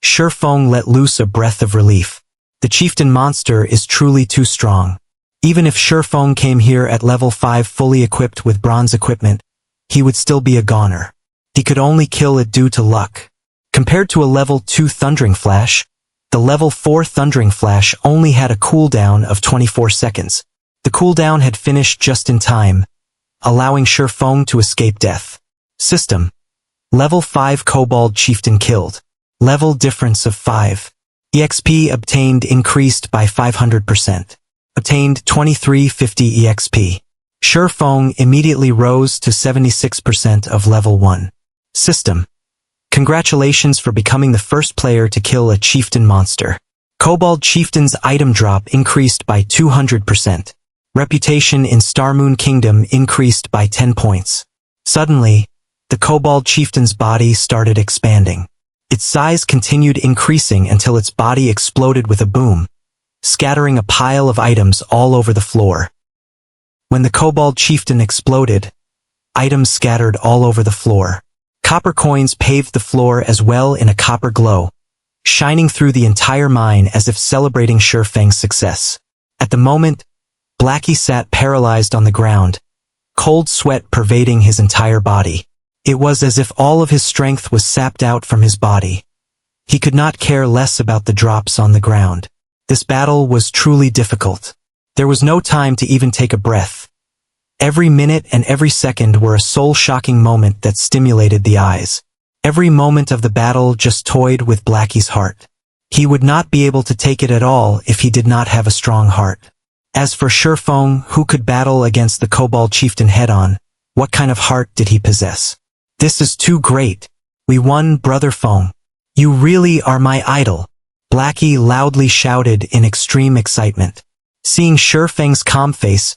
Shifeng let loose a breath of relief. The chieftain monster is truly too strong. Even if Shifeng came here at level 5 fully equipped with bronze equipment, he would still be a goner. He could only kill it due to luck. Compared to a level 2 Thundering Flash, the level 4 Thundering Flash only had a cooldown of 24 seconds. The cooldown had finished just in time, allowing Shifeng to escape death. System: Level 5 Kobold Chieftain killed. Level difference of 5. EXP obtained increased by 500%. Obtained 2350 EXP. Shifeng immediately rose to 76% of level 1. System: Congratulations for becoming the first player to kill a chieftain monster. Kobold Chieftain's item drop increased by 200%. Reputation in Starmoon Kingdom increased by 10 points. Suddenly, the Kobold Chieftain's body started expanding. Its size continued increasing until its body exploded with a boom, scattering a pile of items all over the floor. When the Kobold Chieftain exploded, items scattered all over the floor. Copper coins paved the floor as well in a copper glow, shining through the entire mine as if celebrating Shifeng's success. At the moment, Blackie sat paralyzed on the ground, cold sweat pervading his entire body. It was as if all of his strength was sapped out from his body. He could not care less about the drops on the ground. This battle was truly difficult. There was no time to even take a breath. Every minute and every second were a soul-shocking moment that stimulated the eyes. Every moment of the battle just toyed with Blackie's heart. He would not be able to take it at all if he did not have a strong heart. As for Shifeng, who could battle against the Kobold Chieftain head-on, what kind of heart did he possess? This is too great. We won, Brother Feng. You really are my idol. Blackie loudly shouted in extreme excitement. Seeing Shifeng's calm face,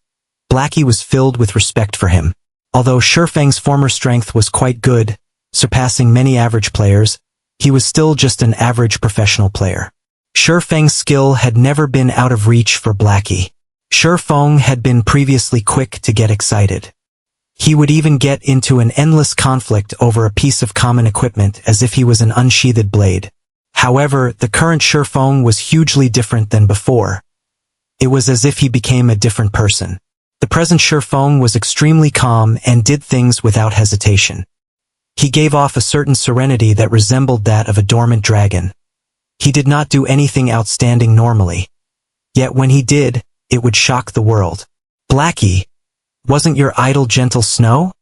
Blackie was filled with respect for him. Although Shifeng's former strength was quite good, surpassing many average players, he was still just an average professional player. Shifeng's skill had never been out of reach for Blackie. Shifeng had been previously quick to get excited. He would even get into an endless conflict over a piece of common equipment as if he was an unsheathed blade. However, the current Shifeng was hugely different than before. It was as if he became a different person. The present Shifeng was extremely calm and did things without hesitation. He gave off a certain serenity that resembled that of a dormant dragon. He did not do anything outstanding normally. Yet when he did, it would shock the world. Blackie, wasn't your idol Gentle Snow?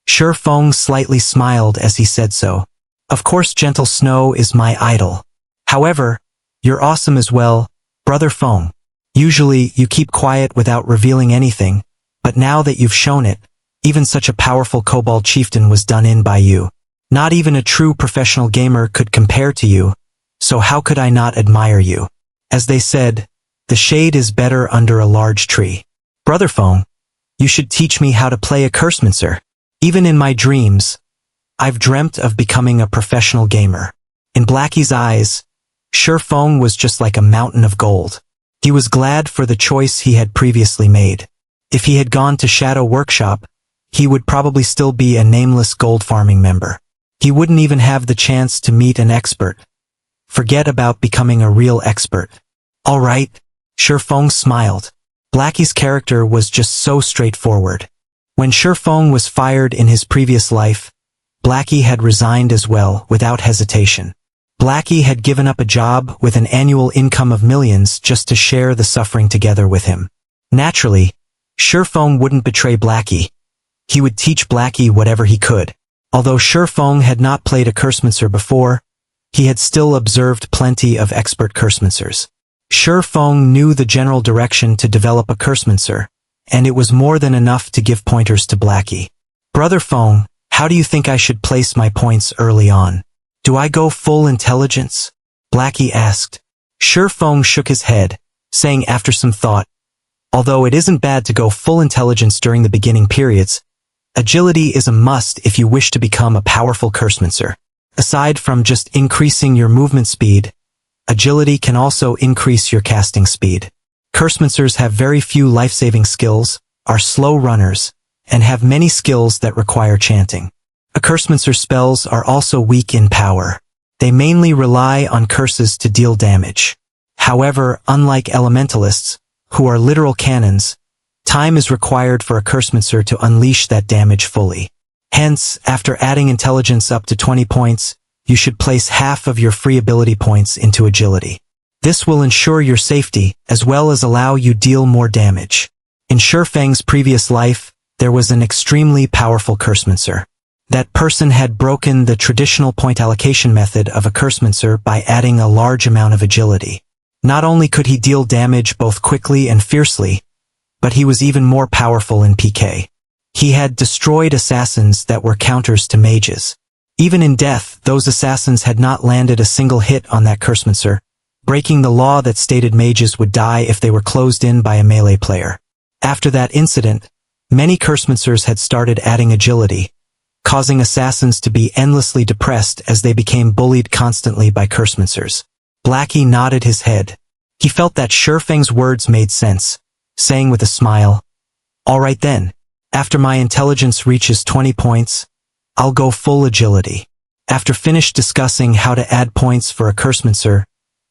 Shifeng slightly smiled as he said so. Of course Gentle Snow is my idol. However, you're awesome as well, Brother Feng. Usually, you keep quiet without revealing anything, but now that you've shown it, even such a powerful Kobold Chieftain was done in by you. Not even a true professional gamer could compare to you, so how could I not admire you? As they said, the shade is better under a large tree. Brother Feng, you should teach me how to play a Cursemancer. Even in my dreams, I've dreamt of becoming a professional gamer. In Blackie's eyes, Shifeng was just like a mountain of gold. He was glad for the choice he had previously made. If he had gone to Shadow Workshop, he would probably still be a nameless gold farming member. He wouldn't even have the chance to meet an expert. Forget about becoming a real expert. All right, Shifeng smiled. Blackie's character was just so straightforward. When Shifeng was fired in his previous life, Blackie had resigned as well without hesitation. Blackie had given up a job with an annual income of millions just to share the suffering together with him. Naturally, Shifeng wouldn't betray Blackie. He would teach Blackie whatever he could. Although Shifeng had not played a Cursemancer before, he had still observed plenty of expert Cursemancers. Shifeng knew the general direction to develop a Cursemancer, and it was more than enough to give pointers to Blackie. Brother Feng, how do you think I should place my points early on? Do I go full intelligence? Blackie asked. Shifeng shook his head, saying after some thought, although it isn't bad to go full intelligence during the beginning periods, agility is a must if you wish to become a powerful Cursemancer. Aside from just increasing your movement speed, agility can also increase your casting speed. Cursemancers have very few life-saving skills, are slow runners, and have many skills that require chanting. A Cursemancer's spells are also weak in power. They mainly rely on curses to deal damage. However, unlike elementalists, who are literal cannons, time is required for a cursemancer to unleash that damage fully. Hence, after adding intelligence up to 20 points, you should place half of your free ability points into agility. This will ensure your safety, as well as allow you deal more damage. In Shurfeng's previous life, there was an extremely powerful cursemancer. That person had broken the traditional point allocation method of a cursemancer by adding a large amount of agility. Not only could he deal damage both quickly and fiercely, but he was even more powerful in PK. He had destroyed assassins that were counters to mages. Even in death, those assassins had not landed a single hit on that cursemancer, breaking the law that stated mages would die if they were closed in by a melee player. After that incident, many cursemancers had started adding agility, causing assassins to be endlessly depressed as they became bullied constantly by cursemancers. Blackie nodded his head. He felt that Shurfeng's words made sense, saying with a smile, "All right then, after my intelligence reaches 20 points, I'll go full agility." After finished discussing how to add points for a cursemancer,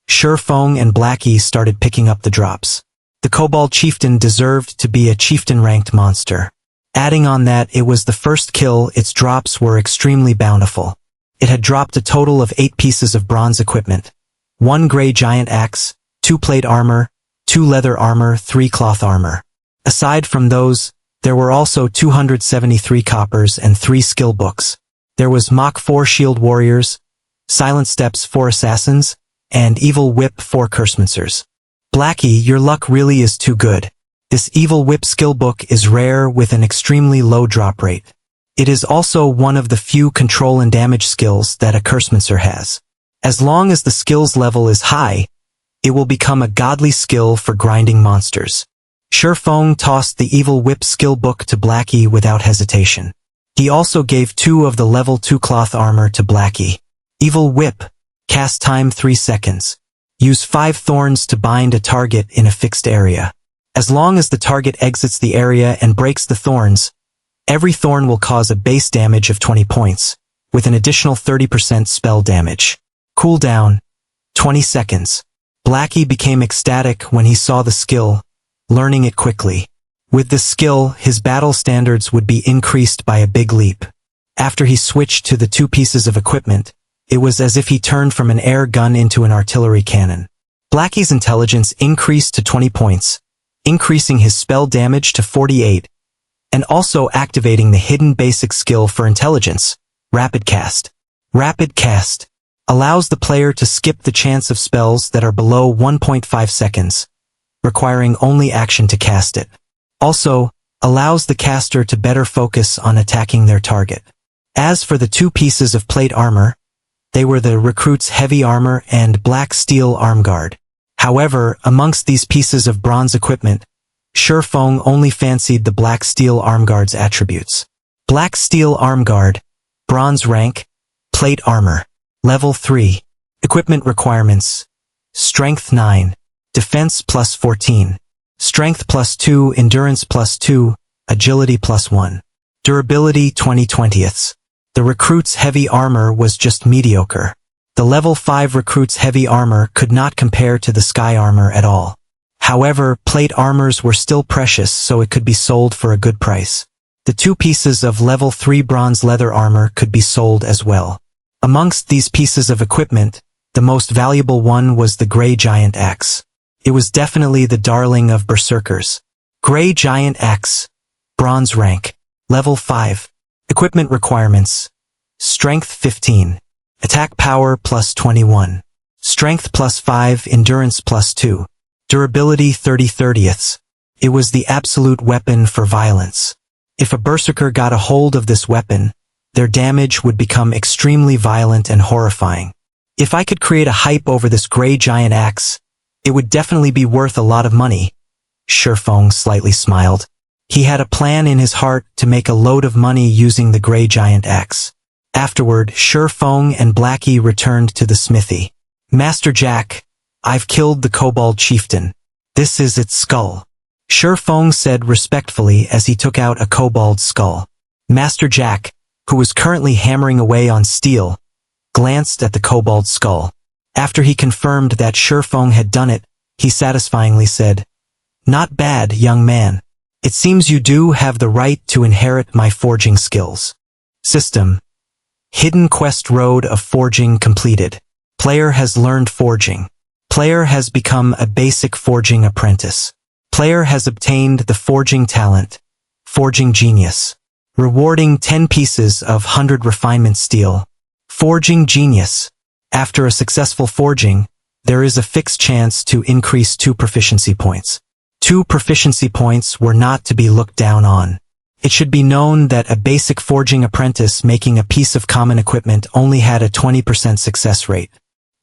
Shurfeng and Blackie started picking up the drops. The Kobold Chieftain deserved to be a chieftain-ranked monster. Adding on that it was the first kill, its drops were extremely bountiful. It had dropped a total of 8 pieces of bronze equipment, 1 gray giant axe, 2 plate armor, 2 leather armor, 3 cloth armor. Aside from those, there were also 273 coppers and 3 skill books. There was Mach 4 shield warriors, Silent Steps 4 assassins, and Evil Whip 4 cursemancers. Blackie, your luck really is too good. This Evil Whip skill book is rare with an extremely low drop rate. It is also one of the few control and damage skills that a cursemancer has. As long as the skills level is high, it will become a godly skill for grinding monsters. Shurfeng tossed the Evil Whip skill book to Blackie without hesitation. He also gave 2 of the level 2 cloth armor to Blackie. Evil Whip. Cast time 3 seconds. Use 5 thorns to bind a target in a fixed area. As long as the target exits the area and breaks the thorns, every thorn will cause a base damage of 20 points, with an additional 30% spell damage. Cooldown, 20 seconds. Blackie became ecstatic when he saw the skill, learning it quickly. With this skill, his battle standards would be increased by a big leap. After he switched to the 2 pieces of equipment, it was as if he turned from an air gun into an artillery cannon. Blackie's intelligence increased to 20 points, increasing his spell damage to 48, and also activating the hidden basic skill for intelligence, Rapid Cast. Rapid Cast allows the player to skip the chance of spells that are below 1.5 seconds, requiring only action to cast it. Also, allows the caster to better focus on attacking their target. As for the 2 pieces of plate armor, they were the recruit's heavy armor and black steel arm guard. However, amongst these pieces of bronze equipment, Shurfeng only fancied the black steel arm guard's attributes. Black steel arm guard, bronze rank, plate armor, level 3. Equipment requirements: strength 9, defense plus 14, strength plus 2, endurance plus 2, agility plus 1, durability 20/20ths. The recruit's heavy armor was just mediocre. The level 5 recruit's heavy armor could not compare to the sky armor at all. However, plate armors were still precious, so it could be sold for a good price. The 2 pieces of level 3 bronze leather armor could be sold as well. Amongst these pieces of equipment, the most valuable one was the gray giant axe. It was definitely the darling of berserkers. Gray giant axe, bronze rank, level 5. Equipment requirements: strength 15, attack power plus 21, strength plus 5, endurance plus 2, durability 30/30ths. It was the absolute weapon for violence. If a berserker got a hold of this weapon, their damage would become extremely violent and horrifying. If I could create a hype over this gray giant axe, it would definitely be worth a lot of money. Shurfeng slightly smiled. He had a plan in his heart to make a load of money using the gray giant axe. Afterward, Shurfeng and Blackie returned to the smithy. "Master Jack, I've killed the Kobold Chieftain. This is its skull," Shurfeng said respectfully as he took out a kobold skull. Master Jack, who was currently hammering away on steel, glanced at the kobold skull. After he confirmed that Shurfeng had done it, he satisfyingly said, Not bad, young man. It seems you do have the right to inherit my forging skills. System. Hidden quest road of forging completed. Player has learned forging. Player has become a basic forging apprentice. Player has obtained the forging talent. Forging genius. Rewarding 10 pieces of 100 refinement steel. Forging genius. After a successful forging, there is a fixed chance to increase 2 proficiency points. 2 proficiency points were not to be looked down on. It should be known that a basic forging apprentice making a piece of common equipment only had a 20% success rate.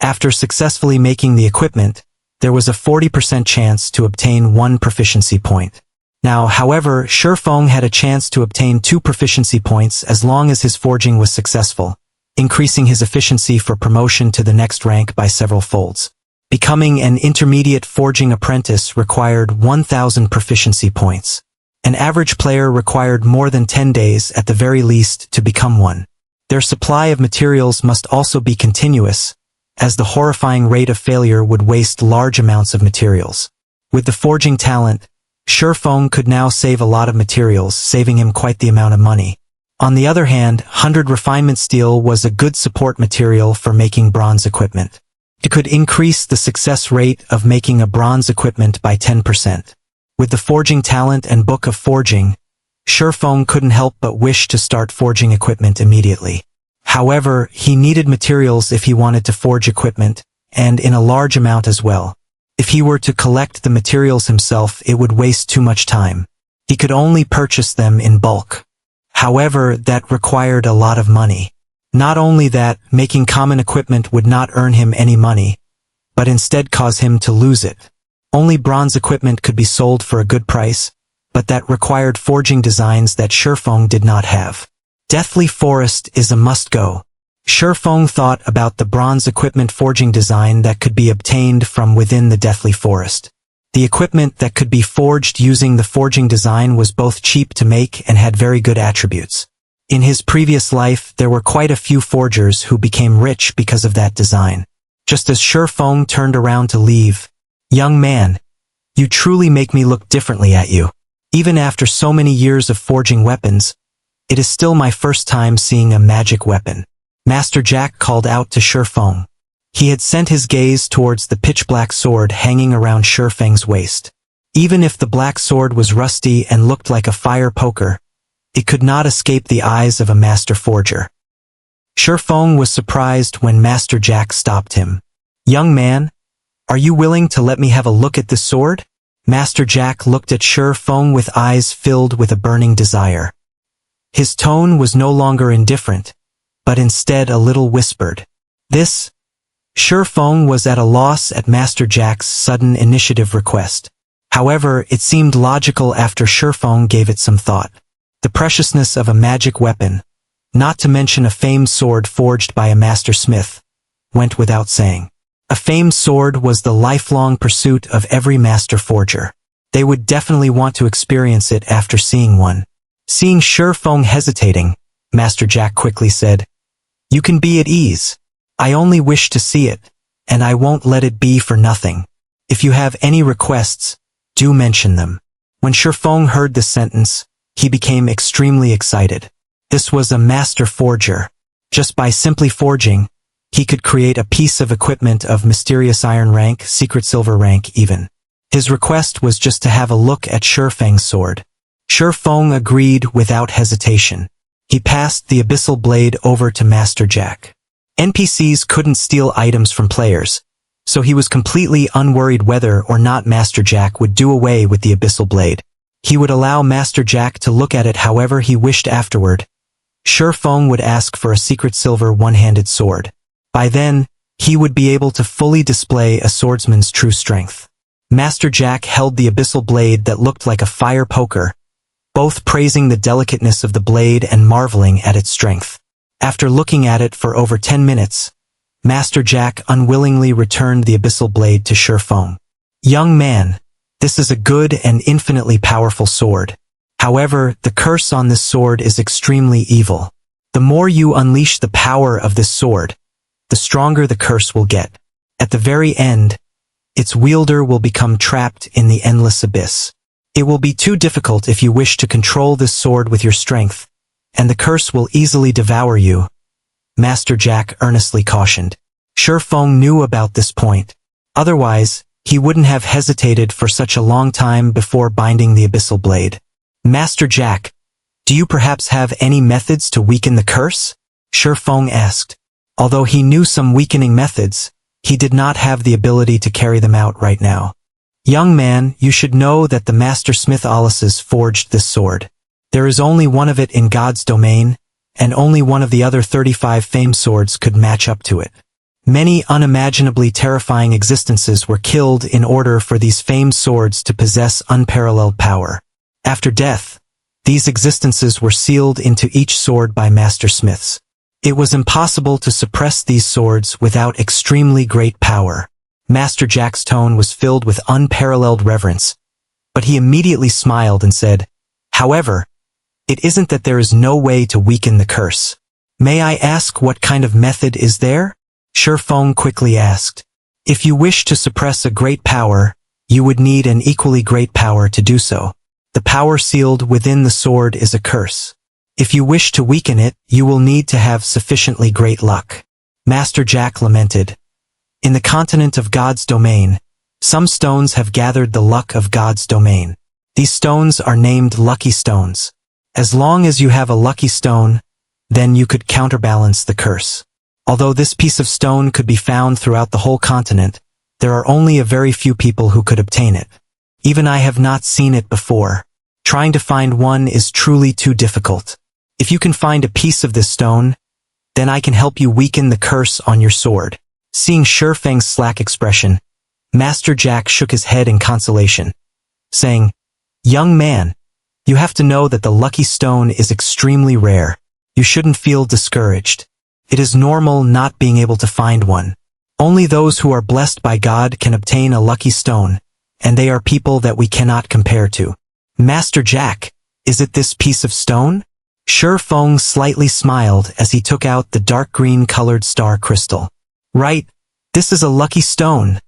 After successfully making the equipment, there was a 40% chance to obtain 1 proficiency point. Now, however, Shifeng had a chance to obtain 2 proficiency points as long as his forging was successful, increasing his efficiency for promotion to the next rank by several folds. Becoming an intermediate forging apprentice required 1,000 proficiency points. An average player required more than 10 days at the very least to become one. Their supply of materials must also be continuous, as the horrifying rate of failure would waste large amounts of materials. With the forging talent, Shifeng could now save a lot of materials, saving him quite the amount of money. On the other hand, 100 refinement steel was a good support material for making bronze equipment. It could increase the success rate of making a bronze equipment by 10%. With the forging talent and book of forging, Shifeng couldn't help but wish to start forging equipment immediately. However, he needed materials if he wanted to forge equipment, and in a large amount as well. If he were to collect the materials himself, it would waste too much time. He could only purchase them in bulk. However, that required a lot of money. Not only that, making common equipment would not earn him any money, but instead cause him to lose it. Only bronze equipment could be sold for a good price, but that required forging designs that Shifeng did not have. Deathly Forest is a must-go. Shifeng thought about the bronze equipment forging design that could be obtained from within the Deathly Forest. The equipment that could be forged using the forging design was both cheap to make and had very good attributes. In his previous life, there were quite a few forgers who became rich because of that design. Just as Shifeng turned around to leave, "Young man, you truly make me look differently at you. Even after so many years of forging weapons, it is still my first time seeing a magic weapon." Master Jack called out to Shifeng. He had sent his gaze towards the pitch-black sword hanging around Shifeng's waist. Even if the black sword was rusty and looked like a fire poker, it could not escape the eyes of a master forger. Shifeng was surprised when Master Jack stopped him. "Young man, are you willing to let me have a look at this sword?" Master Jack looked at Shifeng with eyes filled with a burning desire. His tone was no longer indifferent, but instead a little whispered. This? Shifeng was at a loss at Master Jack's sudden initiative request. However, it seemed logical after Shifeng gave it some thought. The preciousness of a magic weapon, not to mention a famed sword forged by a master smith, went without saying. A famed sword was the lifelong pursuit of every master forger. They would definitely want to experience it after seeing one. Seeing Shifeng hesitating, Master Jack quickly said, "You can be at ease. I only wish to see it, and I won't let it be for nothing. If you have any requests, do mention them." When Shifeng heard this sentence, he became extremely excited. This was a master forger. Just by simply forging, he could create a piece of equipment of mysterious iron rank, secret silver rank even. His request was just to have a look at Shifeng's sword. Shifeng agreed without hesitation. He passed the abyssal blade over to Master Jack. NPCs couldn't steal items from players, so he was completely unworried whether or not Master Jack would do away with the abyssal blade. He would allow Master Jack to look at it however he wished afterward. Shifeng would ask for a secret silver one-handed sword. By then, he would be able to fully display a swordsman's true strength. Master Jack held the abyssal blade that looked like a fire poker, both praising the delicateness of the blade and marveling at its strength. After looking at it for over 10 minutes, Master Jack unwillingly returned the abyssal blade to Shifeng. "Young man, this is a good and infinitely powerful sword. However, the curse on this sword is extremely evil. The more you unleash the power of this sword, the stronger the curse will get. At the very end, its wielder will become trapped in the endless abyss. It will be too difficult if you wish to control this sword with your strength, and the curse will easily devour you, Master Jack earnestly cautioned. Shi Feng knew about this point. Otherwise, he wouldn't have hesitated for such a long time before binding the abyssal blade. Master Jack, do you perhaps have any methods to weaken the curse? Shi Feng asked. Although he knew some weakening methods, he did not have the ability to carry them out right now. Young man, you should know that the Master Smith Alices forged this sword. There is only one of it in God's domain, and only one of the other 35 famed swords could match up to it. Many unimaginably terrifying existences were killed in order for these famed swords to possess unparalleled power. After death, these existences were sealed into each sword by Master Smiths. It was impossible to suppress these swords without extremely great power. Master Jack's tone was filled with unparalleled reverence, but he immediately smiled and said, "However, it isn't that there is no way to weaken the curse. May I ask what kind of method is there?" Shi Feng quickly asked. "If you wish to suppress a great power, you would need an equally great power to do so. The power sealed within the sword is a curse. If you wish to weaken it, you will need to have sufficiently great luck." Master Jack lamented. "In the continent of God's domain, some stones have gathered the luck of God's domain. These stones are named lucky stones. As long as you have a lucky stone, then you could counterbalance the curse. Although this piece of stone could be found throughout the whole continent, there are only a very few people who could obtain it. Even I have not seen it before. Trying to find one is truly too difficult. If you can find a piece of this stone, then I can help you weaken the curse on your sword." Seeing Shi Feng's slack expression, Master Jack shook his head in consolation, saying, "Young man, you have to know that the lucky stone is extremely rare. You shouldn't feel discouraged. It is normal not being able to find one. Only those who are blessed by God can obtain a lucky stone, and they are people that we cannot compare to." "Master Jack, is it this piece of stone?" Shi Feng slightly smiled as he took out the dark green-colored star crystal. "Right, this is a lucky stone."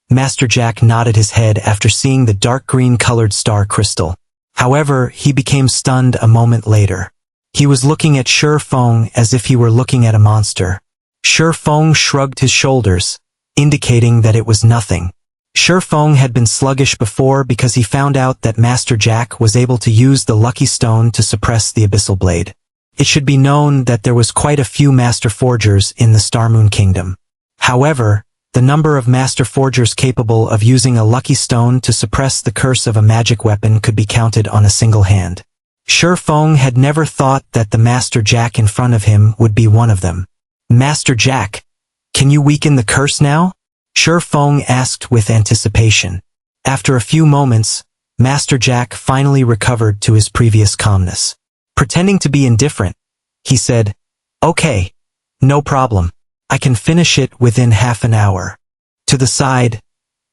Master Jack nodded his head after seeing the dark green-colored star crystal. However, he became stunned a moment later. He was looking at Shi Feng as if he were looking at a monster. Shi Feng shrugged his shoulders, indicating that it was nothing. Shi Feng had been sluggish before because he found out that Master Jack was able to use the lucky stone to suppress the abyssal blade. It should be known that there was quite a few master forgers in the Star Moon Kingdom. However, the number of master forgers capable of using a lucky stone to suppress the curse of a magic weapon could be counted on a single hand. Shi Feng had never thought that the Master Jack in front of him would be one of them. "Master Jack, can you weaken the curse now?" Shi Feng asked with anticipation. After a few moments, Master Jack finally recovered to his previous calmness. Pretending to be indifferent, he said, "Okay, no problem. I can finish it within half an hour." To the side,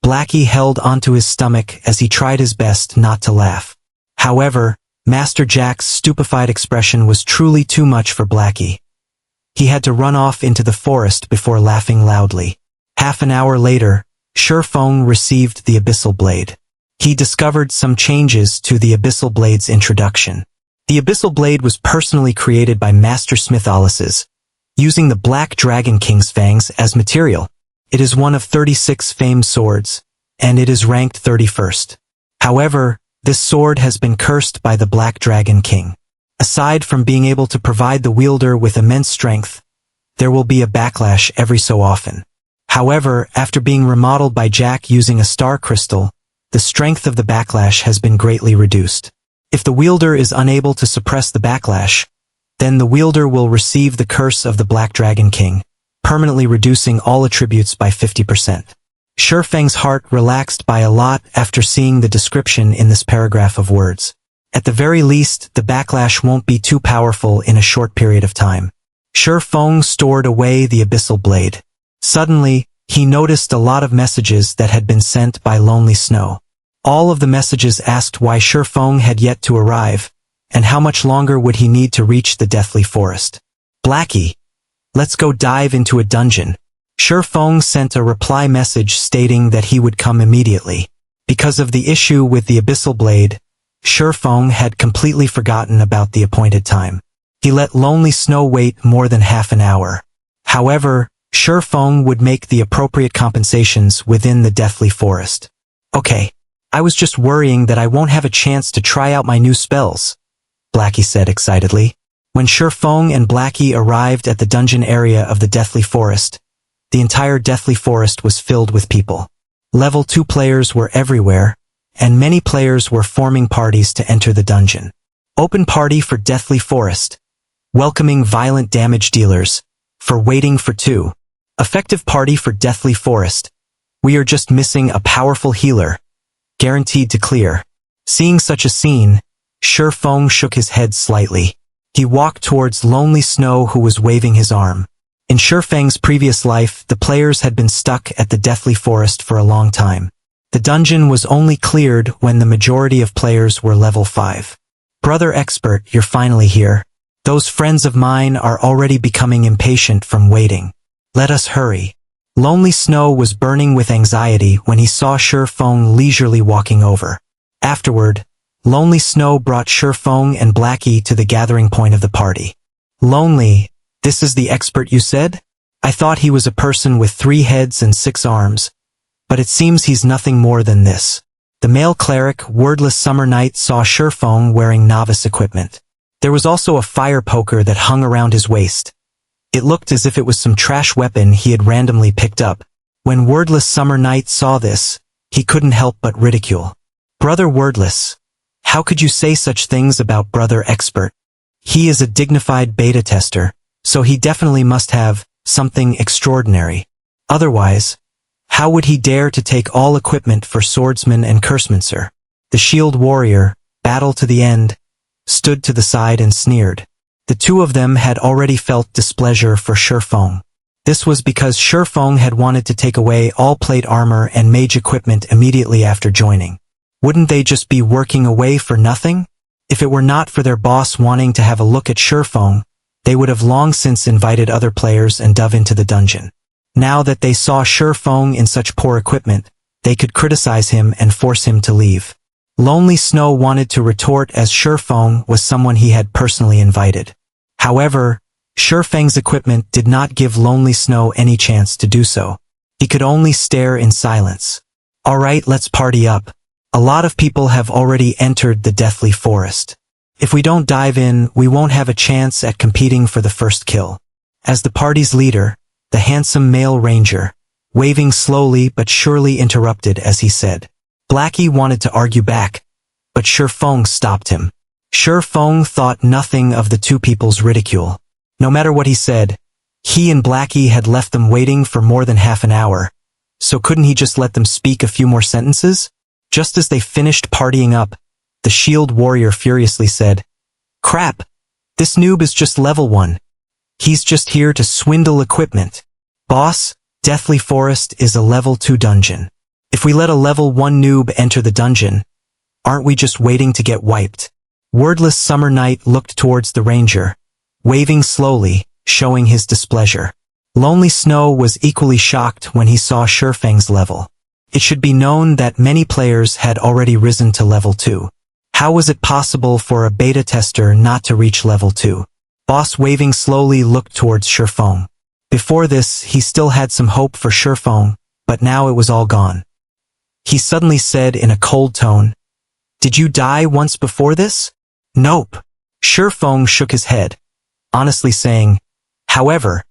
Blackie held onto his stomach as he tried his best not to laugh. However, Master Jack's stupefied expression was truly too much for Blackie. He had to run off into the forest before laughing loudly. Half an hour later, Shi Feng received the abyssal blade. He discovered some changes to the abyssal blade's introduction. The abyssal blade was personally created by Master Smith Alices, using the Black Dragon King's fangs as material. It is one of 36 famed swords, and it is ranked 31st. However, this sword has been cursed by the Black Dragon King. Aside from being able to provide the wielder with immense strength, there will be a backlash every so often. However, after being remodeled by Jack using a star crystal, the strength of the backlash has been greatly reduced. If the wielder is unable to suppress the backlash, then the wielder will receive the curse of the Black Dragon King, permanently reducing all attributes by 50%. Shi Feng's heart relaxed by a lot after seeing the description in this paragraph of words. At the very least, the backlash won't be too powerful in a short period of time. Shi Feng stored away the abyssal blade. Suddenly, he noticed a lot of messages that had been sent by Lonely Snow. All of the messages asked why Shi Feng had yet to arrive, and how much longer would he need to reach the Deathly Forest. "Blackie, let's go dive into a dungeon." Feng sent a reply message stating that he would come immediately. Because of the issue with the abyssal blade, Feng had completely forgotten about the appointed time. He let Lonely Snow wait more than half an hour. However, Feng would make the appropriate compensations within the deathly forest. Okay, I was just worrying that I won't have a chance to try out my new spells, Blackie said excitedly. When Feng and Blackie arrived at the dungeon area of the deathly forest, the entire deathly forest was filled with people. Level 2 players were everywhere, and many players were forming parties to enter the dungeon. Open party for deathly forest. Welcoming violent damage dealers. For waiting for 2. Effective party for deathly forest. We are just missing a powerful healer. Guaranteed to clear. Seeing such a scene, Feng shook his head slightly. He walked towards Lonely Snow, who was waving his arm. In Feng's previous life, the players had been stuck at the deathly forest for a long time. The dungeon was only cleared when the majority of players were level 5. Brother Expert, you're finally here. Those friends of mine are already becoming impatient from waiting. Let us hurry. Lonely Snow was burning with anxiety when he saw Feng leisurely walking over. Afterward, Lonely Snow brought Feng and Blackie to the gathering point of the party. Lonely, this is the expert you said? I thought he was a person with 3 heads and 6 arms, but it seems he's nothing more than this. The male cleric, Wordless Summer Night, saw Feng wearing novice equipment. There was also a fire poker that hung around his waist. It looked as if it was some trash weapon he had randomly picked up. When Wordless Summer Night saw this, he couldn't help but ridicule. Brother Wordless, how could you say such things about Brother Expert? He is a dignified beta tester, so he definitely must have something extraordinary. Otherwise, how would he dare to take all equipment for swordsman and cursemancer? The shield warrior, battle to the end, stood to the side and sneered. The two of them had already felt displeasure for Feng. This was because Feng had wanted to take away all plate armor and mage equipment immediately after joining. Wouldn't they just be working away for nothing? If it were not for their boss wanting to have a look at Feng, they would have long since invited other players and dove into the dungeon. Now that they saw Feng in such poor equipment, they could criticize him and force him to leave. Lonely Snow wanted to retort as Feng was someone he had personally invited. However, Feng's equipment did not give Lonely Snow any chance to do so. He could only stare in silence. Alright, let's party up. A lot of people have already entered the deathly forest. If we don't dive in, we won't have a chance at competing for the first kill. As the party's leader, the handsome male ranger, waving slowly but surely, interrupted as he said. Blackie wanted to argue back, but Feng stopped him. Feng thought nothing of the two people's ridicule. No matter what he said, he and Blackie had left them waiting for more than half an hour, so couldn't he just let them speak a few more sentences? Just as they finished partying up, the shield warrior furiously said, Crap! This noob is just level 1. He's just here to swindle equipment. Boss, Deathly Forest is a level 2 dungeon. If we let a level 1 noob enter the dungeon, aren't we just waiting to get wiped? Wordless Summer Night looked towards the ranger, waving slowly, showing his displeasure. Lonely Snow was equally shocked when he saw Feng's level. It should be known that many players had already risen to level 2. How was it possible for a beta tester not to reach level 2? Boss waving slowly looked towards Feng. Before this, he still had some hope for Feng, but now it was all gone. He suddenly said in a cold tone, Did you die once before this? Nope. Feng shook his head, honestly saying, However,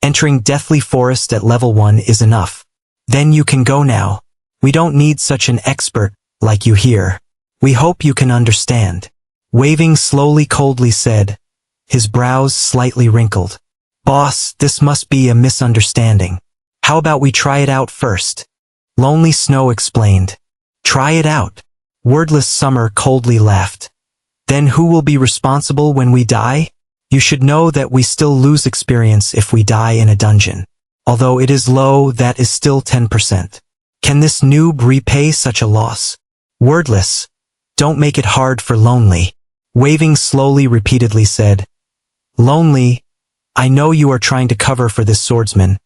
entering Deathly Forest at level 1 is enough. Then you can go now. We don't need such an expert like you here. We hope you can understand. Waving slowly coldly said, his brows slightly wrinkled. Boss, this must be a misunderstanding. How about we try it out first? Lonely Snow explained. Try it out. Wordless Summer coldly laughed. Then who will be responsible when we die? You should know that we still lose experience if we die in a dungeon. Although it is low, that is still 10%. Can this noob repay such a loss? Wordless, don't make it hard for Lonely. Waving slowly repeatedly said, Lonely, I know you are trying to cover for this swordsman,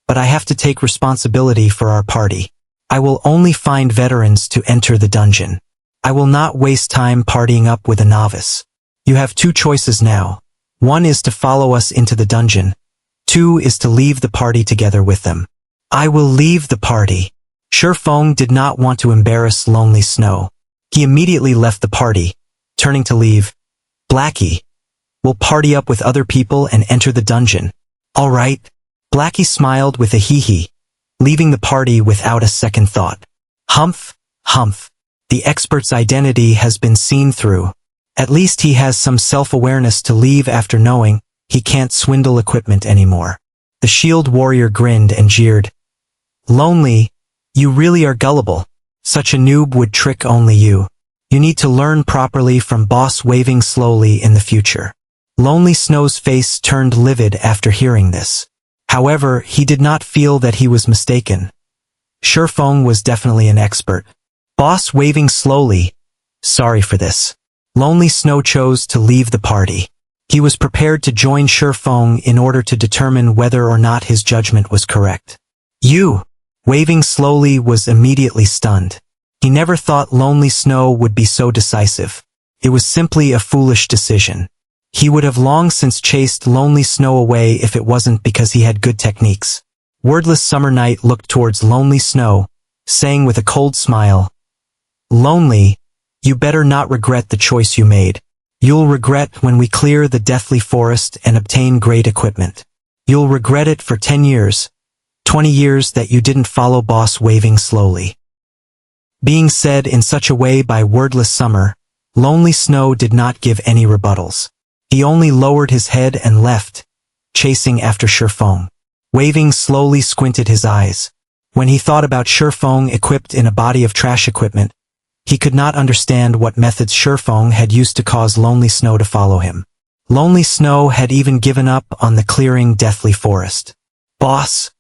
but I have to take responsibility for our party. I will only find veterans to enter the dungeon. I will not waste time partying up with a novice. You have two choices now. One is to follow us into the dungeon. Two is to leave the party together with them. I will leave the party. Shifeng did not want to embarrass Lonely Snow. He immediately left the party, turning to leave. Blackie, we'll party up with other people and enter the dungeon. All right. Blackie smiled with a hee-hee, leaving the party without a second thought. Humph, humph. The expert's identity has been seen through. At least he has some self-awareness to leave after knowing he can't swindle equipment anymore. The shield warrior grinned and jeered. Lonely, you really are gullible. Such a noob would trick only you. You need to learn properly from boss waving slowly in the future. Lonely Snow's face turned livid after hearing this. However, he did not feel that he was mistaken. Shifeng was definitely an expert. Boss waving slowly. Sorry for this. Lonely Snow chose to leave the party. He was prepared to join Shifeng in order to determine whether or not his judgment was correct. You, waving slowly, was immediately stunned. He never thought Lonely Snow would be so decisive. It was simply a foolish decision. He would have long since chased Lonely Snow away if it wasn't because he had good techniques. Wordless Summer Night looked towards Lonely Snow, saying with a cold smile, Lonely, you better not regret the choice you made. You'll regret when we clear the Deathly Forest and obtain great equipment. You'll regret it for 10 years, 20 years that you didn't follow boss waving slowly. Being said in such a way by Wordless Summer, Lonely Snow did not give any rebuttals. He only lowered his head and left, chasing after Shifeng. Waving slowly squinted his eyes. When he thought about Shifeng equipped in a body of trash equipment, he could not understand what methods Shifeng had used to cause Lonely Snow to follow him. Lonely Snow had even given up on the clearing Deathly Forest. Boss,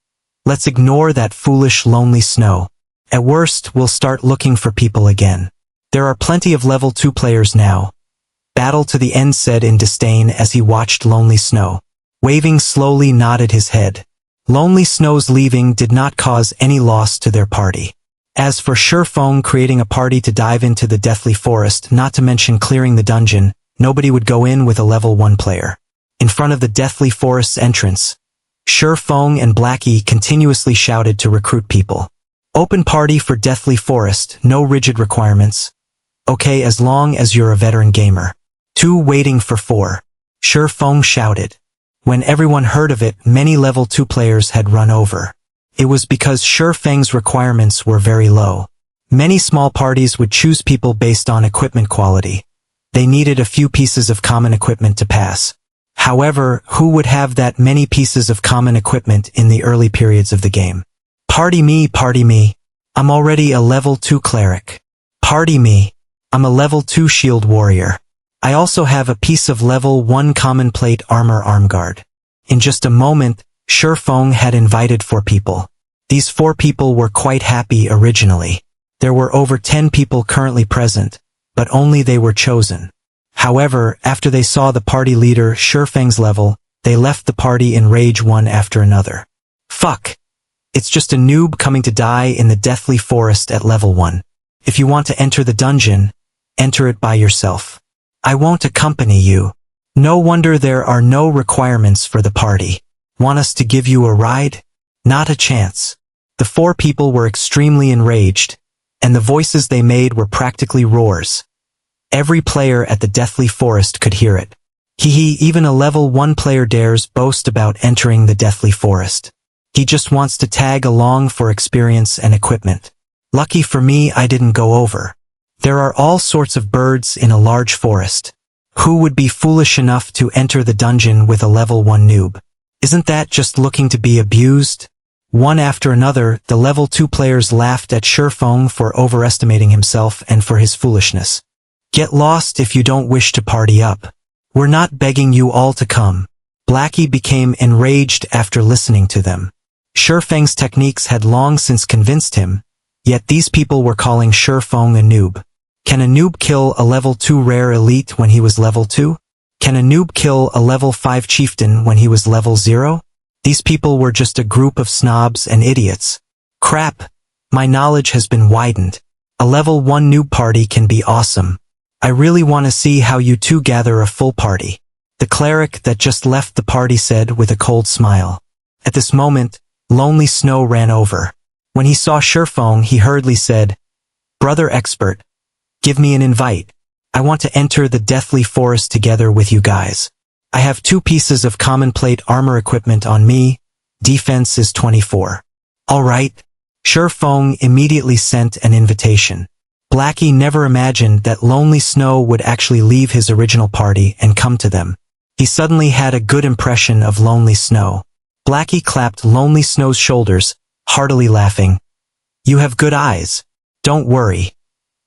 let's ignore that foolish Lonely Snow. At worst, we'll start looking for people again. There are plenty of level 2 players now. Battle to the end, said in disdain as he watched Lonely Snow. Waving slowly nodded his head. Lonely Snow's leaving did not cause any loss to their party. As for Shifeng creating a party to dive into the Deathly Forest, not to mention clearing the dungeon, nobody would go in with a level 1 player. In front of the Deathly Forest's entrance, Shifeng and Blackie continuously shouted to recruit people. Open party for Deathly Forest, no rigid requirements. Okay, as long as you're a veteran gamer. 2 waiting for 4. Shifeng shouted. When everyone heard of it, many level 2 players had run over. It was because Shifeng's requirements were very low. Many small parties would choose people based on equipment quality. They needed a few pieces of common equipment to pass. However, who would have that many pieces of common equipment in the early periods of the game? Party me. I'm already a level 2 cleric. Party me. I'm a level 2 shield warrior. I also have a piece of level 1 common plate armor armguard. In just a moment, Shifeng had invited 4 people. These 4 people were quite happy originally. There were over 10 people currently present, but only they were chosen. However, after they saw the party leader Shifeng's level, they left the party in rage one after another. Fuck. It's just a noob coming to die in the Deathly Forest at level 1. If you want to enter the dungeon, enter it by yourself. I won't accompany you. No wonder there are no requirements for the party. Want us to give you a ride? Not a chance. The 4 people were extremely enraged, and the voices they made were practically roars. Every player at the Deathly Forest could hear it. Even a level 1 player dares boast about entering the Deathly Forest. He just wants to tag along for experience and equipment. Lucky for me, I didn't go over. There are all sorts of birds in a large forest. Who would be foolish enough to enter the dungeon with a level 1 noob? Isn't that just looking to be abused? One after another, the level 2 players laughed at Shifeng for overestimating himself and for his foolishness. Get lost if you don't wish to party up. We're not begging you all to come. Blackie became enraged after listening to them. Shifeng's techniques had long since convinced him, yet these people were calling Shifeng a noob. Can a noob kill a level 2 rare elite when he was level 2? Can a noob kill a level 5 chieftain when he was level 0? These people were just a group of snobs and idiots. Crap, my knowledge has been widened. A level 1 noob party can be awesome. I really want to see how you two gather a full party. The cleric that just left the party said with a cold smile. At this moment, Lonely Snow ran over. When he saw Sherfong, he hurriedly said, "Brother expert, give me an invite. I want to enter the deathly forest together with you guys. I have 2 pieces of common plate armor equipment on me. Defense is 24. All right." Sherfong immediately sent an invitation. Blackie never imagined that Lonely Snow would actually leave his original party and come to them. He suddenly had a good impression of Lonely Snow. Blackie clapped Lonely Snow's shoulders, heartily laughing. "You have good eyes. Don't worry.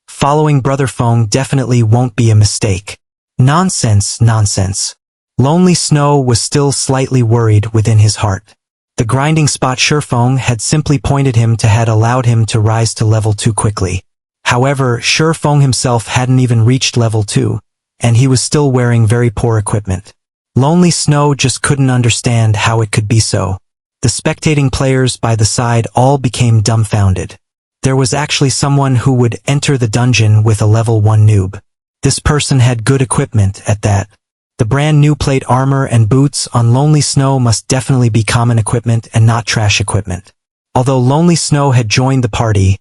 Following Brother Fong definitely won't be a mistake." Nonsense, nonsense. Lonely Snow was still slightly worried within his heart. The grinding spot Sherfong had simply pointed him to had allowed him to rise to level 2 quickly. However, Sherfong himself hadn't even reached level 2, and he was still wearing very poor equipment. Lonely Snow just couldn't understand how it could be so. The spectating players by the side all became dumbfounded. There was actually someone who would enter the dungeon with a level 1 noob. This person had good equipment at that. The brand new plate armor and boots on Lonely Snow must definitely be common equipment and not trash equipment. Although Lonely Snow had joined the party,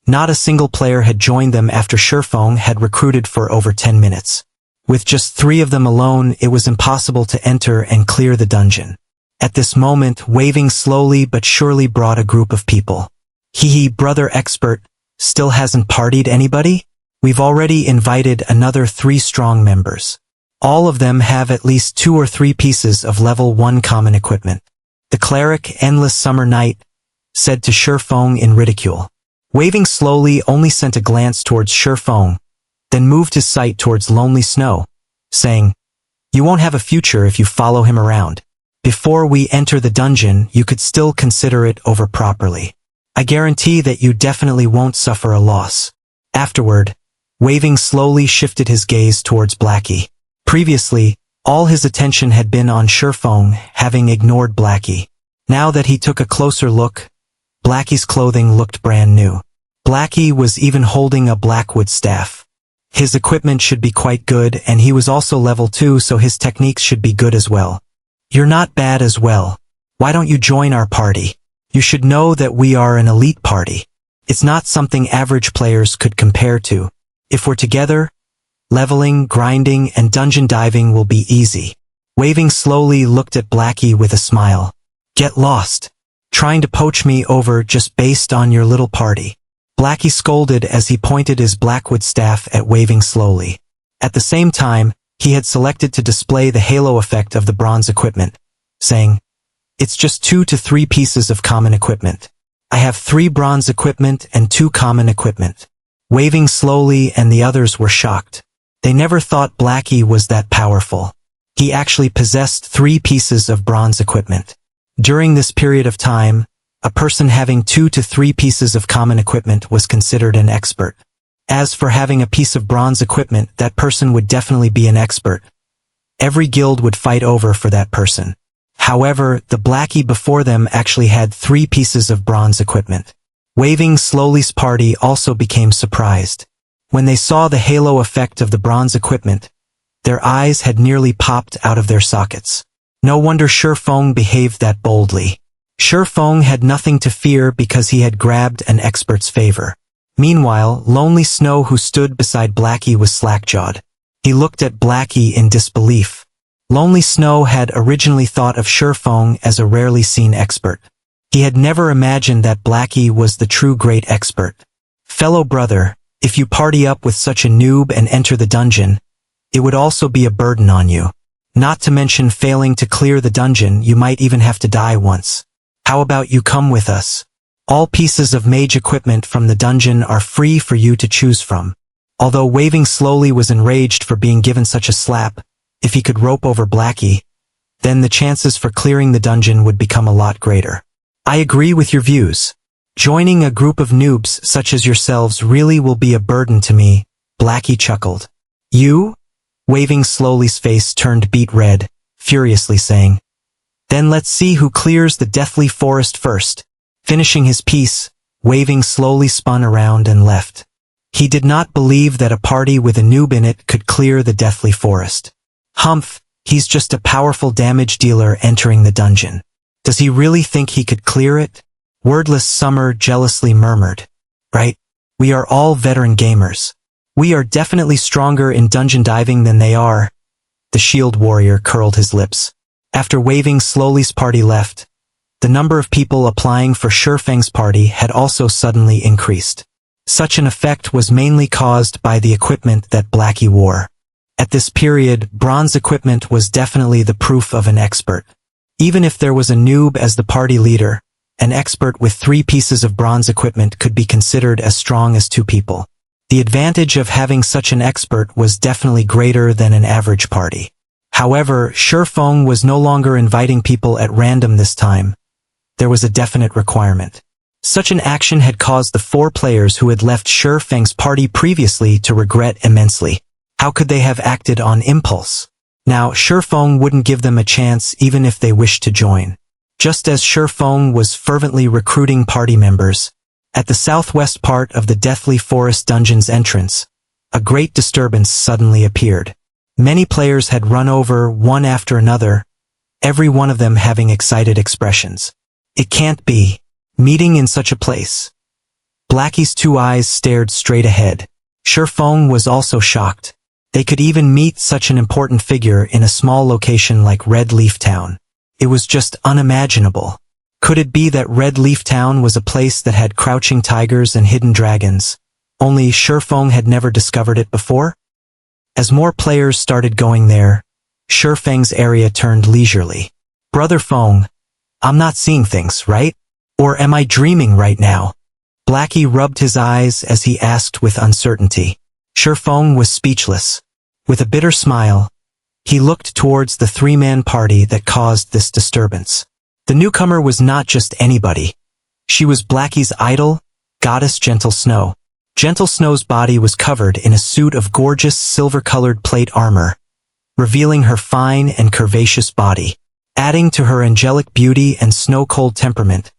not a single player had joined them after Sherfong had recruited for over 10 minutes. With just 3 of them alone, it was impossible to enter and clear the dungeon. At this moment, Waving slowly but surely brought a group of people. "Hee, brother expert, still hasn't partied anybody? We've already invited another 3 strong members. All of them have at least 2 or 3 pieces of level 1 common equipment." The cleric, Endless Summer Night, said to Sherfong in ridicule. Waving slowly only sent a glance towards Sherfong, then moved his sight towards Lonely Snow, saying, "You won't have a future if you follow him around. Before we enter the dungeon, you could still consider it over properly. I guarantee that you definitely won't suffer a loss." Afterward, Waving slowly shifted his gaze towards Blackie. Previously, all his attention had been on Sherfong, having ignored Blackie. Now that he took a closer look, Blackie's clothing looked brand new. Blackie was even holding a blackwood staff. His equipment should be quite good, and he was also level 2, so his techniques should be good as well. "You're not bad as well. Why don't you join our party? You should know that we are an elite party. It's not something average players could compare to. If we're together, leveling, grinding, and dungeon diving will be easy." Waving slowly looked at Blackie with a smile. "Get lost. Trying to poach me over just based on your little party." Blackie scolded as he pointed his blackwood staff at Waving slowly. At the same time, he had selected to display the halo effect of the bronze equipment, saying, "It's just 2 to 3 pieces of common equipment. I have 3 bronze equipment and 2 common equipment." Waving slowly and the others were shocked. They never thought Blackie was that powerful. He actually possessed 3 pieces of bronze equipment. During this period of time, a person having 2 to 3 pieces of common equipment was considered an expert. As for having a piece of bronze equipment, that person would definitely be an expert. Every guild would fight over for that person. However, the Blackie before them actually had 3 pieces of bronze equipment. Waving slowly's party also became surprised. When they saw the halo effect of the bronze equipment, their eyes had nearly popped out of their sockets. No wonder Sherfong behaved that boldly. Sherfong had nothing to fear because he had grabbed an expert's favor. Meanwhile, Lonely Snow, who stood beside Blackie, was slack-jawed. He looked at Blackie in disbelief. Lonely Snow had originally thought of Sherfong as a rarely seen expert. He had never imagined that Blackie was the true great expert. "Fellow brother, if you party up with such a noob and enter the dungeon, it would also be a burden on you. Not to mention failing to clear the dungeon, you might even have to die once. How about you come with us? All pieces of mage equipment from the dungeon are free for you to choose from." Although Waving slowly was enraged for being given such a slap, if he could rope over Blackie, then the chances for clearing the dungeon would become a lot greater. "I agree with your views. Joining a group of noobs such as yourselves really will be a burden to me," Blackie chuckled. "You?" Waving slowly's face turned beet red, furiously saying, Then let's see who clears the deathly forest first. Finishing his piece, Waving slowly spun around and left. He did not believe that a party with a noob in it could clear the deathly forest. Humph, he's just a powerful damage dealer entering the dungeon. Does he really think he could clear it? Wordless Summer jealously murmured. Right? We are all veteran gamers. We are definitely stronger in dungeon diving than they are. The shield warrior curled his lips. After Waving slowly's party left, the number of people applying for Shurfeng's party had also suddenly increased. Such an effect was mainly caused by the equipment that Blackie wore. At this period, bronze equipment was definitely the proof of an expert. Even if there was a noob as the party leader, an expert with 3 pieces of bronze equipment could be considered as strong as 2 people. The advantage of having such an expert was definitely greater than an average party. However, Shurfeng was no longer inviting people at random this time. There was a definite requirement. Such an action had caused the 4 players who had left Shurfeng's party previously to regret immensely. How could they have acted on impulse? Now, Shurfeng wouldn't give them a chance even if they wished to join. Just as Shurfeng was fervently recruiting party members, at the southwest part of the Deathly Forest Dungeon's entrance, a great disturbance suddenly appeared. Many players had run over one after another, every one of them having excited expressions. It can't be. Meeting in such a place. Blackie's 2 eyes stared straight ahead. Shurfeng was also shocked. They could even meet such an important figure in a small location like Red Leaf Town. It was just unimaginable. Could it be that Red Leaf Town was a place that had crouching tigers and hidden dragons, only Shurfeng had never discovered it before? As more players started going there, Shurfeng's area turned leisurely. Brother Feng, I'm not seeing things, right? Or am I dreaming right now? Blackie rubbed his eyes as he asked with uncertainty. Shurfeng was speechless. With a bitter smile, he looked towards the 3-man party that caused this disturbance. The newcomer was not just anybody. She was Blackie's idol, goddess Gentle Snow. Gentle Snow's body was covered in a suit of gorgeous silver-colored plate armor, revealing her fine and curvaceous body. Adding to her angelic beauty and snow-cold temperament,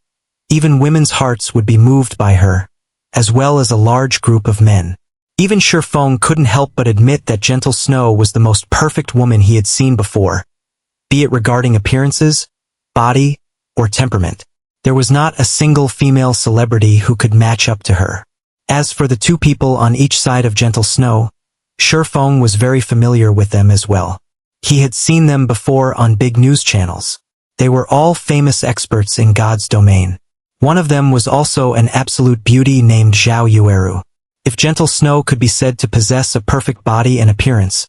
even women's hearts would be moved by her, as well as a large group of men. Even Shurfeng couldn't help but admit that Gentle Snow was the most perfect woman he had seen before. Be it regarding appearances, body, or temperament, there was not a single female celebrity who could match up to her. As for the 2 people on each side of Gentle Snow, Shurfeng was very familiar with them as well. He had seen them before on big news channels. They were all famous experts in God's domain. One of them was also an absolute beauty named Zhao Yueru. If Gentle Snow could be said to possess a perfect body and appearance,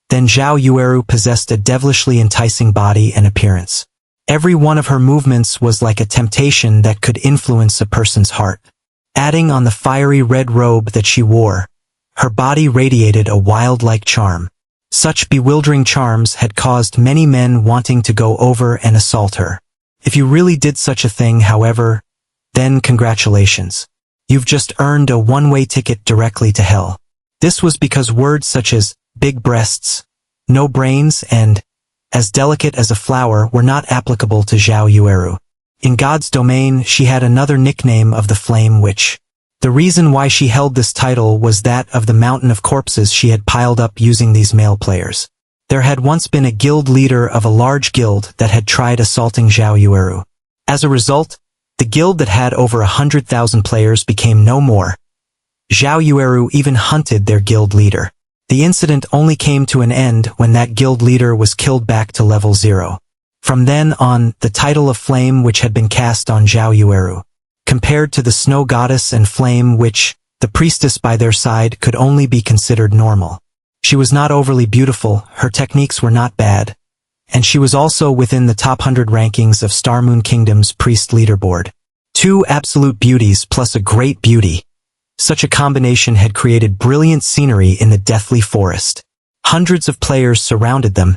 then Zhao Yueru possessed a devilishly enticing body and appearance. Every one of her movements was like a temptation that could influence a person's heart. Adding on the fiery red robe that she wore, her body radiated a wild-like charm. Such bewildering charms had caused many men wanting to go over and assault her. If you really did such a thing, however, then congratulations. You've just earned a one-way ticket directly to hell. This was because words such as big breasts, no brains, and as delicate as a flower were not applicable to Zhao Yueru. In God's domain, she had another nickname of the Flame Witch. The reason why she held this title was that of the mountain of corpses she had piled up using these male players. There had once been a guild leader of a large guild that had tried assaulting Zhao Yueru. As a result, the guild that had over 100,000 players became no more. Zhao Yueru even hunted their guild leader. The incident only came to an end when that guild leader was killed back to level 0. From then on, the title of Flame Witch had been cast on Zhao Yueru. Compared to the Snow Goddess and Flame Witch, the priestess by their side could only be considered normal. She was not overly beautiful, her techniques were not bad, and she was also within the top 100 rankings of Starmoon Kingdom's priest leaderboard. 2 absolute beauties plus a great beauty. Such a combination had created brilliant scenery in the Deathly Forest. Hundreds of players surrounded them,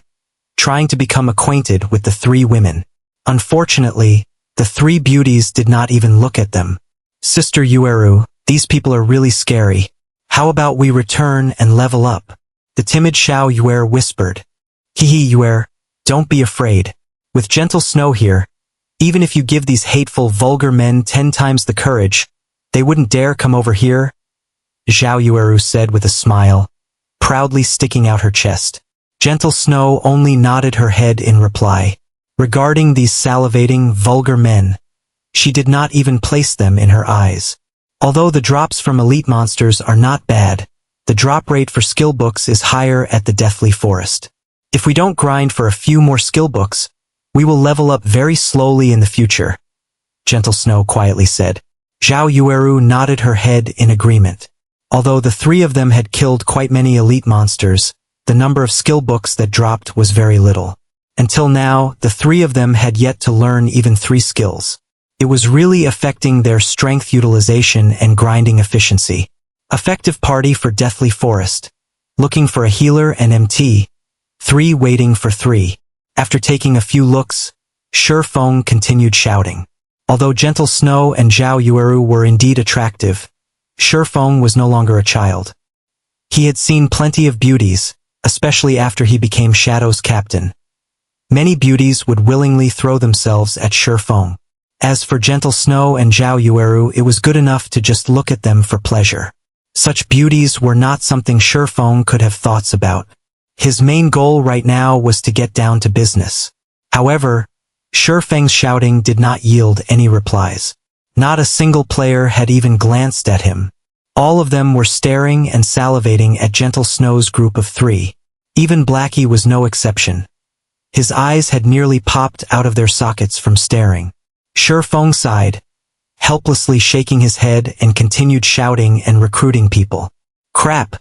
trying to become acquainted with the 3 women. Unfortunately, the 3 beauties did not even look at them. Sister Yueru, these people are really scary. How about we return and level up? The timid Xiao Yuer whispered. Hehe Yuer, don't be afraid. With Gentle Snow here, even if you give these hateful, vulgar men 10 times the courage, they wouldn't dare come over here, Zhao Yueru said with a smile, proudly sticking out her chest. Gentle Snow only nodded her head in reply. Regarding these salivating, vulgar men, she did not even place them in her eyes. Although the drops from elite monsters are not bad, the drop rate for skill books is higher at the Deathly Forest. If we don't grind for a few more skill books, we will level up very slowly in the future, Gentle Snow quietly said. Zhao Yueru nodded her head in agreement. Although the three of them had killed quite many elite monsters, the number of skill books that dropped was very little. Until now, the three of them had yet to learn even 3 skills. It was really affecting their strength utilization and grinding efficiency. Effective party for Deathly Forest. Looking for a healer and MT. 3 waiting for 3. After taking a few looks, Shifeng continued shouting. Although Gentle Snow and Zhao Yueru were indeed attractive, Shifeng was no longer a child. He had seen plenty of beauties, especially after he became Shadow's captain. Many beauties would willingly throw themselves at Shifeng. As for Gentle Snow and Zhao Yueru, it was good enough to just look at them for pleasure. Such beauties were not something Shifeng could have thoughts about. His main goal right now was to get down to business. However, Shifeng's shouting did not yield any replies. Not a single player had even glanced at him. All of them were staring and salivating at Gentle Snow's group of 3. Even Blackie was no exception. His eyes had nearly popped out of their sockets from staring. Shifeng sighed, helplessly shaking his head, and continued shouting and recruiting people. Crap!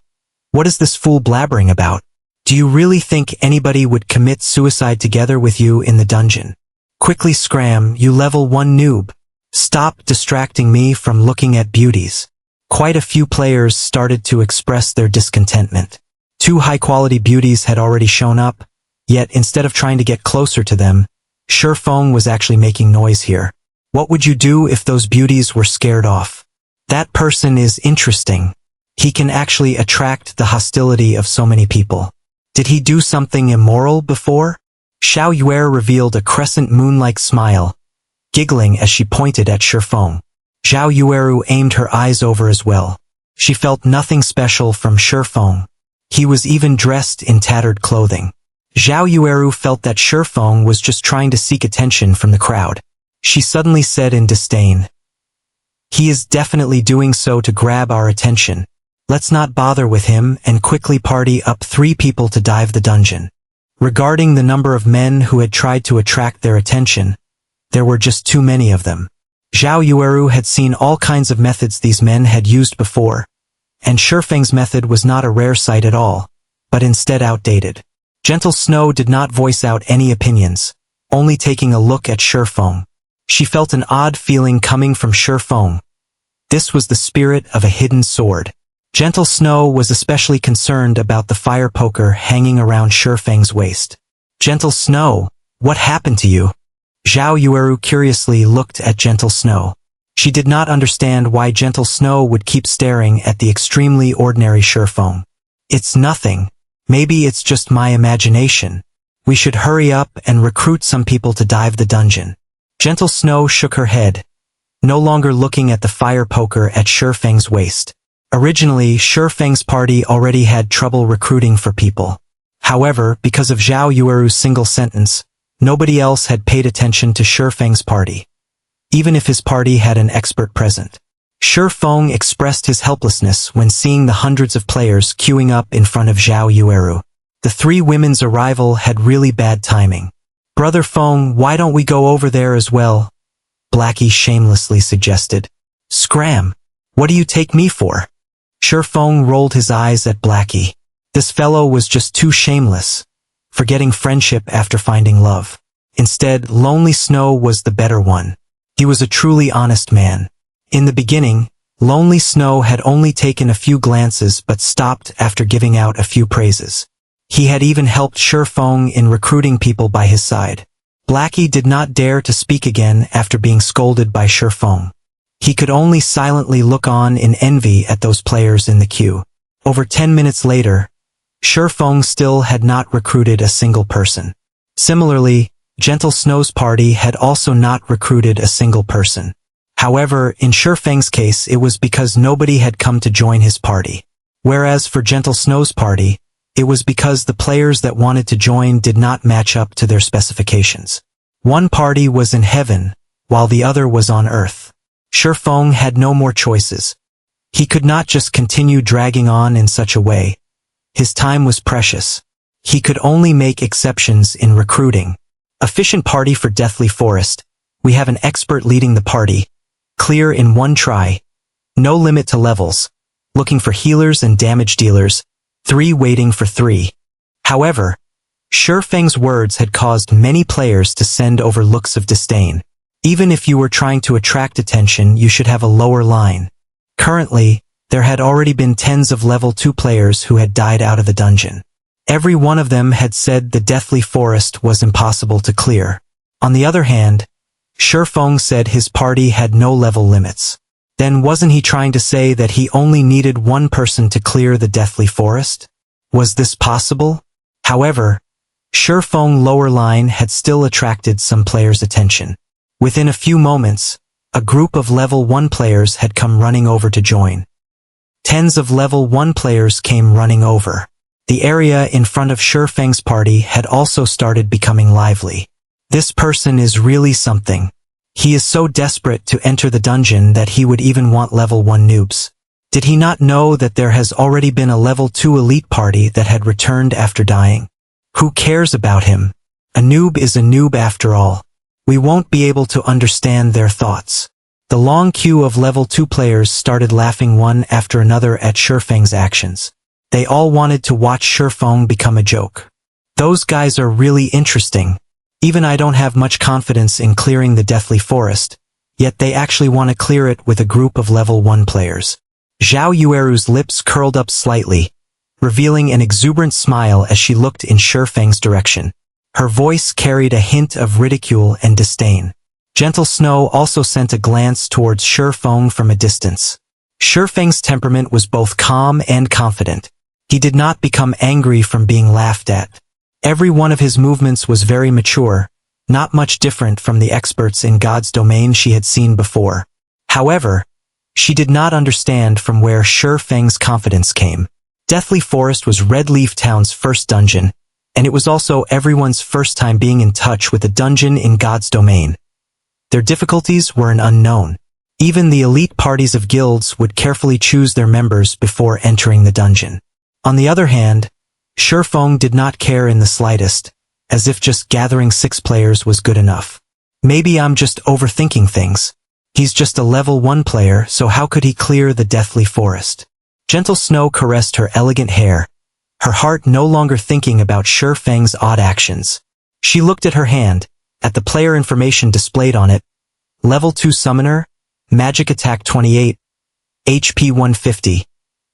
What is this fool blabbering about? Do you really think anybody would commit suicide together with you in the dungeon? Quickly scram, you level 1 noob. Stop distracting me from looking at beauties. Quite a few players started to express their discontentment. 2 high-quality beauties had already shown up, yet instead of trying to get closer to them, Shifeng was actually making noise here. What would you do if those beauties were scared off? That person is interesting. He can actually attract the hostility of so many people. Did he do something immoral before? Zhao Yueru revealed a crescent moon-like smile, giggling as she pointed at Shifeng. Zhao Yueru aimed her eyes over as well. She felt nothing special from Shifeng. He was even dressed in tattered clothing. Zhao Yueru felt that Shifeng was just trying to seek attention from the crowd. She suddenly said in disdain, "He is definitely doing so to grab our attention. Let's not bother with him and quickly party up 3 people to dive the dungeon." Regarding the number of men who had tried to attract their attention, there were just too many of them. Zhao Yueru had seen all kinds of methods these men had used before, and Shifeng's method was not a rare sight at all, but instead outdated. Gentle Snow did not voice out any opinions, only taking a look at Shifeng. She felt an odd feeling coming from Shifeng. This was the spirit of a hidden sword. Gentle Snow was especially concerned about the fire poker hanging around Shifeng's waist. Gentle Snow, what happened to you? Zhao Yueru curiously looked at Gentle Snow. She did not understand why Gentle Snow would keep staring at the extremely ordinary Shifeng. It's nothing. Maybe it's just my imagination. We should hurry up and recruit some people to dive the dungeon. Gentle Snow shook her head, no longer looking at the fire poker at Shifeng's waist. Originally, Shifeng's party already had trouble recruiting for people. However, because of Zhao Yueru's single sentence, nobody else had paid attention to Shifeng's party, even if his party had an expert present. Shifeng expressed his helplessness when seeing the hundreds of players queuing up in front of Zhao Yueru. The 3 women's arrival had really bad timing. "Brother Feng, why don't we go over there as well?" Blackie shamelessly suggested. "Scram! What do you take me for?" Shifeng rolled his eyes at Blackie. This fellow was just too shameless, forgetting friendship after finding love. Instead, Lonely Snow was the better one. He was a truly honest man. In the beginning, Lonely Snow had only taken a few glances but stopped after giving out a few praises. He had even helped Shifeng in recruiting people by his side. Blackie did not dare to speak again after being scolded by Shifeng. He could only silently look on in envy at those players in the queue. Over 10 minutes later, Shifeng still had not recruited a single person. Similarly, Gentle Snow's party had also not recruited a single person. However, in Shifeng's case it was because nobody had come to join his party. Whereas for Gentle Snow's party, it was because the players that wanted to join did not match up to their specifications. One party was in heaven, while the other was on earth. Shifeng had no more choices. He could not just continue dragging on in such a way. His time was precious. He could only make exceptions in recruiting. Efficient party for Deathly Forest. We have an expert leading the party. Clear in one try. No limit to levels. Looking for healers and damage dealers. 3 waiting for 3. However, Shifeng's words had caused many players to send over looks of disdain. Even if you were trying to attract attention, you should have a lower line. Currently, there had already been tens of level 2 players who had died out of the dungeon. Every one of them had said the Deathly Forest was impossible to clear. On the other hand, Shifeng said his party had no level limits. Then wasn't he trying to say that he only needed one person to clear the Deathly Forest? Was this possible? However, Shifeng's lower line had still attracted some players' attention. Within a few moments, a group of level 1 players had come running over to join. Tens of level 1 players came running over. The area in front of Shifeng's party had also started becoming lively. This person is really something. He is so desperate to enter the dungeon that he would even want level 1 noobs. Did he not know that there has already been a level 2 elite party that had returned after dying? Who cares about him? A noob is a noob after all. We won't be able to understand their thoughts. The long queue of level 2 players started laughing one after another at Shifeng's actions. They all wanted to watch Shifeng become a joke. Those guys are really interesting. Even I don't have much confidence in clearing the Deathly Forest, yet they actually want to clear it with a group of level 1 players. Zhao Yueru's lips curled up slightly, revealing an exuberant smile as she looked in Shifeng's direction. Her voice carried a hint of ridicule and disdain. Gentle Snow also sent a glance towards Shifeng from a distance. Shifeng's temperament was both calm and confident. He did not become angry from being laughed at. Every one of his movements was very mature, not much different from the experts in God's domain she had seen before. However, she did not understand from where Shifeng's confidence came. Deathly Forest was Red Leaf Town's first dungeon, and it was also everyone's first time being in touch with a dungeon in God's domain. Their difficulties were an unknown. Even the elite parties of guilds would carefully choose their members before entering the dungeon. On the other hand, Shifeng did not care in the slightest, as if just gathering 6 players was good enough. Maybe I'm just overthinking things. He's just a level 1 player, so how could he clear the Deathly Forest? Gentle Snow caressed her elegant hair, her heart no longer thinking about Shifeng's odd actions. She looked at her hand, at the player information displayed on it. Level 2 Summoner, Magic Attack 28, HP 150,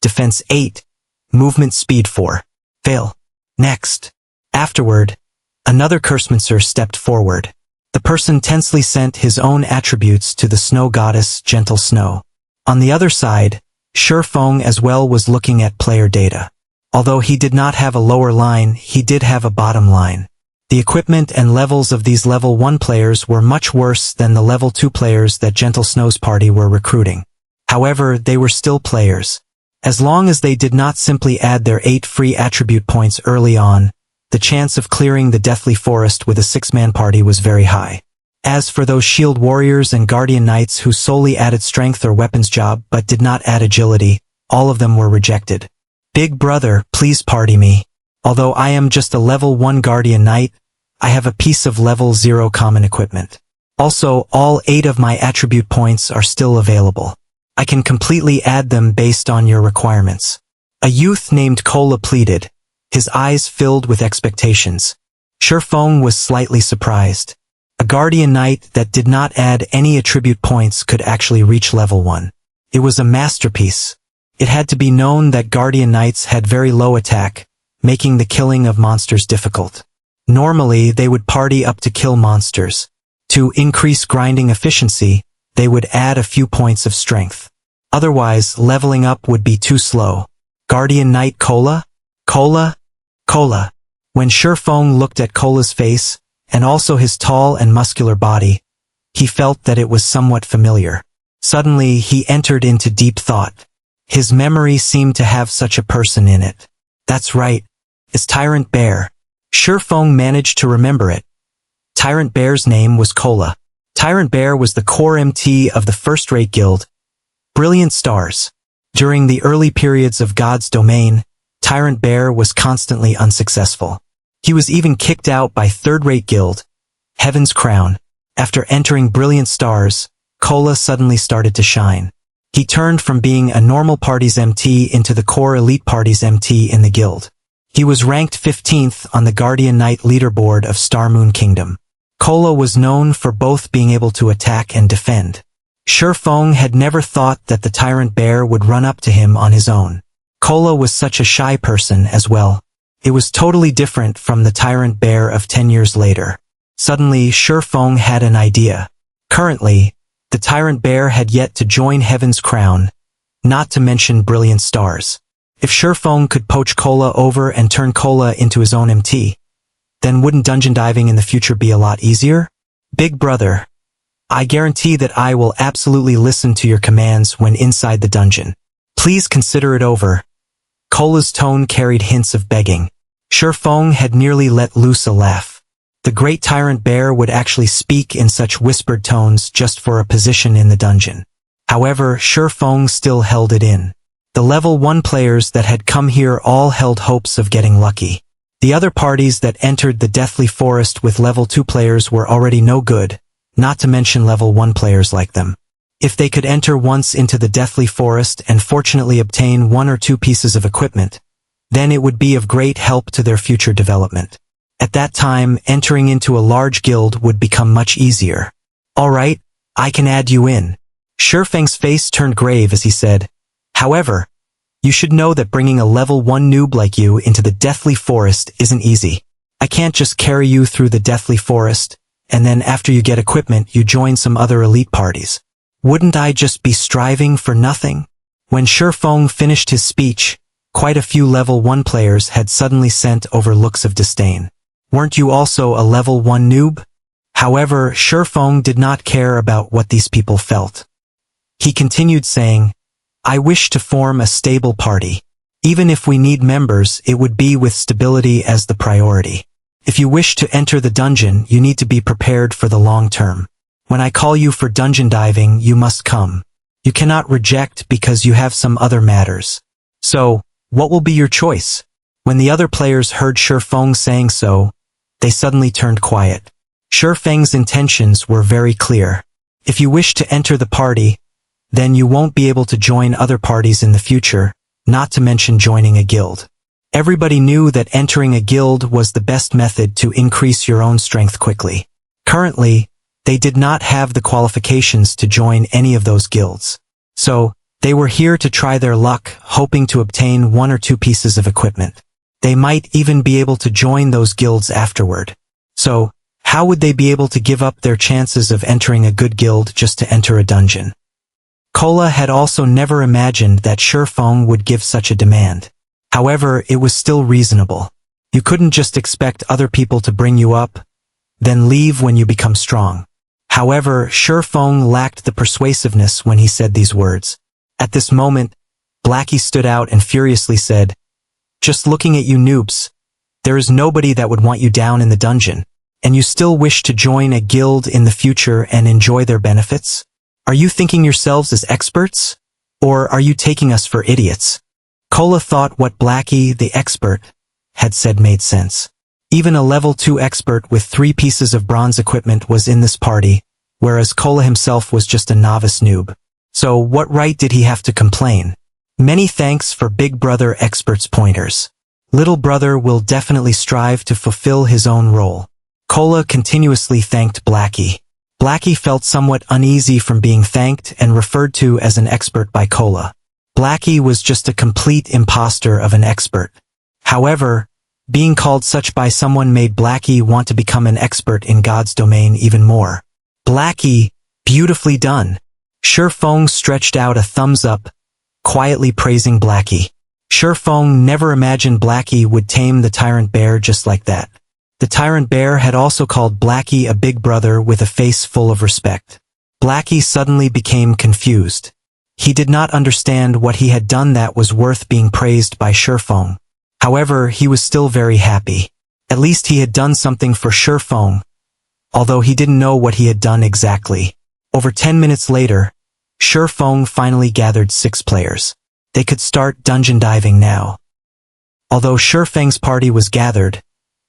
Defense 8, Movement Speed 4. Fail. Next. Afterward, another Cursemancer stepped forward. The person tensely sent his own attributes to the snow goddess Gentle Snow. On the other side, Shifeng as well was looking at player data. Although he did not have a lower line, he did have a bottom line. The equipment and levels of these level 1 players were much worse than the level 2 players that Gentle Snow's party were recruiting. However, they were still players. As long as they did not simply add their 8 free attribute points early on, the chance of clearing the Deathly Forest with a 6-man party was very high. As for those shield warriors and guardian knights who solely added strength or weapons job but did not add agility, all of them were rejected. Big brother, please party me. Although I am just a level 1 guardian knight, I have a piece of level 0 common equipment. Also, all 8 of my attribute points are still available. I can completely add them based on your requirements. A youth named Kola pleaded, his eyes filled with expectations. Shifeng was slightly surprised. A guardian knight that did not add any attribute points could actually reach level 1. It was a masterpiece. It had to be known that guardian knights had very low attack, making the killing of monsters difficult. Normally, they would party up to kill monsters. To increase grinding efficiency, they would add a few points of strength. Otherwise, leveling up would be too slow. Guardian Knight Kola? Kola? Kola. When Shifeng looked at Kola's face, and also his tall and muscular body, he felt that it was somewhat familiar. Suddenly, he entered into deep thought. His memory seemed to have such a person in it. That's right. It's Tyrant Bear. Shifeng managed to remember it. Tyrant Bear's name was Cola. Tyrant Bear was the core MT of the first-rate guild, Brilliant Stars. During the early periods of God's domain, Tyrant Bear was constantly unsuccessful. He was even kicked out by third-rate guild, Heaven's Crown. After entering Brilliant Stars, Cola suddenly started to shine. He turned from being a normal party's MT into the core elite party's MT in the guild. He was ranked 15th on the Guardian Knight leaderboard of Star Moon Kingdom. Cola was known for both being able to attack and defend. Shifeng had never thought that the Tyrant Bear would run up to him on his own. Cola was such a shy person as well. It was totally different from the Tyrant Bear of 10 years later. Suddenly, Shifeng had an idea. Currently, the Tyrant Bear had yet to join Heaven's Crown, not to mention Brilliant Stars. If Shifeng could poach Cola over and turn Cola into his own MT, then wouldn't dungeon diving in the future be a lot easier? Big brother, I guarantee that I will absolutely listen to your commands when inside the dungeon. Please consider it over. Cola's tone carried hints of begging. Shifeng had nearly let loose a laugh. The great Tyrant Bear would actually speak in such whispered tones just for a position in the dungeon. However, Shifeng still held it in. The level 1 players that had come here all held hopes of getting lucky. The other parties that entered the Deathly Forest with level 2 players were already no good, not to mention level 1 players like them. If they could enter once into the Deathly Forest and fortunately obtain 1 or 2 pieces of equipment, then it would be of great help to their future development. At that time, entering into a large guild would become much easier. Alright, I can add you in. Shifeng's face turned grave as he said, however, you should know that bringing a level 1 noob like you into the Deathly Forest isn't easy. I can't just carry you through the Deathly Forest, and then after you get equipment you join some other elite parties. Wouldn't I just be striving for nothing? When Shifeng finished his speech, quite a few level 1 players had suddenly sent over looks of disdain. Weren't you also a level 1 noob? However, Shifeng did not care about what these people felt. He continued saying, I wish to form a stable party. Even if we need members, it would be with stability as the priority. If you wish to enter the dungeon, you need to be prepared for the long term. When I call you for dungeon diving, you must come. You cannot reject because you have some other matters. So, what will be your choice? When the other players heard Shifeng saying so, they suddenly turned quiet. Shifeng's intentions were very clear. If you wish to enter the party, then you won't be able to join other parties in the future, not to mention joining a guild. Everybody knew that entering a guild was the best method to increase your own strength quickly. Currently, they did not have the qualifications to join any of those guilds. So, they were here to try their luck, hoping to obtain 1 or 2 pieces of equipment. They might even be able to join those guilds afterward. So, how would they be able to give up their chances of entering a good guild just to enter a dungeon? Cola had also never imagined that Shifeng would give such a demand. However, it was still reasonable. You couldn't just expect other people to bring you up, then leave when you become strong. However, Shifeng lacked the persuasiveness when he said these words. At this moment, Blackie stood out and furiously said, just looking at you noobs, there is nobody that would want you down in the dungeon, and you still wish to join a guild in the future and enjoy their benefits? Are you thinking yourselves as experts? Or are you taking us for idiots? Cola thought what Blackie, the expert, had said made sense. Even a level 2 expert with 3 pieces of bronze equipment was in this party, whereas Cola himself was just a novice noob. So what right did he have to complain? Many thanks for Big Brother Expert's pointers. Little Brother will definitely strive to fulfill his own role. Cola continuously thanked Blackie. Blackie felt somewhat uneasy from being thanked and referred to as an expert by Cola. Blackie was just a complete imposter of an expert. However, being called such by someone made Blackie want to become an expert in God's domain even more. Blackie, beautifully done. Shifeng stretched out a thumbs up, quietly praising Blackie. Shifeng never imagined Blackie would tame the Tyrant Bear just like that. The tyrant bear had also called Blackie a big brother with a face full of respect. Blackie suddenly became confused. He did not understand what he had done that was worth being praised by Shifeng. However, he was still very happy. At least he had done something for Shifeng, although he didn't know what he had done exactly. Over 10 minutes later, Shifeng finally gathered 6 players. They could start dungeon diving now. Although Shifeng's party was gathered,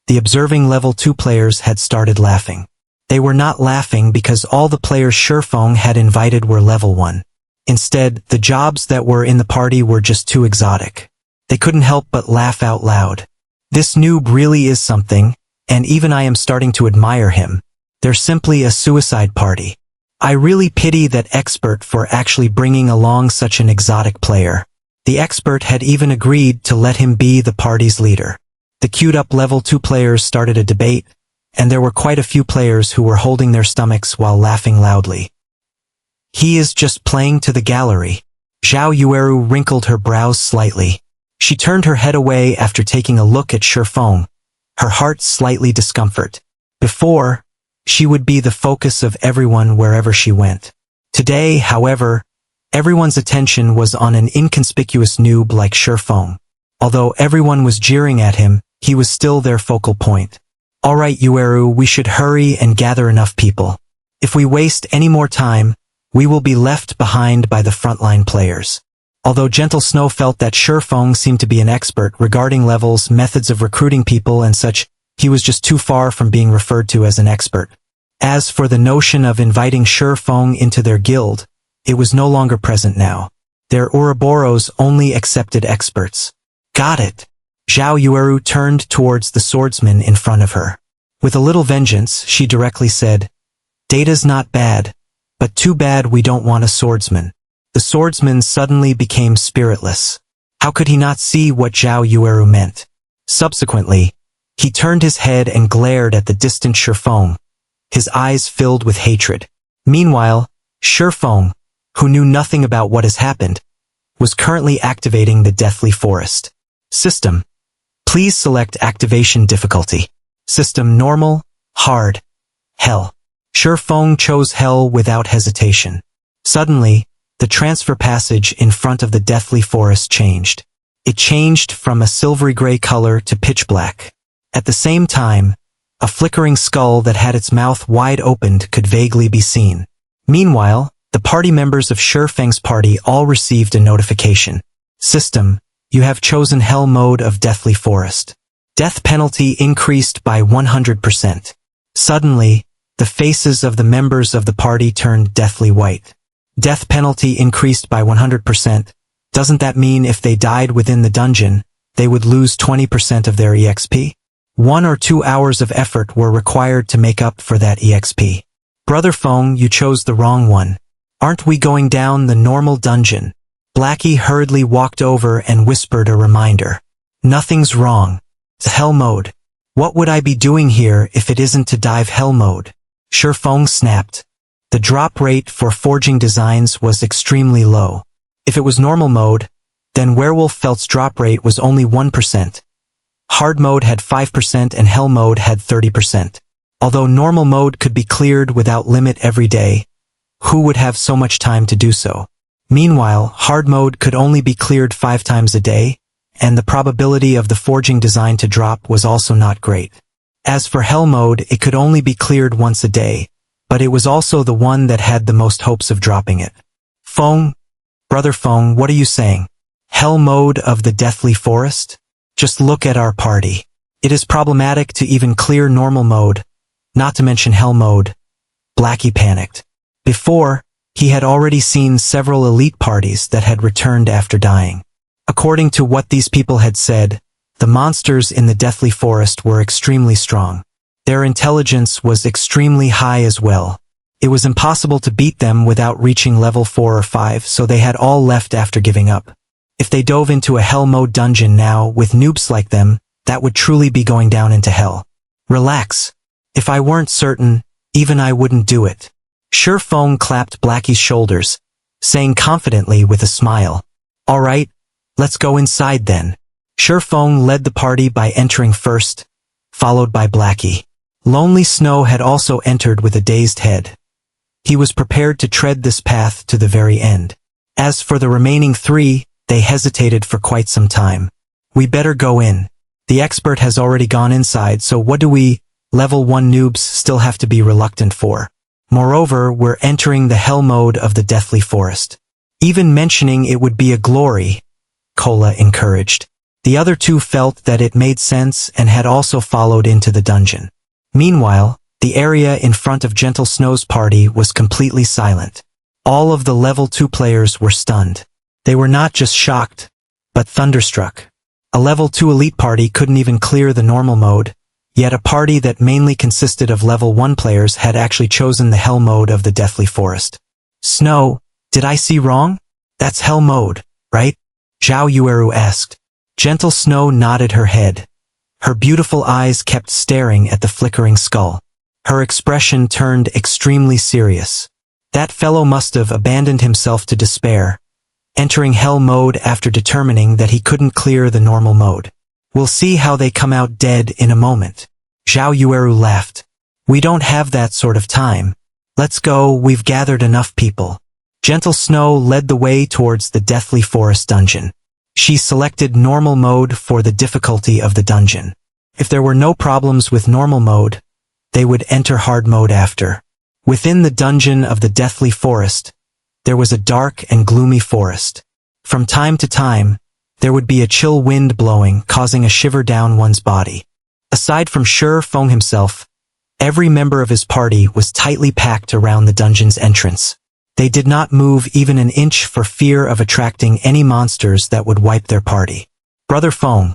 the observing level 2 players had started laughing. They were not laughing because all the players Shifeng had invited were level 1. Instead, the jobs that were in the party were just too exotic. They couldn't help but laugh out loud. This noob really is something, and even I am starting to admire him. They're simply a suicide party. I really pity that expert for actually bringing along such an exotic player. The expert had even agreed to let him be the party's leader. The queued-up level 2 players started a debate, and there were quite a few players who were holding their stomachs while laughing loudly. He is just playing to the gallery. Zhao Yueru wrinkled her brows slightly. She turned her head away after taking a look at Shifeng, her heart slightly discomfort. Before, she would be the focus of everyone wherever she went. Today, however, everyone's attention was on an inconspicuous noob like Shifeng. Although everyone was jeering at him, he was still their focal point. Alright Yueru, we should hurry and gather enough people. If we waste any more time, we will be left behind by the frontline players. Although Gentle Snow felt that Shifeng seemed to be an expert regarding levels, methods of recruiting people and such, he was just too far from being referred to as an expert. As for the notion of inviting Shifeng into their guild, it was no longer present now. Their Ouroboros only accepted experts. Got it. Zhao Yueru turned towards the swordsman in front of her. With a little vengeance, she directly said, "Data's not bad, but too bad we don't want a swordsman." The swordsman suddenly became spiritless. How could he not see what Zhao Yueru meant? Subsequently, he turned his head and glared at the distant Shifeng, his eyes filled with hatred. Meanwhile, Shifeng, who knew nothing about what has happened, was currently activating the Deathly Forest. System. Please select activation difficulty. System normal, hard, hell. Shifeng chose hell without hesitation. Suddenly, the transfer passage in front of the Deathly Forest changed. It changed from a silvery gray color to pitch black. At the same time, a flickering skull that had its mouth wide opened could vaguely be seen. Meanwhile, the party members of Shifeng's party all received a notification. System, you have chosen Hell mode of Deathly Forest. Death penalty increased by 100%. Suddenly, the faces of the members of the party turned deathly white. Death penalty increased by 100%. Doesn't that mean if they died within the dungeon, they would lose 20% of their EXP? 1 or 2 hours of effort were required to make up for that EXP. Brother Feng, you chose the wrong one. Aren't we going down the normal dungeon? Blackie hurriedly walked over and whispered a reminder. Nothing's wrong. It's Hell mode. What would I be doing here if it isn't to dive Hell mode? Shifeng snapped. The drop rate for forging designs was extremely low. If it was normal mode, then Werewolf Felt's drop rate was only 1%. Hard mode had 5% and Hell mode had 30%. Although normal mode could be cleared without limit every day, who would have so much time to do so? Meanwhile, hard mode could only be cleared 5 times a day, and the probability of the forging design to drop was also not great. As for Hell mode, it could only be cleared once a day, but it was also the one that had the most hopes of dropping it. Feng? Brother Feng, what are you saying? Hell mode of the Deathly Forest? Just look at our party. It is problematic to even clear normal mode, not to mention Hell mode. Blackie panicked. Before, he had already seen several elite parties that had returned after dying. According to what these people had said, the monsters in the Deathly Forest were extremely strong. Their intelligence was extremely high as well. It was impossible to beat them without reaching level 4 or 5, so they had all left after giving up. If they dove into a Hell mode dungeon now with noobs like them, that would truly be going down into hell. Relax. If I weren't certain, even I wouldn't do it. Shifeng clapped Blackie's shoulders, saying confidently with a smile, "Alright, let's go inside then." Shifeng led the party by entering first, followed by Blackie. Lonely Snow had also entered with a dazed head. He was prepared to tread this path to the very end. As for the remaining three, they hesitated for quite some time. We better go in. The expert has already gone inside, so what do we, level 1 noobs, still have to be reluctant for? Moreover, we're entering the hell mode of the Deathly Forest. Even mentioning it would be a glory, Cola encouraged. The other two felt that it made sense and had also followed into the dungeon. Meanwhile, the area in front of Gentle Snow's party was completely silent. All of the level 2 players were stunned. They were not just shocked, but thunderstruck. A level 2 elite party couldn't even clear the normal mode, yet a party that mainly consisted of level 1 players had actually chosen the hell mode of the Deathly Forest. Snow, did I see wrong? That's hell mode, right? Zhao Yueru asked. Gentle Snow nodded her head. Her beautiful eyes kept staring at the flickering skull. Her expression turned extremely serious. That fellow must have abandoned himself to despair, entering hell mode after determining that he couldn't clear the normal mode. We'll see how they come out dead in a moment. Zhao Yueru laughed. We don't have that sort of time. Let's go, we've gathered enough people. Gentle Snow led the way towards the Deathly Forest dungeon. She selected normal mode for the difficulty of the dungeon. If there were no problems with normal mode, they would enter hard mode after. Within the dungeon of the Deathly Forest, there was a dark and gloomy forest. From time to time, there would be a chill wind blowing, causing a shiver down one's body. Aside from Shi Feng himself, every member of his party was tightly packed around the dungeon's entrance. They did not move even an inch for fear of attracting any monsters that would wipe their party. Brother Feng,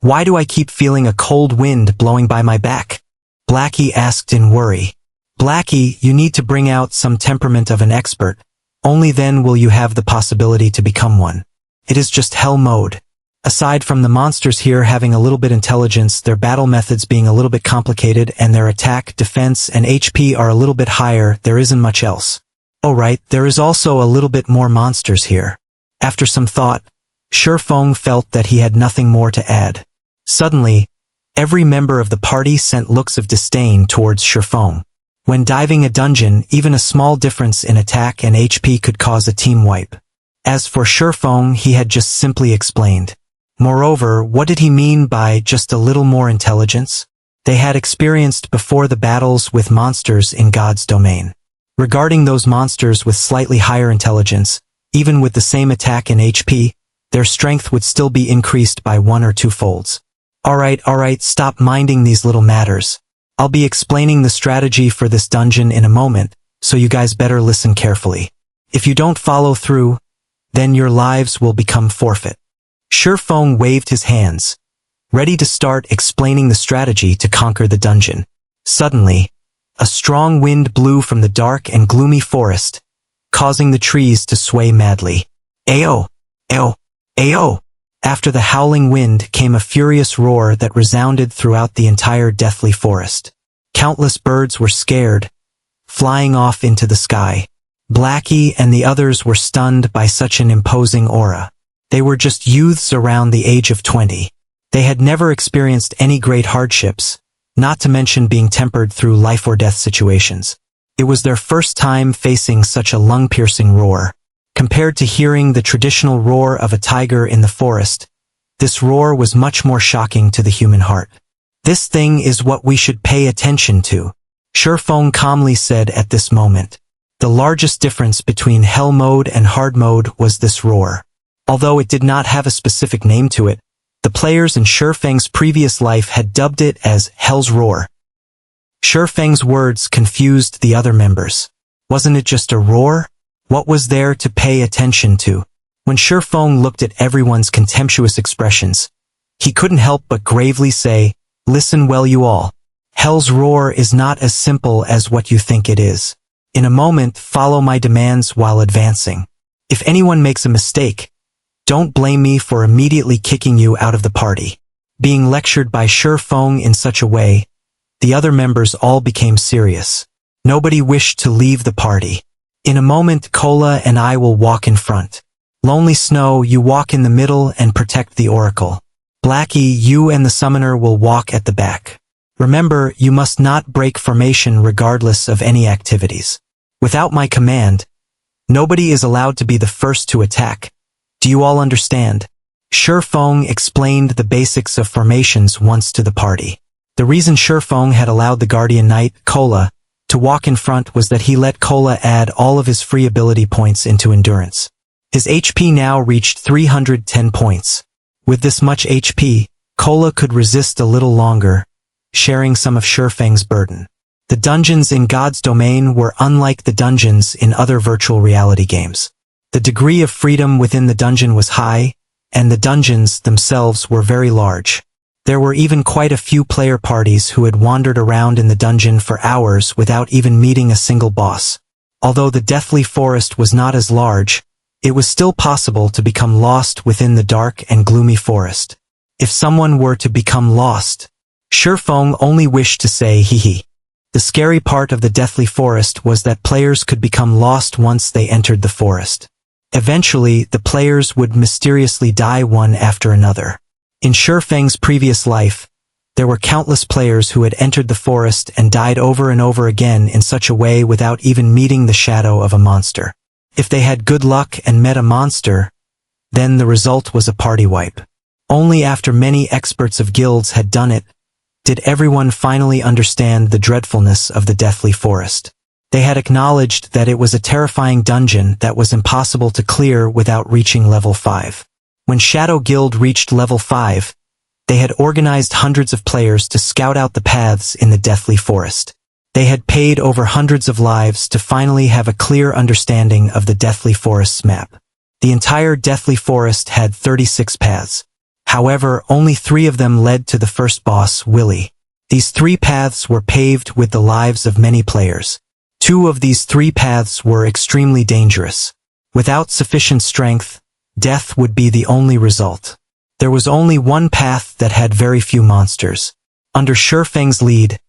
why do I keep feeling a cold wind blowing by my back? Blackie asked in worry. Blackie, you need to bring out some temperament of an expert. Only then will you have the possibility to become one. It is just hell mode. Aside from the monsters here having a little bit intelligence, their battle methods being a little bit complicated, and their attack, defense, and HP are a little bit higher, there isn't much else. Oh right, there is also a little bit more monsters here. After some thought, Shi Feng felt that he had nothing more to add. Suddenly, every member of the party sent looks of disdain towards Shi Feng. When diving a dungeon, even a small difference in attack and HP could cause a team wipe. As for Shi Feng, he had just simply explained. Moreover, what did he mean by just a little more intelligence? They had experienced before the battles with monsters in God's domain. Regarding those monsters with slightly higher intelligence, even with the same attack and HP, their strength would still be increased by 1 or 2 folds. Alright, stop minding these little matters. I'll be explaining the strategy for this dungeon in a moment, so you guys better listen carefully. If you don't follow through, then your lives will become forfeit. Shi Feng waved his hands, ready to start explaining the strategy to conquer the dungeon. Suddenly, a strong wind blew from the dark and gloomy forest, causing the trees to sway madly. Ayo! Ayo! Ayo! After the howling wind came a furious roar that resounded throughout the entire Deathly Forest. Countless birds were scared, flying off into the sky. Blackie and the others were stunned by such an imposing aura. They were just youths around the age of 20. They had never experienced any great hardships, not to mention being tempered through life-or-death situations. It was their first time facing such a lung-piercing roar. Compared to hearing the traditional roar of a tiger in the forest, this roar was much more shocking to the human heart. This thing is what we should pay attention to, Shi Feng calmly said at this moment. The largest difference between hell mode and hard mode was this roar. Although it did not have a specific name to it, the players in Shi Feng's previous life had dubbed it as Hell's Roar. Shi Feng's words confused the other members. Wasn't it just a roar? What was there to pay attention to? When Shi Feng looked at everyone's contemptuous expressions, he couldn't help but gravely say, "Listen well you all. Hell's Roar is not as simple as what you think it is. In a moment, follow my demands while advancing. If anyone makes a mistake, don't blame me for immediately kicking you out of the party." Being lectured by Shi Feng in such a way, the other members all became serious. Nobody wished to leave the party. In a moment, Cola and I will walk in front. Lonely Snow, you walk in the middle and protect the oracle. Blackie, you and the summoner will walk at the back. Remember, you must not break formation regardless of any activities. Without my command, nobody is allowed to be the first to attack. Do you all understand? Shifeng explained the basics of formations once to the party. The reason Shifeng had allowed the Guardian Knight, Kola, to walk in front was that he let Kola add all of his free ability points into endurance. His HP now reached 310 points. With this much HP, Kola could resist a little longer, sharing some of Shifeng's burden. The dungeons in God's domain were unlike the dungeons in other virtual reality games. The degree of freedom within the dungeon was high, and the dungeons themselves were very large. There were even quite a few player parties who had wandered around in the dungeon for hours without even meeting a single boss. Although the Deathly Forest was not as large, it was still possible to become lost within the dark and gloomy forest. If someone were to become lost, Shifeng only wished to say hee. The scary part of the Deathly Forest was that players could become lost once they entered the forest. Eventually, the players would mysteriously die one after another. In Shifeng's previous life, there were countless players who had entered the forest and died over and over again in such a way without even meeting the shadow of a monster. If they had good luck and met a monster, then the result was a party wipe. Only after many experts of guilds had done it, did everyone finally understand the dreadfulness of the Deathly Forest. They had acknowledged that it was a terrifying dungeon that was impossible to clear without reaching level 5. When Shadow Guild reached level 5, they had organized hundreds of players to scout out the paths in the Deathly Forest. They had paid over hundreds of lives to finally have a clear understanding of the Deathly Forest's map. The entire Deathly Forest had 36 paths. However, only 3 of them led to the first boss, Willy. These 3 paths were paved with the lives of many players. 2 of these 3 paths were extremely dangerous. Without sufficient strength, death would be the only result. There was only one path that had very few monsters. Under Shifeng's lead,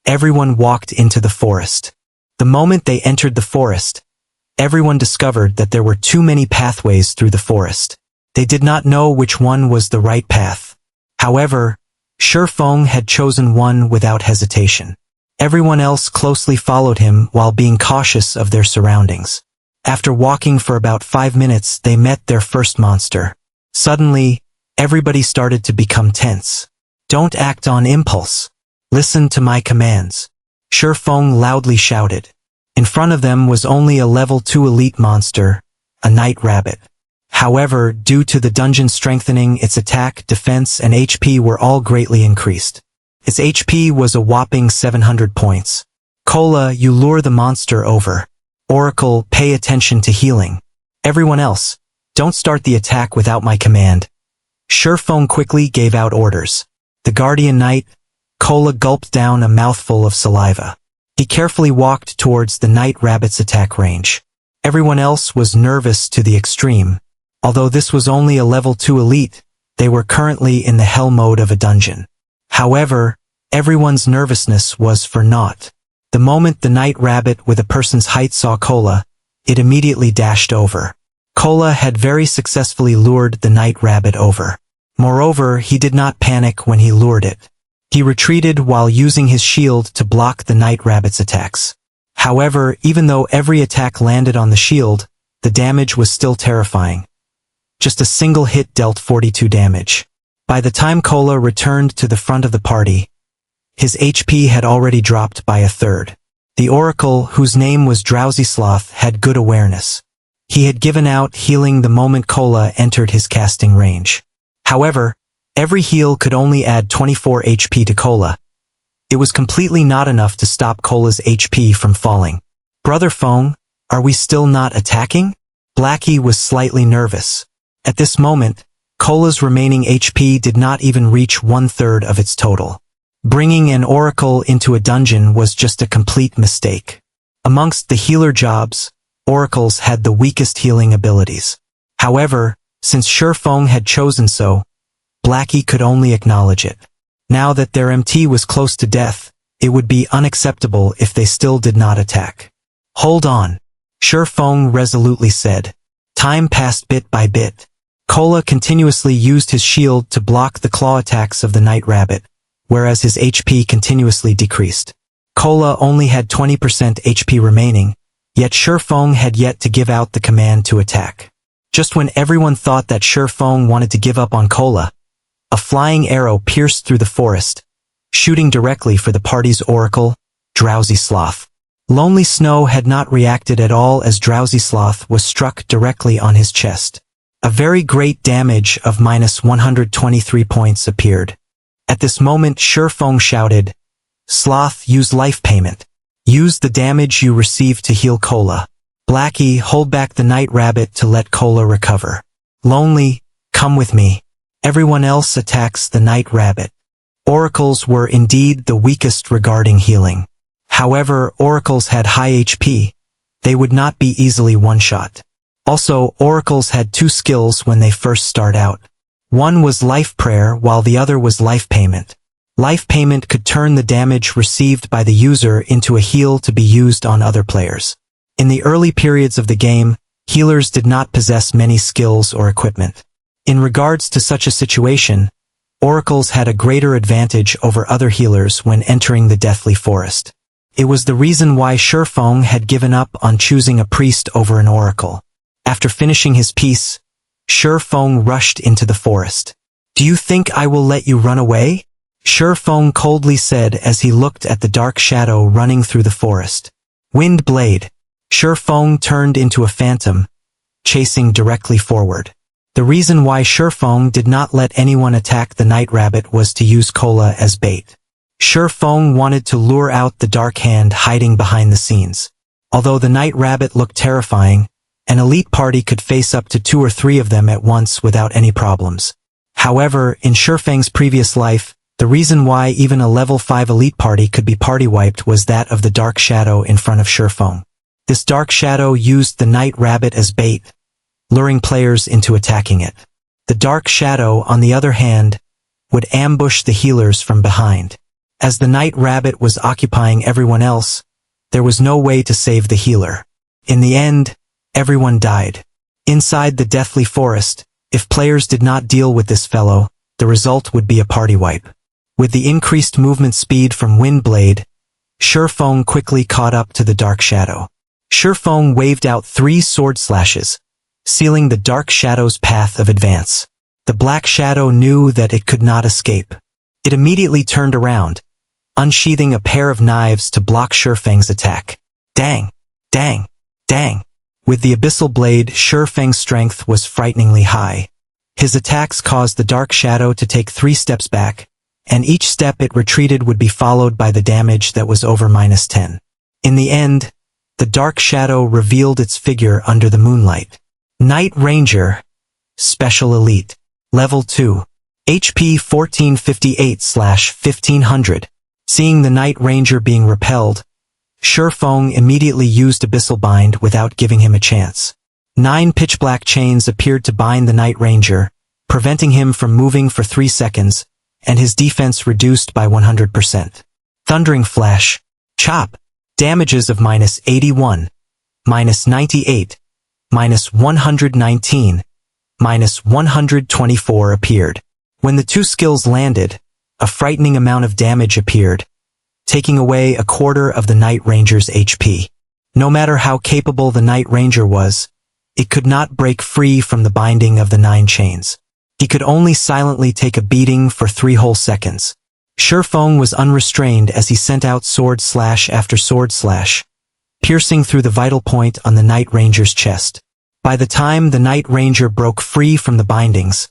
everyone walked into the forest. The moment they entered the forest, everyone discovered that there were too many pathways through the forest. They did not know which one was the right path. However, Shifeng had chosen one without hesitation. Everyone else closely followed him while being cautious of their surroundings. After walking for about 5 minutes, they met their first monster. Suddenly, everybody started to become tense. Don't act on impulse. Listen to my commands. Shifeng loudly shouted. In front of them was only a level 2 elite monster, a night rabbit. However, due to the dungeon strengthening, its attack, defense, and HP were all greatly increased. Its HP was a whopping 700 points. Kola, you lure the monster over. Oracle, pay attention to healing. Everyone else, don't start the attack without my command. Shifeng quickly gave out orders. The Guardian Knight, Kola gulped down a mouthful of saliva. He carefully walked towards the night rabbit's attack range. Everyone else was nervous to the extreme. Although this was only a level 2 elite, they were currently in the hell mode of a dungeon. However, everyone's nervousness was for naught. The moment the night rabbit with a person's height saw Kola, it immediately dashed over. Kola had very successfully lured the night rabbit over. Moreover, he did not panic when he lured it. He retreated while using his shield to block the night rabbit's attacks. However, even though every attack landed on the shield, the damage was still terrifying. Just a single hit dealt 42 damage. By the time Kola returned to the front of the party, his HP had already dropped by a third. The Oracle, whose name was Drowsy Sloth, had good awareness. He had given out healing the moment Kola entered his casting range. However, every heal could only add 24 HP to Kola. It was completely not enough to stop Kola's HP from falling. Brother Feng, are we still not attacking? Blackie was slightly nervous. At this moment, Kola's remaining HP did not even reach 1/3 of its total. Bringing an Oracle into a dungeon was just a complete mistake. Amongst the healer jobs, Oracles had the weakest healing abilities. However, since Shifeng had chosen so, Blackie could only acknowledge it. Now that their MT was close to death, it would be unacceptable if they still did not attack. Hold on, Shifeng resolutely said. Time passed bit by bit. Kola continuously used his shield to block the claw attacks of the night rabbit, whereas his HP continuously decreased. Cola only had 20% HP remaining, yet Shifeng had yet to give out the command to attack. Just when everyone thought that Shifeng wanted to give up on Cola, a flying arrow pierced through the forest, shooting directly for the party's oracle, Drowsy Sloth. Lonely Snow had not reacted at all as Drowsy Sloth was struck directly on his chest. A very great damage of minus 123 points appeared. At this moment Shifeng shouted, "Sloth, use life payment. Use the damage you received to heal Cola. Blackie, hold back the Night Rabbit to let Cola recover. Lonely, come with me. Everyone else attacks the Night Rabbit." Oracles were indeed the weakest regarding healing. However, oracles had high HP. They would not be easily one-shot. Also, oracles had two skills when they first start out. One was life prayer while the other was life payment. Life payment could turn the damage received by the user into a heal to be used on other players. In the early periods of the game, healers did not possess many skills or equipment. In regards to such a situation, oracles had a greater advantage over other healers when entering the Deathly Forest. It was the reason why Shifeng had given up on choosing a priest over an oracle. After finishing his piece, Shifeng rushed into the forest. "Do you think I will let you run away?" Shifeng coldly said as he looked at the dark shadow running through the forest. Wind Blade. Shifeng turned into a phantom, chasing directly forward. The reason why Shifeng did not let anyone attack the Night Rabbit was to use Cola as bait. Shifeng wanted to lure out the Dark Hand hiding behind the scenes. Although the Night Rabbit looked terrifying, an elite party could face up to 2 or 3 of them at once without any problems. However, in Shifeng's previous life, the reason why even a level 5 elite party could be party wiped was that of the Dark Shadow in front of Shifeng. This Dark Shadow used the Night Rabbit as bait, luring players into attacking it. The Dark Shadow, on the other hand, would ambush the healers from behind. As the Night Rabbit was occupying everyone else, there was no way to save the healer. In the end, everyone died. Inside the Deathly Forest, if players did not deal with this fellow, the result would be a party wipe. With the increased movement speed from Windblade, Shifeng quickly caught up to the Dark Shadow. Shifeng waved out 3 sword slashes, sealing the Dark Shadow's path of advance. The Black Shadow knew that it could not escape. It immediately turned around, unsheathing a pair of knives to block Shifeng's attack. Dang! Dang! Dang! With the Abyssal Blade, Shifeng's strength was frighteningly high. His attacks caused the Dark Shadow to take 3 steps back, and each step it retreated would be followed by the damage that was over -10. In the end, the Dark Shadow revealed its figure under the moonlight. Night Ranger, Special Elite, Level 2, HP 1458/1500. Seeing the Night Ranger being repelled, Shifeng immediately used Abyssal Bind without giving him a chance. 9 pitch-black chains appeared to bind the Night Ranger, preventing him from moving for 3 seconds, and his defense reduced by 100%. Thundering Flash, Chop, damages of -81, -98, -119, -124 appeared. When the 2 skills landed, a frightening amount of damage appeared, taking away a quarter of the Night Ranger's HP. No matter how capable the Night Ranger was, it could not break free from the binding of the 9 chains. He could only silently take a beating for 3 whole seconds. Shifeng was unrestrained as he sent out sword slash after sword slash, piercing through the vital point on the Night Ranger's chest. By the time the Night Ranger broke free from the bindings,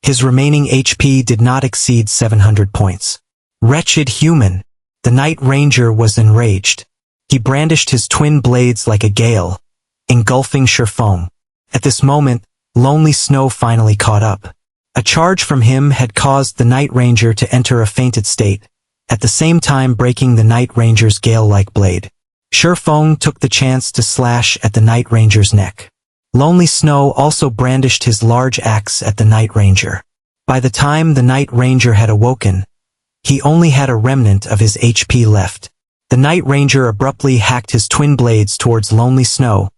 his remaining HP did not exceed 700 points. Wretched human! The Night Ranger was enraged. He brandished his twin blades like a gale, engulfing Shifeng. At this moment, Lonely Snow finally caught up. A charge from him had caused the Night Ranger to enter a fainted state, at the same time breaking the Night Ranger's gale-like blade. Shifeng took the chance to slash at the Night Ranger's neck. Lonely Snow also brandished his large axe at the Night Ranger. By the time the Night Ranger had awoken, he only had a remnant of his HP left. The Night Ranger abruptly hacked his twin blades towards Lonely Snow,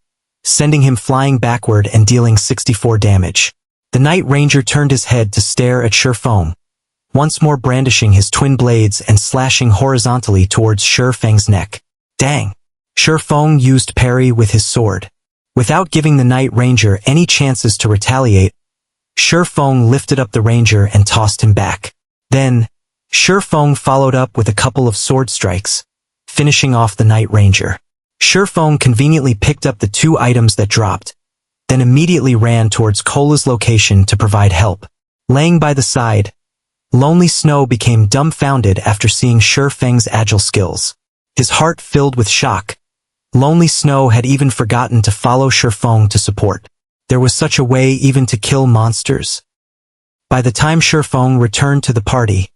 sending him flying backward and dealing 64 damage. The Night Ranger turned his head to stare at Shifeng, once more brandishing his twin blades and slashing horizontally towards Shi Feng's neck. Dang! Shi Feng used parry with his sword. Without giving the Night Ranger any chances to retaliate, Shi Feng lifted up the Ranger and tossed him back. Then, Shi Feng followed up with a couple of sword strikes, finishing off the Night Ranger. Shi Feng conveniently picked up the 2 items that dropped, then immediately ran towards Cola's location to provide help. Laying by the side, Lonely Snow became dumbfounded after seeing Shi Feng's agile skills. His heart filled with shock. Lonely Snow had even forgotten to follow Shi Feng to support. There was such a way even to kill monsters? By the time Shi Feng returned to the party,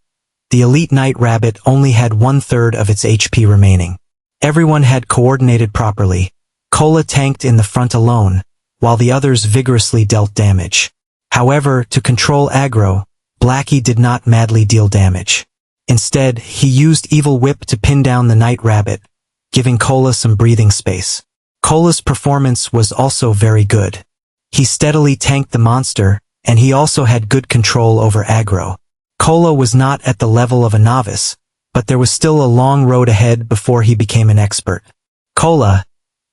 the elite Night Rabbit only had 1/3 of its HP remaining. Everyone had coordinated properly. Cola tanked in the front alone, while the others vigorously dealt damage. However, to control aggro, Blackie did not madly deal damage. Instead, he used Evil Whip to pin down the Night Rabbit, giving Cola some breathing space. Cola's performance was also very good. He steadily tanked the monster, and he also had good control over aggro. Cola was not at the level of a novice, but there was still a long road ahead before he became an expert. Cola,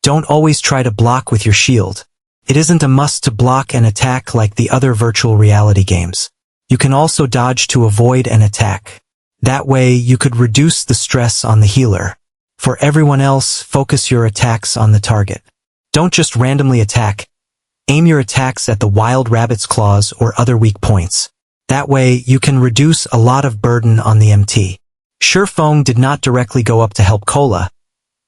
don't always try to block with your shield. It isn't a must to block an attack like the other virtual reality games. You can also dodge to avoid an attack. That way, you could reduce the stress on the healer. For everyone else, focus your attacks on the target. Don't just randomly attack. Aim your attacks at the wild rabbit's claws or other weak points. That way, you can reduce a lot of burden on the MT. Shi Feng did not directly go up to help Cola,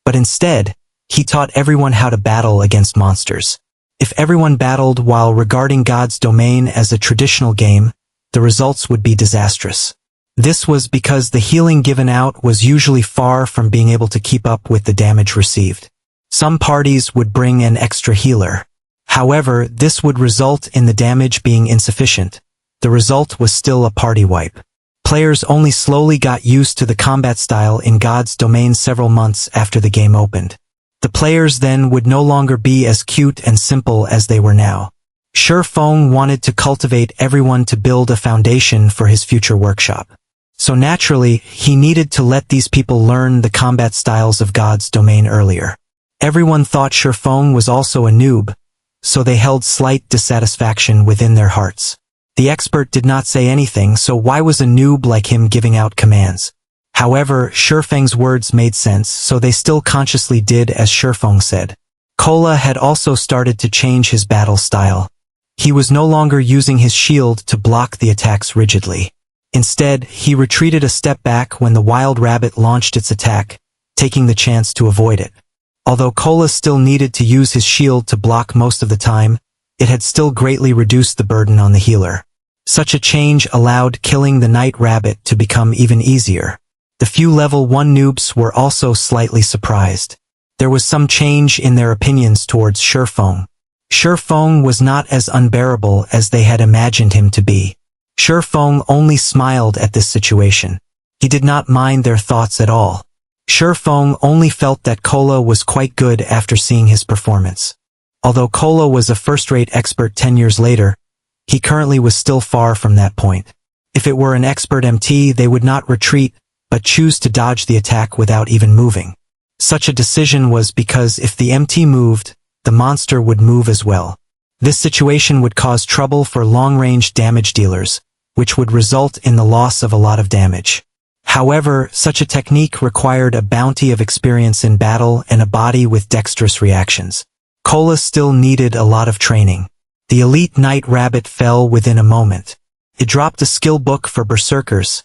but instead, he taught everyone how to battle against monsters. If everyone battled while regarding God's Domain as a traditional game, the results would be disastrous. This was because the healing given out was usually far from being able to keep up with the damage received. Some parties would bring an extra healer. However, this would result in the damage being insufficient. The result was still a party wipe. Players only slowly got used to the combat style in God's Domain several months after the game opened. The players then would no longer be as cute and simple as they were now. Shi Feng wanted to cultivate everyone to build a foundation for his future workshop. So naturally, he needed to let these people learn the combat styles of God's Domain earlier. Everyone thought Shi Feng was also a noob, so they held slight dissatisfaction within their hearts. The expert did not say anything, so why was a noob like him giving out commands? However, Shi Feng's words made sense, so they still consciously did as Shi Feng said. Cola had also started to change his battle style. He was no longer using his shield to block the attacks rigidly. Instead, he retreated a step back when the wild rabbit launched its attack, taking the chance to avoid it. Although Cola still needed to use his shield to block most of the time, it had still greatly reduced the burden on the healer. Such a change allowed killing the Night Rabbit to become even easier. The few level 1 noobs were also slightly surprised. There was some change in their opinions towards Shi Feng. Shi Feng was not as unbearable as they had imagined him to be. Shi Feng only smiled at this situation. He did not mind their thoughts at all. Shi Feng only felt that Cola was quite good after seeing his performance. Although Cola was a first-rate expert 10 years later, he currently was still far from that point. If it were an expert MT, they would not retreat, but choose to dodge the attack without even moving. Such a decision was because if the MT moved, the monster would move as well. This situation would cause trouble for long-range damage dealers, which would result in the loss of a lot of damage. However, such a technique required a bounty of experience in battle and a body with dexterous reactions. Cola still needed a lot of training. The elite Night Rabbit fell within a moment. It dropped a skill book for Berserkers,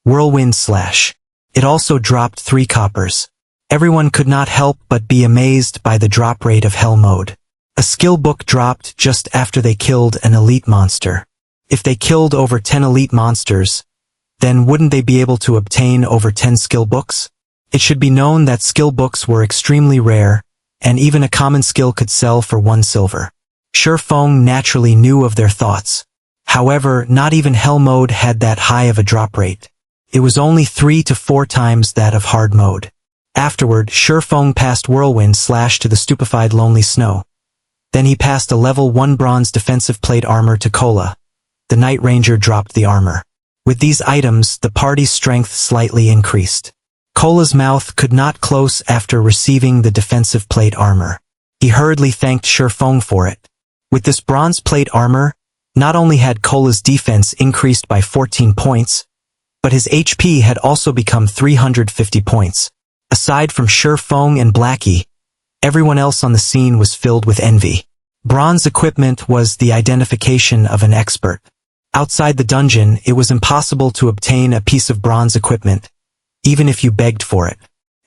Whirlwind Slash. It also dropped 3 coppers. Everyone could not help but be amazed by the drop rate of Hell Mode. A skill book dropped just after they killed an elite monster. If they killed over 10 elite monsters, then wouldn't they be able to obtain over 10 skill books? It should be known that skill books were extremely rare, and even a common skill could sell for 1 silver. Shi Feng naturally knew of their thoughts. However, not even Hell Mode had that high of a drop rate. It was only 3 to 4 times that of Hard Mode. Afterward, Shi Feng passed Whirlwind Slash to the stupefied Lonely Snow. Then he passed a level 1 bronze defensive plate armor to Cola. The Night Ranger dropped the armor. With these items, the party's strength slightly increased. Cola's mouth could not close after receiving the defensive plate armor. He hurriedly thanked Shifeng for it. With this bronze plate armor, not only had Cola's defense increased by 14 points, but his HP had also become 350 points. Aside from Shifeng and Blackie, everyone else on the scene was filled with envy. Bronze equipment was the identification of an expert. Outside the dungeon, it was impossible to obtain a piece of bronze equipment, even if you begged for it.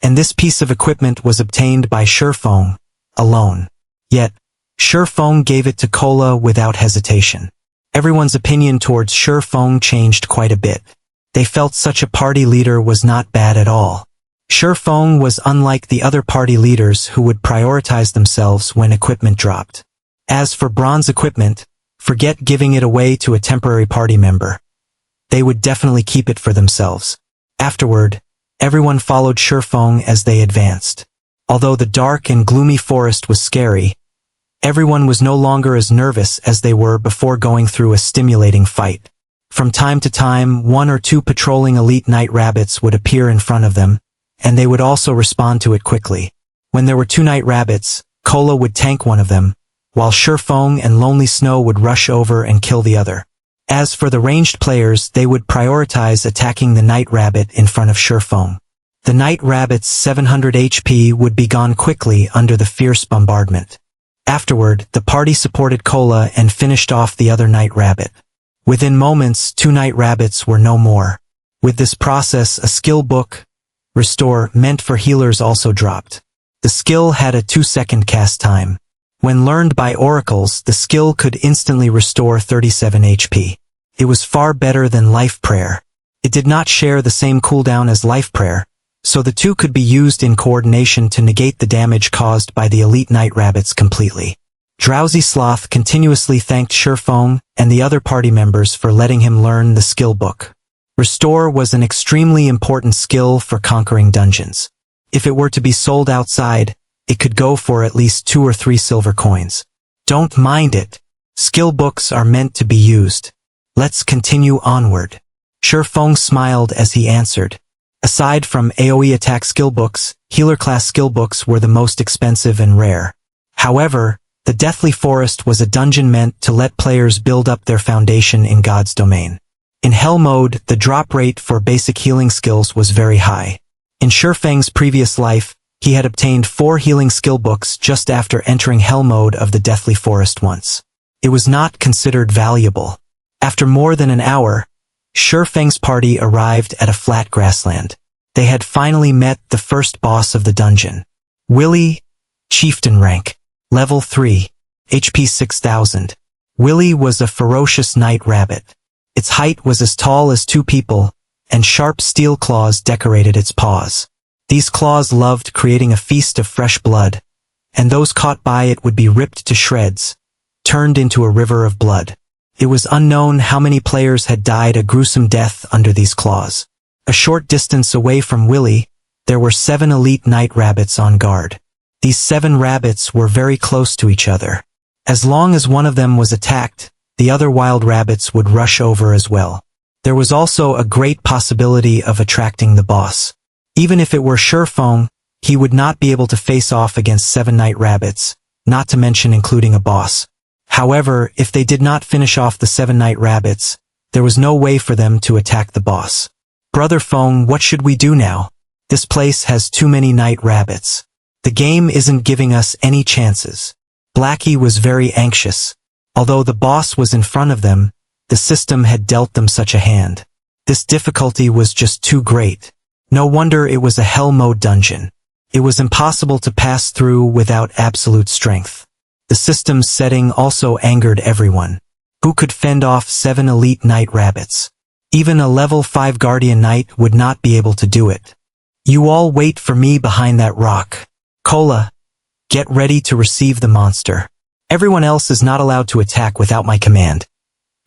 And this piece of equipment was obtained by Shifeng alone. Yet, Shifeng gave it to Cola without hesitation. Everyone's opinion towards Shifeng changed quite a bit. They felt such a party leader was not bad at all. Shifeng was unlike the other party leaders who would prioritize themselves when equipment dropped. As for bronze equipment, forget giving it away to a temporary party member. They would definitely keep it for themselves. Afterward, everyone followed Shifeng as they advanced. Although the dark and gloomy forest was scary, everyone was no longer as nervous as they were before going through a stimulating fight. From time to time, 1 or 2 patrolling elite night rabbits would appear in front of them, and they would also respond to it quickly. When there were 2 night rabbits, Cola would tank one of them, while Shifeng and Lonely Snow would rush over and kill the other. As for the ranged players, they would prioritize attacking the night rabbit in front of Shifeng. The night rabbit's 700 HP would be gone quickly under the fierce bombardment. Afterward, the party supported Cola and finished off the other night rabbit. Within moments, 2 night rabbits were no more. With this process, a skill book, Restore, meant for healers also dropped. The skill had a 2-second cast time. When learned by oracles, the skill could instantly restore 37 HP. It was far better than Life Prayer. It did not share the same cooldown as Life Prayer, so the 2 could be used in coordination to negate the damage caused by the elite night rabbits completely. Drowsy Sloth continuously thanked Shifeng and the other party members for letting him learn the skill book. Restore was an extremely important skill for conquering dungeons. If it were to be sold outside, it could go for at least 2 or 3 silver coins. Don't mind it. Skill books are meant to be used. Let's continue onward. Shifeng smiled as he answered. Aside from AoE attack skill books, healer class skill books were the most expensive and rare. However, the Deathly Forest was a dungeon meant to let players build up their foundation in God's domain. In Hell mode, the drop rate for basic healing skills was very high. In Shifeng's previous life, he had obtained 4 healing skill books just after entering Hell mode of the Deathly Forest once. It was not considered valuable. After more than an hour, Shifeng's party arrived at a flat grassland. They had finally met the first boss of the dungeon. Willy, Chieftain rank. Level 3. HP 6000. Willy was a ferocious night rabbit. Its height was as tall as 2 people, and sharp steel claws decorated its paws. These claws loved creating a feast of fresh blood, and those caught by it would be ripped to shreds, turned into a river of blood. It was unknown how many players had died a gruesome death under these claws. A short distance away from Willy, there were 7 elite night rabbits on guard. These 7 rabbits were very close to each other. As long as one of them was attacked, the other wild rabbits would rush over as well. There was also a great possibility of attracting the boss. Even if it were Shifeng, he would not be able to face off against 7 night rabbits, not to mention including a boss. However, if they did not finish off the 7 night rabbits, there was no way for them to attack the boss. Brother Feng, what should we do now? This place has too many night rabbits. The game isn't giving us any chances. Blackie was very anxious. Although the boss was in front of them, the system had dealt them such a hand. This difficulty was just too great. No wonder it was a hell mode dungeon. It was impossible to pass through without absolute strength. The system's setting also angered everyone. Who could fend off 7 elite night rabbits? Even a level 5 guardian knight would not be able to do it. You all wait for me behind that rock. Cola, get ready to receive the monster. Everyone else is not allowed to attack without my command.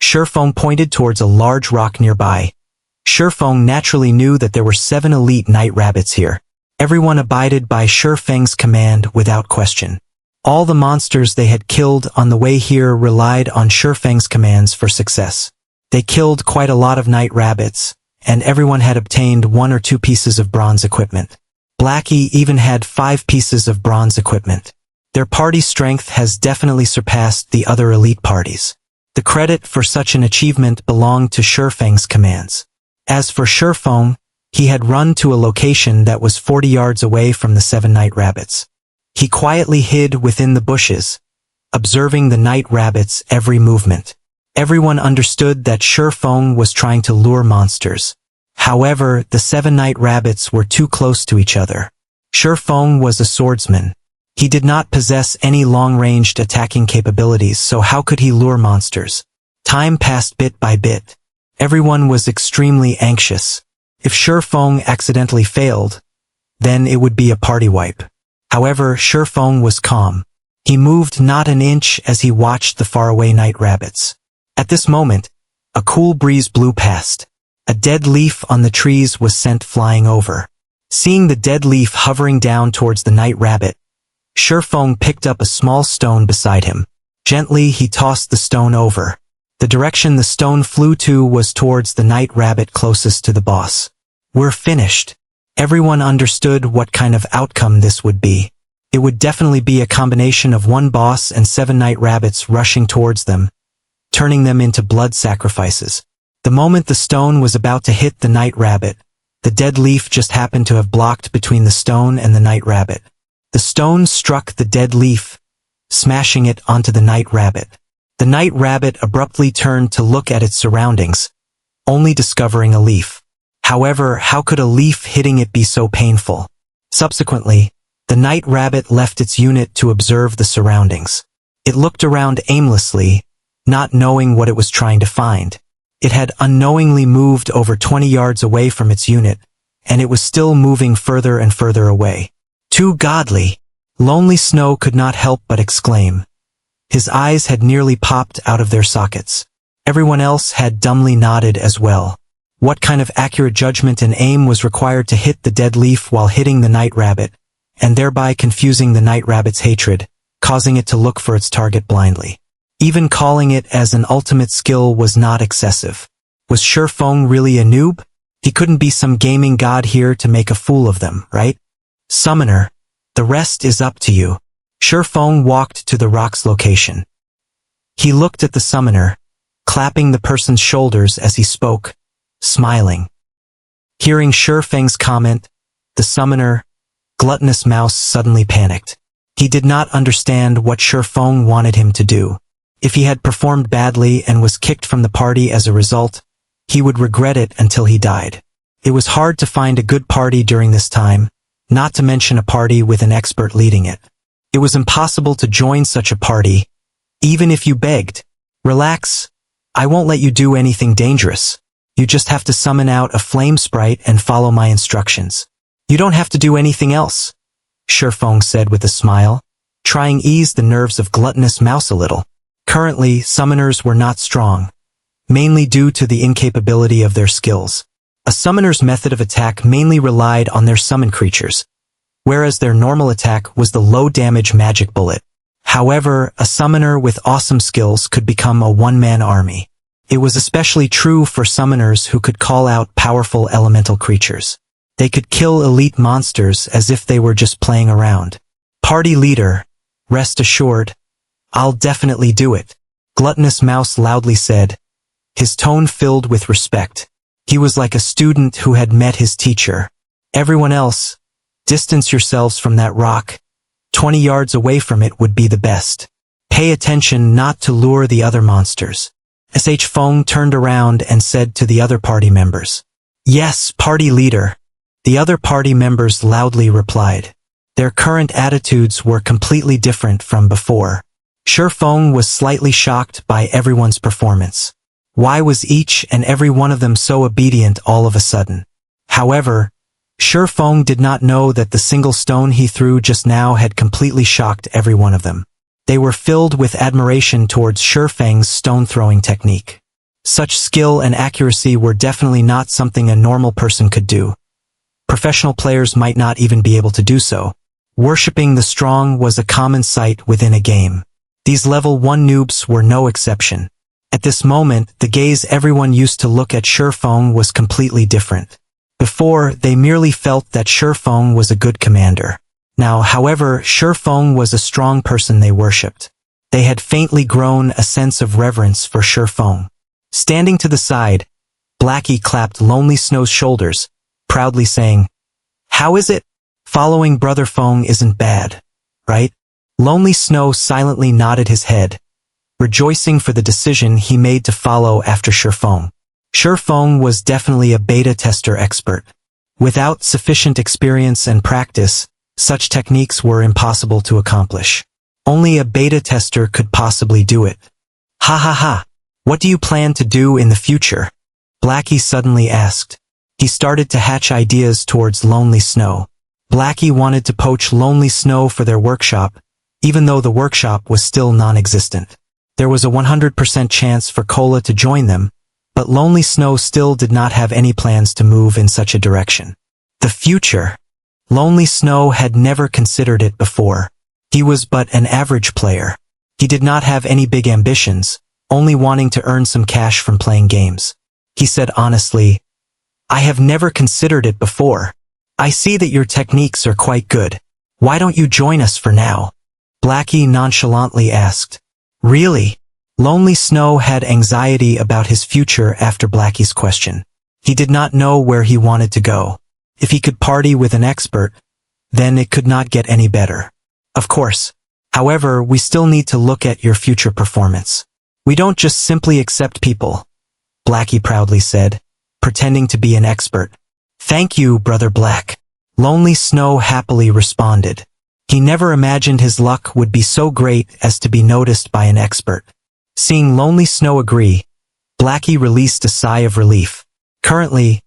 Shifeng pointed towards a large rock nearby. Shifeng naturally knew that there were 7 elite night rabbits here. Everyone abided by Shifeng's command without question. All the monsters they had killed on the way here relied on Shifeng's commands for success. They killed quite a lot of night rabbits, and everyone had obtained 1 or 2 pieces of bronze equipment. Blackie even had 5 pieces of bronze equipment. Their party strength has definitely surpassed the other elite parties. The credit for such an achievement belonged to Shifeng's commands. As for Shifeng, he had run to a location that was 40 yards away from the 7 night rabbits. He quietly hid within the bushes, observing the night rabbits' every movement. Everyone understood that Shifeng was trying to lure monsters. However, the 7 night rabbits were too close to each other. Shifeng was a swordsman. He did not possess any long-ranged attacking capabilities, so how could he lure monsters? Time passed bit by bit. Everyone was extremely anxious. If Shifeng accidentally failed, then it would be a party wipe. However, Shifeng was calm. He moved not an inch as he watched the faraway night rabbits. At this moment, a cool breeze blew past. A dead leaf on the trees was sent flying over. Seeing the dead leaf hovering down towards the night rabbit, Shifeng picked up a small stone beside him. Gently, he tossed the stone over. The direction the stone flew to was towards the night rabbit closest to the boss. We're finished. Everyone understood what kind of outcome this would be. It would definitely be a combination of 1 boss and 7 night rabbits rushing towards them, turning them into blood sacrifices. The moment the stone was about to hit the night rabbit, the dead leaf just happened to have blocked between the stone and the night rabbit. The stone struck the dead leaf, smashing it onto the night rabbit. The night rabbit abruptly turned to look at its surroundings, only discovering a leaf. However, how could a leaf hitting it be so painful? Subsequently, the night rabbit left its unit to observe the surroundings. It looked around aimlessly, not knowing what it was trying to find. It had unknowingly moved over 20 yards away from its unit, and it was still moving further and further away. Too godly! Lonely Snow could not help but exclaim. His eyes had nearly popped out of their sockets. Everyone else had dumbly nodded as well. What kind of accurate judgment and aim was required to hit the dead leaf while hitting the night rabbit, and thereby confusing the night rabbit's hatred, causing it to look for its target blindly? Even calling it as an ultimate skill was not excessive. Was Shifeng really a noob? He couldn't be some gaming god here to make a fool of them, right? Summoner, the rest is up to you. Shifeng walked to the rock's location. He looked at the summoner, clapping the person's shoulders as he spoke, smiling. Hearing Shifeng's comment, the summoner, Gluttonous Mouse, suddenly panicked. He did not understand what Shifeng wanted him to do. If he had performed badly and was kicked from the party as a result, he would regret it until he died. It was hard to find a good party during this time, not to mention a party with an expert leading it. It was impossible to join such a party, even if you begged. Relax, I won't let you do anything dangerous. You just have to summon out a flame sprite and follow my instructions. You don't have to do anything else, Shifeng said with a smile, trying to ease the nerves of Gluttonous Mouse a little. Currently, summoners were not strong, mainly due to the incapability of their skills. A summoner's method of attack mainly relied on their summon creatures, whereas their normal attack was the low-damage magic bullet. However, a summoner with awesome skills could become a one-man army. It was especially true for summoners who could call out powerful elemental creatures. They could kill elite monsters as if they were just playing around. Party leader, rest assured, I'll definitely do it, Gluttonous Mouse loudly said, his tone filled with respect. He was like a student who had met his teacher. Everyone else, distance yourselves from that rock. 20 yards away from it would be the best. Pay attention not to lure the other monsters. Shifeng turned around and said to the other party members. Yes, party leader. The other party members loudly replied. Their current attitudes were completely different from before. Shifeng was slightly shocked by everyone's performance. Why was each and every one of them so obedient all of a sudden? However, Shifeng did not know that the single stone he threw just now had completely shocked every one of them. They were filled with admiration towards Shifeng's stone-throwing technique. Such skill and accuracy were definitely not something a normal person could do. Professional players might not even be able to do so. Worshipping the strong was a common sight within a game. These level 1 noobs were no exception. At this moment, the gaze everyone used to look at Shifeng was completely different. Before, they merely felt that Shifeng was a good commander. Now, however, Shifeng was a strong person they worshipped. They had faintly grown a sense of reverence for Shifeng. Standing to the side, Blackie clapped Lonely Snow's shoulders, proudly saying, "How is it? Following Brother Feng isn't bad, right?" Lonely Snow silently nodded his head, rejoicing for the decision he made to follow after Shifeng. Shifeng was definitely a beta tester expert. Without sufficient experience and practice, such techniques were impossible to accomplish. Only a beta tester could possibly do it. Ha ha ha. What do you plan to do in the future? Blackie suddenly asked. He started to hatch ideas towards Lonely Snow. Blackie wanted to poach Lonely Snow for their workshop, even though the workshop was still non-existent. There was a 100% chance for Cola to join them, but Lonely Snow still did not have any plans to move in such a direction. The future. Lonely Snow had never considered it before. He was but an average player. He did not have any big ambitions, only wanting to earn some cash from playing games. He said honestly, "I have never considered it before. I see that your techniques are quite good. Why don't you join us for now?" Blackie nonchalantly asked. Really? Lonely Snow had anxiety about his future after Blackie's question. He did not know where he wanted to go. If he could party with an expert, then it could not get any better. Of course. However, we still need to look at your future performance. We don't just simply accept people, Blackie proudly said, pretending to be an expert. Thank you, Brother Black. Lonely Snow happily responded. He never imagined his luck would be so great as to be noticed by an expert. Seeing Lonely Snow agree, Blackie released a sigh of relief. Currently,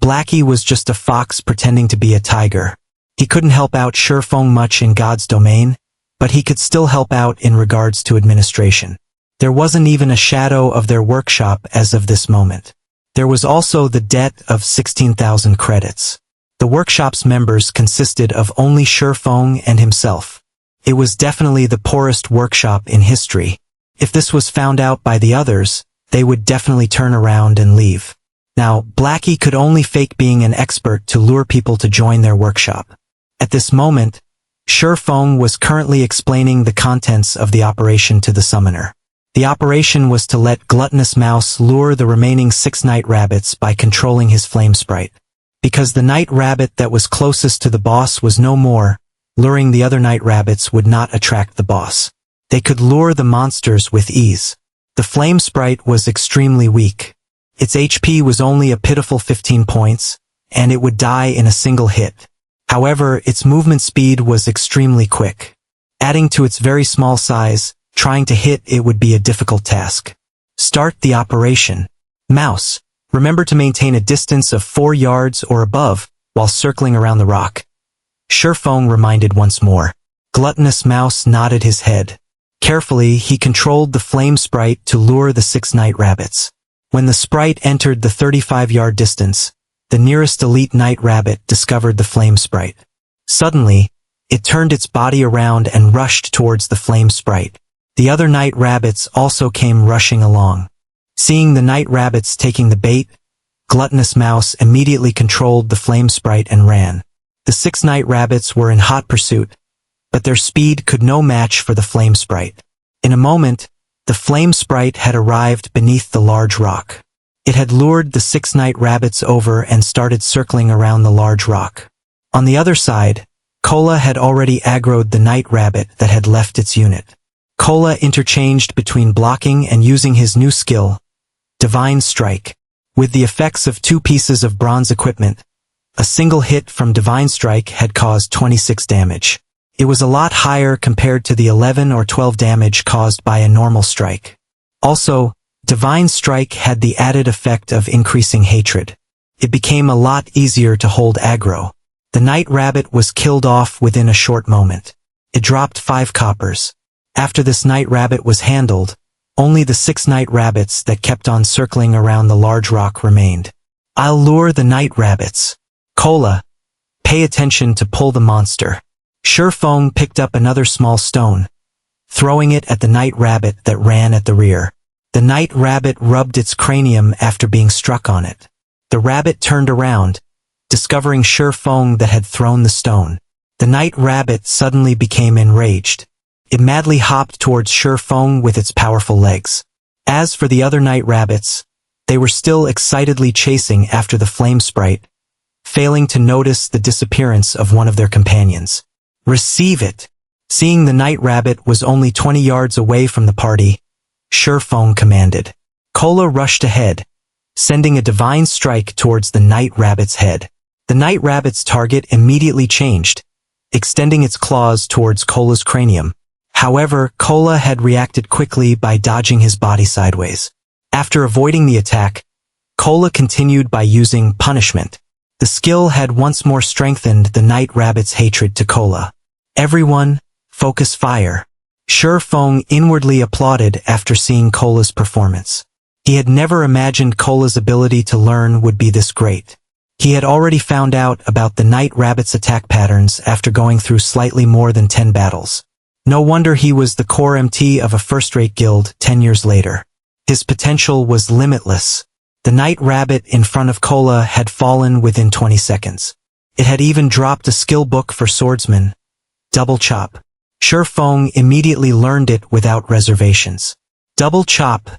Blackie was just a fox pretending to be a tiger. He couldn't help out Shifeng much in God's domain, but he could still help out in regards to administration. There wasn't even a shadow of their workshop as of this moment. There was also the debt of 16,000 credits. The workshop's members consisted of only Shifeng and himself. It was definitely the poorest workshop in history. If this was found out by the others, they would definitely turn around and leave. Now, Blackie could only fake being an expert to lure people to join their workshop. At this moment, Shifeng was currently explaining the contents of the operation to the summoner. The operation was to let Gluttonous Mouse lure the remaining 6 night rabbits by controlling his flame sprite. Because the night rabbit that was closest to the boss was no more, luring the other night rabbits would not attract the boss. They could lure the monsters with ease. The flame sprite was extremely weak. Its HP was only a pitiful 15 points, and it would die in a single hit. However, its movement speed was extremely quick. Adding to its very small size, trying to hit it would be a difficult task. Start the operation. Mouse, remember to maintain a distance of 4 yards or above while circling around the rock. Shifeng reminded once more. Gluttonous Mouse nodded his head. Carefully, he controlled the flame sprite to lure the 6 night rabbits. When the sprite entered the 35-yard distance, the nearest elite night rabbit discovered the flame sprite. Suddenly, it turned its body around and rushed towards the flame sprite. The other night rabbits also came rushing along. Seeing the night rabbits taking the bait, Gluttonous Mouse immediately controlled the flame sprite and ran. The 6 night rabbits were in hot pursuit, but their speed could no match for the flame sprite. In a moment, the flame sprite had arrived beneath the large rock. It had lured the 6 night rabbits over and started circling around the large rock. On the other side, Cola had already aggroed the night rabbit that had left its unit. Cola interchanged between blocking and using his new skill, Divine Strike. With the effects of 2 pieces of bronze equipment, a single hit from Divine Strike had caused 26 damage. It was a lot higher compared to the 11 or 12 damage caused by a normal strike. Also, Divine Strike had the added effect of increasing hatred. It became a lot easier to hold aggro. The night rabbit was killed off within a short moment. It dropped 5 coppers. After this night rabbit was handled, only the 6 night rabbits that kept on circling around the large rock remained. I'll lure the night rabbits. Cola, pay attention to pull the monster. Shifeng picked up another small stone, throwing it at the night rabbit that ran at the rear. The night rabbit rubbed its cranium after being struck on it. The rabbit turned around, discovering Feng that had thrown the stone. The night rabbit suddenly became enraged. It madly hopped towards Feng with its powerful legs. As for the other night rabbits, they were still excitedly chasing after the flame sprite, failing to notice the disappearance of one of their companions. Receive it! Seeing the night rabbit was only 20 yards away from the party, Feng commanded. Cola rushed ahead, sending a divine strike towards the night rabbit's head. The night rabbit's target immediately changed, extending its claws towards Cola's cranium. However, Cola had reacted quickly by dodging his body sideways. After avoiding the attack, Cola continued by using punishment. The skill had once more strengthened the night rabbit's hatred to Cola. Everyone, focus fire. Feng inwardly applauded after seeing Cola's performance. He had never imagined Cola's ability to learn would be this great. He had already found out about the night rabbit's attack patterns after going through slightly more than 10 battles. No wonder he was the core MT of a first-rate guild 10 years later. His potential was limitless. The night rabbit in front of Cola had fallen within 20 seconds. It had even dropped a skill book for swordsmen. Double chop. Feng immediately learned it without reservations. Double chop.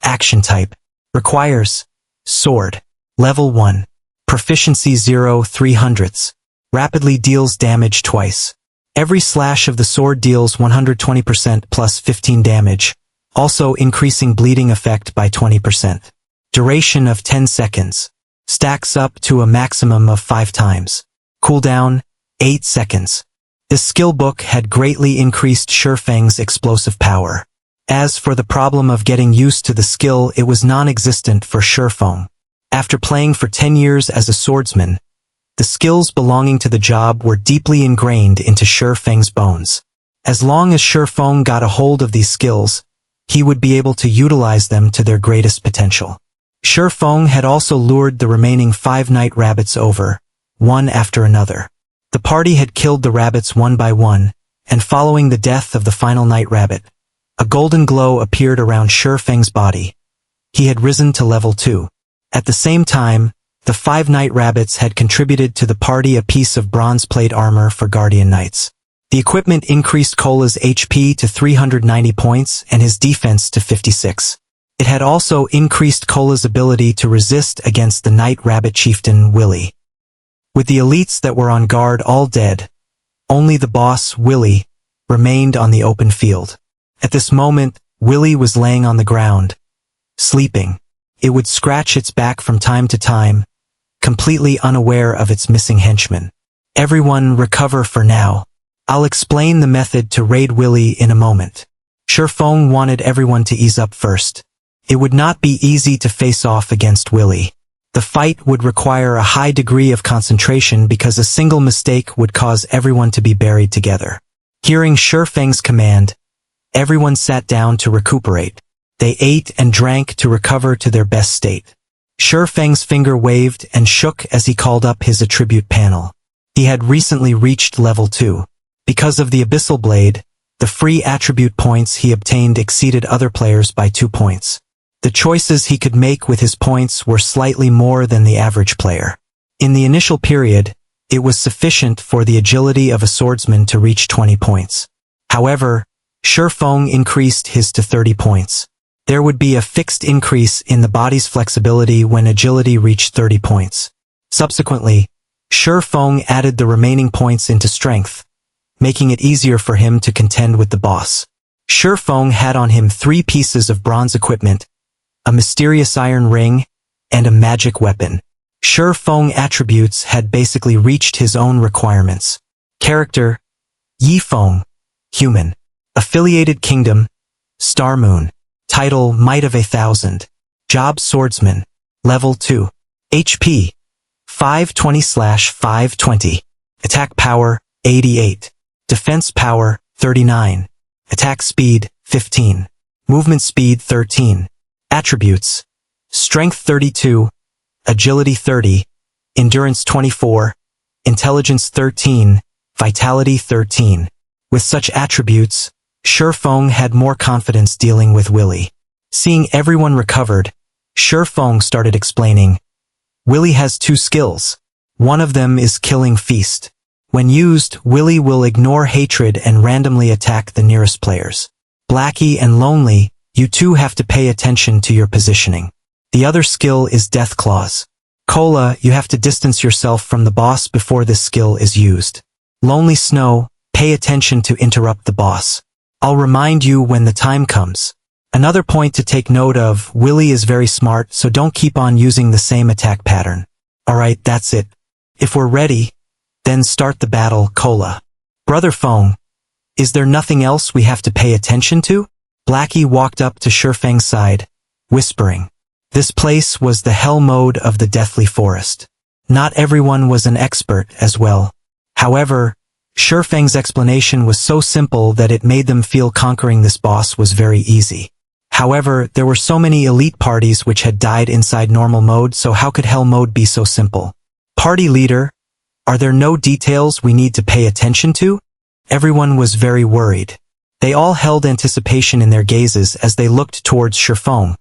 Action type. Requires. Sword. Level 1. Proficiency 0 300ths. Rapidly deals damage twice. Every slash of the sword deals 120% plus 15 damage, also increasing bleeding effect by 20%. Duration of 10 seconds. Stacks up to a maximum of 5 times. Cooldown, 8 seconds. This skill book had greatly increased Feng's explosive power. As for the problem of getting used to the skill, it was non-existent for Feng. After playing for 10 years as a swordsman, the skills belonging to the job were deeply ingrained into Feng's bones. As long as Feng got a hold of these skills, he would be able to utilize them to their greatest potential. Feng had also lured the remaining 5 night rabbits over, one after another. The party had killed the rabbits one by one, and following the death of the final night rabbit, a golden glow appeared around Feng's body. He had risen to level 2. At the same time, the 5 night rabbits had contributed to the party a piece of bronze plate armor for Guardian Knights. The equipment increased Cola's HP to 390 points and his defense to 56. It had also increased Cola's ability to resist against the night rabbit chieftain Willy. With the elites that were on guard all dead, only the boss, Willy, remained on the open field. At this moment, Willy was laying on the ground, sleeping. It would scratch its back from time to time, completely unaware of its missing henchman. Everyone recover for now. I'll explain the method to raid Willy in a moment. Feng wanted everyone to ease up first. It would not be easy to face off against Willy. The fight would require a high degree of concentration because a single mistake would cause everyone to be buried together. Hearing Feng's command, everyone sat down to recuperate. They ate and drank to recover to their best state. Feng's finger waved and shook as he called up his attribute panel. He had recently reached level 2. Because of the Abyssal Blade, the free attribute points he obtained exceeded other players by 2 points. The choices he could make with his points were slightly more than the average player. In the initial period, it was sufficient for the agility of a swordsman to reach 20 points. However, Feng increased his to 30 points. There would be a fixed increase in the body's flexibility when agility reached 30 points. Subsequently, Feng added the remaining points into strength, making it easier for him to contend with the boss. Feng had on him 3 pieces of bronze equipment, a mysterious iron ring, and a magic weapon. Feng attributes had basically reached his own requirements. Character: Yifeng, human. Affiliated kingdom: Star Moon. Title: Might of 1,000. Job: Swordsman. Level 2. HP: 520/520. Attack power: 88. Defense power: 39. Attack speed: 15. Movement speed: 13. Attributes: Strength 32, Agility 30, Endurance 24, Intelligence 13, Vitality 13. With such attributes, Feng had more confidence dealing with Willy. Seeing everyone recovered, Feng started explaining. Willy has 2 skills. One of them is Killing Feast. When used, Willy will ignore hatred and randomly attack the nearest players. Blackie and Lonely, you two have to pay attention to your positioning. The other skill is Death Claws. Cola, you have to distance yourself from the boss before this skill is used. Lonely Snow, pay attention to interrupt the boss. I'll remind you when the time comes. Another point to take note of, Willy is very smart, so don't keep on using the same attack pattern. Alright, that's it. If we're ready, then start the battle, Cola. Brother Feng, is there nothing else we have to pay attention to? Blackie walked up to Feng's side, whispering. This place was the hell mode of the Deathly Forest. Not everyone was an expert as well. However, Feng's explanation was so simple that it made them feel conquering this boss was very easy. However, there were so many elite parties which had died inside normal mode, so how could hell mode be so simple? Party leader, are there no details we need to pay attention to? Everyone was very worried. They all held anticipation in their gazes as they looked towards Feng,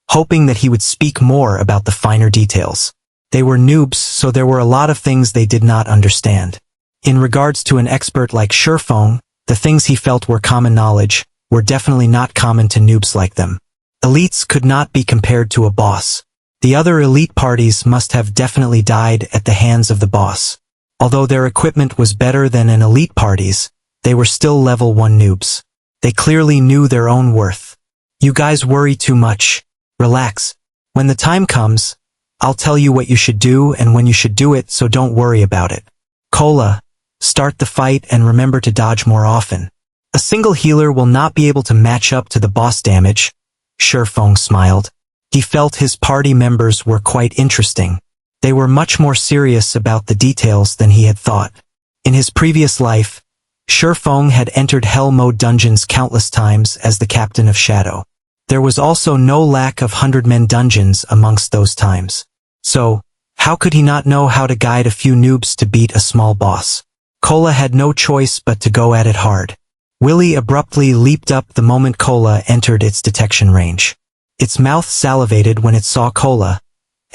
hoping that he would speak more about the finer details. They were noobs, so there were a lot of things they did not understand. In regards to an expert like Feng, the things he felt were common knowledge, were definitely not common to noobs like them. Elites could not be compared to a boss. The other elite parties must have definitely died at the hands of the boss. Although their equipment was better than an elite party's, they were still level 1 noobs. They clearly knew their own worth. You guys worry too much. Relax. When the time comes, I'll tell you what you should do and when you should do it, so don't worry about it. Cola, start the fight and remember to dodge more often. A single healer will not be able to match up to the boss damage. Feng smiled. He felt his party members were quite interesting. They were much more serious about the details than he had thought. In his previous life, Feng had entered Hell Mode dungeons countless times as the captain of Shadow. There was also no lack of 100-man dungeons amongst those times. So, how could he not know how to guide a few noobs to beat a small boss? Cola had no choice but to go at it hard. Willy abruptly leaped up the moment Cola entered its detection range. Its mouth salivated when it saw Cola,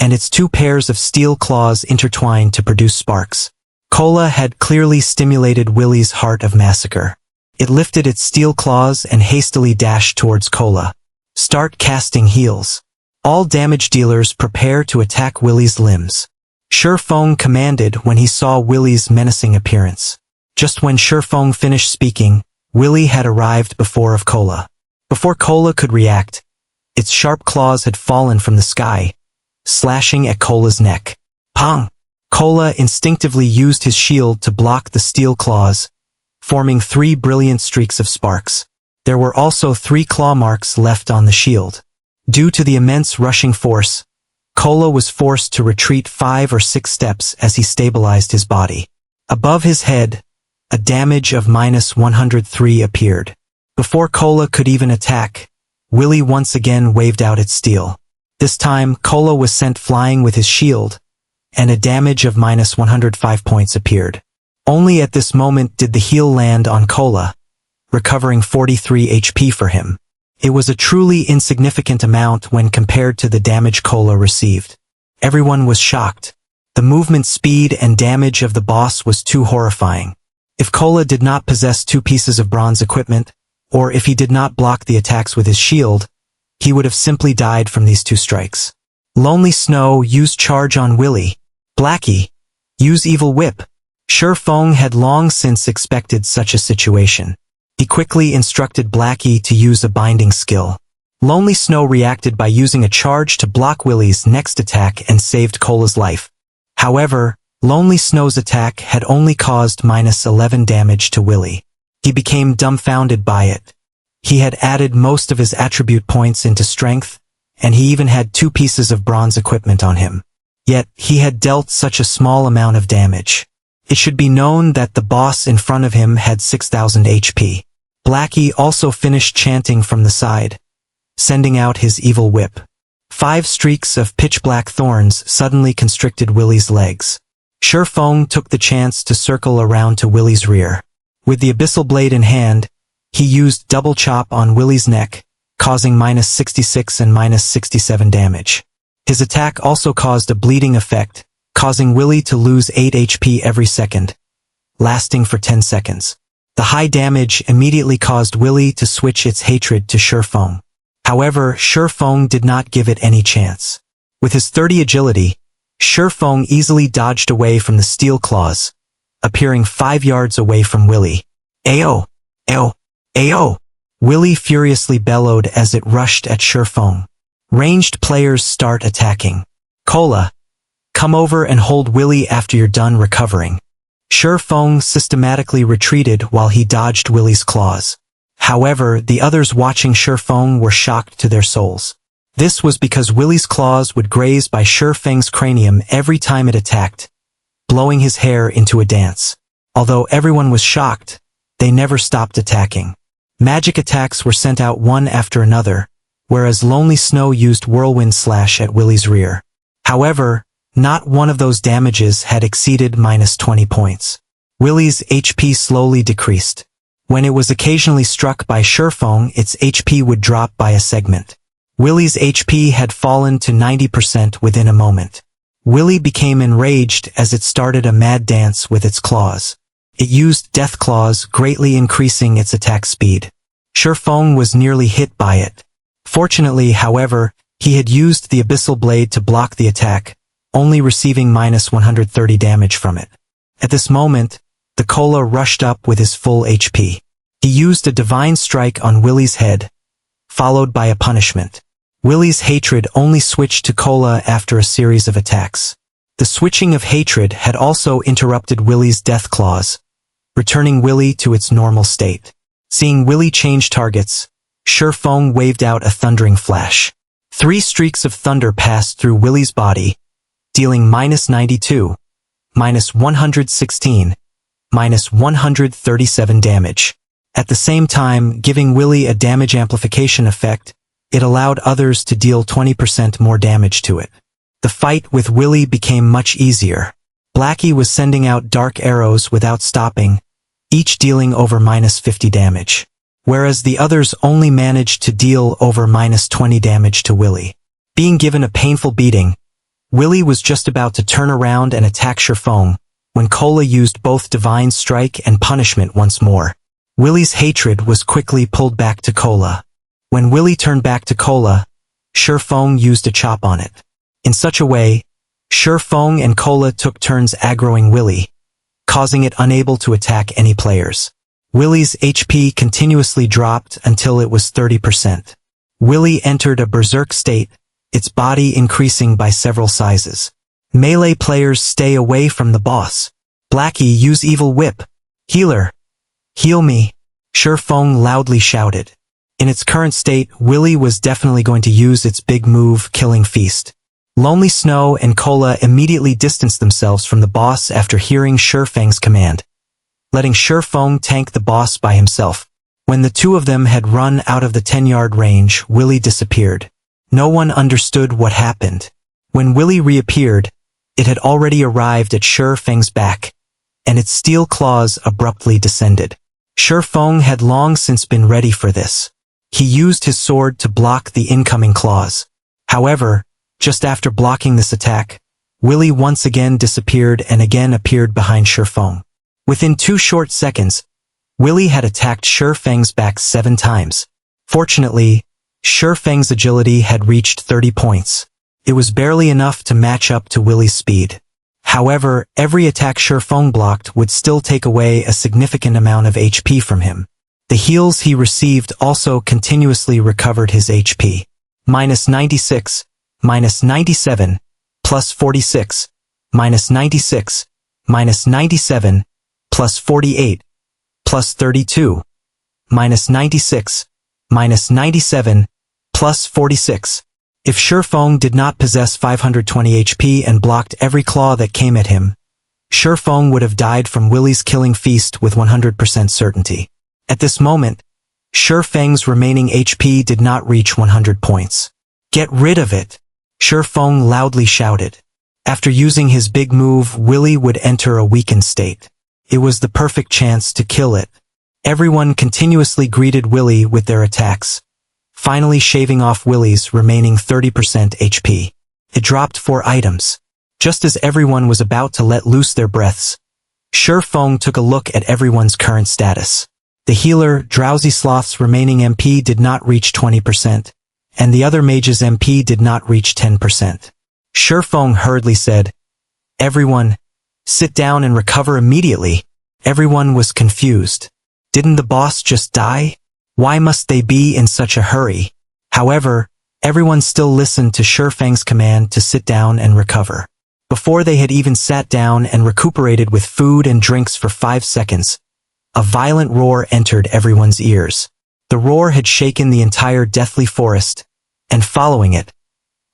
and its 2 pairs of steel claws intertwined to produce sparks. Cola had clearly stimulated Willy's heart of massacre. It lifted its steel claws and hastily dashed towards Cola. Start casting heals. All damage dealers prepare to attack Willy's limbs. Feng commanded when he saw Willy's menacing appearance. Just when Feng finished speaking, Willy had arrived before of Cola. Before Cola could react, its sharp claws had fallen from the sky, slashing at Cola's neck. Pong! Cola instinctively used his shield to block the steel claws, forming 3 brilliant streaks of sparks. There were also 3 claw marks left on the shield. Due to the immense rushing force, Cola was forced to retreat 5 or 6 steps as he stabilized his body. Above his head, a damage of -103 appeared. Before Cola could even attack, Willy once again waved out its steel. This time, Cola was sent flying with his shield, and a damage of -105 points appeared. Only at this moment did the heal land on Cola, recovering 43 HP for him. It was a truly insignificant amount when compared to the damage Cola received. Everyone was shocked. The movement speed and damage of the boss was too horrifying. If Cola did not possess 2 pieces of bronze equipment, or if he did not block the attacks with his shield, he would have simply died from these 2 strikes. Lonely Snow used charge on Willy. Blackie, use Evil Whip. Feng had long since expected such a situation. He quickly instructed Blackie to use a binding skill. Lonely Snow reacted by using a charge to block Willy's next attack and saved Cola's life. However, Lonely Snow's attack had only caused -11 damage to Willy. He became dumbfounded by it. He had added most of his attribute points into strength, and he even had 2 pieces of bronze equipment on him. Yet, he had dealt such a small amount of damage. It should be known that the boss in front of him had 6,000 HP. Blackie also finished chanting from the side, sending out his evil whip. 5 streaks of pitch-black thorns suddenly constricted Willy's legs. Feng took the chance to circle around to Willy's rear. With the abyssal blade in hand, he used double chop on Willy's neck, causing -66 and -67 damage. His attack also caused a bleeding effect, causing Willy to lose 8 HP every second, lasting for 10 seconds. The high damage immediately caused Willy to switch its hatred to Shifeng. However, Shifeng did not give it any chance. With his 30 agility, Shifeng easily dodged away from the steel claws, appearing 5 yards away from Willy. Ayo! Ayo! Ayo! Willy furiously bellowed as it rushed at Shifeng. Ranged players start attacking. Cola, come over and hold Willy after you're done recovering. Shifeng systematically retreated while he dodged Willy's claws. However, the others watching Shifeng were shocked to their souls. This was because Willy's claws would graze by Shifeng's cranium every time it attacked, blowing his hair into a dance. Although everyone was shocked, they never stopped attacking. Magic attacks were sent out one after another, whereas Lonely Snow used Whirlwind Slash at Willy's rear. However, not one of those damages had exceeded -20 points. Willy's HP slowly decreased. When it was occasionally struck by Shifeng, its HP would drop by a segment. Willy's HP had fallen to 90% within a moment. Willy became enraged as it started a mad dance with its claws. It used Death Claws, greatly increasing its attack speed. Shifeng was nearly hit by it. Fortunately, however, he had used the Abyssal Blade to block the attack, only receiving -130 damage from it. At this moment, the Cola rushed up with his full HP. He used a Divine Strike on Willy's head, followed by a punishment. Willy's hatred only switched to Cola after a series of attacks. The switching of hatred had also interrupted Willy's Death Claws, returning Willy to its normal state. Seeing Willy change targets, Shifeng waved out a thundering flash. 3 streaks of thunder passed through Willy's body, dealing -92, -116, -137 damage. At the same time, giving Willy a damage amplification effect, it allowed others to deal 20% more damage to it. The fight with Willy became much easier. Blackie was sending out dark arrows without stopping, each dealing over -50 damage, whereas the others only managed to deal over -20 damage to Willy. Being given a painful beating, Willy was just about to turn around and attack Shifeng when Cola used both Divine Strike and Punishment once more. Willy's hatred was quickly pulled back to Cola. When Willy turned back to Cola, Shifeng used a chop on it. In such a way, Shifeng and Cola took turns aggroing Willy, causing it unable to attack any players. Willy's HP continuously dropped until it was 30%. Willy entered a berserk state, its body increasing by several sizes. Melee players stay away from the boss. Blackie, use Evil Whip. Healer, heal me, Shifeng loudly shouted. In its current state, Willy was definitely going to use its big move, Killing Feast. Lonely Snow and Cola immediately distanced themselves from the boss after hearing Shifeng's command, letting Shifeng tank the boss by himself. When the two of them had run out of the 10-yard range, Willy disappeared. No one understood what happened. When Willy reappeared, it had already arrived at Shifeng's back, and its steel claws abruptly descended. Shifeng had long since been ready for this. He used his sword to block the incoming claws. However, just after blocking this attack, Willy once again disappeared and again appeared behind Shifeng. Within 2 short seconds, Willy had attacked Shifeng's back 7 times. Fortunately, Shifeng's agility had reached 30 points. It was barely enough to match up to Willy's speed. However, every attack Shifeng blocked would still take away a significant amount of HP from him. The heals he received also continuously recovered his HP. -96, -97, +46, -96, -97, +48, +32, -96, -97, +46. If Shifeng did not possess 520 HP and blocked every claw that came at him, Shifeng would have died from Willy's Killing Feast with 100% certainty. At this moment, Shifeng's remaining HP did not reach 100 points. Get rid of it, Shifeng loudly shouted. After using his big move, Willy would enter a weakened state. It was the perfect chance to kill it. Everyone continuously greeted Willy with their attacks, finally shaving off Willie's remaining 30% HP. It dropped 4 items. Just as everyone was about to let loose their breaths, Feng took a look at everyone's current status. The healer, Drowsy Sloth's remaining MP did not reach 20%, and the other mage's MP did not reach 10%. Feng hurriedly said, "Everyone, sit down and recover immediately." Everyone was confused. Didn't the boss just die? Why must they be in such a hurry? However, everyone still listened to Feng's command to sit down and recover. Before they had even sat down and recuperated with food and drinks for 5 seconds, a violent roar entered everyone's ears. The roar had shaken the entire deathly forest, and following it,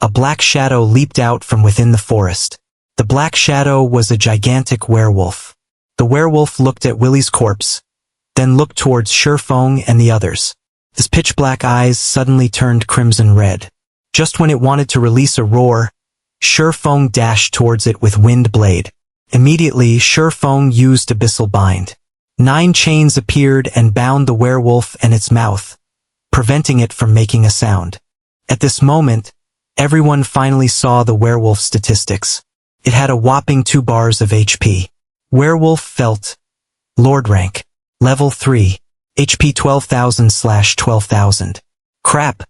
a black shadow leaped out from within the forest. The black shadow was a gigantic werewolf. The werewolf looked at Willie's corpse, then looked towards Feng and the others. His pitch-black eyes suddenly turned crimson red. Just when it wanted to release a roar, Feng dashed towards it with wind blade. Immediately, Feng used Abyssal Bind. 9 chains appeared and bound the werewolf and its mouth, preventing it from making a sound. At this moment, everyone finally saw the werewolf statistics. It had a whopping 2 bars of HP. Werewolf felt. Lord rank. Level 3. HP 12,000/12,000. Crap.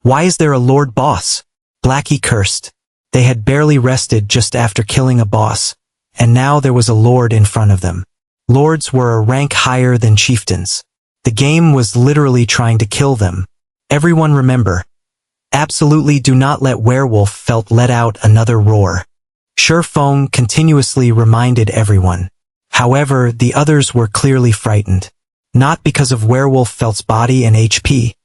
Why is there a Lord boss? Blackie cursed. They had barely rested just after killing a boss, and now there was a Lord in front of them. Lords were a rank higher than chieftains. The game was literally trying to kill them. Everyone remember. Absolutely do not let werewolf felt let out another roar. Feng continuously reminded everyone. However, the others were clearly frightened. Not because of werewolf felt's body and HP,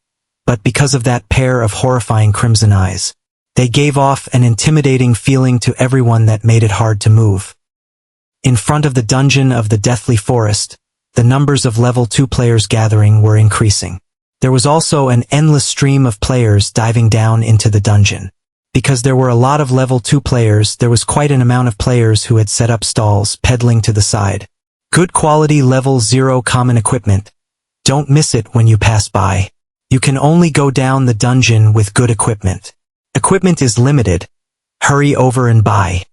but because of that pair of horrifying crimson eyes. They gave off an intimidating feeling to everyone that made it hard to move. In front of the dungeon of the Deathly Forest, the numbers of level 2 players gathering were increasing. There was also an endless stream of players diving down into the dungeon. Because there were a lot of level 2 players, there was quite an amount of players who had set up stalls, peddling to the side. Good quality level 0 common equipment. Don't miss it when you pass by. You can only go down the dungeon with good equipment. Equipment is limited. Hurry over and buy.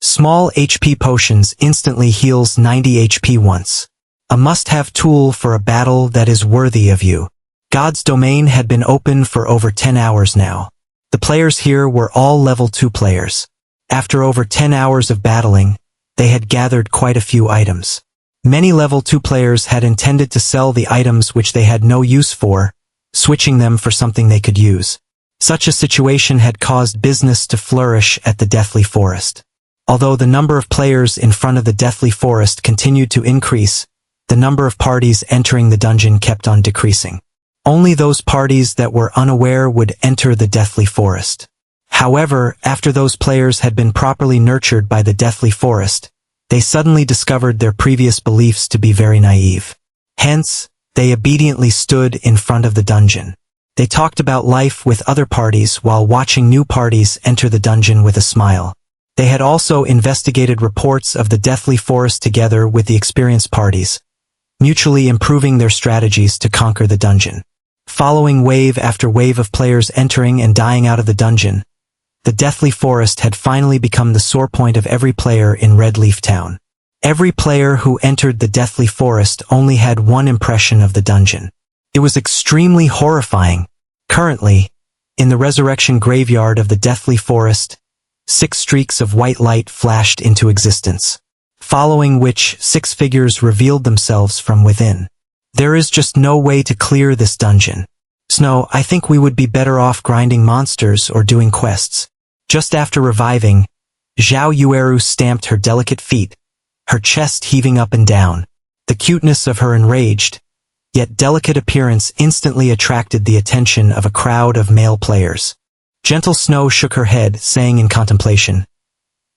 Small HP potions instantly heals 90 HP once. A must-have tool for a battle that is worthy of you. God's domain had been open for over 10 hours now. The players here were all level 2 players. After over 10 hours of battling, they had gathered quite a few items. Many level 2 players had intended to sell the items which they had no use for, switching them for something they could use. Such a situation had caused business to flourish at the Deathly Forest. Although the number of players in front of the Deathly Forest continued to increase, the number of parties entering the dungeon kept on decreasing. Only those parties that were unaware would enter the Deathly Forest. However, after those players had been properly nurtured by the Deathly Forest, they suddenly discovered their previous beliefs to be very naive. Hence, they obediently stood in front of the dungeon. They talked about life with other parties while watching new parties enter the dungeon with a smile. They had also investigated reports of the Deathly Forest together with the experienced parties, mutually improving their strategies to conquer the dungeon. Following wave after wave of players entering and dying out of the dungeon, the Deathly Forest had finally become the sore point of every player in Red Leaf Town. Every player who entered the Deathly Forest only had one impression of the dungeon. It was extremely horrifying. Currently, in the resurrection graveyard of the Deathly Forest, 6 streaks of white light flashed into existence, following which 6 figures revealed themselves from within. There is just no way to clear this dungeon. Snow, I think we would be better off grinding monsters or doing quests. Just after reviving, Zhao Yueru stamped her delicate feet, her chest heaving up and down. The cuteness of her enraged, yet delicate appearance instantly attracted the attention of a crowd of male players. Gentle Snow shook her head, saying in contemplation,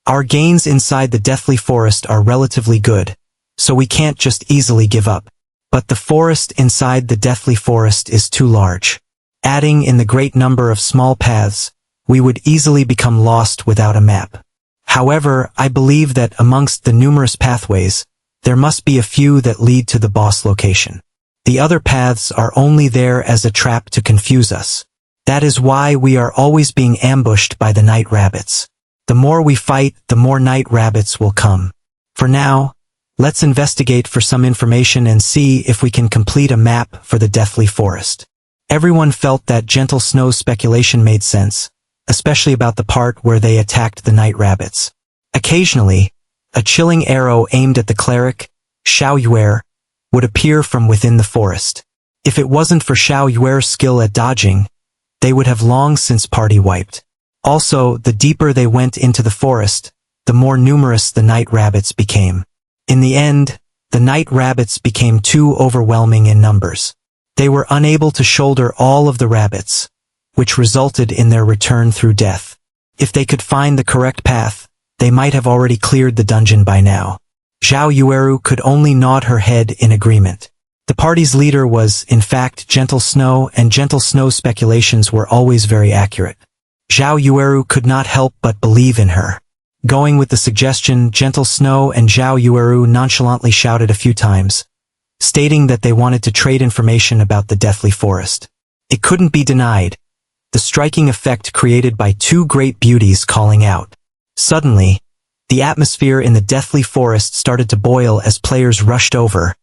"Our gains inside the Deathly Forest are relatively good, so we can't just easily give up. But the forest inside the Deathly Forest is too large. Adding in the great number of small paths, we would easily become lost without a map. However, I believe that amongst the numerous pathways, there must be a few that lead to the boss location. The other paths are only there as a trap to confuse us. That is why we are always being ambushed by the night rabbits. The more we fight, the more night rabbits will come. For now, let's investigate for some information and see if we can complete a map for the Deathly Forest. Everyone felt that Gentle Snow's speculation made sense, especially about the part where they attacked the night rabbits. Occasionally, a chilling arrow aimed at the cleric, Xiao Yuer, would appear from within the forest. If it wasn't for Xiao Yuer's skill at dodging, they would have long since party wiped. Also, the deeper they went into the forest, the more numerous the night rabbits became. In the end, the night rabbits became too overwhelming in numbers. They were unable to shoulder all of the rabbits, which resulted in their return through death. If they could find the correct path, they might have already cleared the dungeon by now. Zhao Yueru could only nod her head in agreement. The party's leader was, in fact, Gentle Snow, and Gentle Snow's speculations were always very accurate. Zhao Yueru could not help but believe in her. Going with the suggestion, Gentle Snow and Zhao Yueru nonchalantly shouted a few times, stating that they wanted to trade information about the Deathly Forest. It couldn't be denied. The striking effect created by two great beauties calling out. Suddenly, the atmosphere in the Deathly Forest started to boil as players rushed over,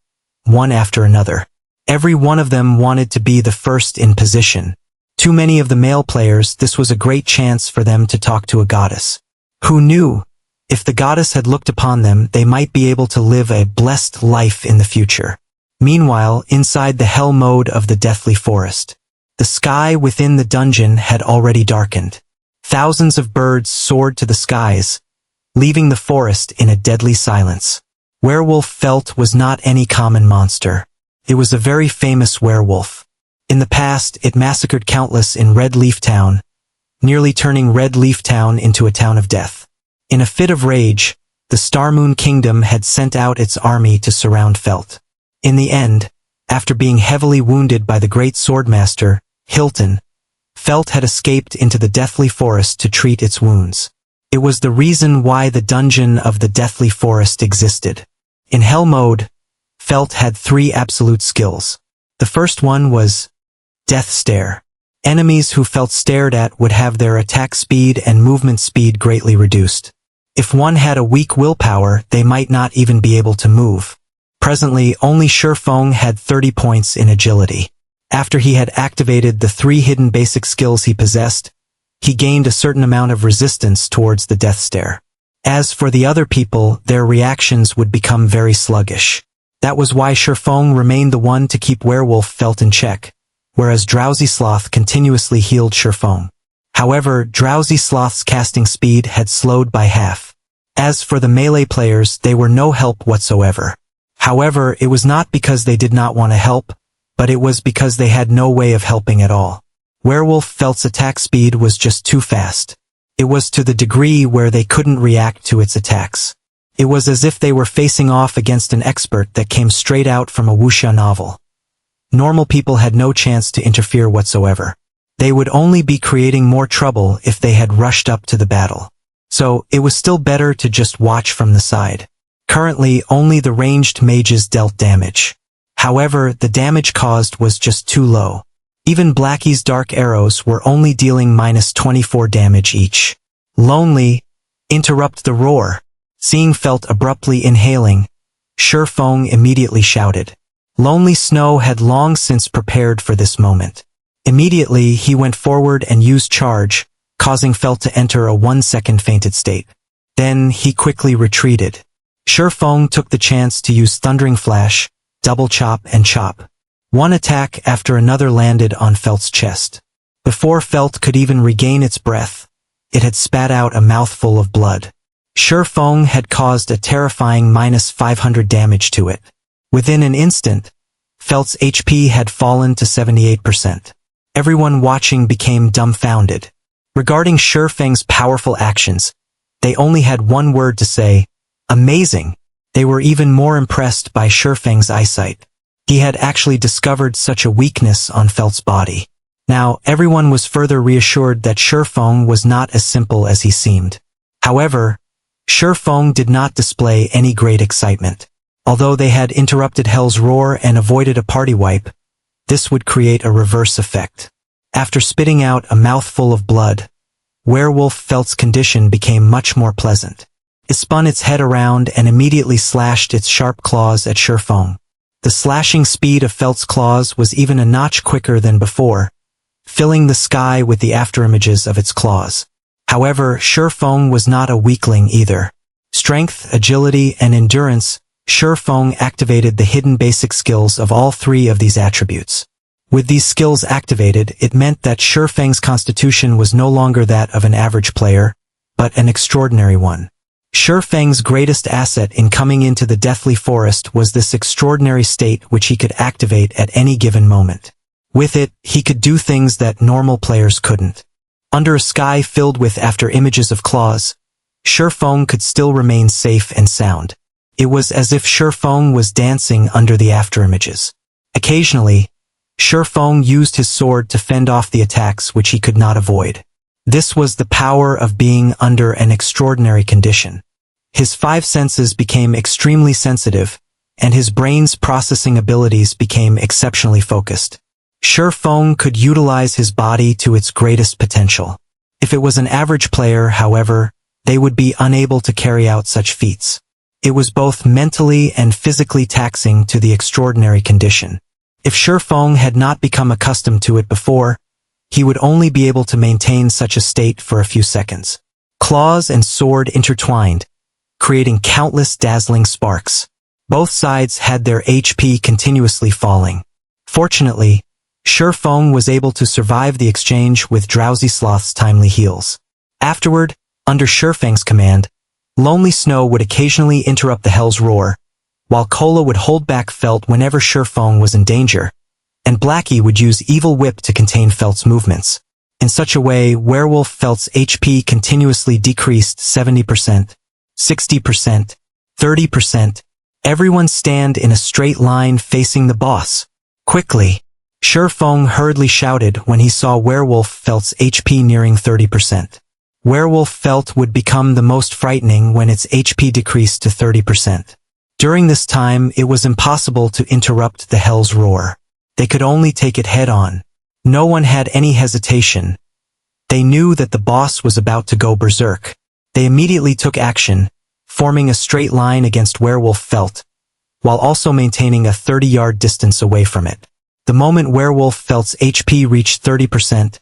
one after another. Every one of them wanted to be the first in position. Too many of the male players, this was a great chance for them to talk to a goddess. Who knew? If the goddess had looked upon them, they might be able to live a blessed life in the future. Meanwhile, inside the hell mode of the Deathly Forest, the sky within the dungeon had already darkened. Thousands of birds soared to the skies, leaving the forest in a deadly silence. Werewolf Felt was not any common monster. It was a very famous werewolf. In the past, it massacred countless in Red Leaf Town, nearly turning Red Leaf Town into a town of death. In a fit of rage, the Starmoon Kingdom had sent out its army to surround Felt. In the end, after being heavily wounded by the great swordmaster, Hilton, Felt had escaped into the Deathly Forest to treat its wounds. It was the reason why the dungeon of the Deathly Forest existed. In Hell mode, Felt had three absolute skills. The first one was Death Stare. Enemies who Felt stared at would have their attack speed and movement speed greatly reduced. If one had a weak willpower, they might not even be able to move. Presently, only Shifeng had 30 points in agility. After he had activated the three hidden basic skills he possessed, he gained a certain amount of resistance towards the Death Stare. As for the other people, their reactions would become very sluggish. That was why Shifeng remained the one to keep Werewolf Felt in check, whereas Drowsy Sloth continuously healed Shifeng. However, Drowsy Sloth's casting speed had slowed by half. As for the melee players, they were no help whatsoever. However, it was not because they did not want to help, but it was because they had no way of helping at all. Werewolf Felt's attack speed was just too fast. It was to the degree where they couldn't react to its attacks. It was as if they were facing off against an expert that came straight out from a wuxia novel. Normal people had no chance to interfere whatsoever. They would only be creating more trouble if they had rushed up to the battle. So, it was still better to just watch from the side. Currently, only the ranged mages dealt damage. However, the damage caused was just too low. Even Blackie's dark arrows were only dealing -24 damage each. Lonely, interrupt the roar. Seeing Felt abruptly inhaling, Shifeng immediately shouted. Lonely Snow had long since prepared for this moment. Immediately, he went forward and used charge, causing Felt to enter a 1-second fainted state. Then, he quickly retreated. Shifeng took the chance to use Thundering Flash, Double Chop and Chop. One attack after another landed on Felt's chest. Before Felt could even regain its breath, it had spat out a mouthful of blood. Shifeng had caused a terrifying -500 damage to it. Within an instant, Felt's HP had fallen to 78%. Everyone watching became dumbfounded. Regarding Shifeng's powerful actions, they only had one word to say, amazing. They were even more impressed by Shifeng's eyesight. He had actually discovered such a weakness on Felt's body. Now, everyone was further reassured that Shifeng was not as simple as he seemed. However, Shifeng did not display any great excitement. Although they had interrupted Hell's Roar and avoided a party wipe, this would create a reverse effect. After spitting out a mouthful of blood, Werewolf Felt's condition became much more pleasant. It spun its head around and immediately slashed its sharp claws at Shifeng. The slashing speed of Felt's claws was even a notch quicker than before, filling the sky with the afterimages of its claws. However, Shifeng was not a weakling either. Strength, agility, and endurance, Shifeng activated the hidden basic skills of all three of these attributes. With these skills activated, it meant that Shifeng's constitution was no longer that of an average player, but an extraordinary one. Shifeng's greatest asset in coming into the Deathly Forest was this extraordinary state which he could activate at any given moment. With it, he could do things that normal players couldn't. Under a sky filled with afterimages of claws, Shifeng could still remain safe and sound. It was as if Shifeng was dancing under the afterimages. Occasionally, Shifeng used his sword to fend off the attacks which he could not avoid. This was the power of being under an extraordinary condition. His five senses became extremely sensitive, and his brain's processing abilities became exceptionally focused. Shifeng could utilize his body to its greatest potential. If it was an average player, however, they would be unable to carry out such feats. It was both mentally and physically taxing to the extraordinary condition. If Shifeng had not become accustomed to it before, he would only be able to maintain such a state for a few seconds. Claws and sword intertwined, creating countless dazzling sparks. Both sides had their HP continuously falling. Fortunately, Shifeng was able to survive the exchange with Drowsy Sloth's timely heals. Afterward, under Shifeng's command, Lonely Snow would occasionally interrupt the Hell's Roar, while Cola would hold back Felt whenever Shifeng was in danger, and Blackie would use Evil Whip to contain Felt's movements. In such a way, Werewolf Felt's HP continuously decreased 70%, 60%, 30%. Everyone stand in a straight line facing the boss. Quickly! Shifeng hurriedly shouted when he saw Werewolf Felt's HP nearing 30%. Werewolf Felt would become the most frightening when its HP decreased to 30%. During this time, it was impossible to interrupt the Hell's Roar. They could only take it head-on. No one had any hesitation. They knew that the boss was about to go berserk. They immediately took action, forming a straight line against Werewolf Felt, while also maintaining a 30-yard distance away from it. The moment Werewolf Felt's HP reached 30%,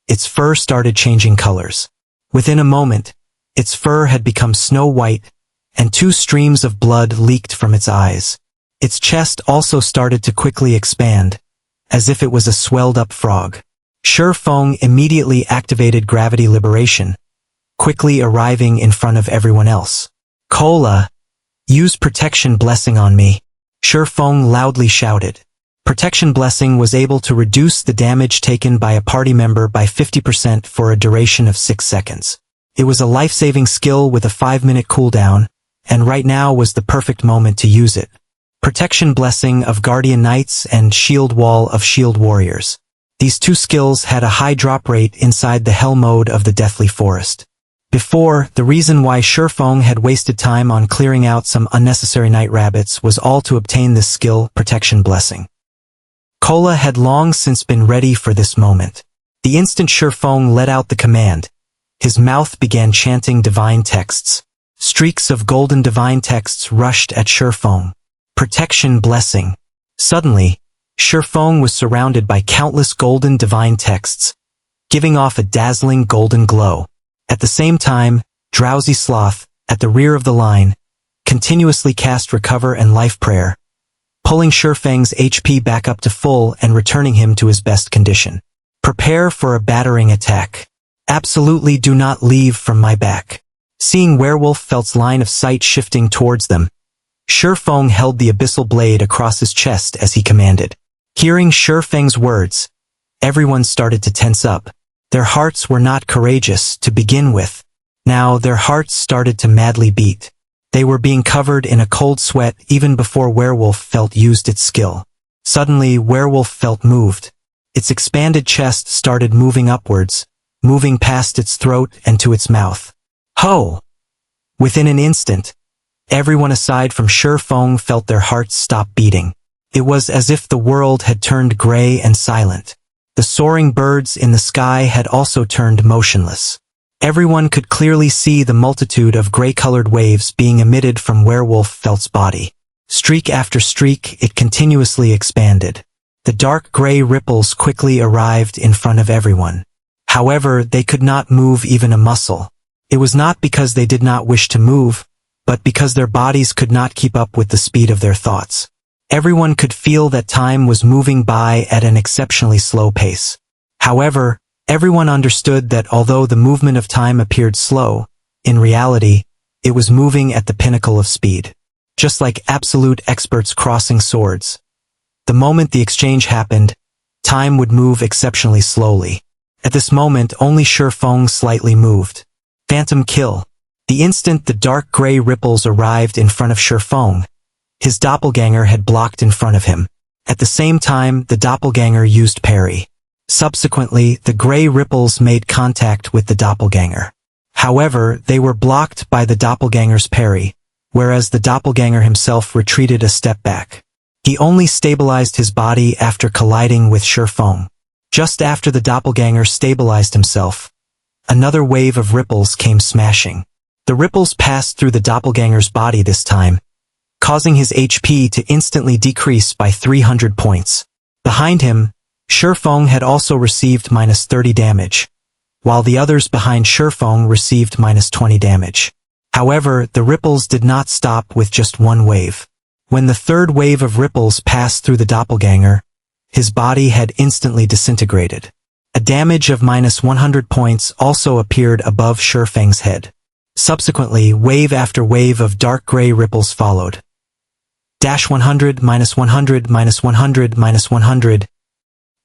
its fur started changing colors. Within a moment, its fur had become snow white, and 2 streams of blood leaked from its eyes. Its chest also started to quickly expand, as if it was a swelled-up frog. Shifeng immediately activated Gravity Liberation, quickly arriving in front of everyone else. Cola, use Protection Blessing on me, Shifeng loudly shouted. Protection Blessing was able to reduce the damage taken by a party member by 50% for a duration of 6 seconds. It was a life-saving skill with a 5-minute cooldown, and right now was the perfect moment to use it. Protection Blessing of Guardian Knights and Shield Wall of Shield Warriors. These 2 skills had a high drop rate inside the Hell mode of the Deathly Forest. Before, the reason why Shifeng had wasted time on clearing out some unnecessary night rabbits was all to obtain this skill, Protection Blessing. Cola had long since been ready for this moment. The instant Shifeng let out the command, his mouth began chanting divine texts. Streaks of golden divine texts rushed at Shifeng. Protection Blessing. Suddenly, Shifeng was surrounded by countless golden divine texts, giving off a dazzling golden glow. At the same time, Drowsy Sloth, at the rear of the line, continuously cast Recover and Life Prayer, pulling Shifeng's HP back up to full and returning him to his best condition. Prepare for a battering attack. Absolutely do not leave from my back. Seeing Werewolf Felt's line of sight shifting towards them, Shifeng held the abyssal blade across his chest as he commanded. Hearing Shifeng's words, everyone started to tense up. Their hearts were not courageous to begin with. Now their hearts started to madly beat. They were being covered in a cold sweat even before Werewolf Felt used its skill. Suddenly, Werewolf Felt moved. Its expanded chest started moving upwards, moving past its throat and to its mouth. Ho! Within an instant, everyone aside from Shifeng felt their hearts stop beating. It was as if the world had turned gray and silent. The soaring birds in the sky had also turned motionless. Everyone could clearly see the multitude of gray-colored waves being emitted from Werewolf Felt's body. Streak after streak, it continuously expanded. The dark gray ripples quickly arrived in front of everyone. However, they could not move even a muscle. It was not because they did not wish to move, but because their bodies could not keep up with the speed of their thoughts. Everyone could feel that time was moving by at an exceptionally slow pace. However, everyone understood that although the movement of time appeared slow, in reality, it was moving at the pinnacle of speed. Just like absolute experts crossing swords. The moment the exchange happened, time would move exceptionally slowly. At this moment, only Shifeng slightly moved. Phantom kill. The instant the dark gray ripples arrived in front of Shifeng, his doppelganger had blocked in front of him. At the same time, the doppelganger used parry. Subsequently, the gray ripples made contact with the doppelganger. However, they were blocked by the doppelganger's parry, whereas the doppelganger himself retreated a step back. He only stabilized his body after colliding with Shifeng. Just after the doppelganger stabilized himself, another wave of ripples came smashing. The ripples passed through the doppelganger's body this time, causing his HP to instantly decrease by 300 points. Behind him, Shifeng had also received -30 damage, while the others behind Shifeng received -20 damage. However, the ripples did not stop with just one wave. When the third wave of ripples passed through the doppelganger, his body had instantly disintegrated. A damage of -100 points also appeared above Shifeng's head. Subsequently, wave after wave of dark gray ripples followed. -100, -100, -100, -100.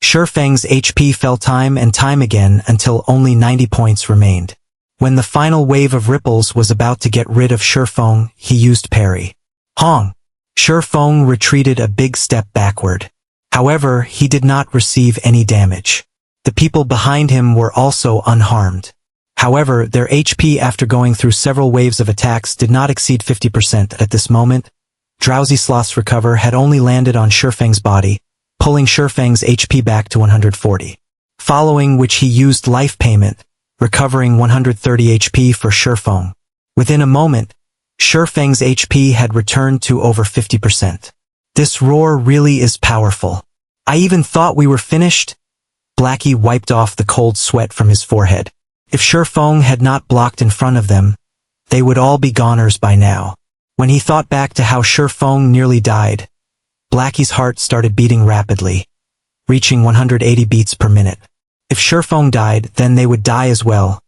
Shifeng's HP fell time and time again until only 90 points remained. When the final wave of ripples was about to get rid of Shifeng, he used parry. Hong! Shifeng retreated a big step backward. However, he did not receive any damage. The people behind him were also unharmed. However, their HP after going through several waves of attacks did not exceed 50% at this moment. Drowsy Sloth's recover had only landed on Shifeng's body, pulling Shifeng's HP back to 140. Following which he used life payment, recovering 130 HP for Shifeng. Within a moment, Shifeng's HP had returned to over 50%. This roar really is powerful. I even thought we were finished. Blackie wiped off the cold sweat from his forehead. If Shifeng had not blocked in front of them, they would all be goners by now. When he thought back to how Shifeng nearly died, Blackie's heart started beating rapidly, reaching 180 beats per minute. If Shifeng died, then they would die as well.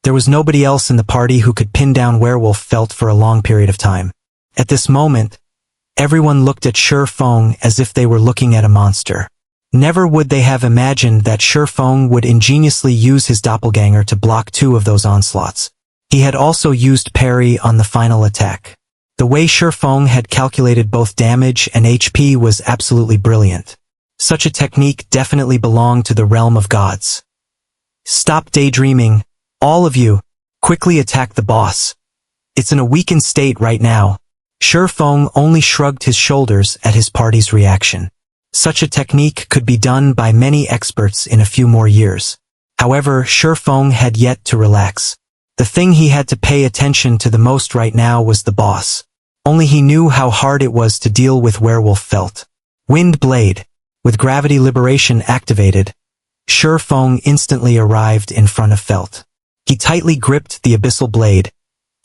There was nobody else in the party who could pin down Werewolf Felt for a long period of time. At this moment, everyone looked at Shifeng as if they were looking at a monster. Never would they have imagined that Shifeng would ingeniously use his doppelganger to block 2 of those onslaughts. He had also used parry on the final attack. The way Shifeng had calculated both damage and HP was absolutely brilliant. Such a technique definitely belonged to the realm of gods. Stop daydreaming, all of you. Quickly attack the boss. It's in a weakened state right now. Shifeng only shrugged his shoulders at his party's reaction. Such a technique could be done by many experts in a few more years. However, Shifeng had yet to relax. The thing he had to pay attention to the most right now was the boss. Only he knew how hard it was to deal with Werewolf Felt. Wind Blade. With gravity liberation activated, Shifeng instantly arrived in front of Felt. He tightly gripped the abyssal blade,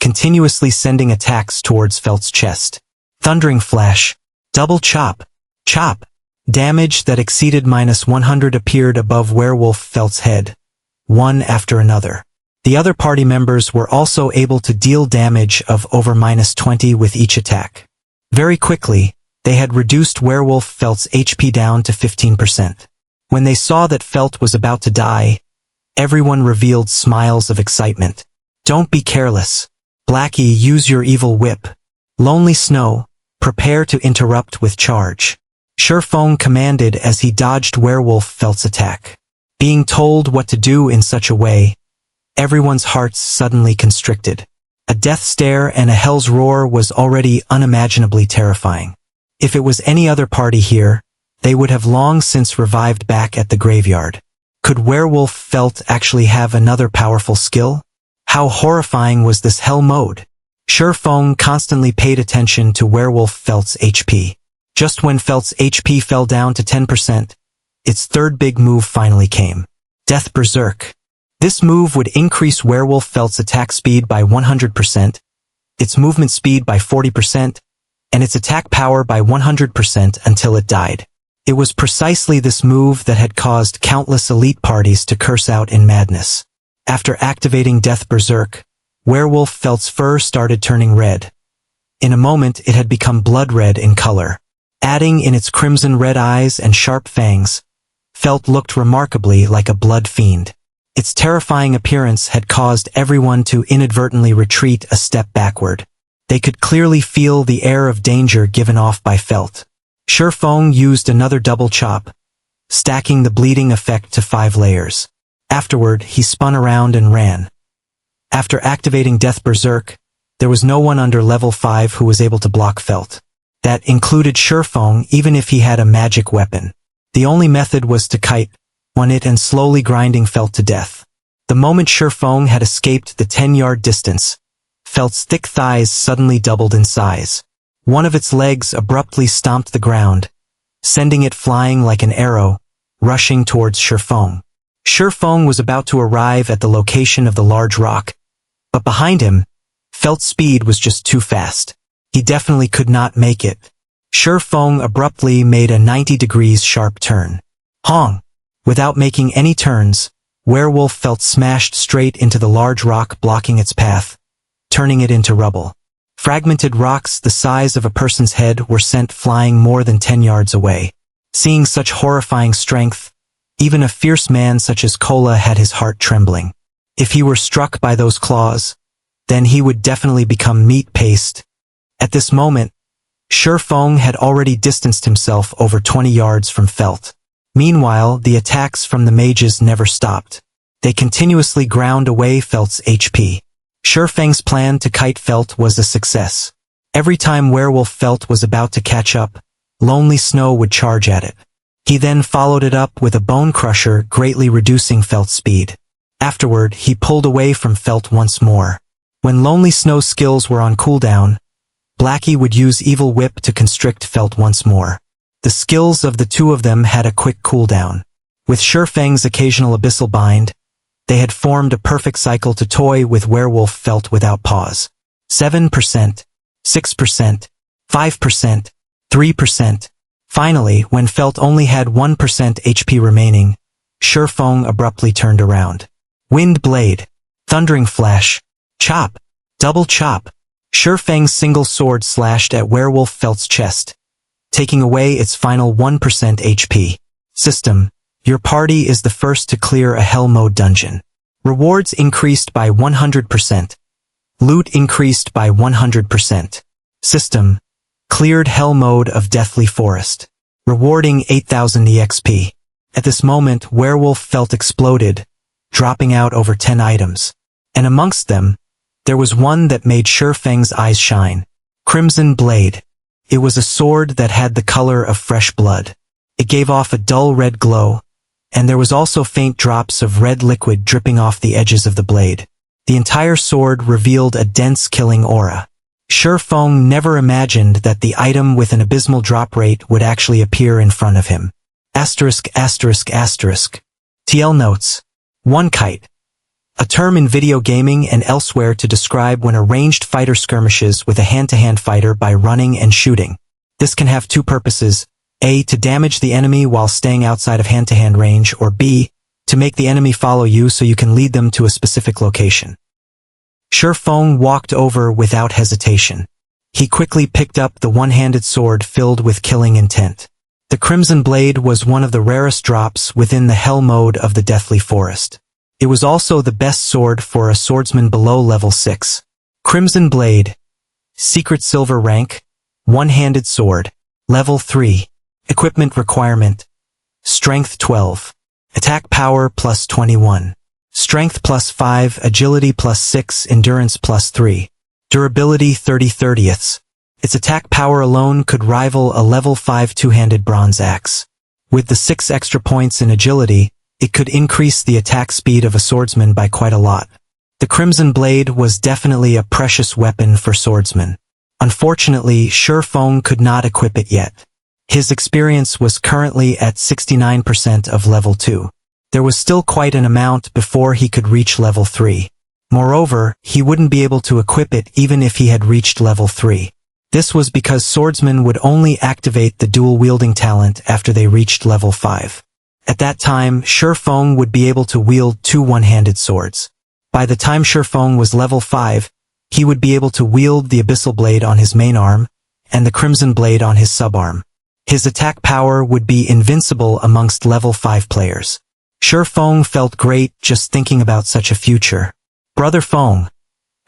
continuously sending attacks towards Felt's chest. Thundering Flash. Double Chop. Chop. Damage that exceeded -100 appeared above Werewolf Felt's head, one after another. The other party members were also able to deal damage of over -20 with each attack. Very quickly, they had reduced Werewolf Felt's HP down to 15%. When they saw that Felt was about to die, everyone revealed smiles of excitement. Don't be careless. Blackie, use your evil whip. Lonely Snow, prepare to interrupt with charge. Shifeng commanded as he dodged Werewolf Felt's attack. Being told what to do in such a way, everyone's hearts suddenly constricted. A death stare and a hell's roar was already unimaginably terrifying. If it was any other party here, they would have long since revived back at the graveyard. Could Werewolf Felt actually have another powerful skill? How horrifying was this hell mode? Shifeng constantly paid attention to Werewolf Felt's HP. Just when Felt's HP fell down to 10%, its third big move finally came. Death Berserk. This move would increase Werewolf Felt's attack speed by 100%, its movement speed by 40%, and its attack power by 100% until it died. It was precisely this move that had caused countless elite parties to curse out in madness. After activating Death Berserk, Werewolf Felt's fur started turning red. In a moment it had become blood red in color. Adding in its crimson red eyes and sharp fangs, Felt looked remarkably like a blood fiend. Its terrifying appearance had caused everyone to inadvertently retreat a step backward. They could clearly feel the air of danger given off by Felt. Shifeng used another double chop, stacking the bleeding effect to 5 layers. Afterward, he spun around and ran. After activating Death Berserk, there was no one under level 5 who was able to block Felt. That included Shifeng even if he had a magic weapon. The only method was to kite on it and slowly grinding Felt to death. The moment Shifeng had escaped the 10-yard distance, Felt's thick thighs suddenly doubled in size. One of its legs abruptly stomped the ground, sending it flying like an arrow, rushing towards Shifeng. Shifeng was about to arrive at the location of the large rock, but behind him, Felt's speed was just too fast. He definitely could not make it. Shifeng abruptly made a 90 degrees sharp turn. Hong! Without making any turns, Werewolf Felt smashed straight into the large rock blocking its path, turning it into rubble. Fragmented rocks the size of a person's head were sent flying more than 10 yards away. Seeing such horrifying strength, even a fierce man such as Kola had his heart trembling. If he were struck by those claws, then he would definitely become meat paste. At this moment, Shifeng had already distanced himself over 20 yards from Felt. Meanwhile, the attacks from the mages never stopped. They continuously ground away Felt's HP. Shifeng's plan to kite Felt was a success. Every time Werewolf Felt was about to catch up, Lonely Snow would charge at it. He then followed it up with a bone crusher, greatly reducing Felt's speed. Afterward, he pulled away from Felt once more. When Lonely Snow's skills were on cooldown, Blackie would use Evil Whip to constrict Felt once more. The skills of the two of them had a quick cooldown. With Shifeng's occasional Abyssal Bind, they had formed a perfect cycle to toy with Werewolf Felt without pause. 7%, 6%, 5%, 3%. Finally, when Felt only had 1% HP remaining, Shifeng abruptly turned around. Wind Blade, Thundering Flash, Chop, Double Chop. Shifeng's single sword slashed at Werewolf Felt's chest, taking away its final 1% HP. System: your party is the first to clear a Hell Mode dungeon. Rewards increased by 100%. Loot increased by 100%. System: cleared Hell Mode of Deathly Forest. Rewarding 8,000 EXP. At this moment, Werewolf Felt exploded, dropping out over 10 items. And amongst them, there was one that made Shifeng's eyes shine. Crimson Blade. It was a sword that had the color of fresh blood. It gave off a dull red glow, and there was also faint drops of red liquid dripping off the edges of the blade. The entire sword revealed a dense killing aura. Shifeng never imagined that the item with an abysmal drop rate would actually appear in front of him. TL notes. One kite. A term in video gaming and elsewhere to describe when a ranged fighter skirmishes with a hand-to-hand fighter by running and shooting. This can have two purposes: A, to damage the enemy while staying outside of hand-to-hand range, or B, to make the enemy follow you so you can lead them to a specific location. Shifeng walked over without hesitation. He quickly picked up the one-handed sword filled with killing intent. The Crimson Blade was one of the rarest drops within the Hell Mode of the Deathly Forest. It was also the best sword for a swordsman below level 6. Crimson Blade. Secret Silver Rank. One-handed sword. Level 3. Equipment requirement: Strength 12. Attack power plus 21. Strength plus 5, agility plus 6, endurance plus 3. Durability 30/30ths. Its attack power alone could rival a level 5 two-handed bronze axe. With the 6 extra points in agility, it could increase the attack speed of a swordsman by quite a lot. The Crimson Blade was definitely a precious weapon for swordsmen. Unfortunately, Shifeng could not equip it yet. His experience was currently at 69% of level 2. There was still quite an amount before he could reach level 3. Moreover, he wouldn't be able to equip it even if he had reached level 3. This was because swordsmen would only activate the dual-wielding talent after they reached level 5. At that time, Shifeng would be able to wield 2 one-handed swords. By the time Shifeng was level 5, he would be able to wield the Abyssal Blade on his main arm, and the Crimson Blade on his subarm. His attack power would be invincible amongst level 5 players. Shifeng felt great just thinking about such a future. "Brother Feng,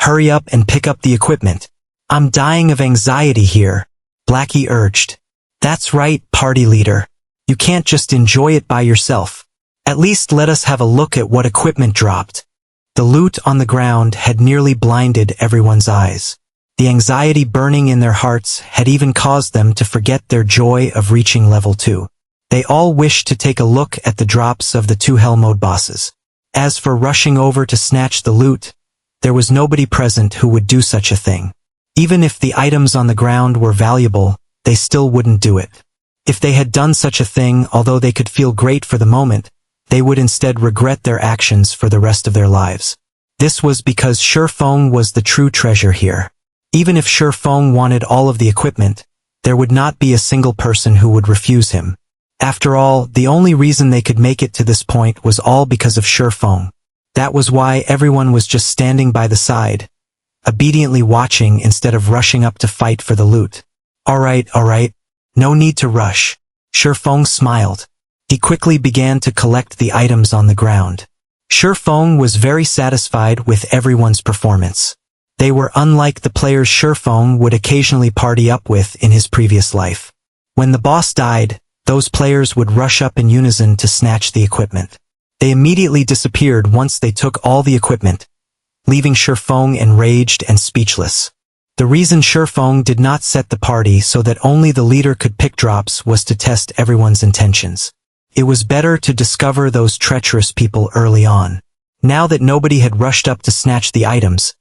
hurry up and pick up the equipment. I'm dying of anxiety here," Blackie urged. "That's right, party leader. You can't just enjoy it by yourself. At least let us have a look at what equipment dropped." The loot on the ground had nearly blinded everyone's eyes. The anxiety burning in their hearts had even caused them to forget their joy of reaching level 2. They all wished to take a look at the drops of the 2 Hell Mode bosses. As for rushing over to snatch the loot, there was nobody present who would do such a thing. Even if the items on the ground were valuable, they still wouldn't do it. If they had done such a thing, although they could feel great for the moment, they would instead regret their actions for the rest of their lives. This was because Shifeng was the true treasure here. Even if Shifeng wanted all of the equipment, there would not be a single person who would refuse him. After all, the only reason they could make it to this point was all because of Shifeng. That was why everyone was just standing by the side, obediently watching instead of rushing up to fight for the loot. All right, no need to rush." Shifeng smiled. He quickly began to collect the items on the ground. Shifeng was very satisfied with everyone's performance. They were unlike the players Shifeng would occasionally party up with in his previous life. When the boss died, those players would rush up in unison to snatch the equipment. They immediately disappeared once they took all the equipment, leaving Shifeng enraged and speechless. The reason Shifeng did not set the party so that only the leader could pick drops was to test everyone's intentions. It was better to discover those treacherous people early on. Now that nobody had rushed up to snatch the items,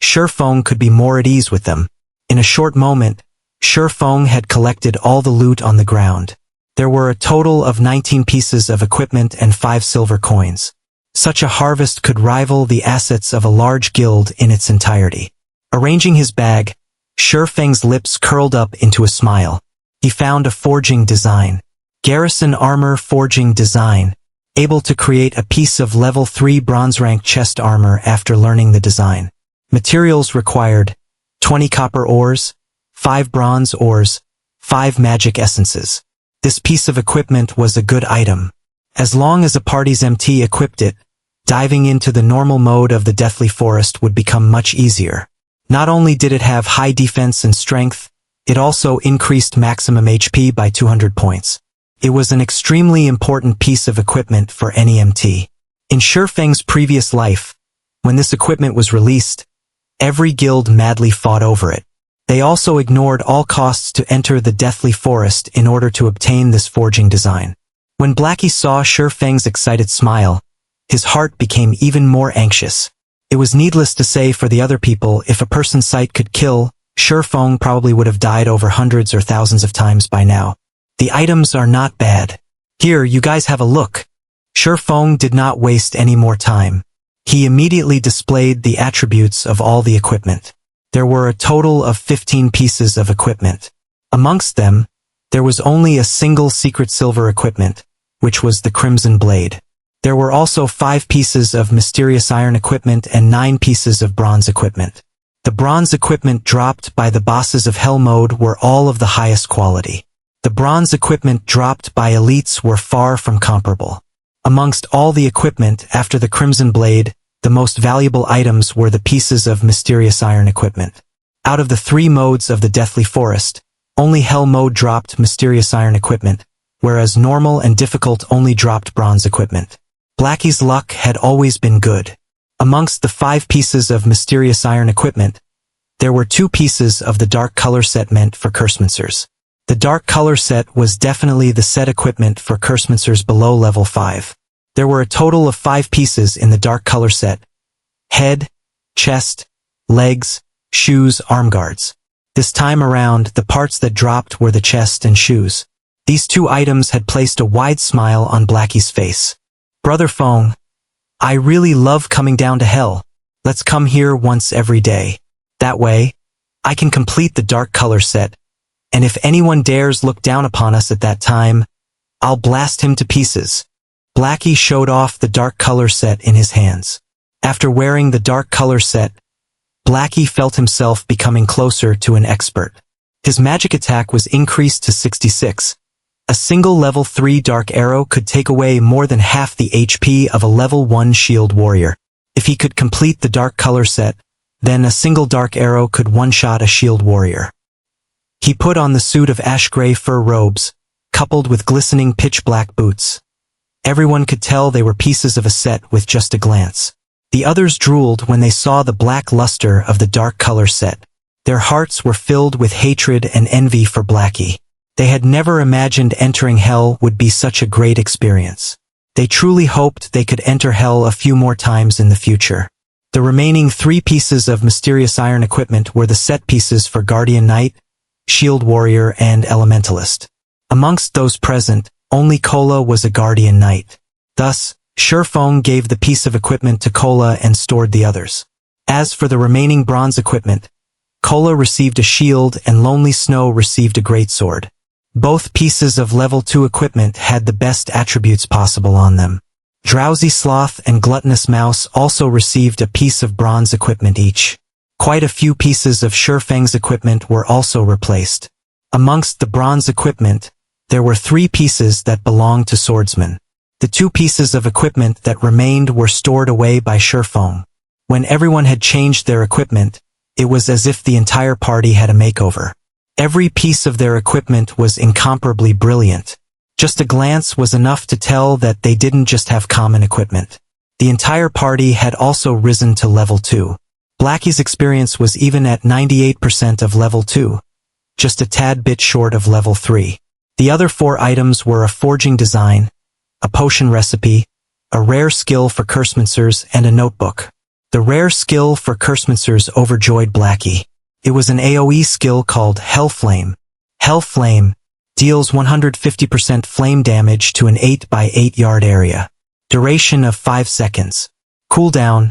Shifeng could be more at ease with them. In a short moment, Shifeng had collected all the loot on the ground. There were a total of 19 pieces of equipment and 5 silver coins. Such a harvest could rival the assets of a large guild in its entirety. Arranging his bag, Shifeng's lips curled up into a smile. He found a forging design. Garrison armor forging design. Able to create a piece of level 3 bronze rank chest armor after learning the design. Materials required: 20 copper ores, 5 bronze ores, 5 magic essences. This piece of equipment was a good item. As long as a party's MT equipped it, diving into the normal mode of the Deathly Forest would become much easier. Not only did it have high defense and strength, it also increased maximum HP by 200 points. It was an extremely important piece of equipment for any MT. In Shifeng's previous life, when this equipment was released, every guild madly fought over it. They also ignored all costs to enter the Deathly Forest in order to obtain this forging design. When Blackie saw Shifeng's excited smile, his heart became even more anxious. It was needless to say for the other people, if a person's sight could kill, Shifeng probably would have died over hundreds or thousands of times by now. The items are not bad. Here, you guys have a look. Shifeng did not waste any more time. He immediately displayed the attributes of all the equipment. There were a total of 15 pieces of equipment. Amongst them, there was only a single secret silver equipment, which was the Crimson Blade. There were also 5 pieces of mysterious iron equipment and 9 pieces of bronze equipment. The bronze equipment dropped by the bosses of Hell Mode were all of the highest quality. The bronze equipment dropped by elites were far from comparable. Amongst all the equipment after the Crimson Blade, the most valuable items were the pieces of mysterious iron equipment. Out of the 3 modes of the Deathly Forest, only Hell Mode dropped mysterious iron equipment, whereas normal and difficult only dropped bronze equipment. Blackie's luck had always been good. Amongst the 5 pieces of mysterious iron equipment, there were 2 pieces of the dark color set meant for Cursemancers. The dark color set was definitely the set equipment for Cursemancers below level 5. There were a total of 5 pieces in the dark color set: head, chest, legs, shoes, arm guards. This time around, the parts that dropped were the chest and shoes. These 2 items had placed a wide smile on Blackie's face. Brother Fong, I really love coming down to hell. Let's come here once every day. That way, I can complete the dark color set, and if anyone dares look down upon us at that time, I'll blast him to pieces. Blackie showed off the dark color set in his hands. After wearing the dark color set, Blackie felt himself becoming closer to an expert. His magic attack was increased to 66. A single level 3 dark arrow could take away more than half the HP of a level 1 shield warrior. If he could complete the dark color set, then a single dark arrow could one-shot a shield warrior. He put on the suit of ash-gray fur robes, coupled with glistening pitch-black boots. Everyone could tell they were pieces of a set with just a glance. The others drooled when they saw the black luster of the dark color set. Their hearts were filled with hatred and envy for Blackie. They had never imagined entering hell would be such a great experience. They truly hoped they could enter hell a few more times in the future. The remaining 3 pieces of mysterious iron equipment were the set pieces for Guardian Knight, Shield Warrior, and Elementalist. Amongst those present, only Cola was a Guardian Knight. Thus, Shurfeng gave the piece of equipment to Cola and stored the others. As for the remaining bronze equipment, Cola received a shield and Lonely Snow received a greatsword. Both pieces of level 2 equipment had the best attributes possible on them. Drowsy Sloth and Gluttonous Mouse also received a piece of bronze equipment each. Quite a few pieces of Shurfeng's equipment were also replaced. Amongst the bronze equipment, there were 3 pieces that belonged to swordsmen. The 2 pieces of equipment that remained were stored away by Shurfeng. When everyone had changed their equipment, it was as if the entire party had a makeover. Every piece of their equipment was incomparably brilliant. Just a glance was enough to tell that they didn't just have common equipment. The entire party had also risen to level 2. Blackie's experience was even at 98% of level 2, just a tad bit short of level 3. The other 4 items were a forging design, a potion recipe, a rare skill for Cursemancers, and a notebook. The rare skill for Cursemancers overjoyed Blackie. It was an AoE skill called Hellflame. Hellflame deals 150% flame damage to an 8 by 8 yard area. Duration of 5 seconds. Cooldown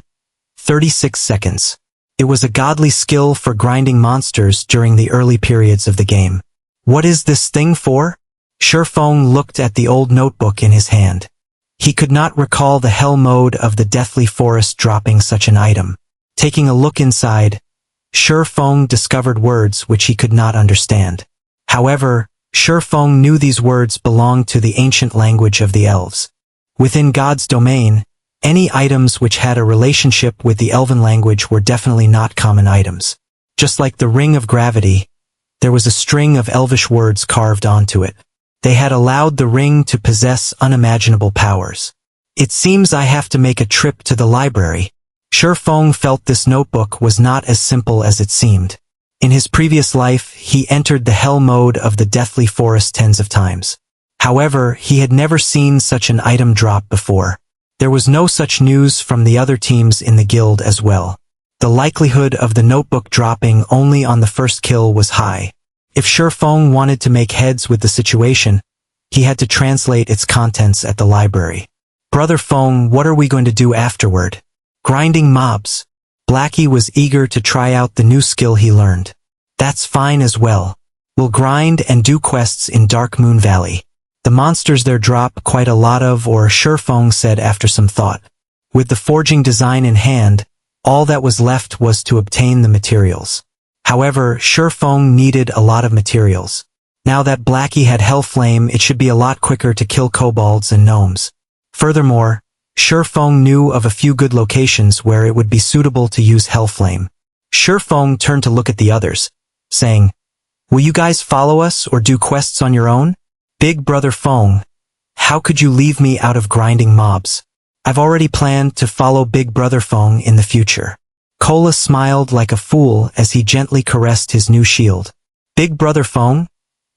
36 seconds. It was a godly skill for grinding monsters during the early periods of the game. What is this thing for? Shurfeng looked at the old notebook in his hand. He could not recall the hell mode of the Deathly Forest dropping such an item. Taking a look inside, Shurfeng discovered words which he could not understand. However, Shurfeng knew these words belonged to the ancient language of the elves. Within God's domain, any items which had a relationship with the elven language were definitely not common items. Just like the Ring of Gravity, there was a string of elvish words carved onto it. They had allowed the ring to possess unimaginable powers. It seems I have to make a trip to the library. Shurfeng felt this notebook was not as simple as it seemed. In his previous life, he entered the hell mode of the Deathly Forest tens of times. However, he had never seen such an item drop before. There was no such news from the other teams in the guild as well. The likelihood of the notebook dropping only on the first kill was high. If Shurfeng wanted to make heads with the situation, he had to translate its contents at the library. Brother Feng, what are we going to do afterward? Grinding mobs. Blackie was eager to try out the new skill he learned. That's fine as well. We'll grind and do quests in Dark Moon Valley. The monsters there drop quite a lot of, or Shurfeng said after some thought. With the forging design in hand, all that was left was to obtain the materials. However, Shurfeng needed a lot of materials. Now that Blackie had Hellflame, it should be a lot quicker to kill kobolds and gnomes. Furthermore, Shurfeng knew of a few good locations where it would be suitable to use Hellflame. Shurfeng turned to look at the others, saying, "Will you guys follow us or do quests on your own?" Big Brother Feng, how could you leave me out of grinding mobs? I've already planned to follow Big Brother Feng in the future. Cola smiled like a fool as he gently caressed his new shield. Big Brother Feng,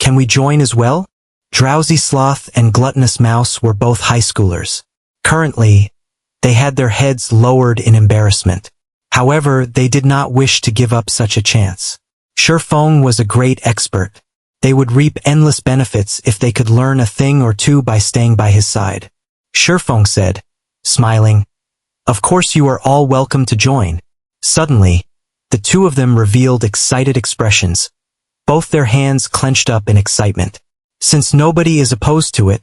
Can we join as well? Drowsy Sloth and Gluttonous Mouse were both high schoolers. Currently, they had their heads lowered in embarrassment. However, they did not wish to give up such a chance. Shifeng was a great expert. They would reap endless benefits if they could learn a thing or two by staying by his side. Shifeng said, smiling, "Of course you are all welcome to join." Suddenly, the two of them revealed excited expressions, both their hands clenched up in excitement. "Since nobody is opposed to it,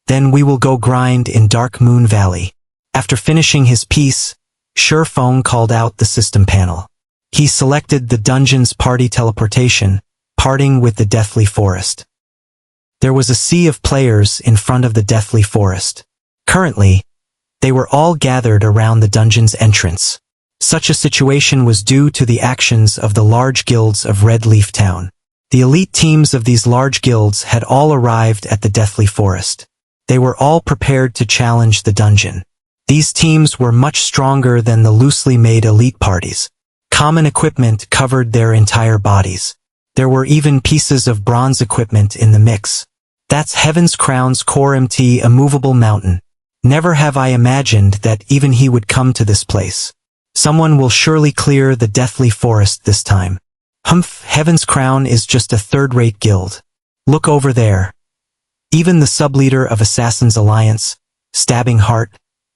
then we will go grind in Dark Moon Valley." After finishing his piece, Shifeng called out the system panel. He selected the dungeon's party teleportation, parting with the Deathly Forest. There was a sea of players in front of the Deathly Forest. Currently, they were all gathered around the dungeon's entrance. Such a situation was due to the actions of the large guilds of Red Leaf Town. The elite teams of these large guilds had all arrived at the Deathly Forest. They were all prepared to challenge the dungeon. These teams were much stronger than the loosely made elite parties. Common equipment covered their entire bodies. There were even pieces of bronze equipment in the mix. That's Heaven's Crown's core MT, a movable mountain. Never have I imagined that even he would come to this place. Someone will surely clear the Deathly Forest this time. Humph, Heaven's Crown is just a third-rate guild. Look over there. Even the sub-leader of Assassin's Alliance, Stabbing Heart,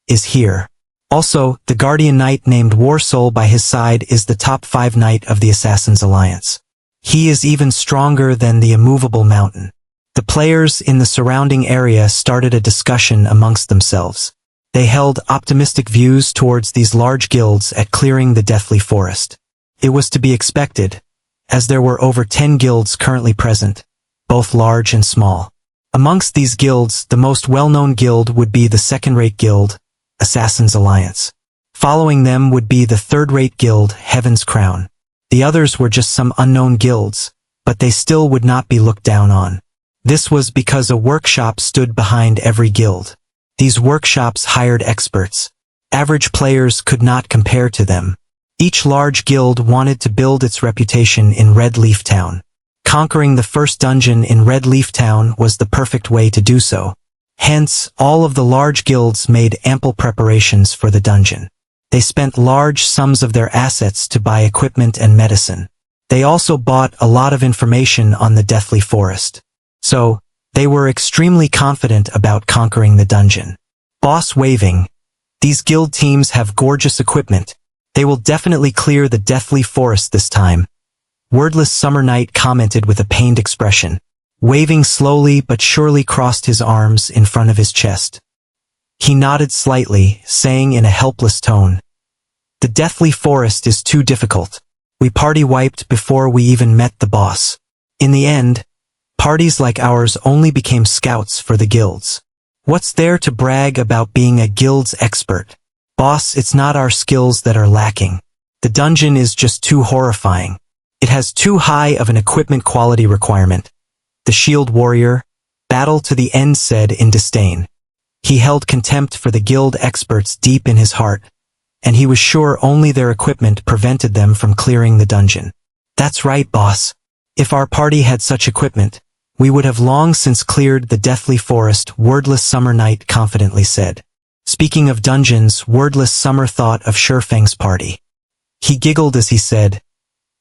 is here. Also, the Guardian Knight named Warsoul by his side is the top 5 knight of the Assassin's Alliance. He is even stronger than the immovable mountain. The players in the surrounding area started a discussion amongst themselves. They held optimistic views towards these large guilds at clearing the Deathly Forest. It was to be expected, as there were over 10 guilds currently present, both large and small. Amongst these guilds, the most well-known guild would be the second-rate guild, Assassin's Alliance. Following them would be the third-rate guild, Heaven's Crown. The others were just some unknown guilds, but they still would not be looked down on. This was because a workshop stood behind every guild. These workshops hired experts. Average players could not compare to them. Each large guild wanted to build its reputation in Red Leaf Town. Conquering the first dungeon in Red Leaf Town was the perfect way to do so. Hence, all of the large guilds made ample preparations for the dungeon. They spent large sums of their assets to buy equipment and medicine. They also bought a lot of information on the Deathly Forest. So, they were extremely confident about conquering the dungeon. Boss waving. These guild teams have gorgeous equipment. They will definitely clear the Deathly Forest this time. Wordless Summer Knight commented with a pained expression. Waving slowly but surely crossed his arms in front of his chest. He nodded slightly, saying in a helpless tone, "The Deathly Forest is too difficult. We party wiped before we even met the boss. In the end, parties like ours only became scouts for the guilds. What's there to brag about being a guild's expert? Boss, it's not our skills that are lacking. The dungeon is just too horrifying. It has too high of an equipment quality requirement." The Shield Warrior, Battle to the End, said in disdain. He held contempt for the guild experts deep in his heart, and he was sure only their equipment prevented them from clearing the dungeon. "That's right, boss. If our party had such equipment, we would have long since cleared the Deathly Forest," Wordless Summer Knight confidently said. Speaking of dungeons, Wordless Summer thought of Shifeng's party. He giggled as he said,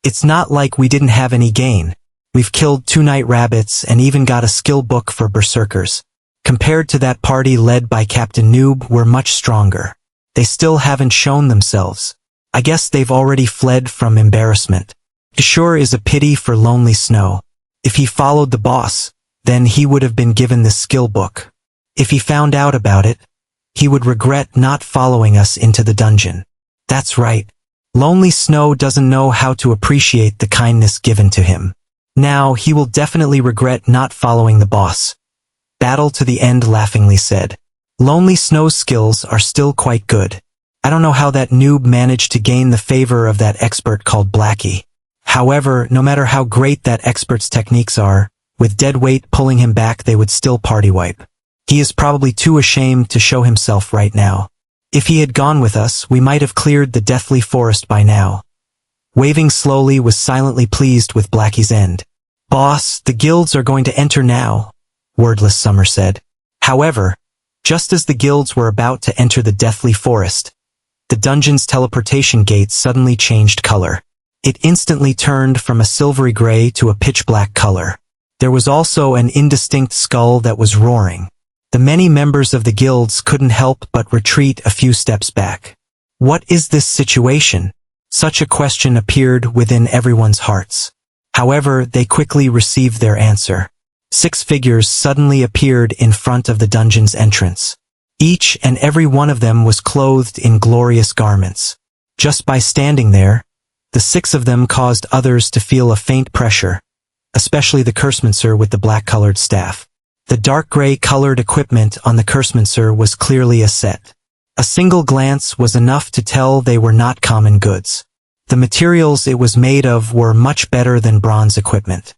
"It's not like we didn't have any gain. We've killed 2 night rabbits and even got a skill book for berserkers. Compared to that party led by Captain Noob, we're much stronger. They still haven't shown themselves. I guess they've already fled from embarrassment. It sure is a pity for Lonely Snow. If he followed the boss, then he would have been given the skill book. If he found out about it, he would regret not following us into the dungeon. That's right. Lonely Snow doesn't know how to appreciate the kindness given to him. Now he will definitely regret not following the boss." Battle to the End laughingly said. "Lonely Snow's skills are still quite good. I don't know how that noob managed to gain the favor of that expert called Blackie. However, no matter how great that expert's techniques are, with dead weight pulling him back they would still party wipe. He is probably too ashamed to show himself right now. If he had gone with us, we might have cleared the Deathly Forest by now." Waving slowly was silently pleased with Blackie's end. "Boss, the guilds are going to enter now," Wordless Summer said. However, just as the guilds were about to enter the deathly forest, the dungeon's teleportation gate suddenly changed color. It instantly turned from a silvery gray to a pitch-black color. There was also an indistinct skull that was roaring. The many members of the guilds couldn't help but retreat a few steps back. What is this situation? Such a question appeared within everyone's hearts. However, they quickly received their answer. 6 figures suddenly appeared in front of the dungeon's entrance. Each and every one of them was clothed in glorious garments. Just by standing there, the 6 of them caused others to feel a faint pressure, especially the cursemancer with the black-colored staff. The dark gray-colored equipment on the cursemancer was clearly a set. A single glance was enough to tell they were not common goods. The materials it was made of were much better than bronze equipment.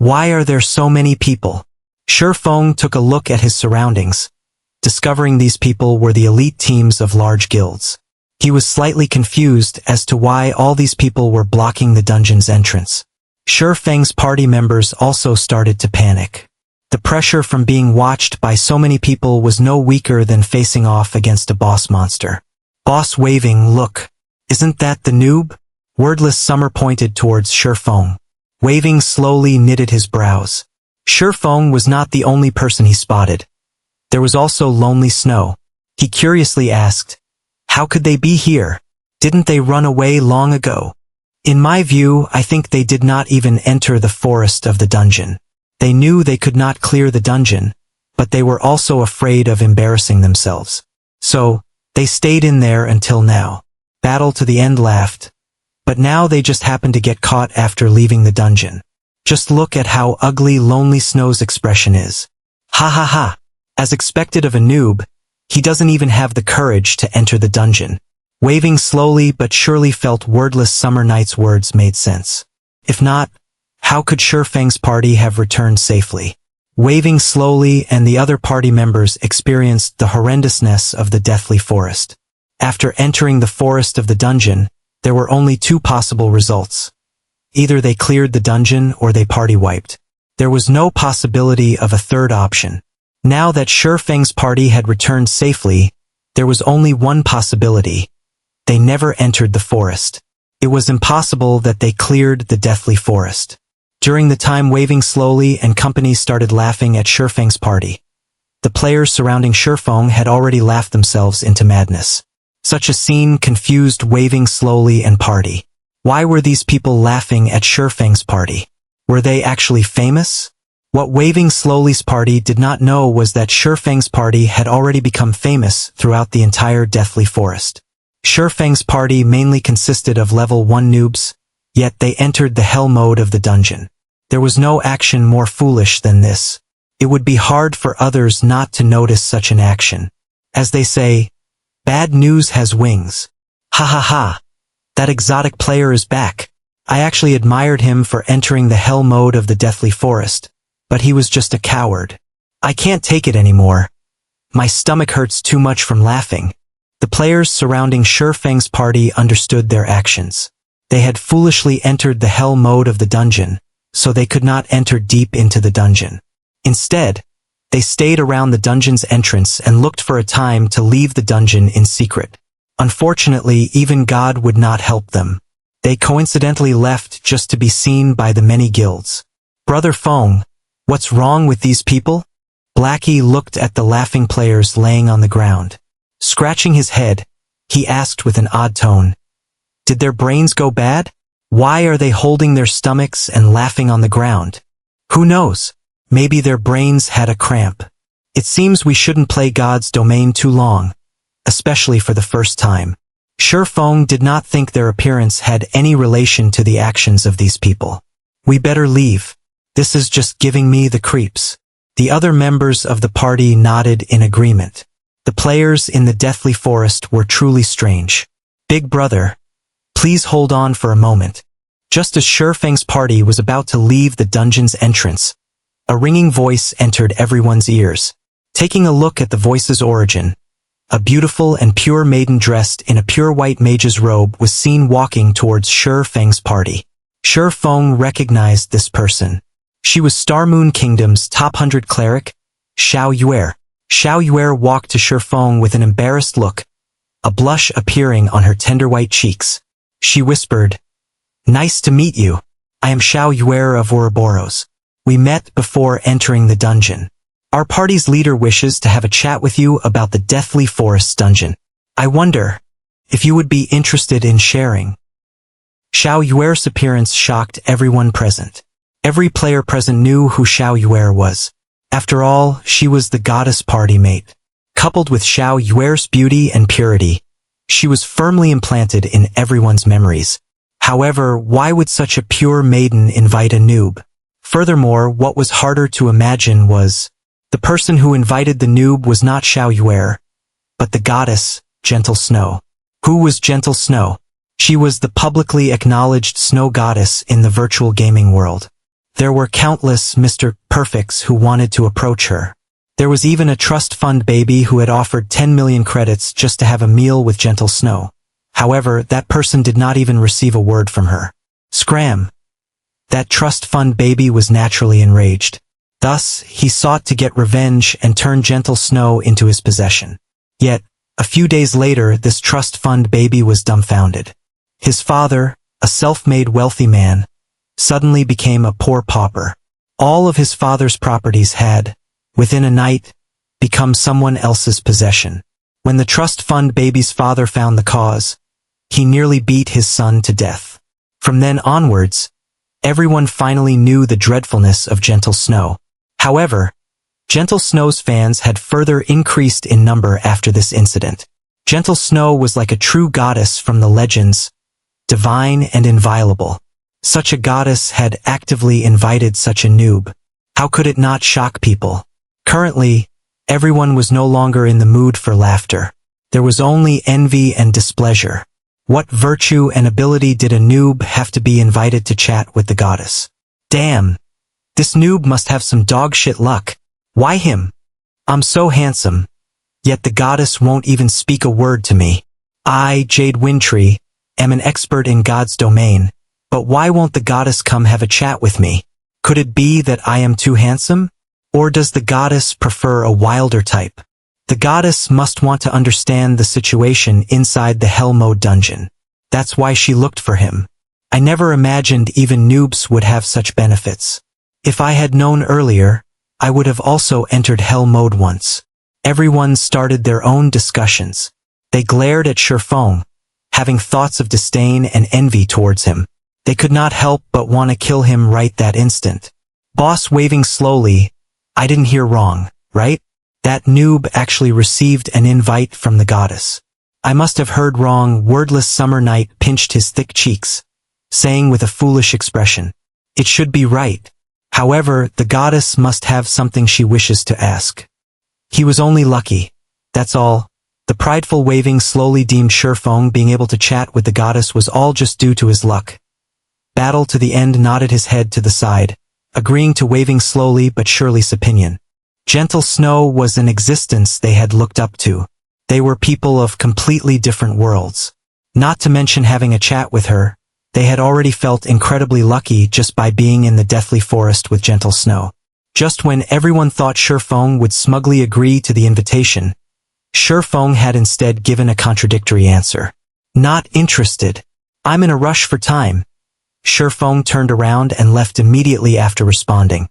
Why are there so many people? Shifeng took a look at his surroundings, discovering these people were the elite teams of large guilds. He was slightly confused as to why all these people were blocking the dungeon's entrance. Shifeng's party members also started to panic. The pressure from being watched by so many people was no weaker than facing off against a boss monster. Boss waving, look. Isn't that the noob? Wordless Summer pointed towards Shifeng. Waving slowly knitted his brows. Shifeng was not the only person he spotted. There was also Lonely Snow. He curiously asked, how could they be here? Didn't they run away long ago? In my view, I think they did not even enter the forest of the dungeon. They knew they could not clear the dungeon, but they were also afraid of embarrassing themselves. So, they stayed in there until now. Battle to the End laughed. But now they just happened to get caught after leaving the dungeon. Just look at how ugly Lonely Snow's expression is. Ha ha ha. As expected of a noob, he doesn't even have the courage to enter the dungeon. Waving slowly but surely felt Wordless Summer Knight's words made sense. If not, how could Shifeng's party have returned safely? Waving slowly and the other party members experienced the horrendousness of the deathly forest. After entering the forest of the dungeon, there were only 2 possible results. Either they cleared the dungeon or they party wiped. There was no possibility of a third option. Now that Shifeng's party had returned safely, there was only one possibility. They never entered the forest. It was impossible that they cleared the deathly forest. During the time Waving slowly and company started laughing at Shifeng's party, the players surrounding Shifeng had already laughed themselves into madness. Such a scene confused Waving slowly and party. Why were these people laughing at Shifeng's party? Were they actually famous? What Waving slowly's party did not know was that Shifeng's party had already become famous throughout the entire deathly forest. Shifeng's party mainly consisted of level 1 noobs, yet they entered the hell mode of the dungeon. There was no action more foolish than this. It would be hard for others not to notice such an action. As they say, bad news has wings. Ha ha ha. That exotic player is back. I actually admired him for entering the hell mode of the deathly forest, but he was just a coward. I can't take it anymore. My stomach hurts too much from laughing. The players surrounding Shifeng's party understood their actions. They had foolishly entered the hell mode of the dungeon, so they could not enter deep into the dungeon. Instead, they stayed around the dungeon's entrance and looked for a time to leave the dungeon in secret. Unfortunately, even God would not help them. They coincidentally left just to be seen by the many guilds. Brother Feng, what's wrong with these people? Blackie looked at the laughing players laying on the ground. Scratching his head, he asked with an odd tone, did their brains go bad? Why are they holding their stomachs and laughing on the ground? Who knows? Maybe their brains had a cramp. It seems we shouldn't play God's domain too long, especially for the first time. Shifeng did not think their appearance had any relation to the actions of these people. We better leave. This is just giving me the creeps. The other members of the party nodded in agreement. The players in the deathly forest were truly strange. Big brother, please hold on for a moment. Just as Shifeng's party was about to leave the dungeon's entrance, a ringing voice entered everyone's ears. Taking a look at the voice's origin, a beautiful and pure maiden dressed in a pure white mage's robe was seen walking towards Shifeng's party. Shi Feng recognized this person. She was Star Moon Kingdom's top 100 cleric, Xiao Yuer. Xiao Yuer walked to Shi Feng with an embarrassed look, a blush appearing on her tender white cheeks. She whispered, "Nice to meet you. I am Xiao Yuer of Ouroboros. We met before entering the dungeon. Our party's leader wishes to have a chat with you about the Deathly Forests dungeon. I wonder if you would be interested in sharing." Xiao Yuer's appearance shocked everyone present. Every player present knew who Xiao Yuer was. After all, she was the goddess party mate. Coupled with Xiao Yuer's beauty and purity, she was firmly implanted in everyone's memories. However, why would such a pure maiden invite a noob? Furthermore, what was harder to imagine was, the person who invited the noob was not Xiao Yuer, but the goddess, Gentle Snow. Who was Gentle Snow? She was the publicly acknowledged snow goddess in the virtual gaming world. There were countless Mr. Perfects who wanted to approach her. There was even a trust fund baby who had offered 10 million credits just to have a meal with Gentle Snow. However, that person did not even receive a word from her. Scram! That trust fund baby was naturally enraged. Thus, he sought to get revenge and turn Gentle Snow into his possession. Yet, a few days later, this trust fund baby was dumbfounded. His father, a self-made wealthy man, suddenly became a poor pauper. All of his father's properties had, within a night, become someone else's possession. When the trust fund baby's father found the cause, he nearly beat his son to death. From then onwards, everyone finally knew the dreadfulness of Gentle Snow. However, Gentle Snow's fans had further increased in number after this incident. Gentle Snow was like a true goddess from the legends, divine and inviolable. Such a goddess had actively invited such a noob. How could it not shock people? Currently, everyone was no longer in the mood for laughter. There was only envy and displeasure. What virtue and ability did a noob have to be invited to chat with the goddess? Damn! This noob must have some dog shit luck. Why him? I'm so handsome. Yet the goddess won't even speak a word to me. I, Jade Windtree, am an expert in God's domain. But why won't the goddess come have a chat with me? Could it be that I am too handsome? Or does the goddess prefer a wilder type? The goddess must want to understand the situation inside the Hell Mode dungeon. That's why she looked for him. I never imagined even noobs would have such benefits. If I had known earlier, I would have also entered Hell Mode once. Everyone started their own discussions. They glared at Shi Feng, having thoughts of disdain and envy towards him. They could not help but want to kill him right that instant. Boss waving slowly, I didn't hear wrong, right? That noob actually received an invite from the goddess. I must have heard wrong. Wordless Summer Night pinched his thick cheeks, saying with a foolish expression, "It should be right." However, the goddess must have something she wishes to ask. He was only lucky. That's all. The prideful waving slowly deemed Shi Feng being able to chat with the goddess was all just due to his luck. Battle to the End nodded his head to the side, agreeing to waving slowly but surely's opinion. Gentle Snow was an existence they had looked up to. They were people of completely different worlds. Not to mention having a chat with her, they had already felt incredibly lucky just by being in the Deathly Forest with Gentle Snow. Just when everyone thought Shi Feng would smugly agree to the invitation, Shi Feng had instead given a contradictory answer. Not interested. I'm in a rush for time. Shi Feng turned around and left immediately after responding.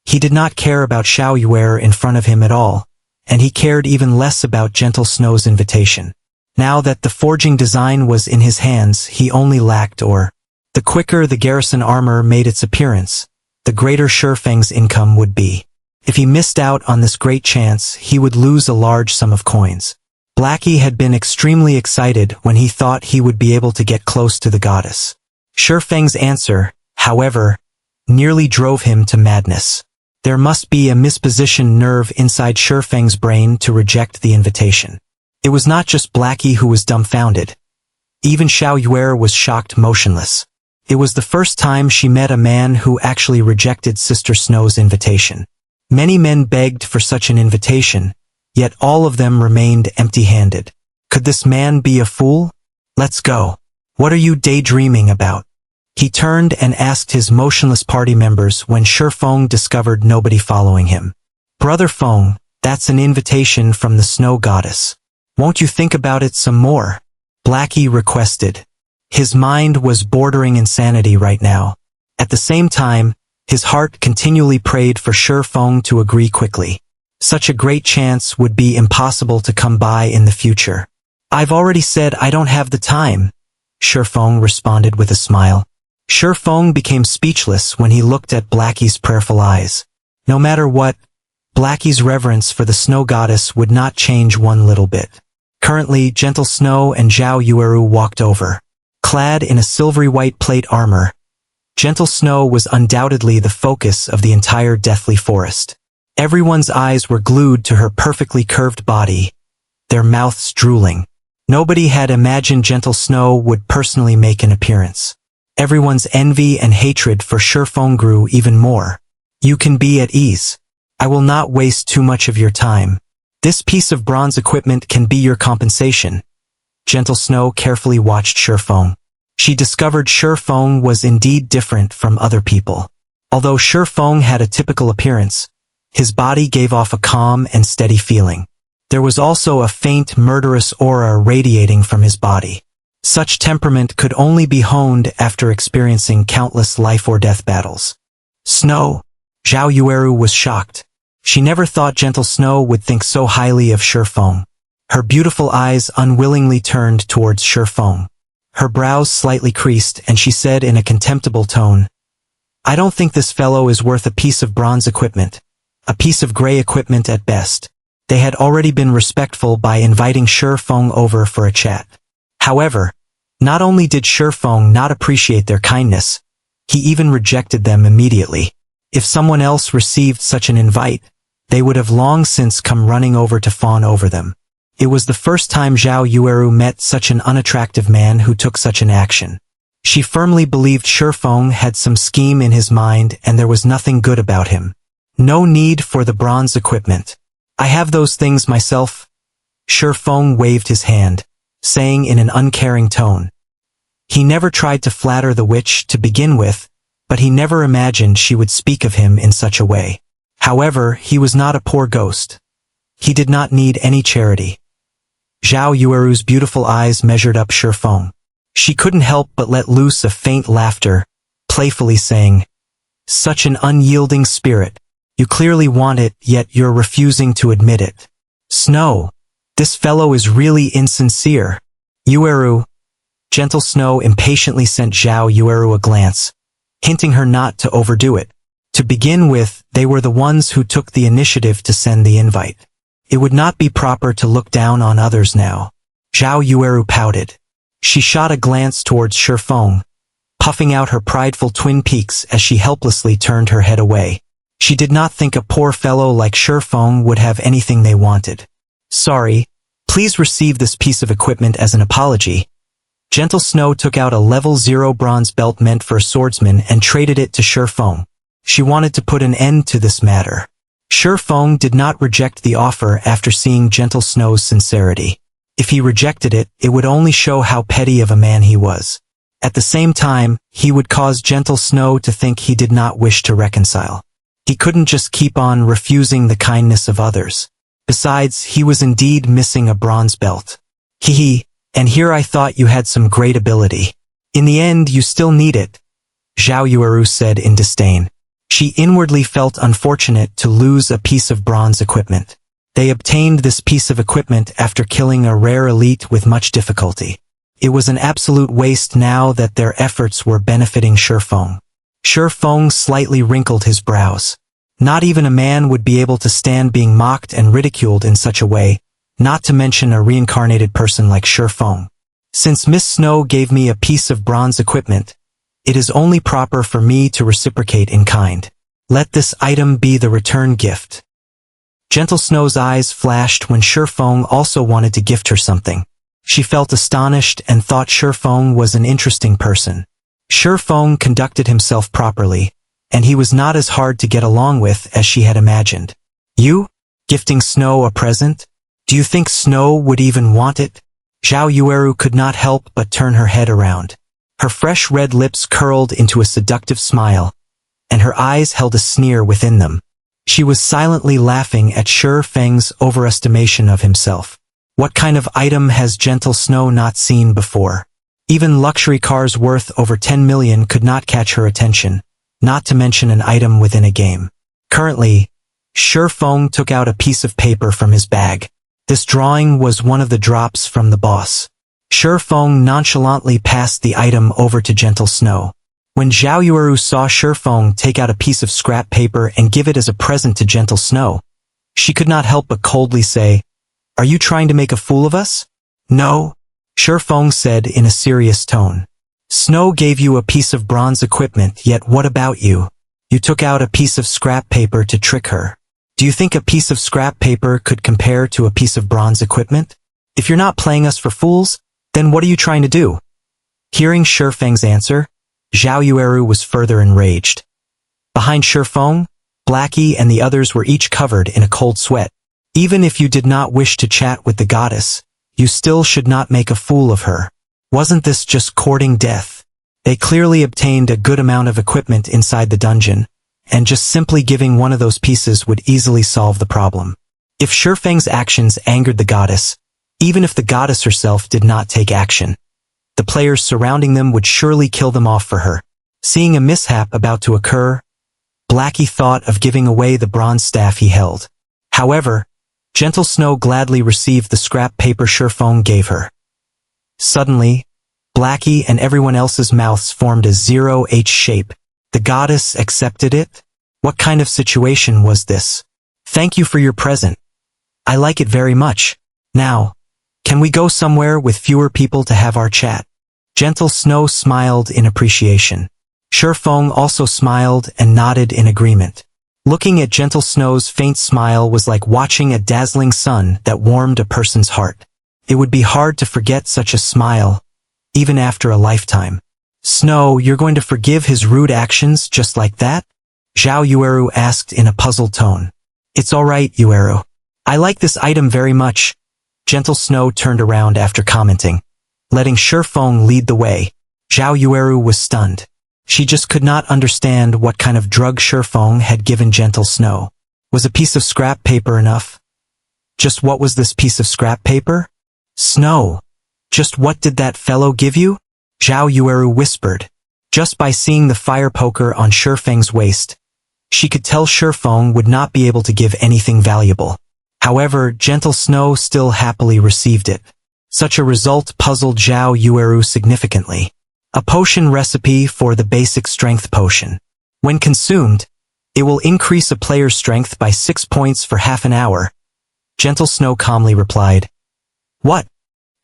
He did not care about Xiao Yuer in front of him at all, and he cared even less about Gentle Snow's invitation. Now that the forging design was in his hands, he only lacked ore. The quicker the garrison armor made its appearance, the greater Shi Feng's income would be. If he missed out on this great chance, he would lose a large sum of coins. Blackie had been extremely excited when he thought he would be able to get close to the goddess. Shi Feng's answer, however, nearly drove him to madness. There must be a mispositioned nerve inside Shi Feng's brain to reject the invitation. It was not just Blackie who was dumbfounded. Even Xiao Yuer was shocked motionless. It was the first time she met a man who actually rejected Sister Snow's invitation. Many men begged for such an invitation, yet all of them remained empty-handed. Could this man be a fool? Let's go. What are you daydreaming about? He turned and asked his motionless party members when Feng discovered nobody following him. Brother Feng, that's an invitation from the snow goddess. Won't you think about it some more? Blackie requested. His mind was bordering insanity right now. At the same time, his heart continually prayed for Feng to agree quickly. Such a great chance would be impossible to come by in the future. I've already said I don't have the time, Feng responded with a smile. Feng became speechless when he looked at Blackie's prayerful eyes. No matter what, Blackie's reverence for the snow goddess would not change one little bit. Currently, Gentle Snow and Zhao Yueru walked over. Clad in a silvery white plate armor, Gentle Snow was undoubtedly the focus of the entire deathly forest. Everyone's eyes were glued to her perfectly curved body, their mouths drooling. Nobody had imagined Gentle Snow would personally make an appearance. Everyone's envy and hatred for Feng grew even more. You can be at ease. I will not waste too much of your time. This piece of bronze equipment can be your compensation. Gentle Snow carefully watched Feng. She discovered Feng was indeed different from other people. Although Feng had a typical appearance, his body gave off a calm and steady feeling. There was also a faint murderous aura radiating from his body. Such temperament could only be honed after experiencing countless life-or-death battles. Snow. Zhao Yueru was shocked. She never thought Gentle Snow would think so highly of Feng. Her beautiful eyes unwillingly turned towards Feng. Her brows slightly creased and she said in a contemptible tone, I don't think this fellow is worth a piece of bronze equipment. A piece of gray equipment at best. They had already been respectful by inviting Feng over for a chat. However, not only did Feng not appreciate their kindness, he even rejected them immediately. If someone else received such an invite, they would have long since come running over to fawn over them. It was the first time Zhao Yueru met such an unattractive man who took such an action. She firmly believed Feng had some scheme in his mind and there was nothing good about him. No need for the bronze equipment. I have those things myself. Feng waved his hand, saying in an uncaring tone. He never tried to flatter the witch to begin with, but he never imagined she would speak of him in such a way. However, he was not a poor ghost. He did not need any charity. Zhao Yueru's beautiful eyes measured up Feng. She couldn't help but let loose a faint laughter, playfully saying, Such an unyielding spirit. You clearly want it, yet you're refusing to admit it. Snow. This fellow is really insincere. Yueru. Gentle Snow impatiently sent Zhao Yueru a glance, hinting her not to overdo it. To begin with, they were the ones who took the initiative to send the invite. It would not be proper to look down on others now. Zhao Yueru pouted. She shot a glance towards Feng, puffing out her prideful twin peaks as she helplessly turned her head away. She did not think a poor fellow like Feng would have anything they wanted. Sorry, please receive this piece of equipment as an apology. Gentle Snow took out a level 0 bronze belt meant for a swordsman and traded it to Feng. She wanted to put an end to this matter. Feng did not reject the offer after seeing Gentle Snow's sincerity. If he rejected it, it would only show how petty of a man he was. At the same time, he would cause Gentle Snow to think he did not wish to reconcile. He couldn't just keep on refusing the kindness of others. Besides, he was indeed missing a bronze belt. Hee, and here I thought you had some great ability. In the end, you still need it, Zhao Yueru said in disdain. She inwardly felt unfortunate to lose a piece of bronze equipment. They obtained this piece of equipment after killing a rare elite with much difficulty. It was an absolute waste now that their efforts were benefiting Feng. Feng slightly wrinkled his brows. Not even a man would be able to stand being mocked and ridiculed in such a way, not to mention a reincarnated person like Feng. Since Miss Snow gave me a piece of bronze equipment, it is only proper for me to reciprocate in kind. Let this item be the return gift. Gentle Snow's eyes flashed when Feng also wanted to gift her something. She felt astonished and thought Feng was an interesting person. Feng conducted himself properly, and he was not as hard to get along with as she had imagined. You? Gifting Snow a present? Do you think Snow would even want it? Zhao Yueru could not help but turn her head around. Her fresh red lips curled into a seductive smile, and her eyes held a sneer within them. She was silently laughing at Shi Feng's overestimation of himself. What kind of item has Gentle Snow not seen before? Even luxury cars worth over 10 million could not catch her attention, not to mention an item within a game. Currently, Shi Feng took out a piece of paper from his bag. This drawing was one of the drops from the boss. Shi Feng nonchalantly passed the item over to Gentle Snow. When Zhao Yueru saw Shi Feng take out a piece of scrap paper and give it as a present to Gentle Snow, she could not help but coldly say, "Are you trying to make a fool of us?" "No," Shi Feng said in a serious tone. "Snow gave you a piece of bronze equipment, yet what about you? You took out a piece of scrap paper to trick her. Do you think a piece of scrap paper could compare to a piece of bronze equipment? If you're not playing us for fools, then what are you trying to do?" Hearing Shi Feng's answer, Zhao Yueru was further enraged. Behind Shi Feng, Blackie and the others were each covered in a cold sweat. Even if you did not wish to chat with the goddess, you still should not make a fool of her. Wasn't this just courting death? They clearly obtained a good amount of equipment inside the dungeon, and just simply giving one of those pieces would easily solve the problem. If Shi Feng's actions angered the goddess, even if the goddess herself did not take action, the players surrounding them would surely kill them off for her. Seeing a mishap about to occur, Blackie thought of giving away the bronze staff he held. However, Gentle Snow gladly received the scrap paper Shi Feng gave her. Suddenly, Blackie and everyone else's mouths formed a 0H shape. The goddess accepted it? What kind of situation was this? "Thank you for your present. I like it very much. Now, can we go somewhere with fewer people to have our chat?" Gentle Snow smiled in appreciation. Shi Feng also smiled and nodded in agreement. Looking at Gentle Snow's faint smile was like watching a dazzling sun that warmed a person's heart. It would be hard to forget such a smile, even after a lifetime. "Snow, you're going to forgive his rude actions just like that?" Zhao Yueru asked in a puzzled tone. "It's all right, Yueru. I like this item very much." Gentle Snow turned around after commenting. Letting Shi Feng lead the way, Zhao Yueru was stunned. She just could not understand what kind of drug Shi Feng had given Gentle Snow. Was a piece of scrap paper enough? Just what was this piece of scrap paper? "Snow, just what did that fellow give you?" Zhao Yueru whispered. Just by seeing the fire poker on Shi Feng's waist, she could tell Shi Feng would not be able to give anything valuable. However, Gentle Snow still happily received it. Such a result puzzled Zhao Yueru significantly. A potion recipe for the basic strength potion. When consumed, it will increase a player's strength by 6 points for half an hour. Gentle Snow calmly replied. "What?"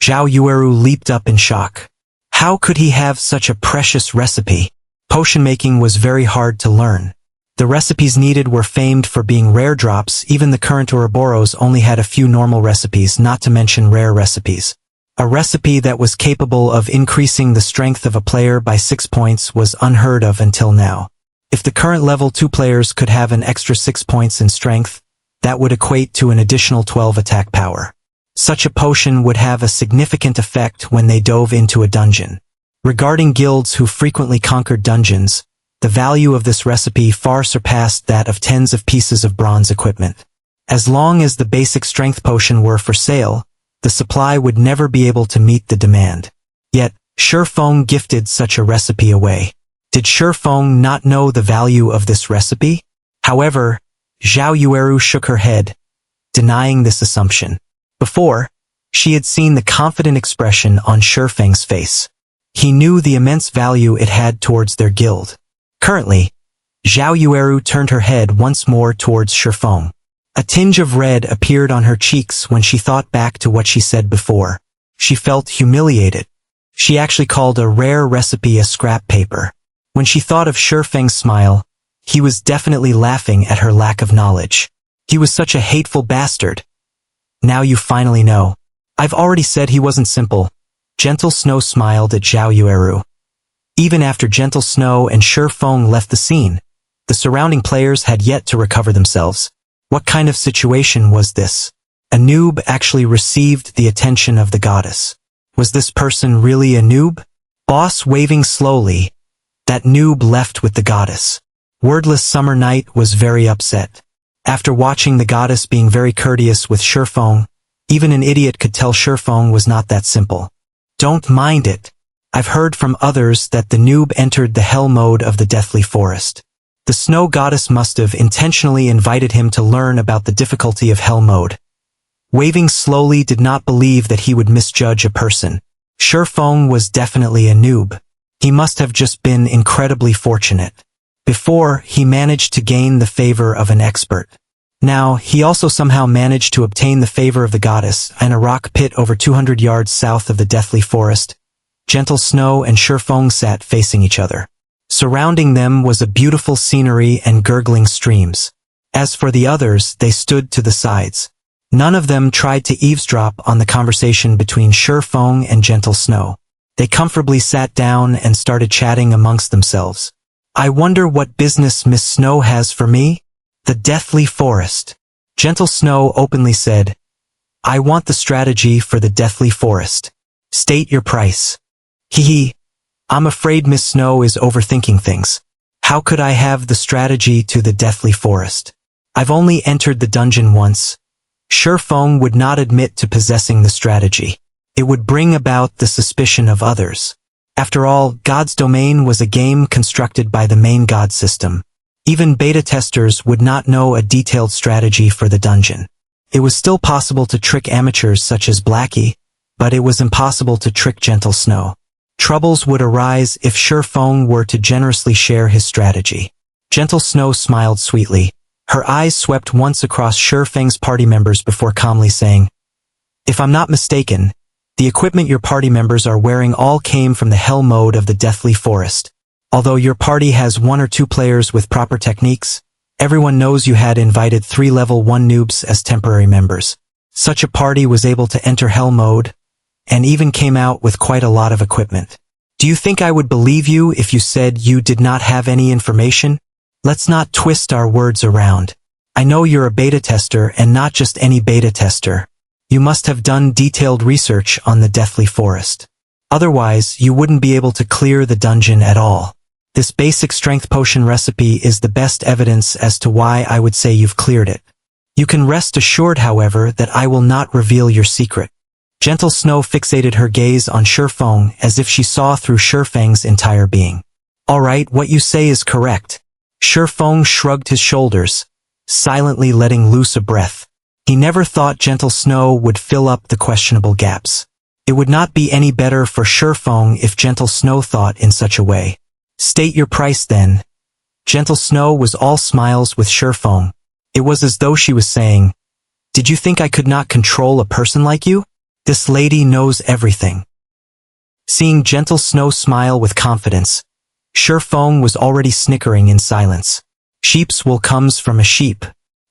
Zhao Yueru leaped up in shock. How could he have such a precious recipe? Potion making was very hard to learn. The recipes needed were famed for being rare drops. Even the current Ouroboros only had a few normal recipes, not to mention rare recipes. A recipe that was capable of increasing the strength of a player by 6 points was unheard of until now. If the current level 2 players could have an extra 6 points in strength, that would equate to an additional 12 attack power. Such a potion would have a significant effect when they dove into a dungeon. Regarding guilds who frequently conquered dungeons, the value of this recipe far surpassed that of tens of pieces of bronze equipment. As long as the basic strength potion were for sale, the supply would never be able to meet the demand. Yet, Shi Feng gifted such a recipe away. Did Shi Feng not know the value of this recipe? However, Zhao Yueru shook her head, denying this assumption. Before, she had seen the confident expression on Shi Feng's face. He knew the immense value it had towards their guild. Currently, Zhao Yueru turned her head once more towards Shi Feng. A tinge of red appeared on her cheeks when she thought back to what she said before. She felt humiliated. She actually called a rare recipe a scrap paper. When she thought of Shi Feng's smile, he was definitely laughing at her lack of knowledge. He was such a hateful bastard. Now you finally know. I've already said he wasn't simple. Gentle Snow smiled at Zhao Yueru. Even after Gentle Snow and Shi Feng left the scene, the surrounding players had yet to recover themselves. What kind of situation was this? A noob actually received the attention of the goddess. Was this person really a noob? Boss waving slowly, that noob left with the goddess. Wordless Summer Night was very upset. After watching the goddess being very courteous with Shifeng, even an idiot could tell Shifeng was not that simple. Don't mind it. I've heard from others that the noob entered the hell mode of the deathly forest. The snow goddess must have intentionally invited him to learn about the difficulty of hell mode. Waving slowly did not believe that he would misjudge a person. Shifeng was definitely a noob. He must have just been incredibly fortunate. Before, he managed to gain the favor of an expert. Now, he also somehow managed to obtain the favor of the goddess in a rock pit over 200 yards south of the deathly forest. Gentle Snow and Shifeng sat facing each other. Surrounding them was a beautiful scenery and gurgling streams. As for the others, they stood to the sides. None of them tried to eavesdrop on the conversation between Shifeng and Gentle Snow. They comfortably sat down and started chatting amongst themselves. I wonder what business Miss Snow has for me? The Deathly Forest. Gentle Snow openly said, I want the strategy for the Deathly Forest. State your price. Hee. I'm afraid Miss Snow is overthinking things. How could I have the strategy to the Deathly Forest? I've only entered the dungeon once. Shifeng would not admit to possessing the strategy. It would bring about the suspicion of others. After all, God's Domain was a game constructed by the main God system. Even beta testers would not know a detailed strategy for the dungeon. It was still possible to trick amateurs such as Blackie, but it was impossible to trick Gentle Snow. Troubles would arise if Shifeng were to generously share his strategy. Gentle Snow smiled sweetly. Her eyes swept once across Shifeng's party members before calmly saying, If I'm not mistaken, the equipment your party members are wearing all came from the hell mode of the Deathly Forest. Although your party has 1 or 2 players with proper techniques, everyone knows you had invited 3 level 1 noobs as temporary members. Such a party was able to enter hell mode, and even came out with quite a lot of equipment. Do you think I would believe you if you said you did not have any information? Let's not twist our words around. I know you're a beta tester and not just any beta tester. You must have done detailed research on the Deathly Forest. Otherwise, you wouldn't be able to clear the dungeon at all. This basic strength potion recipe is the best evidence as to why I would say you've cleared it. You can rest assured, however, that I will not reveal your secret. Gentle Snow fixated her gaze on Shifeng as if she saw through Shifeng's entire being. All right, what you say is correct. Shifeng shrugged his shoulders, silently letting loose a breath. He never thought Gentle Snow would fill up the questionable gaps. It would not be any better for Shifeng if Gentle Snow thought in such a way. State your price then. Gentle Snow was all smiles with Shifeng. It was as though she was saying, Did you think I could not control a person like you? This lady knows everything. Seeing Gentle Snow smile with confidence, Shifeng was already snickering in silence. Sheep's wool comes from a sheep.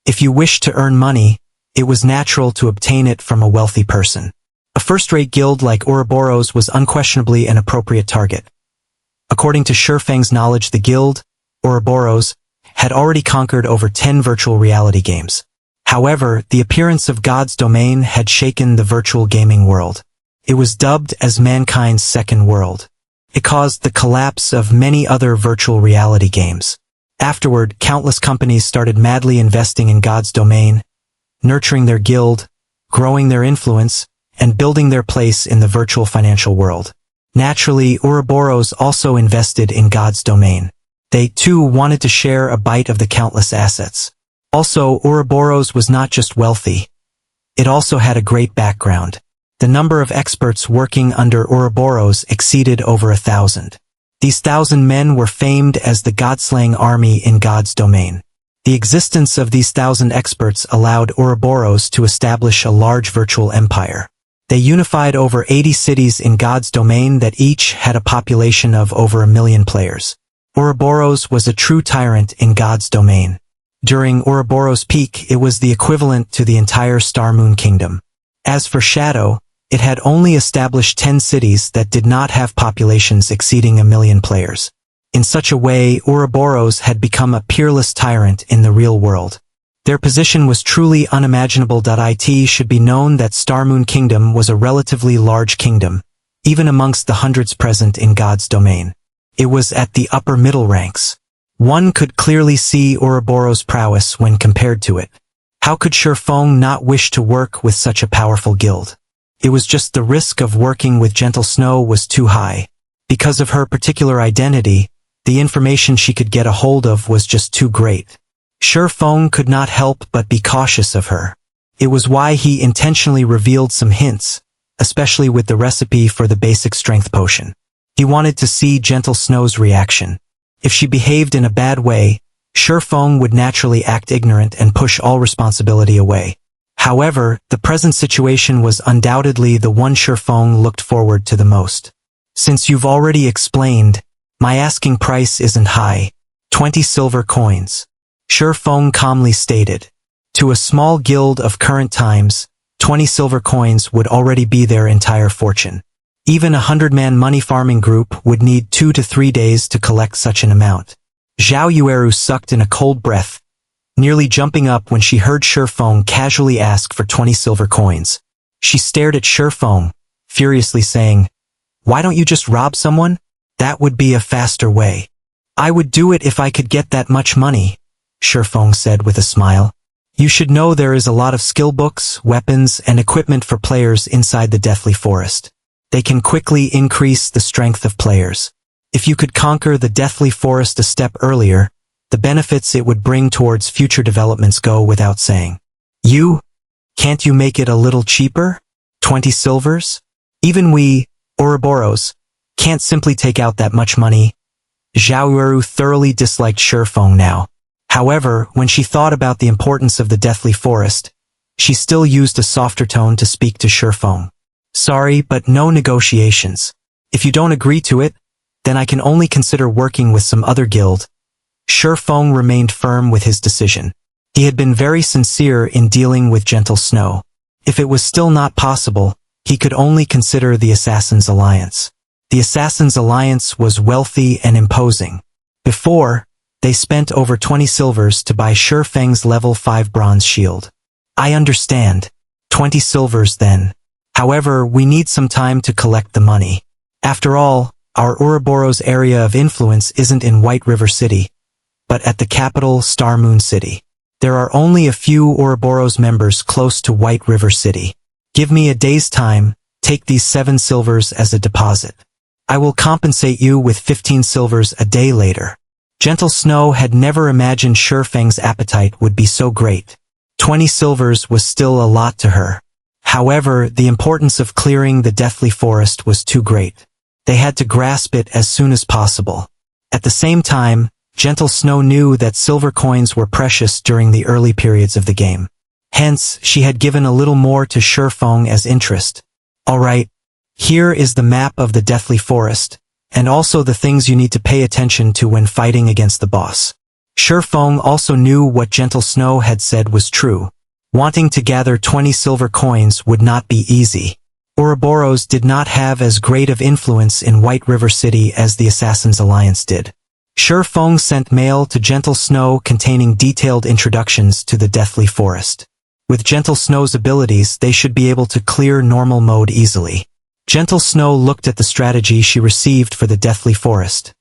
If you wish to earn money, it was natural to obtain it from a wealthy person. A first-rate guild like Ouroboros was unquestionably an appropriate target. According to Shifeng's knowledge, the guild, Ouroboros, had already conquered over 10 virtual reality games. However, the appearance of God's Domain had shaken the virtual gaming world. It was dubbed as mankind's second world. It caused the collapse of many other virtual reality games. Afterward, countless companies started madly investing in God's Domain, nurturing their guild, growing their influence, and building their place in the virtual financial world. Naturally, Ouroboros also invested in God's Domain. They, too, wanted to share a bite of the countless assets. Also, Ouroboros was not just wealthy. It also had a great background. The number of experts working under Ouroboros exceeded over 1,000. These 1,000 men were famed as the God-slaying army in God's Domain. The existence of these 1,000 experts allowed Ouroboros to establish a large virtual empire. They unified over 80 cities in God's Domain that each had a population of over 1 million players. Ouroboros was a true tyrant in God's Domain. During Ouroboros' peak, it was the equivalent to the entire Star Moon Kingdom. As for Shadow, it had only established 10 cities that did not have populations exceeding 1 million players. In such a way, Ouroboros had become a peerless tyrant in the real world. Their position was truly unimaginable. It should be known that Star Moon Kingdom was a relatively large kingdom, even amongst the hundreds present in God's domain. It was at the upper middle ranks. One could clearly see Ouroboros' prowess when compared to it. How could Shifeng not wish to work with such a powerful guild? It was just the risk of working with Gentle Snow was too high. Because of her particular identity, the information she could get a hold of was just too great. Shifeng could not help but be cautious of her. It was why he intentionally revealed some hints, especially with the recipe for the basic strength potion. He wanted to see Gentle Snow's reaction. If she behaved in a bad way, Shifeng would naturally act ignorant and push all responsibility away. However, the present situation was undoubtedly the one Shifeng looked forward to the most. Since you've already explained, my asking price isn't high. 20 silver coins. Shifeng calmly stated. To a small guild of current times, 20 silver coins would already be their entire fortune. Even a 100-man money farming group would need 2 to 3 days to collect such an amount. Zhao Yueru sucked in a cold breath, nearly jumping up when she heard Shifeng casually ask for 20 silver coins. She stared at Shifeng, furiously saying, "Why don't you just rob someone? That would be a faster way." "I would do it if I could get that much money," Shifeng said with a smile. "You should know there is a lot of skill books, weapons, and equipment for players inside the Deathly Forest. They can quickly increase the strength of players. If you could conquer the Deathly Forest a step earlier, the benefits it would bring towards future developments go without saying. Can't you make it a little cheaper? 20 silvers? Even we, Ouroboros, can't simply take out that much money." Zhao Yueru thoroughly disliked Shifeng now. However, when she thought about the importance of the Deathly Forest, she still used a softer tone to speak to Shifeng. "Sorry, but no negotiations. If you don't agree to it, then I can only consider working with some other guild." Shifeng remained firm with his decision. He had been very sincere in dealing with Gentle Snow. If it was still not possible, he could only consider the Assassin's Alliance. The Assassin's Alliance was wealthy and imposing. Before, they spent over 20 silvers to buy Shifeng's level 5 bronze shield. "I understand. 20 silvers then. However, we need some time to collect the money. After all, our Ouroboros area of influence isn't in White River City, but at the capital, Star Moon City. There are only a few Ouroboros members close to White River City. Give me a day's time, take these 7 silvers as a deposit. I will compensate you with 15 silvers a day later." Gentle Snow had never imagined Shifeng's appetite would be so great. 20 silvers was still a lot to her. However, the importance of clearing the Deathly Forest was too great. They had to grasp it as soon as possible. At the same time, Gentle Snow knew that silver coins were precious during the early periods of the game. Hence, she had given a little more to Shifeng as interest. "Alright, here is the map of the Deathly Forest, and also the things you need to pay attention to when fighting against the boss." Shifeng also knew what Gentle Snow had said was true. Wanting to gather 20 silver coins would not be easy. Ouroboros did not have as great of influence in White River City as the Assassin's Alliance did. Shifeng sent mail to Gentle Snow containing detailed introductions to the Deathly Forest. With Gentle Snow's abilities, they should be able to clear normal mode easily. Gentle Snow looked at the strategy she received for the Deathly Forest.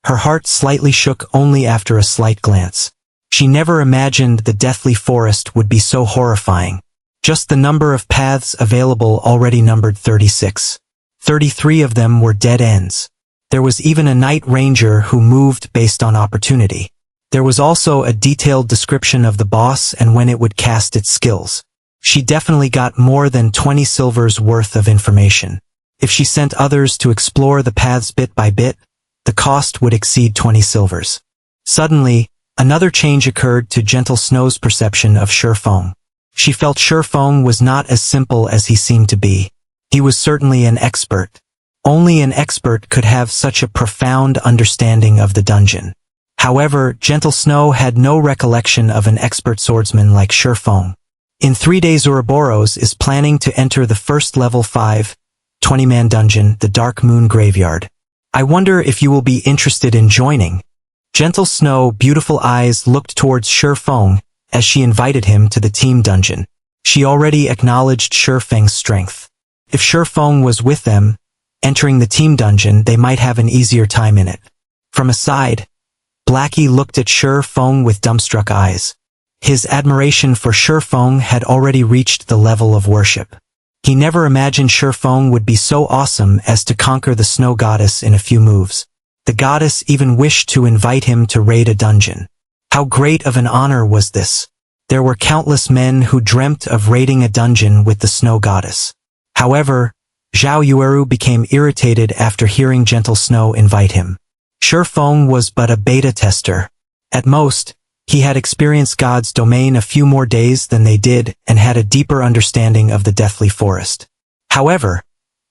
Her heart slightly shook only after a slight glance. She never imagined the Deathly Forest would be so horrifying. Just the number of paths available already numbered 36. 33 of them were dead ends. There was even a Night Ranger who moved based on opportunity. There was also a detailed description of the boss and when it would cast its skills. She definitely got more than 20 silvers worth of information. If she sent others to explore the paths bit by bit, the cost would exceed 20 silvers. Suddenly, another change occurred to Gentle Snow's perception of Shifeng. She felt Shifeng was not as simple as he seemed to be. He was certainly an expert. Only an expert could have such a profound understanding of the dungeon. However, Gentle Snow had no recollection of an expert swordsman like Shifeng. In 3 days, Ouroboros is planning to enter the first level 5, 20-man dungeon, the Dark Moon Graveyard. I wonder if you will be interested in joining. Gentle Snow, beautiful eyes looked towards Shifeng as she invited him to the team dungeon. She already acknowledged Shifeng's strength. If Shifeng was with them, entering the team dungeon, they might have an easier time in it. From aside, Blackie looked at Shi Feng with dumbstruck eyes. His admiration for Shi Feng had already reached the level of worship. He never imagined Shi Feng would be so awesome as to conquer the snow goddess in a few moves. The goddess even wished to invite him to raid a dungeon. How great of an honor was this? There were countless men who dreamt of raiding a dungeon with the snow goddess. However, Zhao Yueru became irritated after hearing Gentle Snow invite him. Shi Feng was but a beta tester. At most, he had experienced God's domain a few more days than they did and had a deeper understanding of the Deathly Forest. However,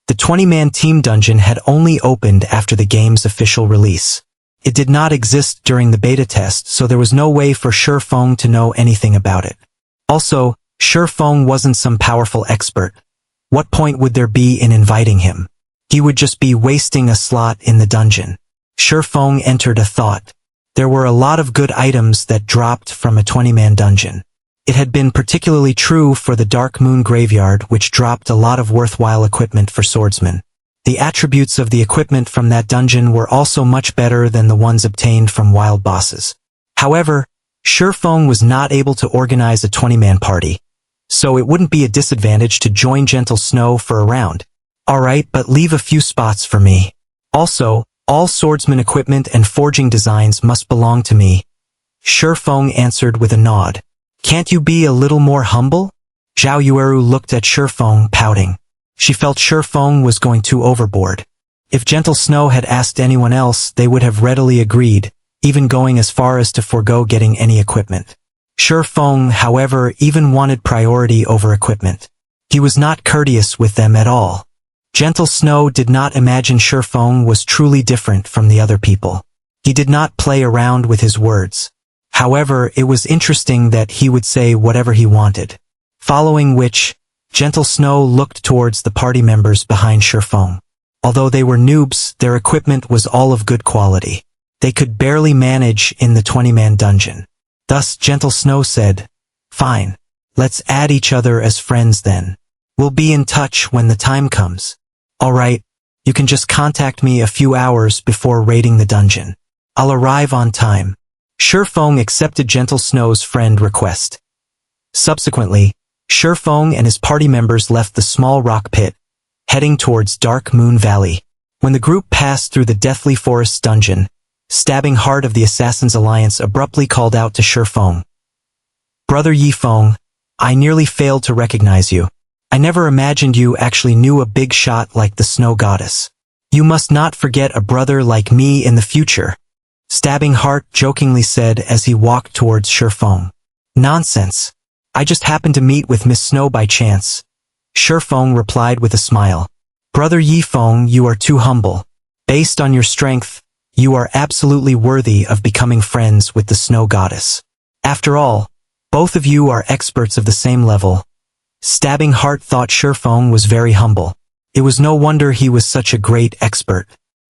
the 20-man team dungeon had only opened after the game's official release. It did not exist during the beta test, so there was no way for Shi Feng to know anything about it. Also, Shi Feng wasn't some powerful expert. What point would there be in inviting him? He would just be wasting a slot in the dungeon. Shi Feng entered a thought. There were a lot of good items that dropped from a 20-man dungeon. It had been particularly true for the Dark Moon Graveyard, which dropped a lot of worthwhile equipment for swordsmen. The attributes of the equipment from that dungeon were also much better than the ones obtained from wild bosses. However, Shi Feng was not able to organize a 20-man party, so it wouldn't be a disadvantage to join Gentle Snow for a round. Alright, but leave a few spots for me. Also, all swordsman equipment and forging designs must belong to me. Shi Feng answered with a nod. Can't you be a little more humble? Zhao Yueru looked at Shi Feng, pouting. She felt Shi Feng was going too overboard. If Gentle Snow had asked anyone else, they would have readily agreed, even going as far as to forego getting any equipment. Shi Feng, however, even wanted priority over equipment. He was not courteous with them at all. Gentle Snow did not imagine Shi Feng was truly different from the other people. He did not play around with his words. However, it was interesting that he would say whatever he wanted. Following which, Gentle Snow looked towards the party members behind Shi Feng. Although they were noobs, their equipment was all of good quality. They could barely manage in the 20-man dungeon. Thus Gentle Snow said, Fine, let's add each other as friends then. We'll be in touch when the time comes. Alright, you can just contact me a few hours before raiding the dungeon. I'll arrive on time. Shi Feng accepted Gentle Snow's friend request. Subsequently, Shi Feng and his party members left the small rock pit, heading towards Dark Moon Valley. When the group passed through the Deathly Forest dungeon, Stabbing Heart of the Assassin's Alliance abruptly called out to Shi Feng. Brother Yi Feng, I nearly failed to recognize you. I never imagined you actually knew a big shot like the Snow Goddess. You must not forget a brother like me in the future. Stabbing Heart jokingly said as he walked towards Shi Feng. Nonsense. I just happened to meet with Miss Snow by chance. Shi Feng replied with a smile. Brother Yi Feng, you are too humble. Based on your strength, you are absolutely worthy of becoming friends with the Snow Goddess. After all, both of you are experts of the same level. Stabbing Heart thought Shi Feng was very humble. It was no wonder he was such a great expert.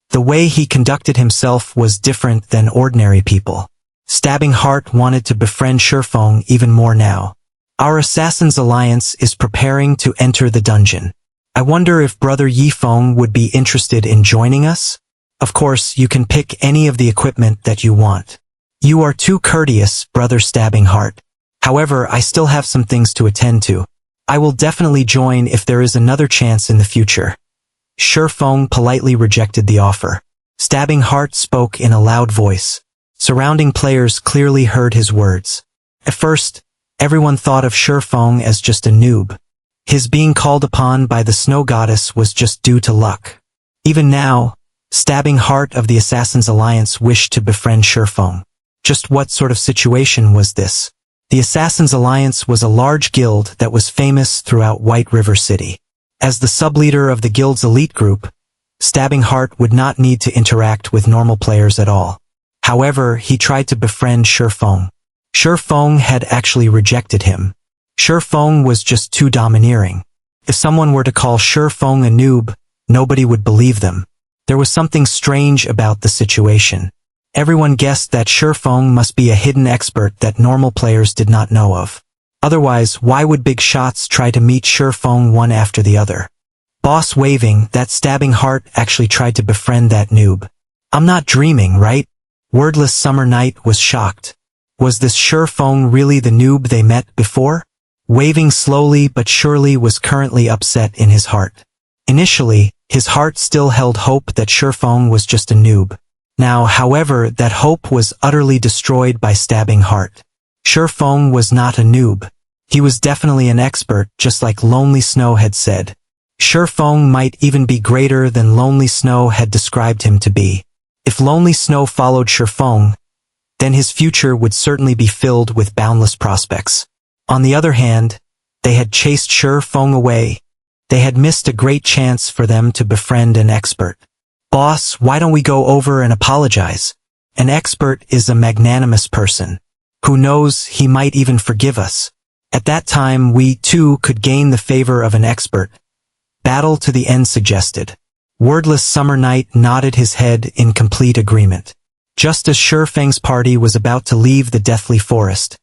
The way he conducted himself was different than ordinary people. Stabbing Heart wanted to befriend Shi Feng even more now. Our Assassin's Alliance is preparing to enter the dungeon. I wonder if Brother Yi Feng would be interested in joining us? Of course, you can pick any of the equipment that you want. You are too courteous, Brother Stabbing Heart. However, I still have some things to attend to. I will definitely join if there is another chance in the future. Shi Feng politely rejected the offer. Stabbing Heart spoke in a loud voice. Surrounding players clearly heard his words. At first, everyone thought of Shi Feng as just a noob. His being called upon by the Snow Goddess was just due to luck. Even now, Stabbing Heart of the Assassin's Alliance wished to befriend Shi Feng. Just what sort of situation was this? The Assassin's Alliance was a large guild that was famous throughout White River City. As the sub-leader of the guild's elite group, Stabbing Heart would not need to interact with normal players at all. However, he tried to befriend Shi Feng. Shi Feng had actually rejected him. Shi Feng was just too domineering. If someone were to call Shi Feng a noob, nobody would believe them. There was something strange about the situation. Everyone guessed that Shi Feng must be a hidden expert that normal players did not know of. Otherwise, why would big shots try to meet Shi Feng one after the other? Boss waving, that stabbing heart actually tried to befriend that noob. I'm not dreaming, right? Wordless Summer Night was shocked. Was this Shurfeng really the noob they met before? Waving slowly but surely was currently upset in his heart. Initially, his heart still held hope that Shurfeng was just a noob. Now, however, that hope was utterly destroyed by stabbing heart. Shurfeng was not a noob. He was definitely an expert, just like Lonely Snow had said. Shurfeng might even be greater than Lonely Snow had described him to be. If Lonely Snow followed Shurfeng, then his future would certainly be filled with boundless prospects. On the other hand, they had chased Shurfeng away. They had missed a great chance for them to befriend an expert. Boss, why don't we go over and apologize? An expert is a magnanimous person. Who knows, he might even forgive us. At that time we, too, could gain the favor of an expert. Battle to the end suggested. Wordless Summer Night nodded his head in complete agreement. Just as Shurfeng's party was about to leave the deathly forest,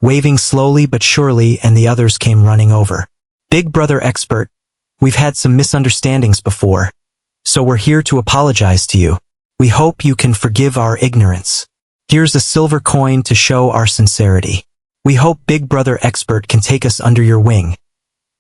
waving slowly but surely, and the others came running over. Big Brother Expert, we've had some misunderstandings before, so we're here to apologize to you. We hope you can forgive our ignorance. Here's a silver coin to show our sincerity. We hope Big Brother Expert can take us under your wing.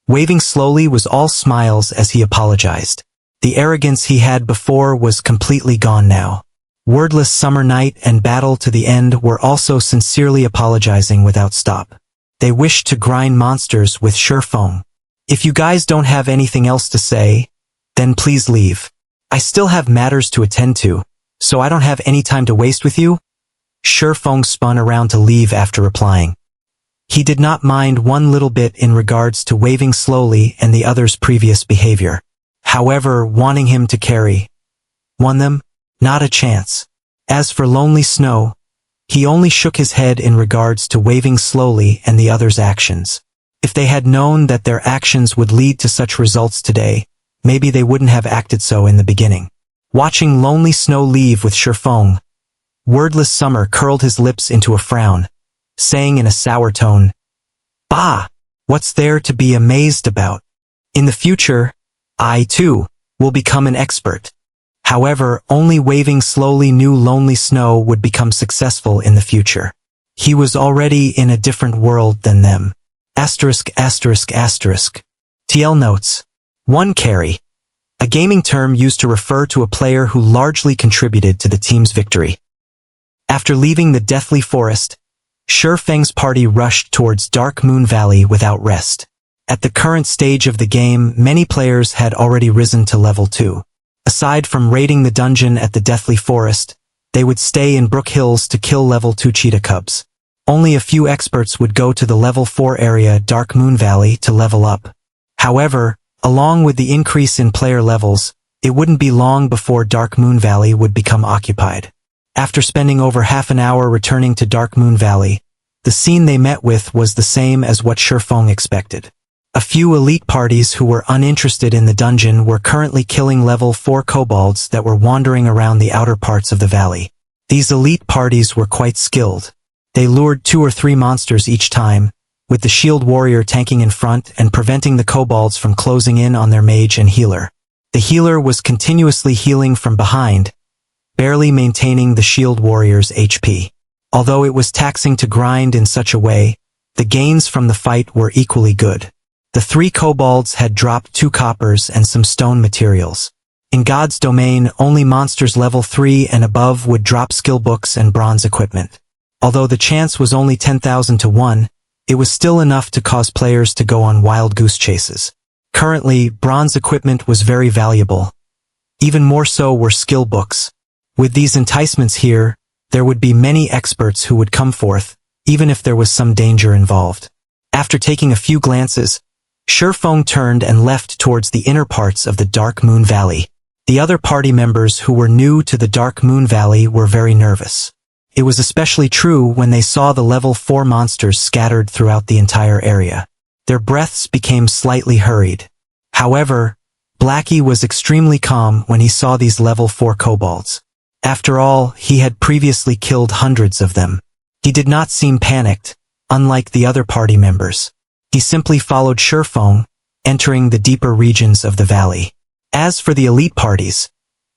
Waving slowly was all smiles as he apologized. The arrogance he had before was completely gone now. Wordless Summer Night and Battle to the End were also sincerely apologizing without stop. They wished to grind monsters with Shurfeng. If you guys don't have anything else to say, then please leave. I still have matters to attend to, so I don't have any time to waste with you. Shurfeng spun around to leave after replying. He did not mind one little bit in regards to waving slowly and the others' previous behavior. However, wanting him to carry won them? Not a chance. As for Lonely Snow, he only shook his head in regards to waving slowly and the others' actions. If they had known that their actions would lead to such results today, maybe they wouldn't have acted so in the beginning. Watching Lonely Snow leave with Shurfeng, Wordless Summer curled his lips into a frown, saying in a sour tone, "Bah! What's there to be amazed about? In the future, I, too, will become an expert." However, only Waving slowly knew Lonely Snow would become successful in the future. He was already in a different world than them. TL notes. 1 carry. A gaming term used to refer to a player who largely contributed to the team's victory. After leaving the deathly forest, Shurfeng's party rushed towards Dark Moon Valley without rest. At the current stage of the game, many players had already risen to level 2. Aside from raiding the dungeon at the Deathly Forest, they would stay in Brook Hills to kill level 2 cheetah cubs. Only a few experts would go to the level 4 area Dark Moon Valley to level up. However, along with the increase in player levels, it wouldn't be long before Dark Moon Valley would become occupied. After spending over half an hour returning to Dark Moon Valley, the scene they met with was the same as what Shurfeng expected. A few elite parties who were uninterested in the dungeon were currently killing level 4 kobolds that were wandering around the outer parts of the valley. These elite parties were quite skilled. They lured 2 or 3 monsters each time, with the shield warrior tanking in front and preventing the kobolds from closing in on their mage and healer. The healer was continuously healing from behind, barely maintaining the shield warrior's HP. Although it was taxing to grind in such a way, the gains from the fight were equally good. The 3 kobolds had dropped 2 coppers and some stone materials. In God's domain, only monsters level 3 and above would drop skill books and bronze equipment. Although the chance was only 10,000 to 1, it was still enough to cause players to go on wild goose chases. Currently, bronze equipment was very valuable. Even more so were skill books. With these enticements here, there would be many experts who would come forth, even if there was some danger involved. After taking a few glances, Shurfeng turned and left towards the inner parts of the Dark Moon Valley. The other party members who were new to the Dark Moon Valley were very nervous. It was especially true when they saw the level 4 monsters scattered throughout the entire area. Their breaths became slightly hurried. However, Blackie was extremely calm when he saw these level 4 kobolds. After all, he had previously killed hundreds of them. He did not seem panicked, unlike the other party members. He simply followed Shurfeng, entering the deeper regions of the valley. As for the elite parties,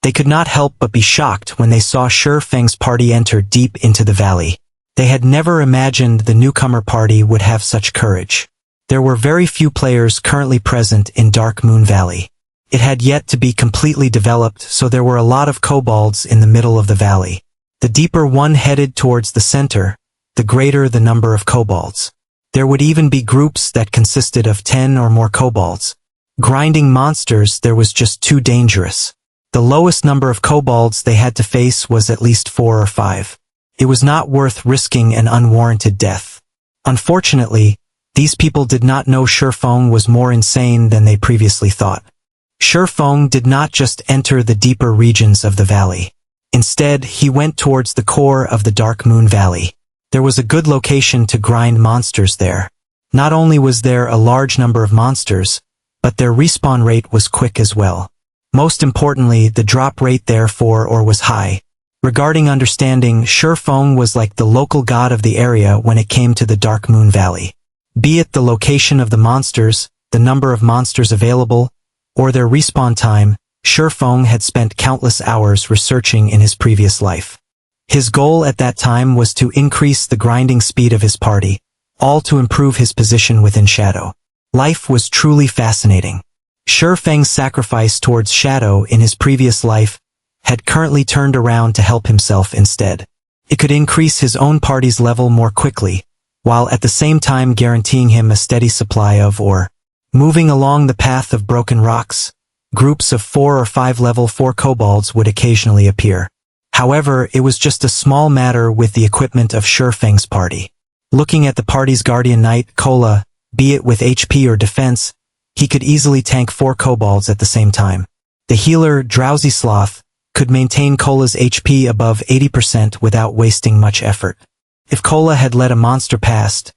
they could not help but be shocked when they saw Shi Feng's party enter deep into the valley. They had never imagined the newcomer party would have such courage. There were very few players currently present in Dark Moon Valley. It had yet to be completely developed, so there were a lot of kobolds in the middle of the valley. The deeper one headed towards the center, the greater the number of kobolds. There would even be groups that consisted of 10 or more kobolds. Grinding monsters there was just too dangerous. The lowest number of kobolds they had to face was at least 4 or 5. It was not worth risking an unwarranted death. Unfortunately, these people did not know Shi Feng was more insane than they previously thought. Shi Feng did not just enter the deeper regions of the valley. Instead, he went towards the core of the Dark Moon Valley. There was a good location to grind monsters there. Not only was there a large number of monsters, but their respawn rate was quick as well. Most importantly, the drop rate therefore was high. Regarding understanding, Shi Feng was like the local god of the area when it came to the Dark Moon Valley. Be it the location of the monsters, the number of monsters available, or their respawn time, Shi Feng had spent countless hours researching in his previous life. His goal at that time was to increase the grinding speed of his party, all to improve his position within Shadow. Life was truly fascinating. Shi Feng's sacrifice towards Shadow in his previous life had currently turned around to help himself instead. It could increase his own party's level more quickly, while at the same time guaranteeing him a steady supply of ore. Moving along the path of broken rocks, groups of 4 or 5 level 4 kobolds would occasionally appear. However, it was just a small matter with the equipment of Shi Feng's party. Looking at the party's guardian knight, Kola, be it with HP or defense, he could easily tank 4 kobolds at the same time. The healer, Drowsy Sloth, could maintain Kola's HP above 80% without wasting much effort. If Kola had let a monster past,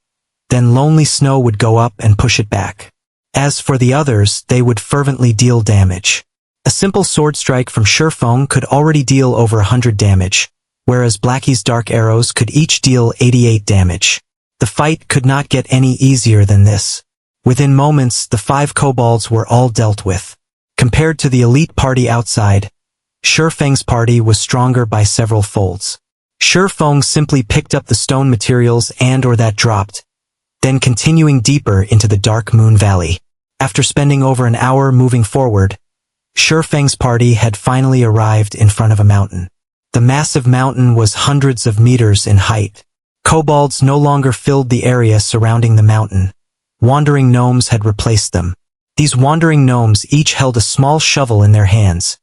then Lonely Snow would go up and push it back. As for the others, they would fervently deal damage. A simple sword strike from Shi Feng could already deal over 100 damage, whereas Blackie's dark arrows could each deal 88 damage. The fight could not get any easier than this. Within moments, the 5 kobolds were all dealt with. Compared to the elite party outside, Shi Feng's party was stronger by several folds. Shi Feng simply picked up the stone materials or that dropped, then continuing deeper into the Dark Moon Valley. After spending over an hour moving forward, Shi Feng's party had finally arrived in front of a mountain. The massive mountain was hundreds of meters in height. Kobolds no longer filled the area surrounding the mountain. Wandering gnomes had replaced them. These wandering gnomes each held a small shovel in their hands,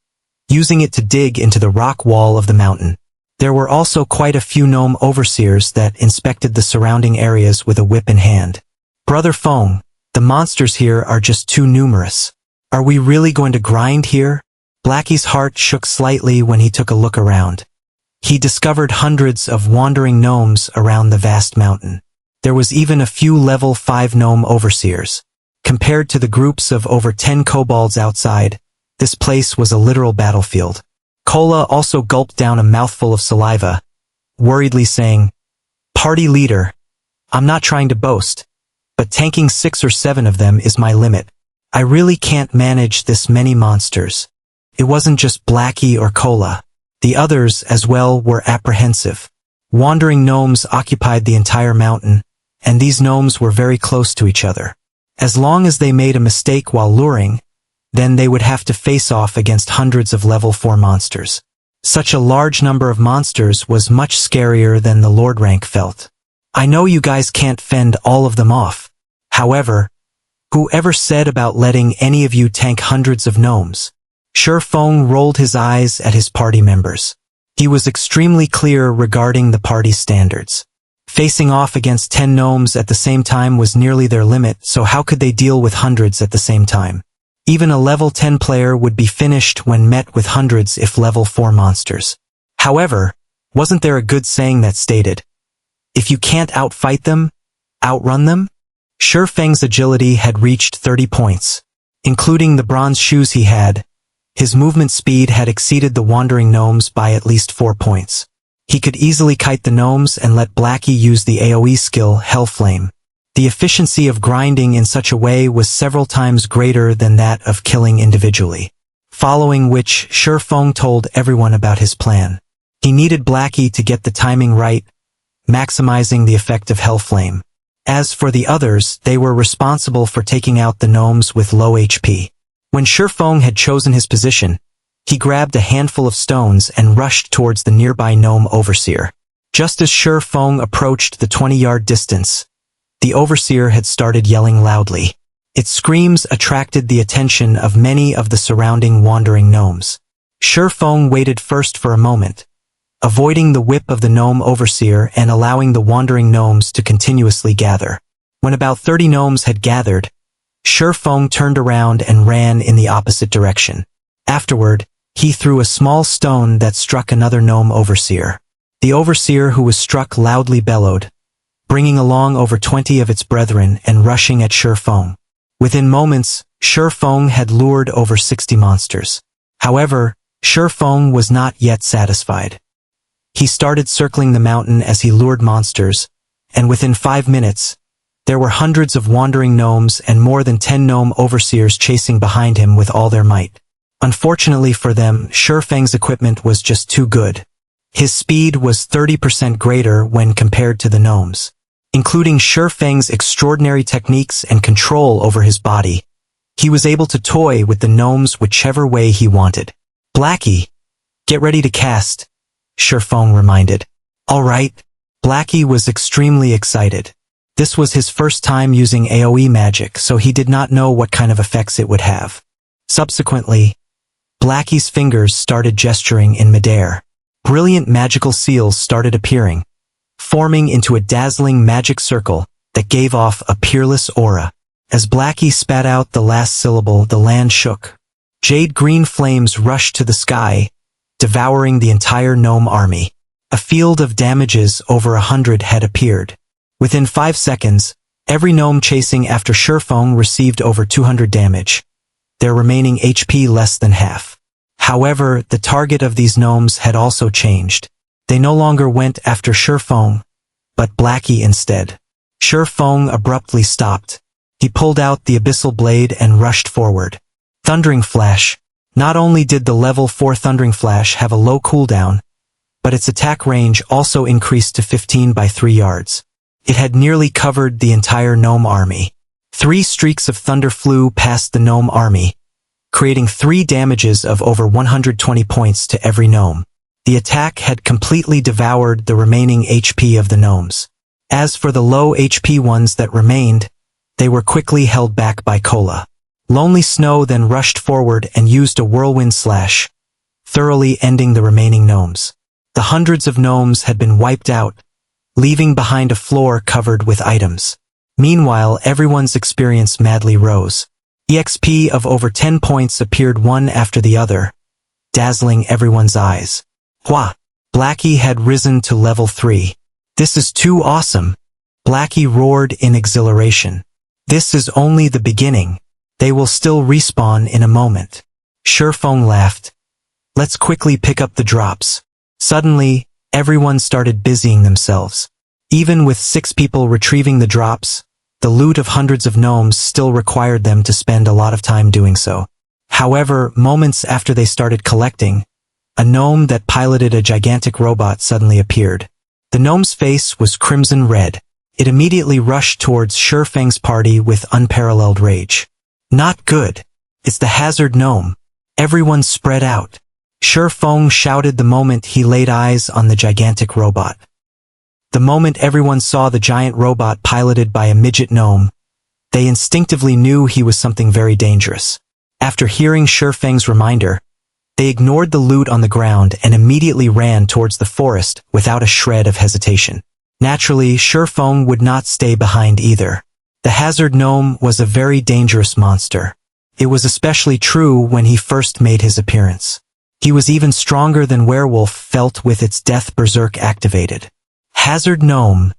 using it to dig into the rock wall of the mountain. There were also quite a few gnome overseers that inspected the surrounding areas with a whip in hand. Brother Feng, the monsters here are just too numerous. Are we really going to grind here? Blackie's heart shook slightly when he took a look around. He discovered hundreds of wandering gnomes around the vast mountain. There was even a few level 5 gnome overseers. Compared to the groups of over 10 kobolds outside, this place was a literal battlefield. Kola also gulped down a mouthful of saliva, worriedly saying, "Party leader, I'm not trying to boast, but tanking 6 or 7 of them is my limit. I really can't manage this many monsters." It wasn't just Blackie or Kola. The others as well were apprehensive. Wandering gnomes occupied the entire mountain, and these gnomes were very close to each other. As long as they made a mistake while luring, then they would have to face off against hundreds of level 4 monsters. Such a large number of monsters was much scarier than the Lord rank felt. I know you guys can't fend all of them off. However, whoever said about letting any of you tank hundreds of gnomes? Shi Feng rolled his eyes at his party members. He was extremely clear regarding the party standards. Facing off against 10 gnomes at the same time was nearly their limit, so how could they deal with hundreds at the same time? Even a level 10 player would be finished when met with hundreds if level 4 monsters. However, wasn't there a good saying that stated, "If you can't outfight them, outrun them"? Shi Feng's agility had reached 30 points. Including the bronze shoes he had, his movement speed had exceeded the wandering gnomes by at least 4 points. He could easily kite the gnomes and let Blackie use the AoE skill Hellflame. The efficiency of grinding in such a way was several times greater than that of killing individually. Following which, Shifeng told everyone about his plan. He needed Blackie to get the timing right, maximizing the effect of Hellflame. As for the others, they were responsible for taking out the gnomes with low HP. When Shifeng had chosen his position, he grabbed a handful of stones and rushed towards the nearby gnome overseer. Just as Shifeng approached the 20-yard distance, the overseer had started yelling loudly. Its screams attracted the attention of many of the surrounding wandering gnomes. Shifeng waited first for a moment, avoiding the whip of the gnome overseer and allowing the wandering gnomes to continuously gather. When about 30 gnomes had gathered, Shifeng turned around and ran in the opposite direction. Afterward, he threw a small stone that struck another gnome overseer. The overseer who was struck loudly bellowed, bringing along over 20 of its brethren and rushing at Shifeng. Within moments, Shifeng had lured over 60 monsters. However, Shifeng was not yet satisfied. He started circling the mountain as he lured monsters, and within 5 minutes, there were hundreds of wandering gnomes and more than 10 gnome overseers chasing behind him with all their might. Unfortunately for them, Shifeng's equipment was just too good. His speed was 30% greater when compared to the gnomes. Including Shifeng's extraordinary techniques and control over his body, he was able to toy with the gnomes whichever way he wanted. Blackie, get ready to cast, Shifeng reminded. All right. Blackie was extremely excited. This was his first time using AoE magic, so he did not know what kind of effects it would have. Subsequently, Blackie's fingers started gesturing in midair. Brilliant magical seals started appearing, forming into a dazzling magic circle that gave off a peerless aura. As Blackie spat out the last syllable, the land shook. Jade-green flames rushed to the sky, devouring the entire gnome army. A field of damages over 100 had appeared. Within 5 seconds, every gnome chasing after Shifeng received over 200 damage, their remaining HP less than half. However, the target of these gnomes had also changed. They no longer went after Shifeng, but Blackie instead. Shifeng abruptly stopped. He pulled out the abyssal blade and rushed forward. Thundering Flash. Not only did the level 4 Thundering Flash have a low cooldown, but its attack range also increased to 15 by 3 yards. It had nearly covered the entire gnome army. 3 streaks of thunder flew past the gnome army, creating 3 damages of over 120 points to every gnome. The attack had completely devoured the remaining HP of the gnomes. As for the low HP ones that remained, they were quickly held back by Cola. Lonely Snow then rushed forward and used a whirlwind slash, thoroughly ending the remaining gnomes. The hundreds of gnomes had been wiped out, leaving behind a floor covered with items. Meanwhile, everyone's experience madly rose. EXP of over 10 points appeared one after the other, dazzling everyone's eyes. Hua! Blackie had risen to level 3. This is too awesome! Blackie roared in exhilaration. This is only the beginning. They will still respawn in a moment. Shifeng laughed. Let's quickly pick up the drops. Suddenly, everyone started busying themselves. Even with 6 people retrieving the drops, the loot of hundreds of gnomes still required them to spend a lot of time doing so. However, moments after they started collecting, a gnome that piloted a gigantic robot suddenly appeared. The gnome's face was crimson red. It immediately rushed towards Shifeng's party with unparalleled rage. Not good. It's the hazard gnome. Everyone spread out. Shifeng shouted the moment he laid eyes on the gigantic robot. The moment everyone saw the giant robot piloted by a midget gnome, they instinctively knew he was something very dangerous. After hearing Shifeng's reminder, they ignored the loot on the ground and immediately ran towards the forest without a shred of hesitation. Naturally, Shifeng would not stay behind either. The hazard gnome was a very dangerous monster. It was especially true when he first made his appearance. He was even stronger than Werewolf felt with its Death Berserk activated. Hazard Gnome.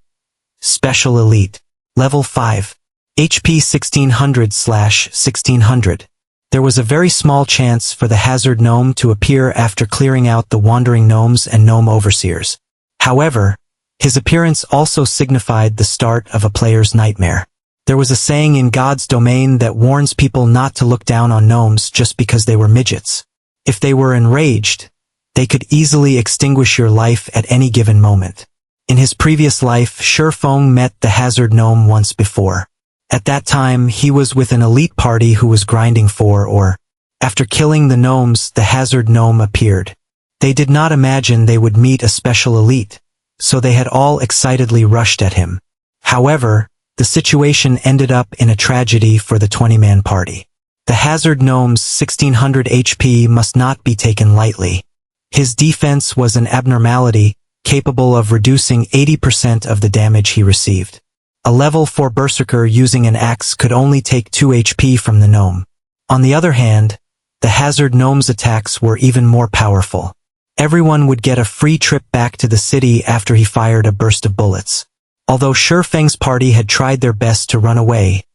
Special Elite. Level 5. HP 1600/1600. There was a very small chance for the Hazard Gnome to appear after clearing out the wandering gnomes and gnome overseers. However, His appearance also signified the start of a player's nightmare. There was a saying in God's domain that warns people not to look down on gnomes just because they were midgets. If they were enraged, they could easily extinguish your life at any given moment. In his previous life, Shurfeng met the hazard gnome once before. At that time, he was with an elite party who was grinding for ore. After killing the gnomes, the hazard gnome appeared. They did not imagine they would meet a special elite, so they had all excitedly rushed at him. However, the situation ended up in a tragedy for the 20-man party. The hazard gnome's 1600 HP must not be taken lightly. His defense was an abnormality, capable of reducing 80% of the damage he received. A level 4 berserker using an axe could only take 2 HP from the gnome. On the other hand, the hazard gnome's attacks were even more powerful. Everyone would get a free trip back to the city after he fired a burst of bullets. Although Shurfeng's party had tried their best to run away,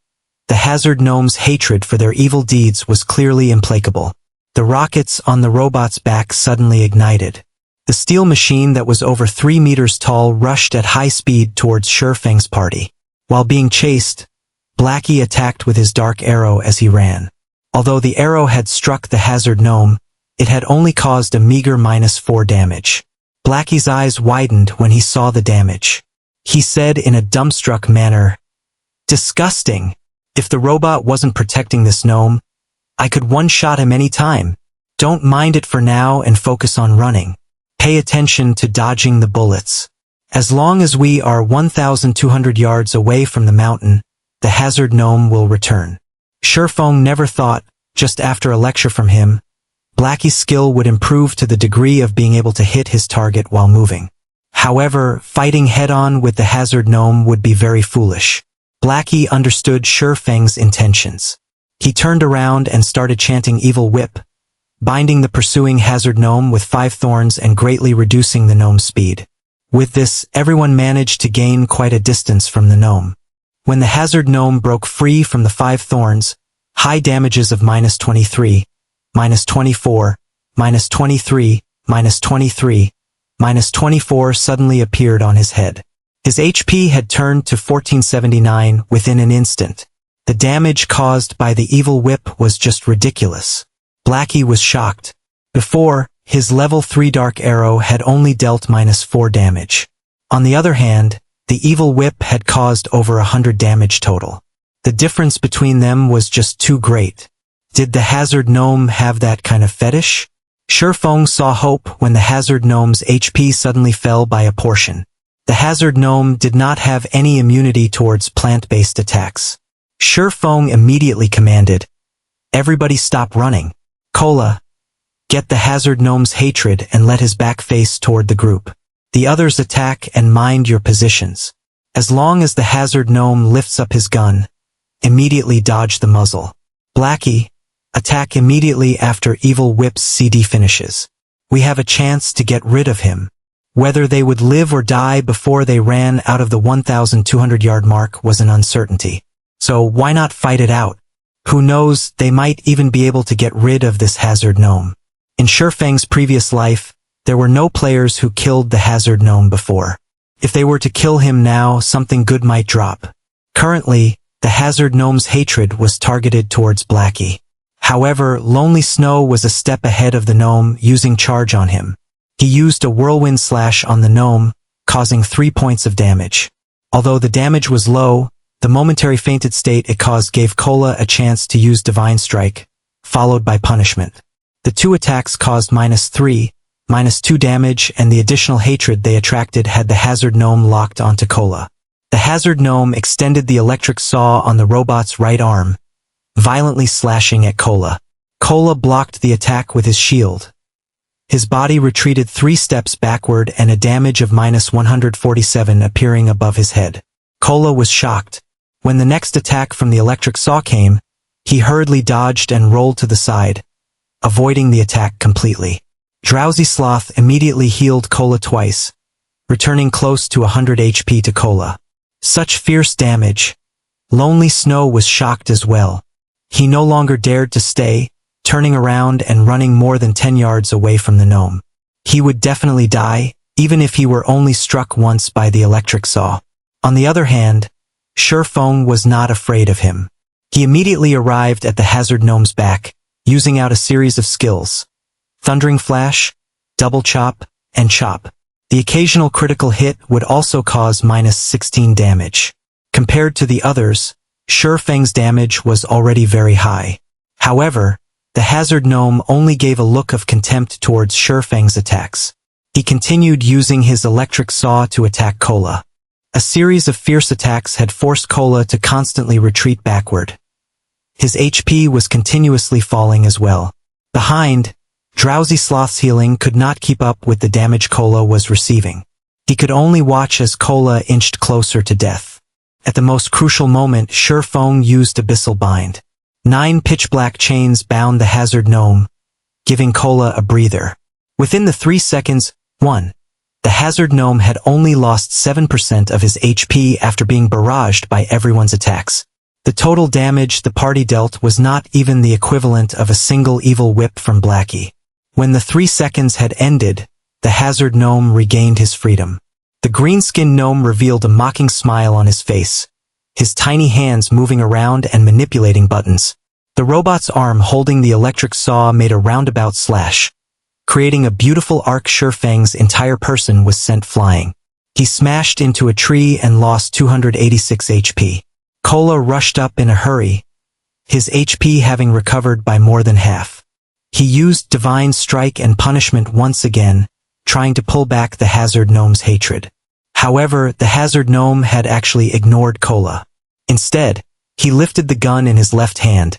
the hazard gnome's hatred for their evil deeds was clearly implacable. The rockets on the robot's back suddenly ignited. The steel machine that was over 3 meters tall rushed at high speed towards Shurfeng's party. While being chased, Blackie attacked with his dark arrow as he ran. Although the arrow had struck the hazard gnome, it had only caused a meager -4 damage. Blackie's eyes widened when he saw the damage. He said in a dumbstruck manner, "Disgusting. If the robot wasn't protecting this gnome, I could one-shot him any time. Don't mind it for now and focus on running. Pay attention to dodging the bullets. As long as we are 1,200 yards away from the mountain, the hazard gnome will return." Shurfeng never thought, just after a lecture from him, Blackie's skill would improve to the degree of being able to hit his target while moving. However, fighting head-on with the hazard gnome would be very foolish. Blackie understood Shurfeng's intentions. He turned around and started chanting Evil Whip, binding the pursuing hazard gnome with 5 thorns and greatly reducing the gnome's speed. With this, everyone managed to gain quite a distance from the gnome. When the hazard gnome broke free from the 5 thorns, high damages of -23, -24, -23, -23, -24 suddenly appeared on his head. His HP had turned to 1479 within an instant. The damage caused by the evil whip was just ridiculous. Blackie was shocked. Before, his level 3 dark arrow had only dealt -4 damage. On the other hand, the evil whip had caused over 100 damage total. The difference between them was just too great. Did the hazard gnome have that kind of fetish? Shurfeng saw hope when the hazard gnome's HP suddenly fell by a portion. The hazard gnome did not have any immunity towards plant-based attacks. Shurfeng immediately commanded, "Everybody stop running. Cola, get the hazard gnome's hatred and let his back face toward the group. The others attack and mind your positions. As long as the hazard gnome lifts up his gun, immediately dodge the muzzle. Blackie, attack immediately after Evil Whip's CD finishes. We have a chance to get rid of him." Whether they would live or die before they ran out of the 1,200-yard mark was an uncertainty. So why not fight it out? Who knows, they might even be able to get rid of this hazard gnome. In Shurfeng's previous life, there were no players who killed the hazard gnome before. If they were to kill him now, something good might drop. Currently, the hazard gnome's hatred was targeted towards Blackie. However, Lonely Snow was a step ahead of the gnome, using charge on him. He used a whirlwind slash on the gnome, causing 3 points of damage. Although the damage was low, the momentary fainted state it caused gave Cola a chance to use Divine Strike, followed by Punishment. The 2 attacks caused -3, -2 damage, and the additional hatred they attracted had the hazard gnome locked onto Cola. The hazard gnome extended the electric saw on the robot's right arm, violently slashing at Cola. Cola blocked the attack with his shield. His body retreated 3 steps backward and a damage of -147 appearing above his head. Cola was shocked. When the next attack from the electric saw came, he hurriedly dodged and rolled to the side, avoiding the attack completely. Drowsy Sloth immediately healed Cola twice, returning close to 100 HP to Cola. Such fierce damage. Lonely Snow was shocked as well. He no longer dared to stay, turning around and running more than 10 yards away from the gnome. He would definitely die, even if he were only struck once by the electric saw. On the other hand, Shifeng was not afraid of him. He immediately arrived at the hazard gnome's back, using out a series of skills: Thundering Flash, Double Chop, and Chop. The occasional critical hit would also cause -16 damage. Compared to the others, Shifeng's damage was already very high. However, the hazard gnome only gave a look of contempt towards Shifeng's attacks. He continued using his electric saw to attack Cola. A series of fierce attacks had forced Cola to constantly retreat backward. His HP was continuously falling as well. Behind, Drowsy Sloth's healing could not keep up with the damage Cola was receiving. He could only watch as Cola inched closer to death. At the most crucial moment, Shifeng used Abyssal Bind. 9 pitch-black chains bound the hazard gnome, giving Cola a breather. Within the 3 seconds, the hazard gnome had only lost 7% of his HP after being barraged by everyone's attacks. The total damage the party dealt was not even the equivalent of a single evil whip from Blackie. When the 3 seconds had ended, the hazard gnome regained his freedom. The green-skinned gnome revealed a mocking smile on his face, his tiny hands moving around and manipulating buttons. The robot's arm holding the electric saw made a roundabout slash, creating a beautiful arc. Shifeng's entire person was sent flying. He smashed into a tree and lost 286 HP. Cola rushed up in a hurry, his HP having recovered by more than half. He used Divine Strike and Punishment once again, trying to pull back the hazard gnome's hatred. However, the hazard gnome had actually ignored Cola. Instead, he lifted the gun in his left hand,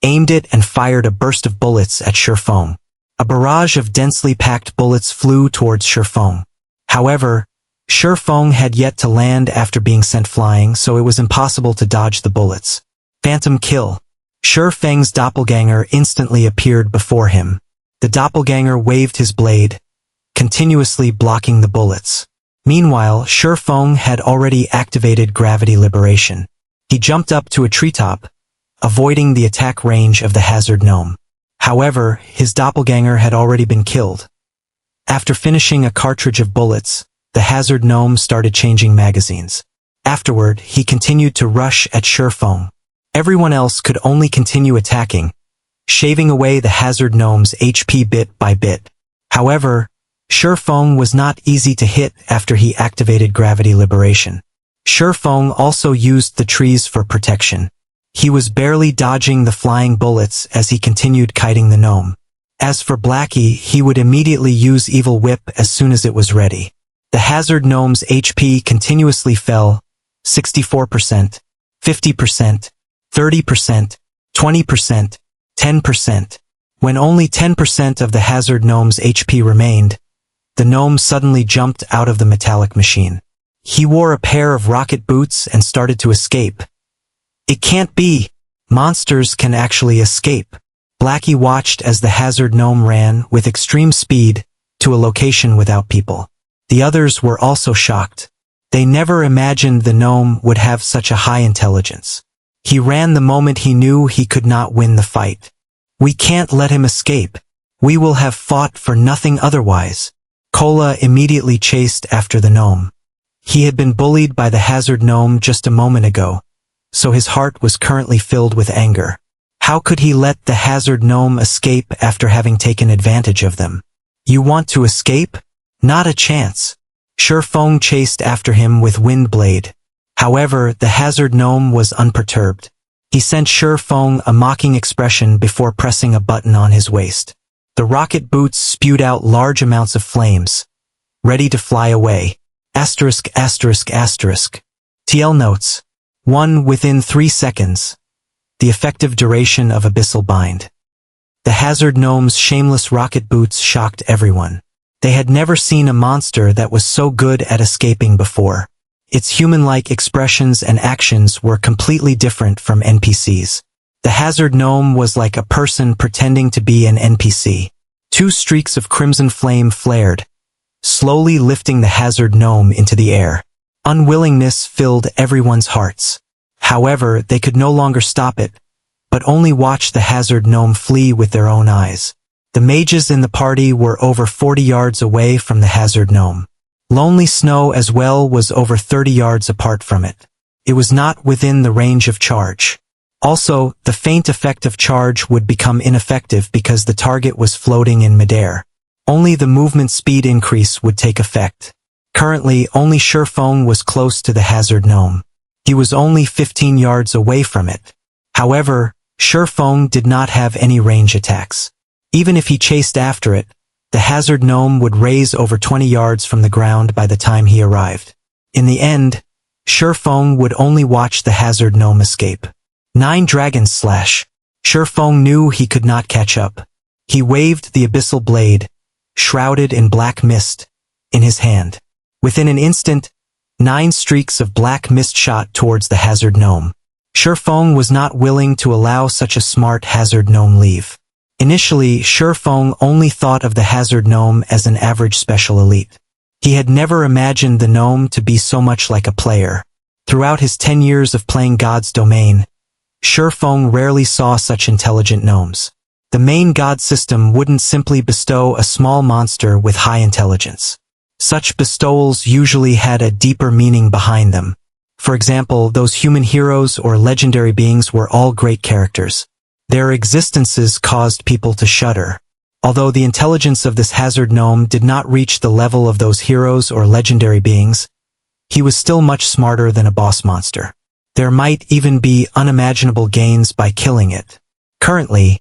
aimed it and fired a burst of bullets at Shifeng. A barrage of densely packed bullets flew towards Shifeng. However, Shifeng had yet to land after being sent flying, so it was impossible to dodge the bullets. Phantom Kill. Shifeng's doppelganger instantly appeared before him. The doppelganger waved his blade, continuously blocking the bullets. Meanwhile, Shifeng had already activated gravity liberation. He jumped up to a treetop, avoiding the attack range of the hazard gnome. However, his doppelganger had already been killed. After finishing a cartridge of bullets, the hazard gnome started changing magazines. Afterward, he continued to rush at Shifeng. Everyone else could only continue attacking, shaving away the hazard gnome's HP bit by bit. However, Shifeng was not easy to hit after he activated gravity liberation. Shifeng also used the trees for protection. He was barely dodging the flying bullets as he continued kiting the gnome. As for Blackie, he would immediately use Evil Whip as soon as it was ready. The hazard gnome's HP continuously fell: 64%, 50%, 30%, 20%, 10%. When only 10% of the hazard gnome's HP remained, the gnome suddenly jumped out of the metallic machine. He wore a pair of rocket boots and started to escape. It can't be! Monsters can actually escape. Blackie watched as the hazard gnome ran with extreme speed to a location without people. The others were also shocked. They never imagined the gnome would have such a high intelligence. He ran the moment he knew he could not win the fight. We can't let him escape. We will have fought for nothing otherwise. Cola immediately chased after the gnome. He had been bullied by the hazard gnome just a moment ago, so his heart was currently filled with anger. How could he let the hazard gnome escape after having taken advantage of them? You want to escape? Not a chance. Shifeng chased after him with Wind Blade. However, the hazard gnome was unperturbed. He sent Shifeng a mocking expression before pressing a button on his waist. The rocket boots spewed out large amounts of flames, ready to fly away. ******. TL notes. 1 within 3 seconds. The effective duration of Abyssal Bind. The hazard gnome's shameless rocket boots shocked everyone. They had never seen a monster that was so good at escaping before. Its human-like expressions and actions were completely different from NPCs. The hazard gnome was like a person pretending to be an NPC. 2 streaks of crimson flame flared, slowly lifting the hazard gnome into the air. Unwillingness filled everyone's hearts. However, they could no longer stop it, but only watch the hazard gnome flee with their own eyes. The mages in the party were over 40 yards away from the hazard gnome. Lonely Snow as well was over 30 yards apart from it. It was not within the range of charge. Also, the faint effect of charge would become ineffective because the target was floating in midair. Only the movement speed increase would take effect. Currently, only Shurfeng was close to the hazard gnome. He was only 15 yards away from it. However, Shurfeng did not have any range attacks. Even if he chased after it, the hazard gnome would raise over 20 yards from the ground by the time he arrived. In the end, Shurfeng would only watch the hazard gnome escape. 9 Dragons Slash. Shurfeng knew he could not catch up. He waved the abyssal blade, shrouded in black mist, in his hand. Within an instant, 9 streaks of black mist shot towards the hazard gnome. Shurfeng was not willing to allow such a smart hazard gnome leave. Initially, Shurfeng only thought of the hazard gnome as an average special elite. He had never imagined the gnome to be so much like a player. Throughout his 10 years of playing God's Domain, Shurfeng rarely saw such intelligent gnomes. The main god system wouldn't simply bestow a small monster with high intelligence. Such bestowals usually had a deeper meaning behind them. For example, those human heroes or legendary beings were all great characters. Their existences caused people to shudder. Although the intelligence of this hazard gnome did not reach the level of those heroes or legendary beings, he was still much smarter than a boss monster. There might even be unimaginable gains by killing it. Currently,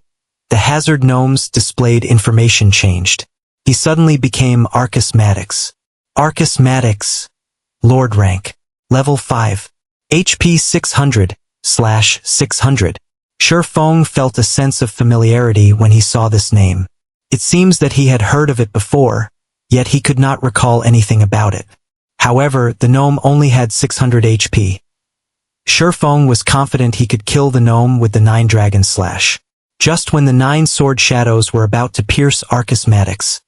the hazard gnome's displayed information changed. He suddenly became Arcus Maddox. Arcus Maddox, Lord rank, level 5, HP 600/600. Shurfeng felt a sense of familiarity when he saw this name. It seems that he had heard of it before, yet he could not recall anything about it. However, the gnome only had 600 HP. Shurfeng was confident he could kill the gnome with the 9 Dragon Slash. Just when the 9 sword shadows were about to pierce Arcus Maddox,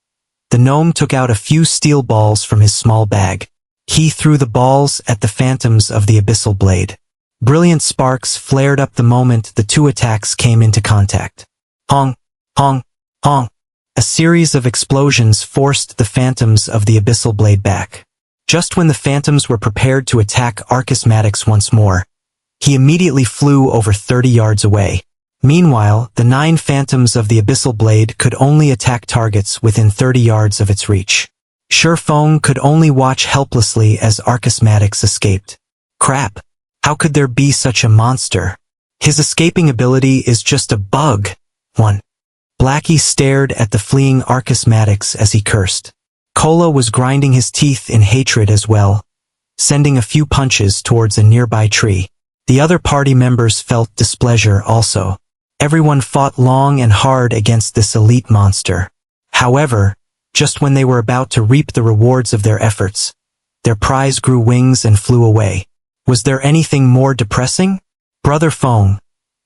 the gnome took out a few steel balls from his small bag. He threw the balls at the phantoms of the abyssal blade. Brilliant sparks flared up the moment the 2 attacks came into contact. Hong, hong, hong. A series of explosions forced the phantoms of the abyssal blade back. Just when the phantoms were prepared to attack Arcus Maddox once more, he immediately flew over 30 yards away. Meanwhile, the 9 phantoms of the abyssal blade could only attack targets within 30 yards of its reach. Shurfeng could only watch helplessly as Arcus Maddox escaped. Crap! How could there be such a monster? His escaping ability is just a bug. 1. Blackie stared at the fleeing Arcus Maddox as he cursed. Cola was grinding his teeth in hatred as well, sending a few punches towards a nearby tree. The other party members felt displeasure also. Everyone fought long and hard against this elite monster. However, just when they were about to reap the rewards of their efforts, their prize grew wings and flew away. Was there anything more depressing? Brother Feng,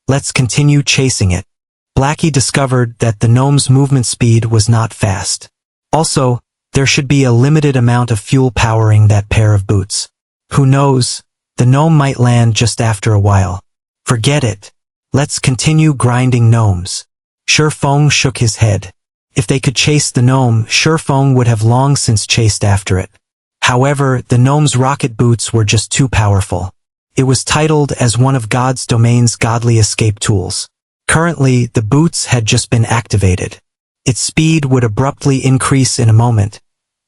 let's continue chasing it. Blackie discovered that the gnome's movement speed was not fast. Also, there should be a limited amount of fuel powering that pair of boots. Who knows, the gnome might land just after a while. Forget it. Let's continue grinding gnomes. Shurfeng shook his head. If they could chase the gnome, Shurfeng would have long since chased after it. However, the gnome's rocket boots were just too powerful. It was titled as one of God's Domain's godly escape tools. Currently, the boots had just been activated. Its speed would abruptly increase in a moment,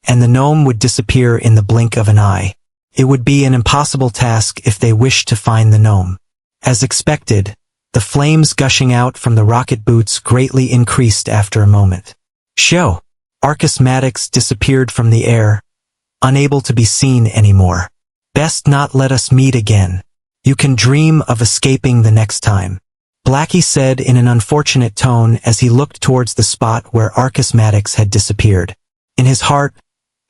and the gnome would disappear in the blink of an eye. It would be an impossible task if they wished to find the gnome. As expected, the flames gushing out from the rocket boots greatly increased after a moment. Show! Arcus Maddox disappeared from the air, unable to be seen anymore. Best not let us meet again. You can dream of escaping the next time. Blackie said in an unfortunate tone as he looked towards the spot where Arcus Maddox had disappeared. In his heart,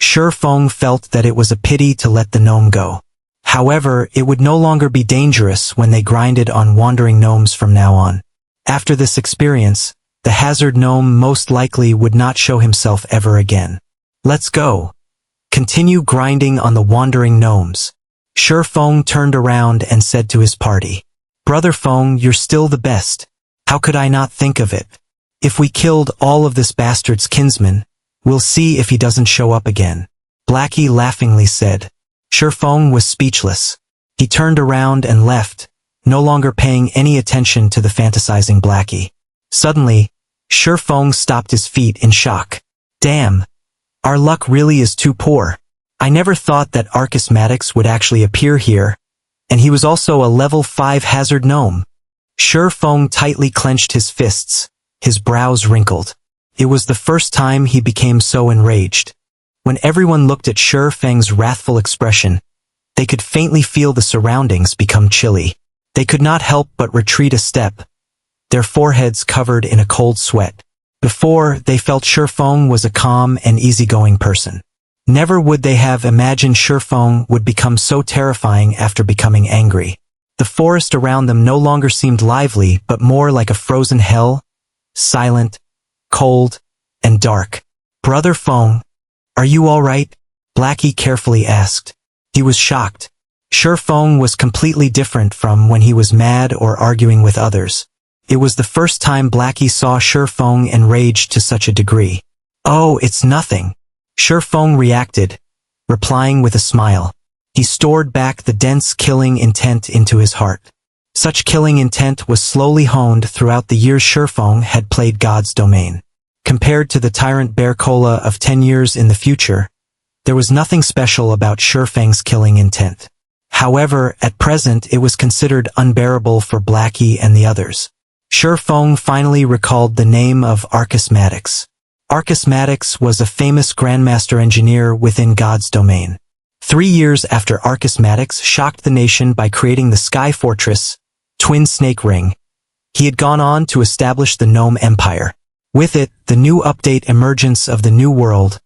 Shurfeng felt that it was a pity to let the gnome go. However, it would no longer be dangerous when they grinded on wandering gnomes from now on. After this experience, the hazard gnome most likely would not show himself ever again. Let's go. Continue grinding on the wandering gnomes. Shurfeng turned around and said to his party, Brother Feng, you're still the best. How could I not think of it? If we killed all of this bastard's kinsmen, we'll see if he doesn't show up again. Blackie laughingly said. Shifeng was speechless. He turned around and left, no longer paying any attention to the fantasizing Blackie. Suddenly, Shifeng stopped his feet in shock. Damn! Our luck really is too poor. I never thought that Arcus Maddox would actually appear here, and he was also a level 5 hazard gnome. Shifeng tightly clenched his fists, his brows wrinkled. It was the first time he became so enraged. When everyone looked at Shifeng's wrathful expression, they could faintly feel the surroundings become chilly. They could not help but retreat a step, their foreheads covered in a cold sweat. Before, they felt Shifeng was a calm and easygoing person. Never would they have imagined Shifeng would become so terrifying after becoming angry. The forest around them no longer seemed lively but more like a frozen hell, silent, cold, and dark. Brother Feng, are you all right? Blackie carefully asked. He was shocked. Shifeng was completely different from when he was mad or arguing with others. It was the first time Blackie saw Shifeng enraged to such a degree. Oh, it's nothing. Shifeng reacted, replying with a smile. He stored back the dense killing intent into his heart. Such killing intent was slowly honed throughout the years Shifeng had played God's domain. Compared to the tyrant Bear Cola of 10 years in the future, there was nothing special about Shifeng's killing intent. However, at present it was considered unbearable for Blackie and the others. Shifeng finally recalled the name of Arcus Maddox. Arcus Maddox was a famous Grandmaster engineer within God's domain. 3 years after Arcus Maddox shocked the nation by creating the Sky Fortress, Twin Snake Ring, he had gone on to establish the Gnome Empire. With it, the new update Emergence of the New World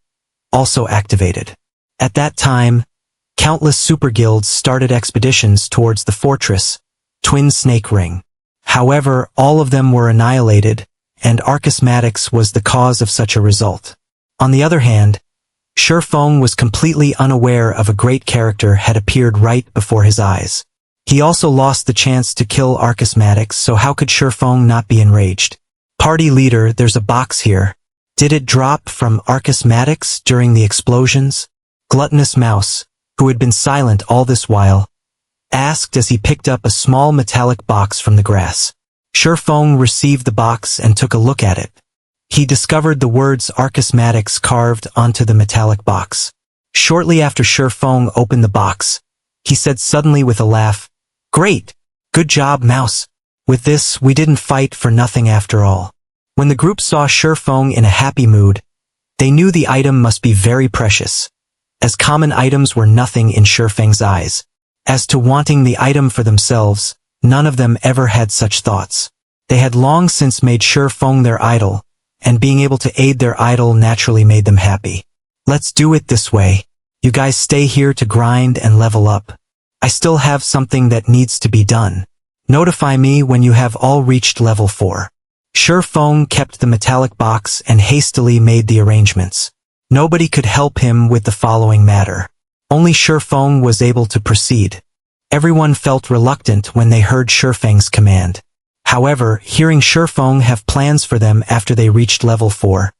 also activated. At that time, countless super guilds started expeditions towards the fortress, Twin Snake Ring. However, all of them were annihilated, and Arcus Maddox was the cause of such a result. On the other hand, Shifeng was completely unaware of a great character had appeared right before his eyes. He also lost the chance to kill Arcus Maddox, so how could Shifeng not be enraged? Party leader, there's a box here. Did it drop from Arcus Maddox during the explosions? Gluttonous Mouse, who had been silent all this while, asked as he picked up a small metallic box from the grass. Shifeng received the box and took a look at it. He discovered the words Arcus Maddox carved onto the metallic box. Shortly after Shifeng opened the box, he said suddenly with a laugh, "Great! Good job, Mouse. With this, we didn't fight for nothing after all." When the group saw Shifeng in a happy mood, they knew the item must be very precious, as common items were nothing in Shifeng's eyes. As to wanting the item for themselves, none of them ever had such thoughts. They had long since made Shifeng their idol, and being able to aid their idol naturally made them happy. Let's do it this way. You guys stay here to grind and level up. I still have something that needs to be done. Notify me when you have all reached level 4. Shifeng kept the metallic box and hastily made the arrangements. Nobody could help him with the following matter. Only Shifeng was able to proceed. Everyone felt reluctant when they heard Shifeng's command. However, hearing Shifeng have plans for them after they reached level 4,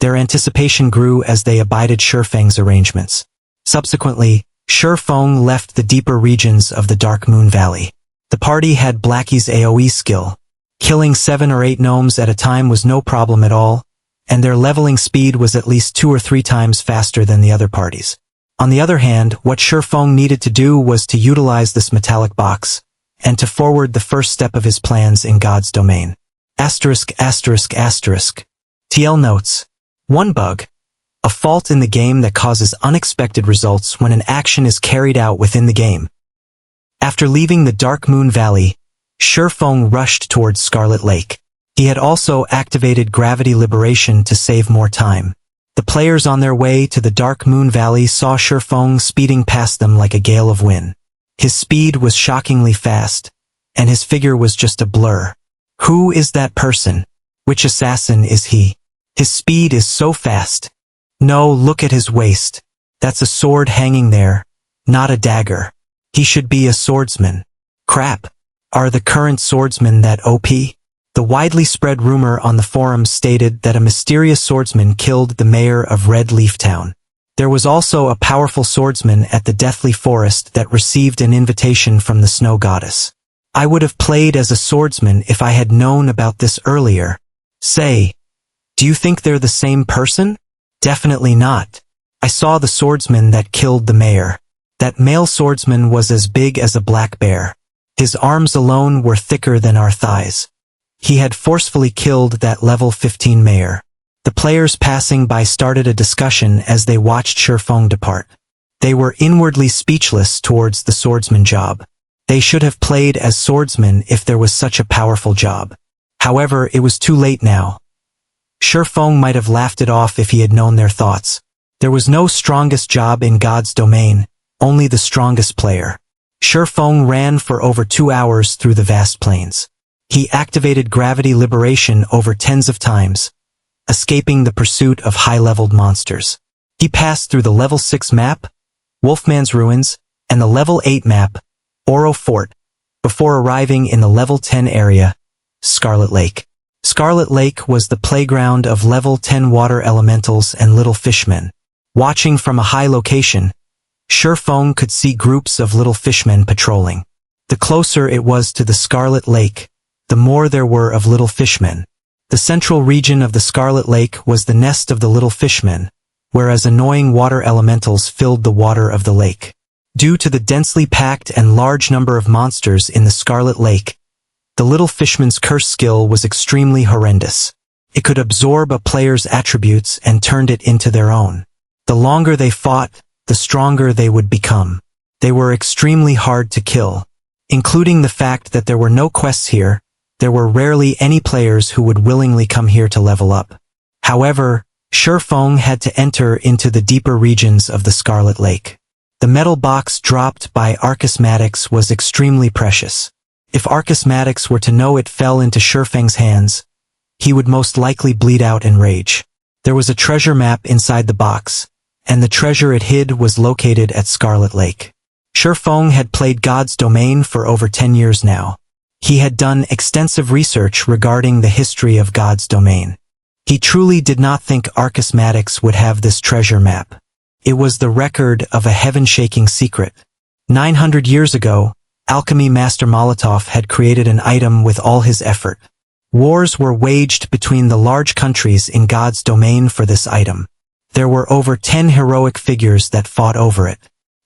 their anticipation grew as they abided Shifeng's arrangements. Subsequently, Shifeng left the deeper regions of the Dark Moon Valley. The party had Blackie's AoE skill. Killing 7 or 8 gnomes at a time was no problem at all, and their leveling speed was at least 2 or 3 times faster than the other parties. On the other hand, what Shifeng needed to do was to utilize this metallic box, and to forward the first step of his plans in God's domain. TL notes. 1 bug. A fault in the game that causes unexpected results when an action is carried out within the game. After leaving the Dark Moon Valley, Shifeng rushed towards Scarlet Lake. He had also activated gravity liberation to save more time. The players on their way to the Dark Moon Valley saw Shifeng speeding past them like a gale of wind. His speed was shockingly fast, and his figure was just a blur. Who is that person? Which assassin is he? His speed is so fast. No, look at his waist. That's a sword hanging there, not a dagger. He should be a swordsman. Crap. Are the current swordsmen that OP? The widely spread rumor on the forums stated that a mysterious swordsman killed the mayor of Red Leaf Town. There was also a powerful swordsman at the Deathly Forest that received an invitation from the Snow Goddess. I would have played as a swordsman if I had known about this earlier. Say, do you think they're the same person? Definitely not. I saw the swordsman that killed the mayor. That male swordsman was as big as a black bear. His arms alone were thicker than our thighs. He had forcefully killed that level 15 mayor. The players passing by started a discussion as they watched Shifeng depart. They were inwardly speechless towards the swordsman job. They should have played as swordsmen if there was such a powerful job. However, it was too late now. Shifeng might have laughed it off if he had known their thoughts. There was no strongest job in God's domain, only the strongest player. Shifeng ran for over 2 hours through the vast plains. He activated gravity liberation over tens of times, escaping the pursuit of high-leveled monsters. He passed through the level 6 map, Wolfman's Ruins, and the level 8 map, Oro Fort, before arriving in the level 10 area, Scarlet Lake. Scarlet Lake was the playground of level 10 water elementals and little fishmen. Watching from a high location, Shifeng could see groups of little fishmen patrolling. The closer it was to the Scarlet Lake, the more there were of little fishmen. The central region of the Scarlet Lake was the nest of the little fishmen, whereas annoying water elementals filled the water of the lake. Due to the densely packed and large number of monsters in the Scarlet Lake, the little fishman's curse skill was extremely horrendous. It could absorb a player's attributes and turned it into their own. The longer they fought, the stronger they would become. They were extremely hard to kill. Including the fact that there were no quests here, there were rarely any players who would willingly come here to level up. However, Shifeng had to enter into the deeper regions of the Scarlet Lake. The metal box dropped by Archismatics was extremely precious. If Archismatics were to know it fell into Shifeng's hands, he would most likely bleed out in rage. There was a treasure map inside the box, and the treasure it hid was located at Scarlet Lake. Shifeng had played God's Domain for over 10 years now. He had done extensive research regarding the history of God's Domain. He truly did not think Archismatics would have this treasure map. It was the record of a heaven-shaking secret. 900 years ago, Alchemy Master Molotov had created an item with all his effort. Wars were waged between the large countries in God's Domain for this item. There were over 10 heroic figures that fought over it.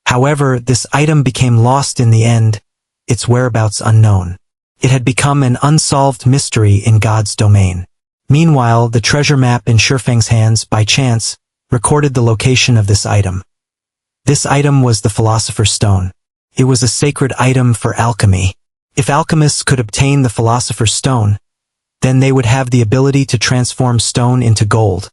However, this item became lost in the end, its whereabouts unknown. It had become an unsolved mystery in God's Domain. Meanwhile, the treasure map in Shifeng's hands, by chance, recorded the location of this item. This item was the Philosopher's Stone. It was a sacred item for alchemy. If alchemists could obtain the Philosopher's Stone, then they would have the ability to transform stone into gold,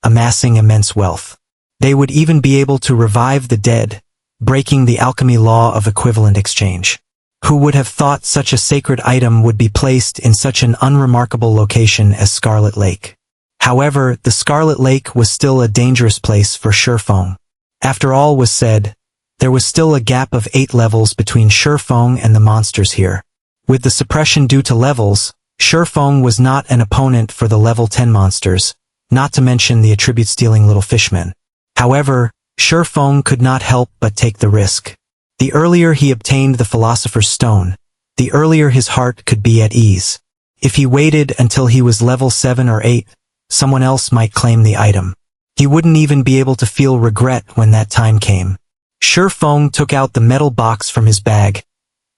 amassing immense wealth. They would even be able to revive the dead, breaking the alchemy law of equivalent exchange. Who would have thought such a sacred item would be placed in such an unremarkable location as Scarlet Lake? However, the Scarlet Lake was still a dangerous place for Shifeng. After all was said, there was still a gap of 8 levels between Shifeng and the monsters here. With the suppression due to levels, Shifeng was not an opponent for the level 10 monsters, not to mention the attribute-stealing little fishmen. However, Shifeng could not help but take the risk. The earlier he obtained the Philosopher's Stone, the earlier his heart could be at ease. If he waited until he was level 7 or 8, someone else might claim the item. He wouldn't even be able to feel regret when that time came. Shifeng took out the metal box from his bag,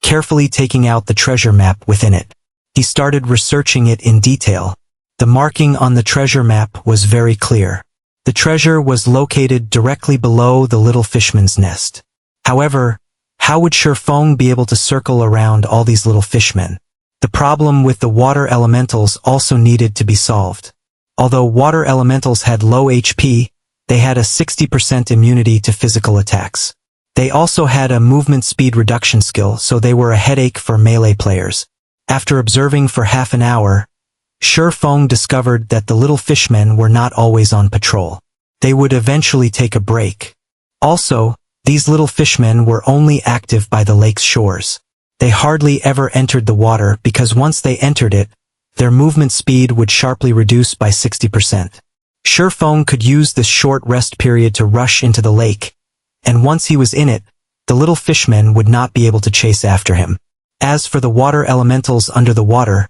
carefully taking out the treasure map within it. He started researching it in detail. The marking on the treasure map was very clear. The treasure was located directly below the little fishman's nest. However, how would Shifeng be able to circle around all these little fishmen? The problem with the water elementals also needed to be solved. Although water elementals had low HP, they had a 60% immunity to physical attacks. They also had a movement speed reduction skill, so they were a headache for melee players. After observing for half an hour, Shifeng discovered that the little fishmen were not always on patrol. They would eventually take a break. Also, these little fishmen were only active by the lake's shores. They hardly ever entered the water because once they entered it, their movement speed would sharply reduce by 60%. Shifeng could use this short rest period to rush into the lake, and once he was in it, the little fishmen would not be able to chase after him. As for the water elementals under the water,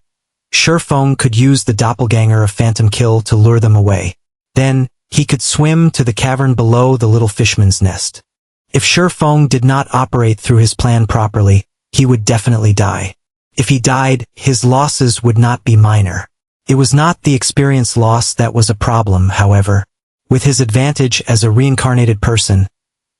Shifeng could use the doppelganger of Phantom Kill to lure them away. Then, he could swim to the cavern below the little fishman's nest. If Shifeng did not operate through his plan properly, he would definitely die. If he died, his losses would not be minor. It was not the experience loss that was a problem, however. With his advantage as a reincarnated person,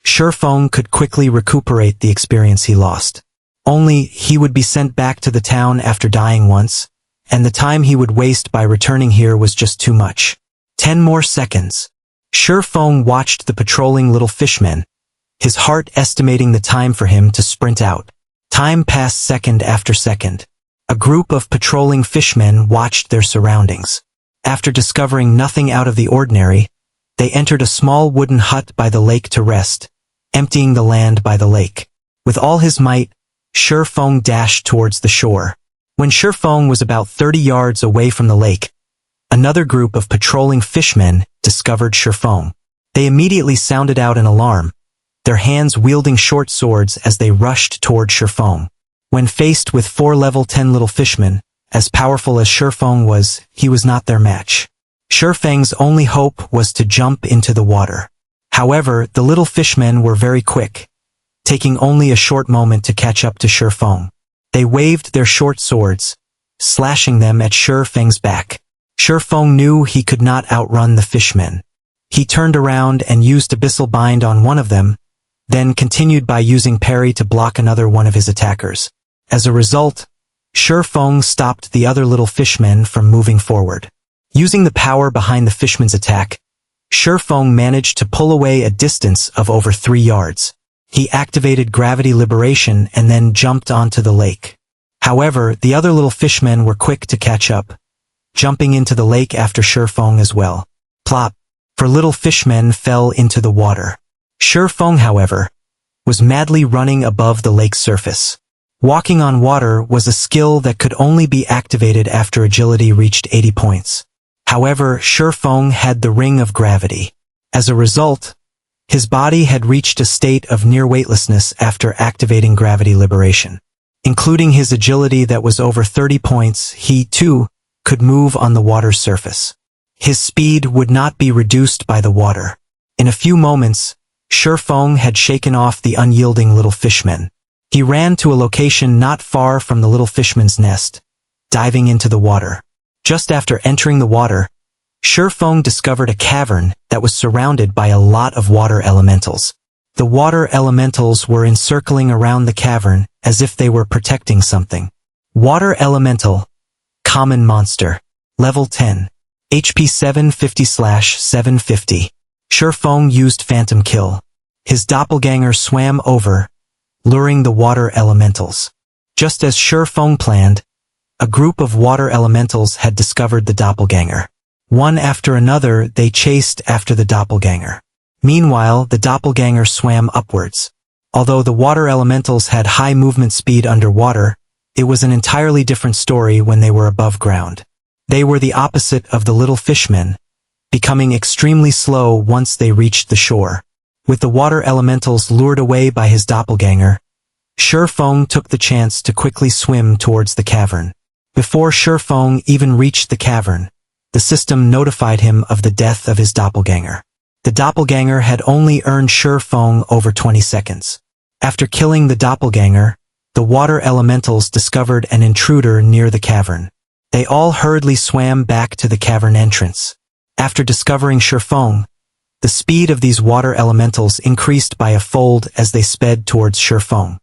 Shifeng could quickly recuperate the experience he lost. Only, he would be sent back to the town after dying once, and the time he would waste by returning here was just too much. 10 more seconds. Shifeng watched the patrolling little fishmen, his heart estimating the time for him to sprint out. Time passed second after second. A group of patrolling fishmen watched their surroundings. After discovering nothing out of the ordinary, they entered a small wooden hut by the lake to rest, emptying the land by the lake. With all his might, Shifeng dashed towards the shore. When Shifeng was about 30 yards away from the lake, another group of patrolling fishmen discovered Shifeng. They immediately sounded out an alarm, their hands wielding short swords as they rushed toward Shifeng. When faced with 4 level 10 little fishmen, as powerful as Shifeng was, he was not their match. Shifeng's only hope was to jump into the water. However, the little fishmen were very quick, taking only a short moment to catch up to Shifeng. They waved their short swords, slashing them at Shifeng's back. Shifeng knew he could not outrun the fishmen. He turned around and used Abyssal Bind on one of them, then continued by using parry to block another one of his attackers. As a result, Shifeng stopped the other little fishmen from moving forward. Using the power behind the fishman's attack, Shifeng managed to pull away a distance of over 3 yards. He activated gravity liberation and then jumped onto the lake. However, the other little fishmen were quick to catch up, jumping into the lake after Shifeng as well. Plop! For little fishmen fell into the water. Shifeng, however, was madly running above the lake's surface. Walking on water was a skill that could only be activated after agility reached 80 points. However, Shifeng had the ring of gravity. As a result, his body had reached a state of near weightlessness after activating gravity liberation. Including his agility that was over 30 points, he, too, could move on the water's surface. His speed would not be reduced by the water. In a few moments, Shifeng had shaken off the unyielding little fishmen. He ran to a location not far from the little fishman's nest, diving into the water. Just after entering the water, Shifeng discovered a cavern that was surrounded by a lot of water elementals. The water elementals were encircling around the cavern as if they were protecting something. Water Elemental, Common Monster, Level 10, HP 750/750. Shifeng used Phantom Kill. His doppelganger swam over, luring the water elementals. Just as Shifeng planned, a group of water elementals had discovered the doppelganger. One after another, they chased after the doppelganger. Meanwhile, the doppelganger swam upwards. Although the water elementals had high movement speed underwater, it was an entirely different story when they were above ground. They were the opposite of the little fishmen, becoming extremely slow once they reached the shore. With the water elementals lured away by his doppelganger, Shifeng took the chance to quickly swim towards the cavern. Before Shifeng even reached the cavern, the system notified him of the death of his doppelganger. The doppelganger had only earned Shifeng over 20 seconds. After killing the doppelganger, the water elementals discovered an intruder near the cavern. They all hurriedly swam back to the cavern entrance. After discovering Shifeng, the speed of these water elementals increased by a fold as they sped towards Shifeng.